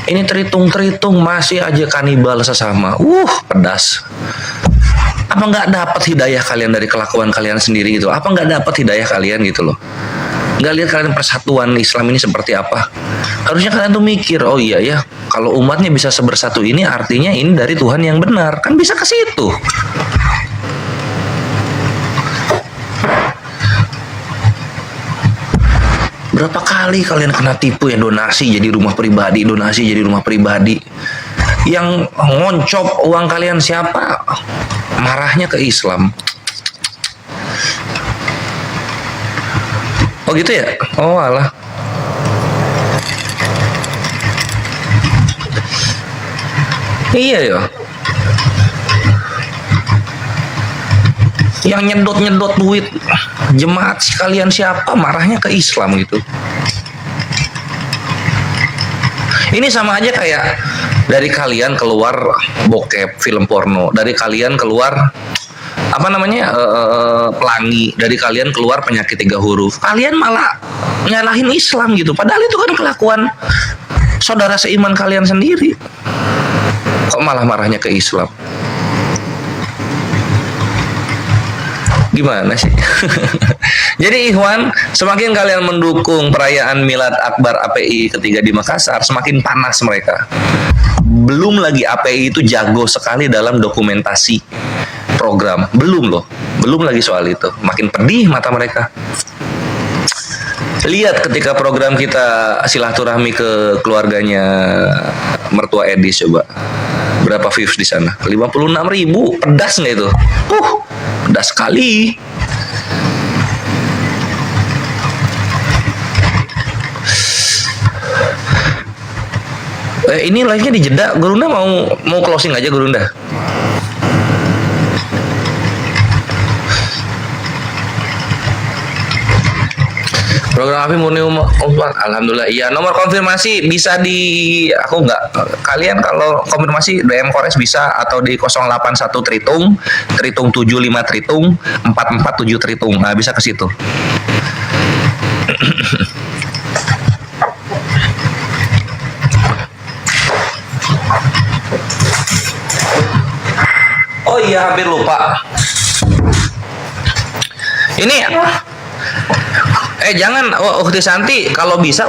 Ini teritung masih aja kanibal sesama. Pedas. Apa nggak dapat hidayah kalian dari kelakuan kalian sendiri gitu? Apa nggak dapat hidayah kalian gitu loh? Nggak lihat kalian persatuan Islam ini seperti apa? Harusnya kalian tuh mikir, oh iya ya, kalau umatnya bisa sebersatu ini artinya ini dari Tuhan yang benar. Kan bisa ke situ. Berapa kali kalian kena tipu ya, donasi jadi rumah pribadi. Yang ngoncop uang kalian siapa? Marahnya ke Islam. Oh gitu ya? Oh alah. Iya ya. Yang nyedot duit jemaat sekalian siapa, marahnya ke Islam gitu. Ini sama aja kayak dari kalian keluar bokep, film porno, dari kalian keluar pelangi, dari kalian keluar penyakit 3 huruf, kalian malah nyalahin Islam gitu. Padahal itu kan kelakuan saudara seiman kalian sendiri. Kok malah marahnya ke Islam? Gimana sih? Jadi Ikhwan, semakin kalian mendukung perayaan Milad Akbar API ketiga di Makassar, semakin panas mereka. Belum lagi API itu jago sekali dalam dokumentasi program. Belum lagi soal itu. Makin pedih mata mereka. Lihat ketika program kita silaturahmi ke keluarganya mertua Edis, coba berapa views di sana? 56.000. Pedas nggak itu? Pedas sekali. Ini live-nya di Jeddah. Gurunda mau closing aja Gurunda. Program Api murni umat. Alhamdulillah. Iya, nomor konfirmasi bisa di kalian kalau konfirmasi DM Kores bisa, atau di 081 Tritung 75 Tritung 447 Tritung. Nah, bisa ke situ. Oh iya, hampir lupa. Ini jangan Ukti Santi, kalau bisa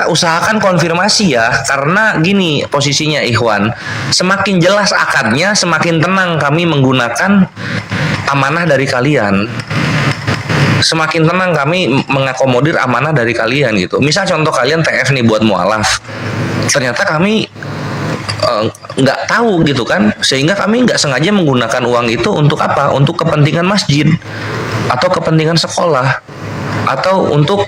usahakan konfirmasi ya, karena gini posisinya Ikhwan, semakin jelas akadnya semakin tenang kami menggunakan amanah dari kalian, semakin tenang kami mengakomodir amanah dari kalian gitu. Misal contoh kalian TF nih buat mualaf, ternyata kami nggak tahu gitu kan, sehingga kami nggak sengaja menggunakan uang itu untuk apa? Untuk kepentingan masjid atau kepentingan sekolah, atau untuk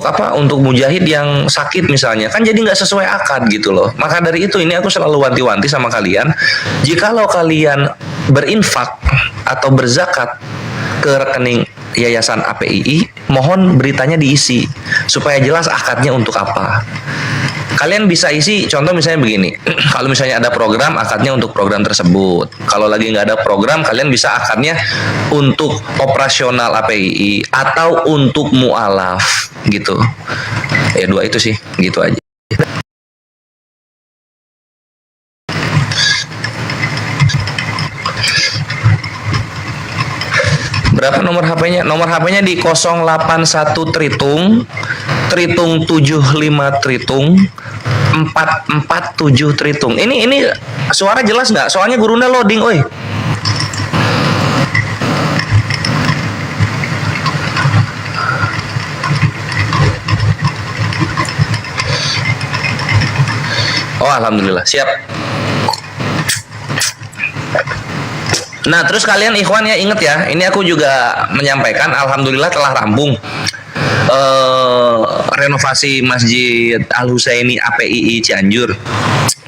apa? Untuk mujahid yang sakit misalnya, kan jadi nggak sesuai akad gitu loh. Maka dari itu ini aku selalu wanti-wanti sama kalian, jikalau kalian berinfak atau berzakat ke rekening Yayasan APII, mohon beritanya diisi supaya jelas akadnya untuk apa. Kalian bisa isi, contoh misalnya begini, kalau misalnya ada program, akadnya untuk program tersebut. Kalau lagi nggak ada program, kalian bisa akadnya untuk operasional API atau untuk mu'alaf gitu. Ya 2 itu sih, gitu aja. Berapa nomor HP-nya? Nomor HP-nya di 081 Tritung 75 Tritung 447 Tritung. Ini suara jelas nggak? Soalnya Gurunda loading, oi. Oh, alhamdulillah, siap. Nah, terus kalian ikhwan ya, inget ya, ini aku juga menyampaikan, alhamdulillah telah rampung renovasi Masjid Al Husaini APII Cianjur.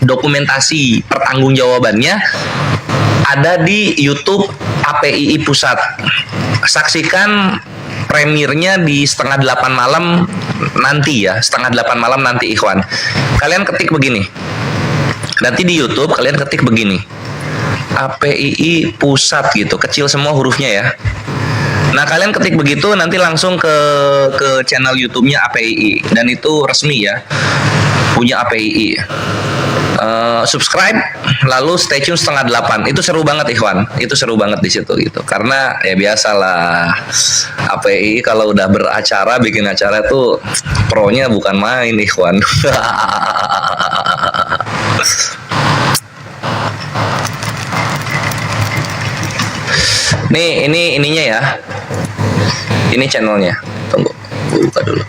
Dokumentasi pertanggungjawabannya ada di YouTube APII Pusat. Saksikan premiernya di 7:30 malam nanti ya, 7:30 malam nanti ikhwan. Kalian ketik begini. Nanti di YouTube kalian ketik begini. APII Pusat gitu, kecil semua hurufnya ya. Nah, kalian ketik begitu nanti langsung ke channel YouTube-nya APII dan itu resmi ya. Punya APII. Subscribe lalu stay tune 7:30. Itu seru banget ikhwan. Itu seru banget di situ gitu. Karena ya biasalah APII kalau udah beracara bikin acara tuh pro-nya bukan main ikhwan. Nih, ini ininya ya. Ini channelnya. Tunggu, buka dulu.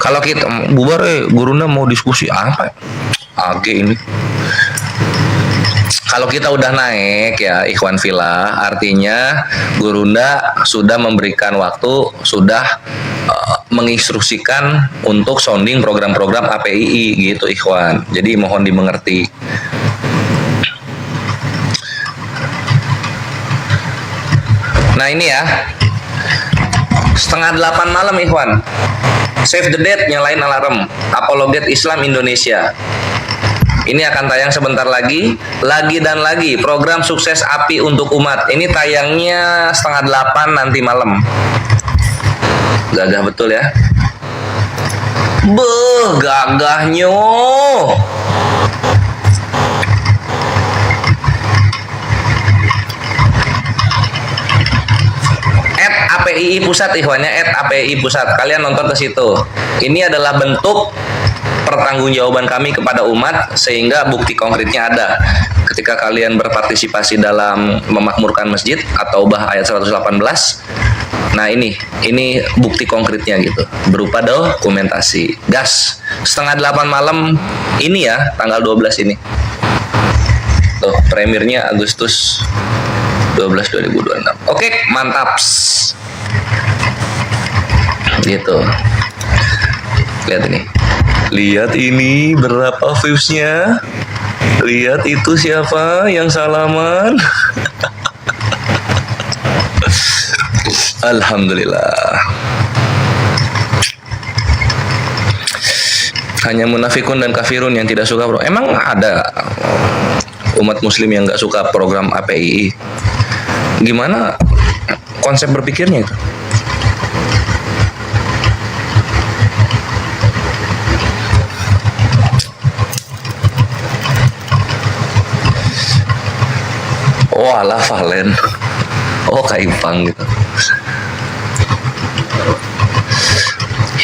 Kalau kita bubar, Gurunda mau diskusi apa? AG ini. Kalau kita udah naik ya, Ikhwan Villa, artinya Gurunda sudah memberikan waktu, sudah menginstruksikan untuk sounding program-program APII gitu, Ikhwan. Jadi mohon dimengerti. Nah ini ya, 7:30 malam ikhwan. Save the date, nyalain alarm. Apologet Islam Indonesia. Ini akan tayang sebentar lagi dan lagi. Program sukses API untuk umat. Ini tayangnya 7:30 nanti malam. Gagah betul ya. Beuh, gagahnya. APII Pusat ikhwannya, APII Pusat. Kalian nonton ke situ. Ini adalah bentuk pertanggungjawaban kami kepada umat sehingga bukti konkretnya ada. Ketika kalian berpartisipasi dalam memakmurkan masjid atau Taubah ayat 118. Nah, ini bukti konkretnya gitu. Berupa dokumentasi. Gas. 7:30 malam ini ya, tanggal 12 ini. Tuh, premiernya Agustus 12 2026. Oke, mantap. Gitu. Lihat ini. Lihat ini berapa viewsnya. Lihat itu siapa yang salaman. Alhamdulillah. Hanya munafikun dan kafirun yang tidak suka. Emang ada umat muslim yang nggak suka program APII? Gimana konsep berpikirnya itu? Oh alah Valen. Oh Kaipang gitu.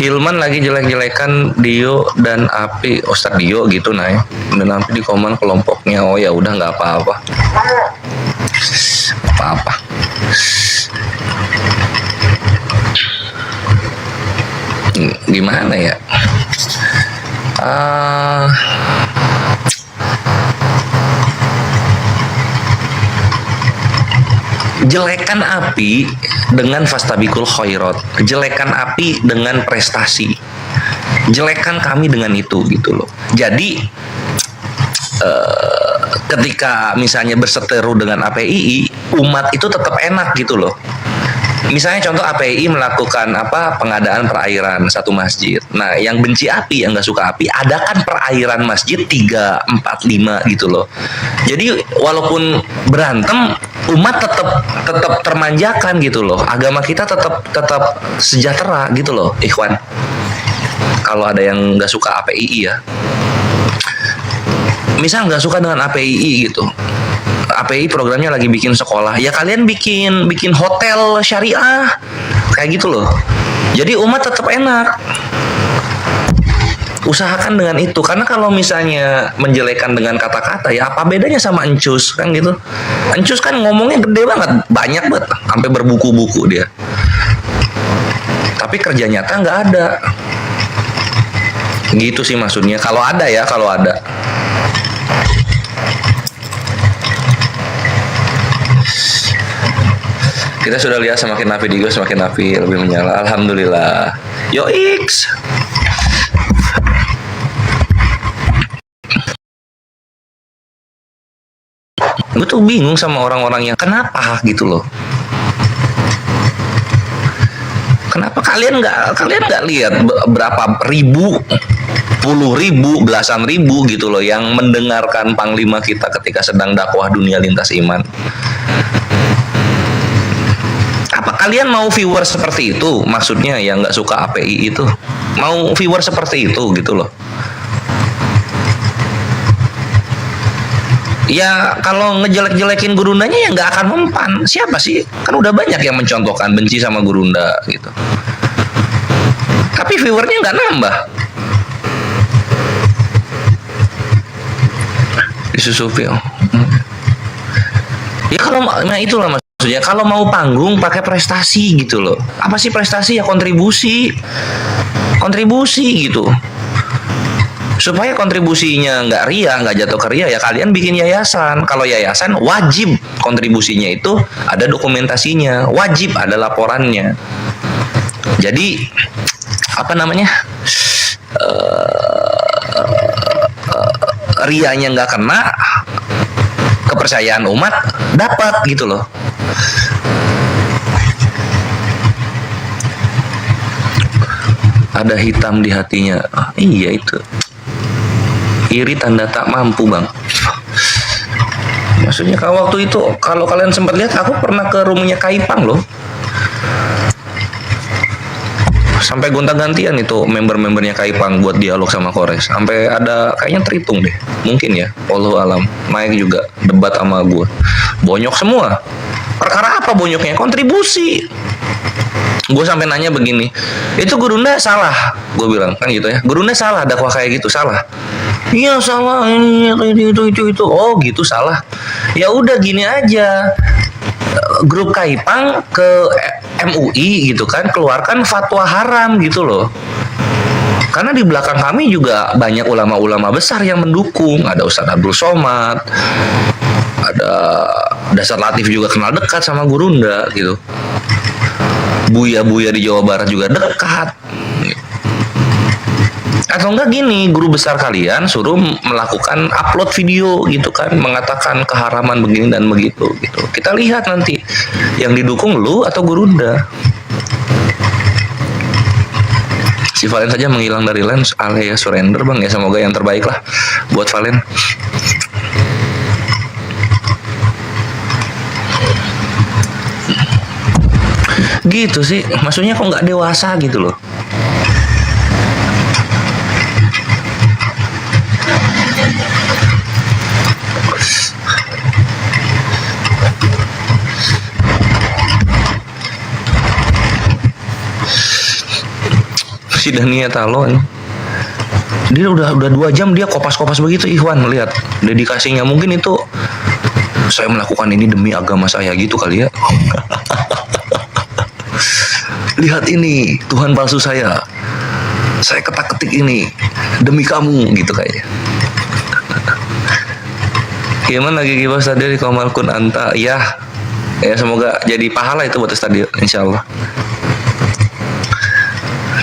Hilman lagi jelek-jelekan Dio dan Api, Ustadz Dio gitu nah. Dan Api di komen kelompoknya. Oh ya udah nggak apa-apa. Apa-apa. Gimana ya? Jelekan Api dengan fastabikul khairat, jelekan Api dengan prestasi, jelekan kami dengan itu gitu loh. Jadi ketika misalnya berseteru dengan APII, umat itu tetap enak gitu loh. Misalnya contoh APII melakukan pengadaan perairan satu masjid. Nah, yang benci API, yang nggak suka API, adakan perairan masjid 3, 4, 5 gitu loh. Jadi walaupun berantem, umat tetap termanjakan gitu loh. Agama kita tetap sejahtera gitu loh, ikhwan. Kalau ada yang nggak suka APII ya. Misal nggak suka dengan APII gitu. API programnya lagi bikin sekolah, ya kalian bikin hotel syariah kayak gitu loh. Jadi umat tetap enak. Usahakan dengan itu, karena kalau misalnya menjelekan dengan kata-kata, ya apa bedanya sama Encus kan gitu. Encus kan ngomongnya gede banget, banyak banget, sampai berbuku-buku dia. Tapi kerja nyata nggak ada. Gitu sih maksudnya. Kalau ada ya, kalau ada. Kita sudah lihat semakin api di semakin api lebih menyala. Alhamdulillah. Yo X. Gue tuh bingung sama orang-orang yang kenapa gitu loh. Kenapa kalian nggak lihat berapa ribu, puluh ribu, belasan ribu gitu loh yang mendengarkan Panglima kita ketika sedang dakwah dunia lintas iman. Apa kalian mau viewer seperti itu? Maksudnya yang nggak suka API itu mau viewer seperti itu gitu loh. Ya kalau ngejelek-jelekin gurundanya ya nggak akan mempan. Siapa sih? Kan udah banyak yang mencontohkan benci sama gurunda gitu. Tapi viewernya nggak nambah. Disusupi. Ya kalau nah itulah maksudnya. Kalau mau panggung pakai prestasi gitu loh. Apa sih prestasi? Ya kontribusi. Kontribusi gitu. Supaya kontribusinya nggak ria, nggak jatuh ke ria, ya kalian bikin yayasan. Kalau yayasan wajib kontribusinya itu ada dokumentasinya, wajib ada laporannya. Jadi apa namanya, rianya nggak kena, kepercayaan umat dapat gitu loh. Ada hitam di hatinya. Iya itu. Iri tanda tak mampu, Bang. Maksudnya kalau waktu itu, kalau kalian sempat lihat, aku pernah ke rumahnya Kaipang loh. Sampai gonta-gantian itu member-membernya Kaipang buat dialog sama Kores. Sampai ada kayaknya terhitung deh. Mungkin ya, wallahu alam. Mike juga debat sama gue. Bonyok semua. Perkara apa bonyoknya? Kontribusi. Gue sampai nanya begini, itu Gurunda salah, gue bilang kan gitu ya, Gurunda salah dakwah kayak gitu, salah. Iya salah, itu. Oh gitu salah. Ya udah gini aja, grup Kaipang ke MUI gitu kan, keluarkan fatwa haram gitu loh. Karena di belakang kami juga banyak ulama-ulama besar yang mendukung. Ada Ustadz Abdul Somad, ada Dasar Latif juga kenal dekat sama Gurunda gitu. Buya-buya di Jawa Barat juga dekat. Atau enggak gini, guru besar kalian suruh melakukan upload video gitu kan, mengatakan keharaman begini dan begitu gitu. Kita lihat nanti yang didukung lu atau Gurunda. Si Valen saja menghilang dari lens, ya surrender bang ya, semoga yang terbaik lah buat Valen. Gitu sih, maksudnya kok nggak dewasa gitu loh. Si Dania Talon, dia udah 2 jam dia kopas-kopas begitu, Ikhwan, lihat dedikasinya. Mungkin itu saya melakukan ini demi agama saya gitu kali ya. Lihat ini Tuhan palsu saya ketak-ketik ini demi kamu gitu kayaknya. Gimana lagi kibas tadi di Komal Kun Anta ya semoga jadi pahala itu buat stadion insyaallah.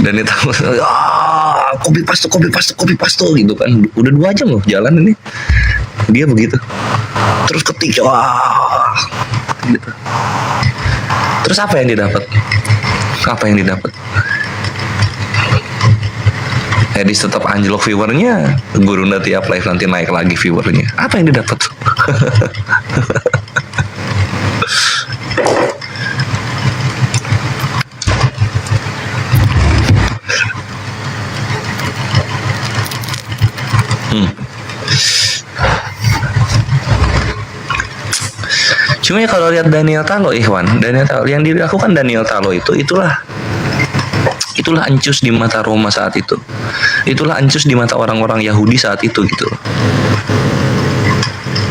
Dan itu copy paste gitu kan, udah 2 jam loh jalan ini dia begitu terus ketik gitu. Terus apa yang didapat? Edis tetap anjlok viewernya, Gurunda tiap live nanti naik lagi viewernya. Apa yang didapat? Cuma ya kalau lihat Daniel Talo, Ikhwan, Daniel Talo yang dilakukan Daniel Talo itulah ancus di mata Roma saat itu. Itulah ancus di mata orang-orang Yahudi saat itu gitu.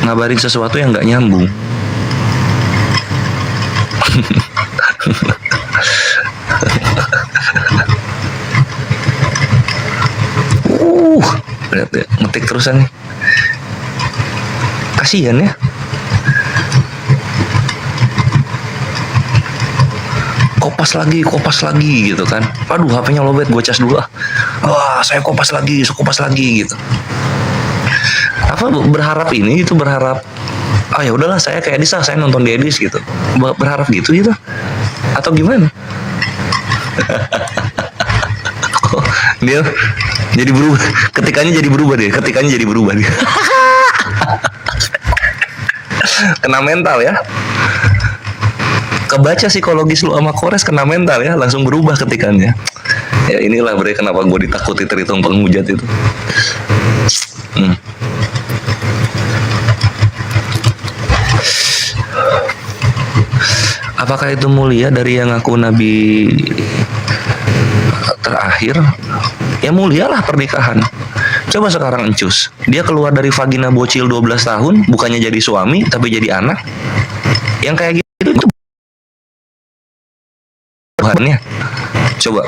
Ngabarin sesuatu yang nggak nyambung. terusan nih. Kasihan ya. Kopas lagi gitu kan. Aduh, HP-nya lowbat, gue cas dulu ah. Wah, saya kopas lagi gitu. Apa berharap ini gitu, berharap ya udahlah saya kayak Edis, saya nonton di Edis gitu. Berharap gitu. Atau gimana? Dia jadi berubah, ketikanya jadi berubah dia. Kena mental ya. Kebaca psikologis lu sama Kores, kena mental ya, langsung berubah ketikannya. Ya inilah bre, kenapa gue ditakuti terhitung penghujat itu. Apakah itu mulia dari yang ngaku nabi terakhir? Ya mulialah pernikahan. Coba sekarang encus, dia keluar dari vagina bocil 12 tahun, bukannya jadi suami tapi jadi anak. Yang kayak gitu itu Tuhannya. Coba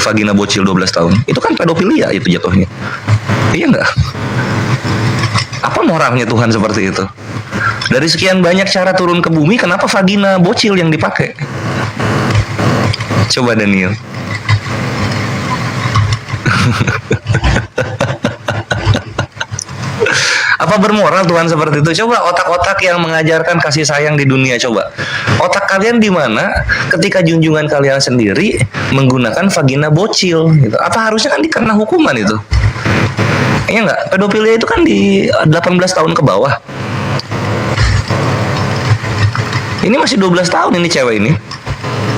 vagina bocil 12 tahun, itu kan pedofilia itu jatuhnya. Iya enggak? Apa moralnya Tuhan seperti itu? Dari sekian banyak cara turun ke bumi, kenapa vagina bocil yang dipakai? Coba Daniel. Apa bermoral Tuhan seperti itu? Coba otak-otak yang mengajarkan kasih sayang di dunia, coba. Otak kalian di mana ketika junjungan kalian sendiri menggunakan vagina bocil gitu. Apa harusnya kan dikena hukuman itu? Iya enggak? Pedofilia itu kan di 18 tahun ke bawah. Ini masih 12 tahun ini cewek ini.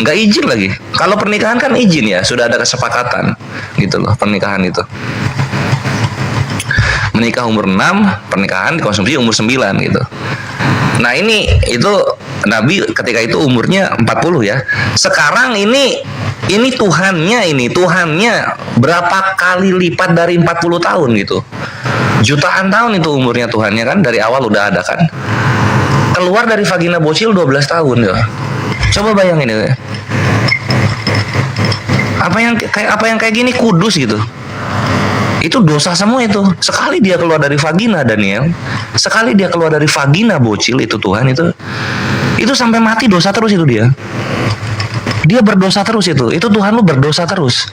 Nggak izin lagi. Kalau pernikahan kan izin ya, sudah ada kesepakatan gitu loh pernikahan itu. Menikah umur 6, pernikahan dikonsumsi umur 9 gitu. Nah ini itu Nabi ketika itu umurnya 40 ya. Sekarang ini Tuhannya berapa kali lipat dari 40 tahun gitu. Jutaan tahun itu umurnya Tuhannya kan, dari awal udah ada kan. Keluar dari vagina bocil 12 tahun ya. Coba bayangin itu. Apa yang kayak gini kudus gitu. Itu dosa semua itu. Sekali dia keluar dari vagina Daniel, sekali dia keluar dari vagina bocil itu Tuhan itu sampai mati dosa terus itu dia. Dia berdosa terus itu. Itu Tuhan lu berdosa terus.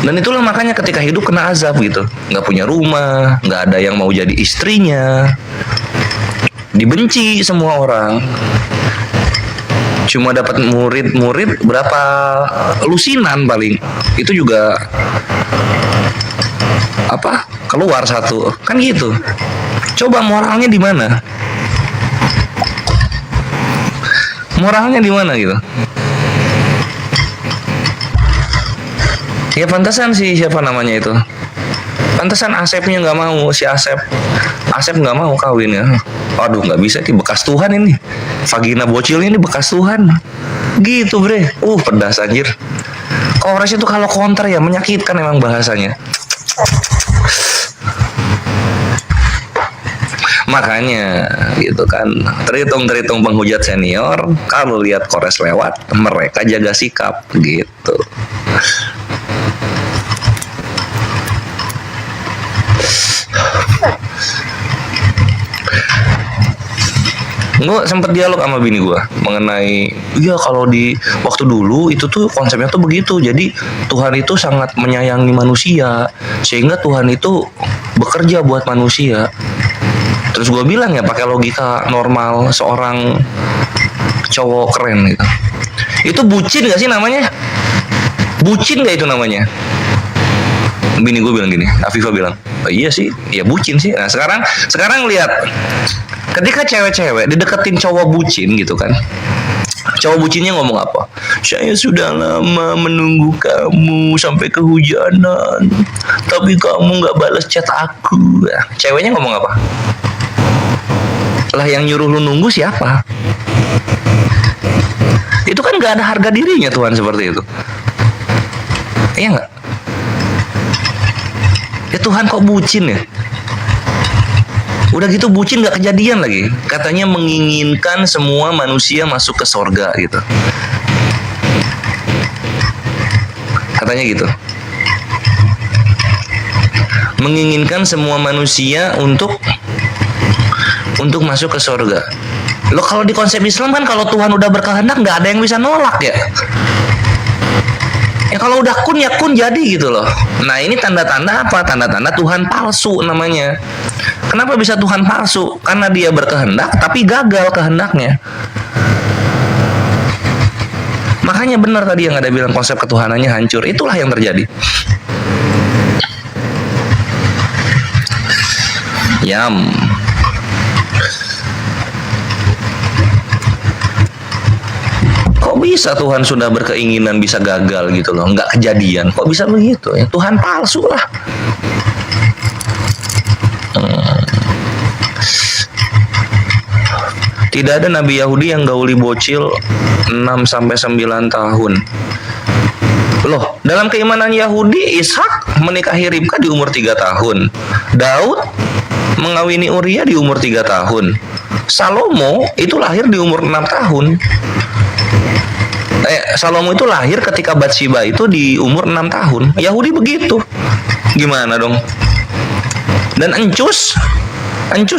Dan itulah makanya ketika hidup kena azab gitu. Nggak punya rumah, nggak ada yang mau jadi istrinya. Dibenci semua orang. Cuma dapat murid berapa lusinan paling. Itu juga keluar satu. Kan gitu. Coba moralnya di mana? Moralnya di mana gitu? Ya pantasan sih siapa namanya itu. Pantasan Asepnya nggak mau, si Asep nggak mau kawin ya. Aduh nggak bisa, ini bekas Tuhan ini. Vagina bocilnya ini bekas Tuhan. Gitu bre. Pedas anjir. Kores itu kalau counter ya menyakitkan emang bahasanya. Makanya gitu kan, terhitung penghujat senior, kalau lihat Kores lewat, mereka jaga sikap gitu. Gue sempet dialog sama bini gue mengenai, iya kalau di waktu dulu itu tuh konsepnya tuh begitu. Jadi Tuhan itu sangat menyayangi manusia, sehingga Tuhan itu bekerja buat manusia. Terus gue bilang ya pakai logika normal seorang cowok keren gitu. Itu bucin gak sih namanya? Bucin gak itu namanya? Bini gue bilang gini, Afifah bilang, iya sih, ya bucin sih. Nah sekarang lihat, ketika cewek-cewek dideketin cowok bucin gitu kan, cowok bucinnya ngomong apa? Saya sudah lama menunggu kamu sampai kehujanan, tapi kamu nggak balas chat aku. Nah, ceweknya ngomong apa? Lah yang nyuruh lu nunggu siapa? Itu kan nggak ada harga dirinya Tuhan seperti itu. Iya nggak? Ya Tuhan kok bucin ya? Udah gitu bucin gak kejadian lagi. Katanya menginginkan semua manusia masuk ke sorga gitu. Katanya gitu. menginginkan semua manusia untuk masuk ke surga. Lo kalau di konsep Islam kan kalau Tuhan udah berkehendak nggak ada yang bisa nolak ya. Ya kalau udah kun ya kun jadi gitu loh. Nah ini tanda-tanda apa? Tanda-tanda Tuhan palsu namanya. Kenapa bisa Tuhan palsu? Karena dia berkehendak tapi gagal kehendaknya. Makanya benar tadi yang ada bilang konsep ketuhanannya hancur. Itulah yang terjadi. Yam. Kok bisa Tuhan sudah berkeinginan bisa gagal gitu loh, nggak kejadian? Kok bisa begitu ya? Tuhan palsu lah. Tidak ada Nabi Yahudi yang gauli bocil 6-9 tahun. Loh, dalam keimanan Yahudi, Ishak menikahi Ribka di umur 3 tahun. Daud mengawini Uria di umur 3 tahun. Salomo itu lahir di umur 6 tahun. Salomo itu lahir ketika Batsheba itu di umur 6 tahun. Yahudi begitu. Gimana dong? Dan Encus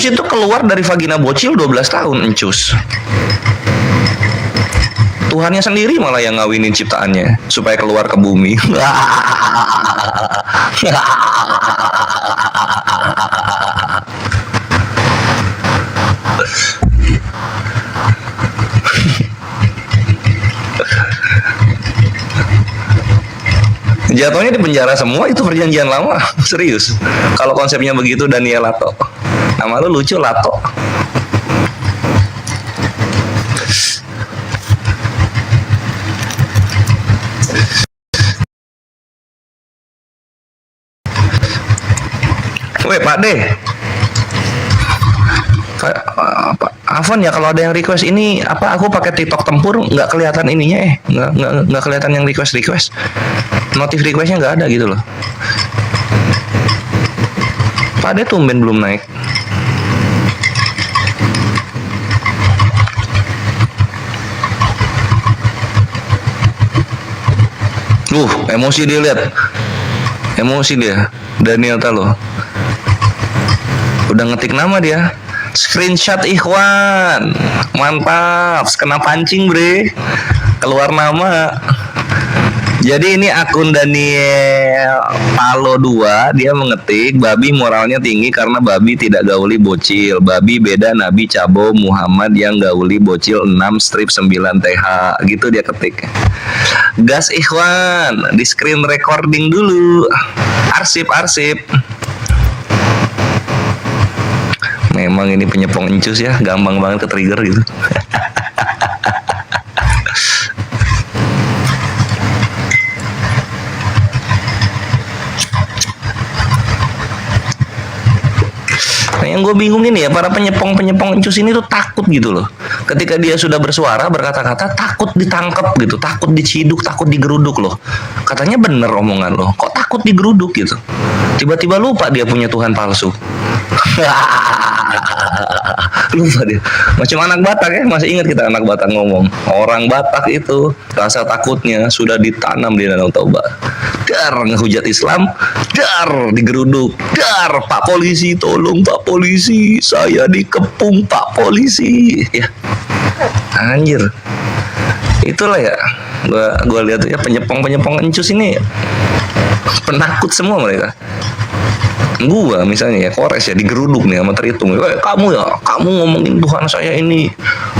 itu keluar dari vagina bocil 12 tahun Encus. Tuhannya sendiri malah yang ngawinin ciptaannya supaya keluar ke bumi. Jatuhnya di penjara semua itu perjanjian lama. Serius. Kalau konsepnya begitu Daniel Lato. Nama lu lucu Lato. Weh Pak D, Afon ya kalau ada yang request ini apa aku pakai TikTok Tempur nggak kelihatan ininya nggak kelihatan yang request notif requestnya nggak ada gitu loh. Pak D tumben belum naik. Emosi dia lihat. Emosi dia. Daniel Talo. Udah ngetik nama dia. Screenshot Ikhwan. Mantap. Kena pancing, bre. Keluar nama. Jadi ini akun Daniel Palo 2, dia mengetik babi moralnya tinggi karena babi tidak gauli bocil. Babi beda Nabi Cabo Muhammad yang gauli bocil 6-9 TH. Gitu dia ketik. Gas Ikhwan, di screen recording dulu. Arsip. Memang ini penyepong encus ya, gampang banget ke trigger gitu. Yang gue bingung ini ya, para penyepong encus ini tuh takut gitu loh. Ketika dia sudah bersuara, berkata-kata, takut ditangkap gitu, takut diciduk, takut digeruduk loh. Katanya bener omongan loh, kok takut digeruduk gitu. Tiba-tiba lupa dia punya Tuhan palsu. Lupa dia. Macam anak Batak ya, masih ingat kita anak Batak ngomong. Orang Batak itu rasa takutnya sudah ditanam di Danau Toba. Dar ngehujat Islam, dar digeruduk, dar Pak Polisi, tolong Pak Polisi, saya dikepung Pak Polisi. Ya, anjir. Itulah ya, gua lihat ya penyepong encus ini penakut semua mereka. Gua misalnya ya Kores ya digeruduk nih sama Terhitung. Kamu ngomongin Tuhan saya ini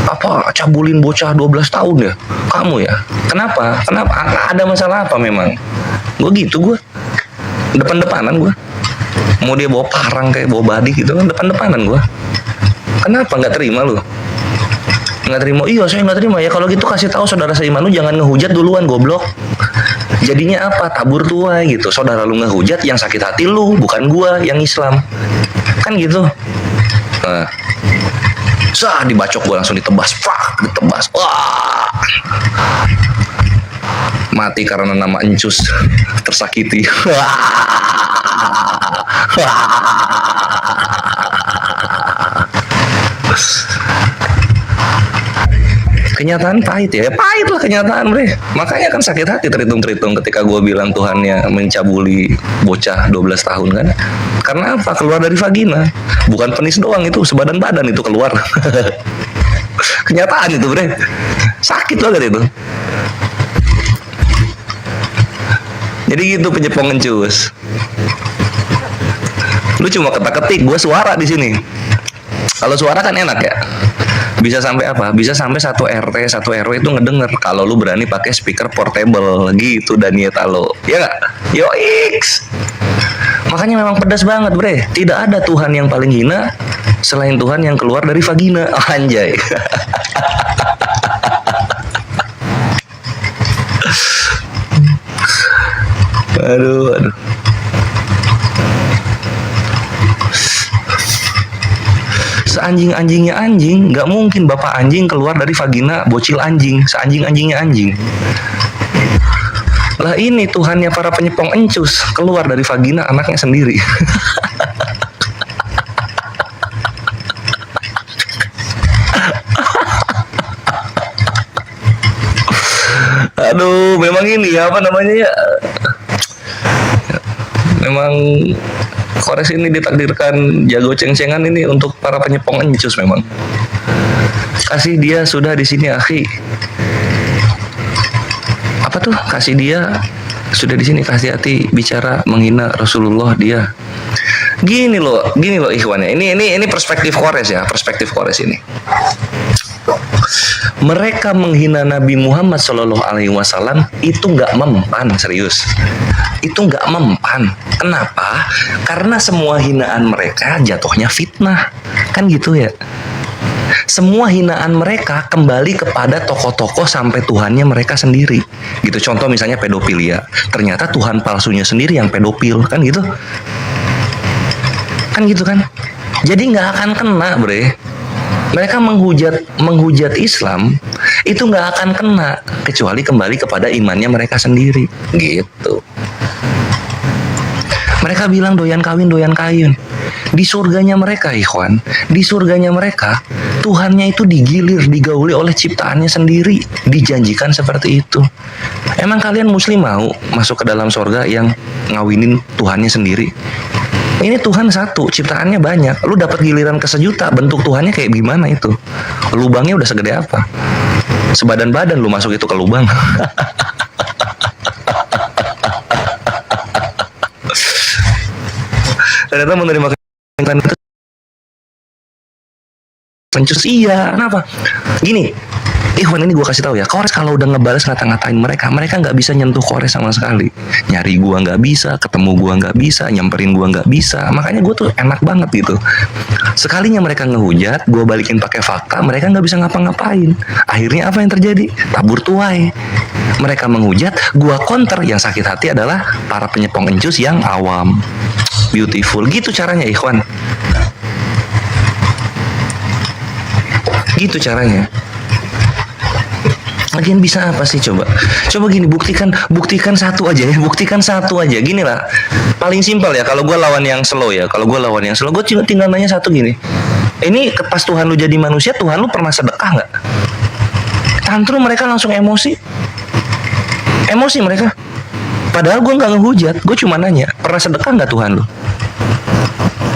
apa cabulin bocah 12 tahun ya. Kamu ya. Kenapa? Ada masalah apa memang? Gue gitu gue. Depan-depanan gue. Mau dia bawa parang kayak bawa badik gitu kan depan-depanan gue. Kenapa nggak terima lu? Nggak terima? Iya saya nggak terima ya. Kalau gitu kasih tahu saudara seiman lu jangan ngehujat duluan goblok. Jadinya apa? Tabur tuai gitu. Saudara lu ngehujat, yang sakit hati lu, bukan gua yang Islam. Kan gitu. Nah. Dibacok gua langsung ditebas. Ditebas. Wah. Mati karena nama encus tersakiti. Kenyataan pahit ya, pahit lah kenyataan bre. Makanya kan sakit hati terhitung-terhitung ketika gue bilang Tuhannya mencabuli bocah 12 tahun kan. Karena apa? Keluar dari vagina. Bukan penis doang, itu sebadan-badan itu keluar. Kenyataan itu bre. Sakit banget itu. Jadi gitu penyepong encus. Lu cuma ketik-ketik, gue suara di sini. Kalau suara kan enak ya. Bisa sampai apa? Bisa sampai satu RT, satu RW itu ngedenger kalau lu berani pakai speaker portable gitu Daniel Talo. Ya nggak? Yoix. Makanya memang pedas banget, bre. Tidak ada Tuhan yang paling hina selain Tuhan yang keluar dari vagina. Anjay. Aduh. Seanjing-anjingnya anjing, nggak mungkin bapak anjing keluar dari vagina bocil anjing, seanjing-anjingnya anjing. Lah ini Tuhannya para penyepong encus keluar dari vagina anaknya sendiri. Aduh, memang ini ya apa namanya ya? Memang Kores ini ditakdirkan jago ceng-cengan ini untuk para penyepong encus memang. Kasih dia sudah di sini, akhi. Apa tuh? Kasih dia sudah di sini, kasih hati bicara menghina Rasulullah dia. Gini loh ikhwannya. Ini perspektif Kores ya, perspektif Kores ini. Mereka menghina Nabi Muhammad SAW itu nggak mempan, serius. Itu nggak mempan. Kenapa? Karena semua hinaan mereka jatuhnya fitnah, kan gitu ya. Semua hinaan mereka kembali kepada tokoh-tokoh sampai Tuhannya mereka sendiri. Gitu. Contoh misalnya pedofilia. Ternyata Tuhan palsunya sendiri yang pedofil, kan gitu. Kan gitu kan. Jadi nggak akan kena, bre. Mereka menghujat Islam itu nggak akan kena kecuali kembali kepada imannya mereka sendiri, gitu. Mereka bilang doyan kawin. Di surganya mereka, ikhwan, di surganya mereka, Tuhannya itu digilir, digauli oleh ciptaannya sendiri, dijanjikan seperti itu. Emang kalian muslim mau masuk ke dalam surga yang ngawinin Tuhannya sendiri? Ini Tuhan satu, ciptaannya banyak. Lu dapat giliran ke sejuta, bentuk Tuhannya kayak gimana itu? Lubangnya udah segede apa? Sebadan-badan lu masuk itu ke lubang. Ternyata menerima kenyataan itu pencus. Iya, kenapa? Gini, Ikhwan ini gue kasih tahu ya, Kores kalau udah ngebales ngata-ngatain mereka nggak bisa nyentuh Kores sama sekali. Nyari gue nggak bisa, ketemu gue nggak bisa, nyamperin gue nggak bisa. Makanya gue tuh enak banget gitu. Sekalinya mereka ngehujat, gue balikin pakai fakta, mereka nggak bisa ngapa-ngapain. Akhirnya apa yang terjadi? Tabur tuai. Mereka menghujat, gue counter. Yang sakit hati adalah para penyepong encus yang awam. Beautiful, gitu caranya Ikhwan. Gitu caranya. Lagian bisa apa sih coba? Coba gini, buktikan satu aja ya, buktikan satu aja. Gini lah, paling simpel ya. Kalau gue lawan yang slow ya, gue tinggal nanya satu gini. Ini pas Tuhan lu jadi manusia, Tuhan lu pernah sedekah nggak? Tantrum mereka langsung emosi mereka. Padahal gue nggak ngehujat, gue cuma nanya, pernah sedekah nggak Tuhan lu?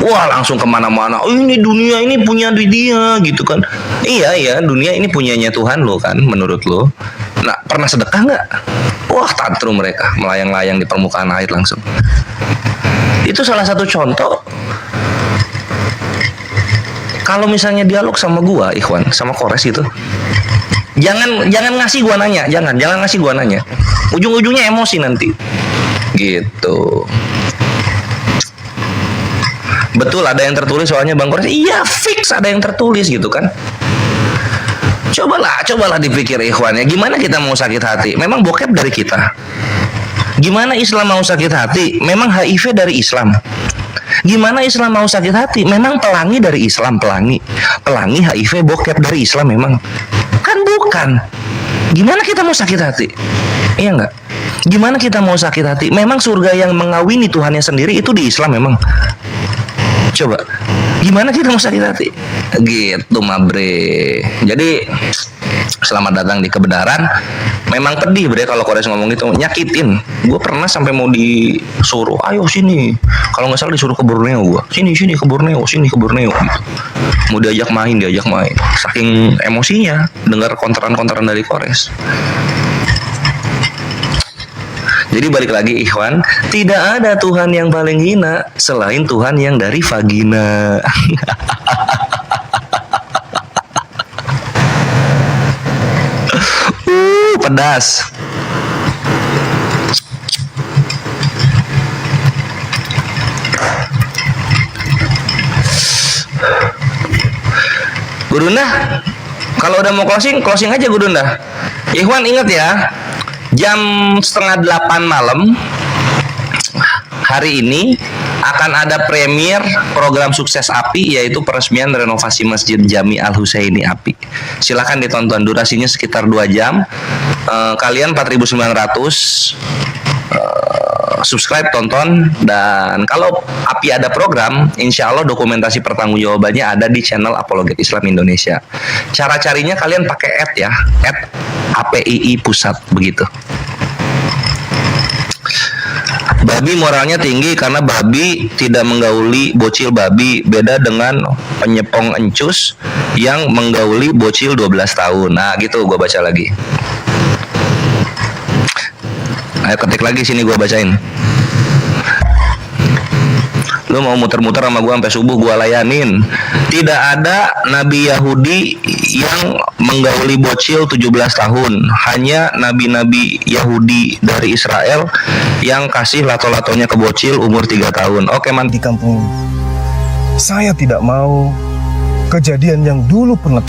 Wah langsung kemana-mana. Oh ini dunia ini punya dia gitu kan. Iya dunia ini punyanya Tuhan lo kan menurut lo. Nah pernah sedekah nggak? Wah tantrum mereka, melayang-layang di permukaan air langsung. Itu salah satu contoh. Kalau misalnya dialog sama gua Ikhwan, sama Kores gitu, jangan ngasih gua nanya, jangan ngasih gua nanya. Ujung-ujungnya emosi nanti gitu. Betul ada yang tertulis soalnya Bang Kores. Iya fix ada yang tertulis gitu kan. Cobalah dipikir Ikhwannya. Gimana kita mau sakit hati? Memang bokep dari kita. Gimana Islam mau sakit hati? Memang HIV dari Islam. Gimana Islam mau sakit hati? Memang pelangi dari Islam. Pelangi HIV bokep dari Islam memang. Kan bukan. Gimana kita mau sakit hati? Iya enggak? Gimana kita mau sakit hati? Memang surga yang mengawini Tuhannya sendiri itu di Islam memang. Coba, gimana kita mau sakit hati? Gitu mabre. Jadi Selamat datang di kebenaran. Memang pedih bre kalau Kores ngomong gitu, nyakitin. Gue pernah sampai mau disuruh, ayo sini. Kalau nggak salah disuruh ke Borneo gue. Sini ke Borneo, sini ke Borneo gitu. Mau diajak main. Saking emosinya dengar konteran-konteran dari Kores. Jadi balik lagi ikhwan, tidak ada Tuhan yang paling hina selain Tuhan yang dari vagina. Pedas. Gurunda, kalau udah mau closing aja Gurunda. Ikhwan ingat ya, jam 7:30 malam hari ini akan ada premier program sukses API, yaitu peresmian renovasi Masjid Jami Al Husaini API. Silahkan ditonton, durasinya sekitar 2 jam. Kalian 4.900 subscribe, tonton, dan kalau API ada program, insya Allah dokumentasi pertanggungjawabannya ada di channel Apologet Islam Indonesia. Cara carinya kalian pakai @ ya, @APII Pusat begitu. Babi moralnya tinggi karena babi tidak menggauli bocil babi, beda dengan penyepong encus yang menggauli bocil 12 tahun. Nah gitu, gua baca lagi. Ayo ketik lagi sini, gua bacain. Lu mau muter-muter sama gua sampai subuh, gua layanin. Tidak ada nabi Yahudi yang menggauli bocil 17 tahun. Hanya nabi-nabi Yahudi dari Israel yang kasih lato-latonya ke bocil umur 3 tahun. Oke, man. Di kampung saya tidak mau kejadian yang dulu pernah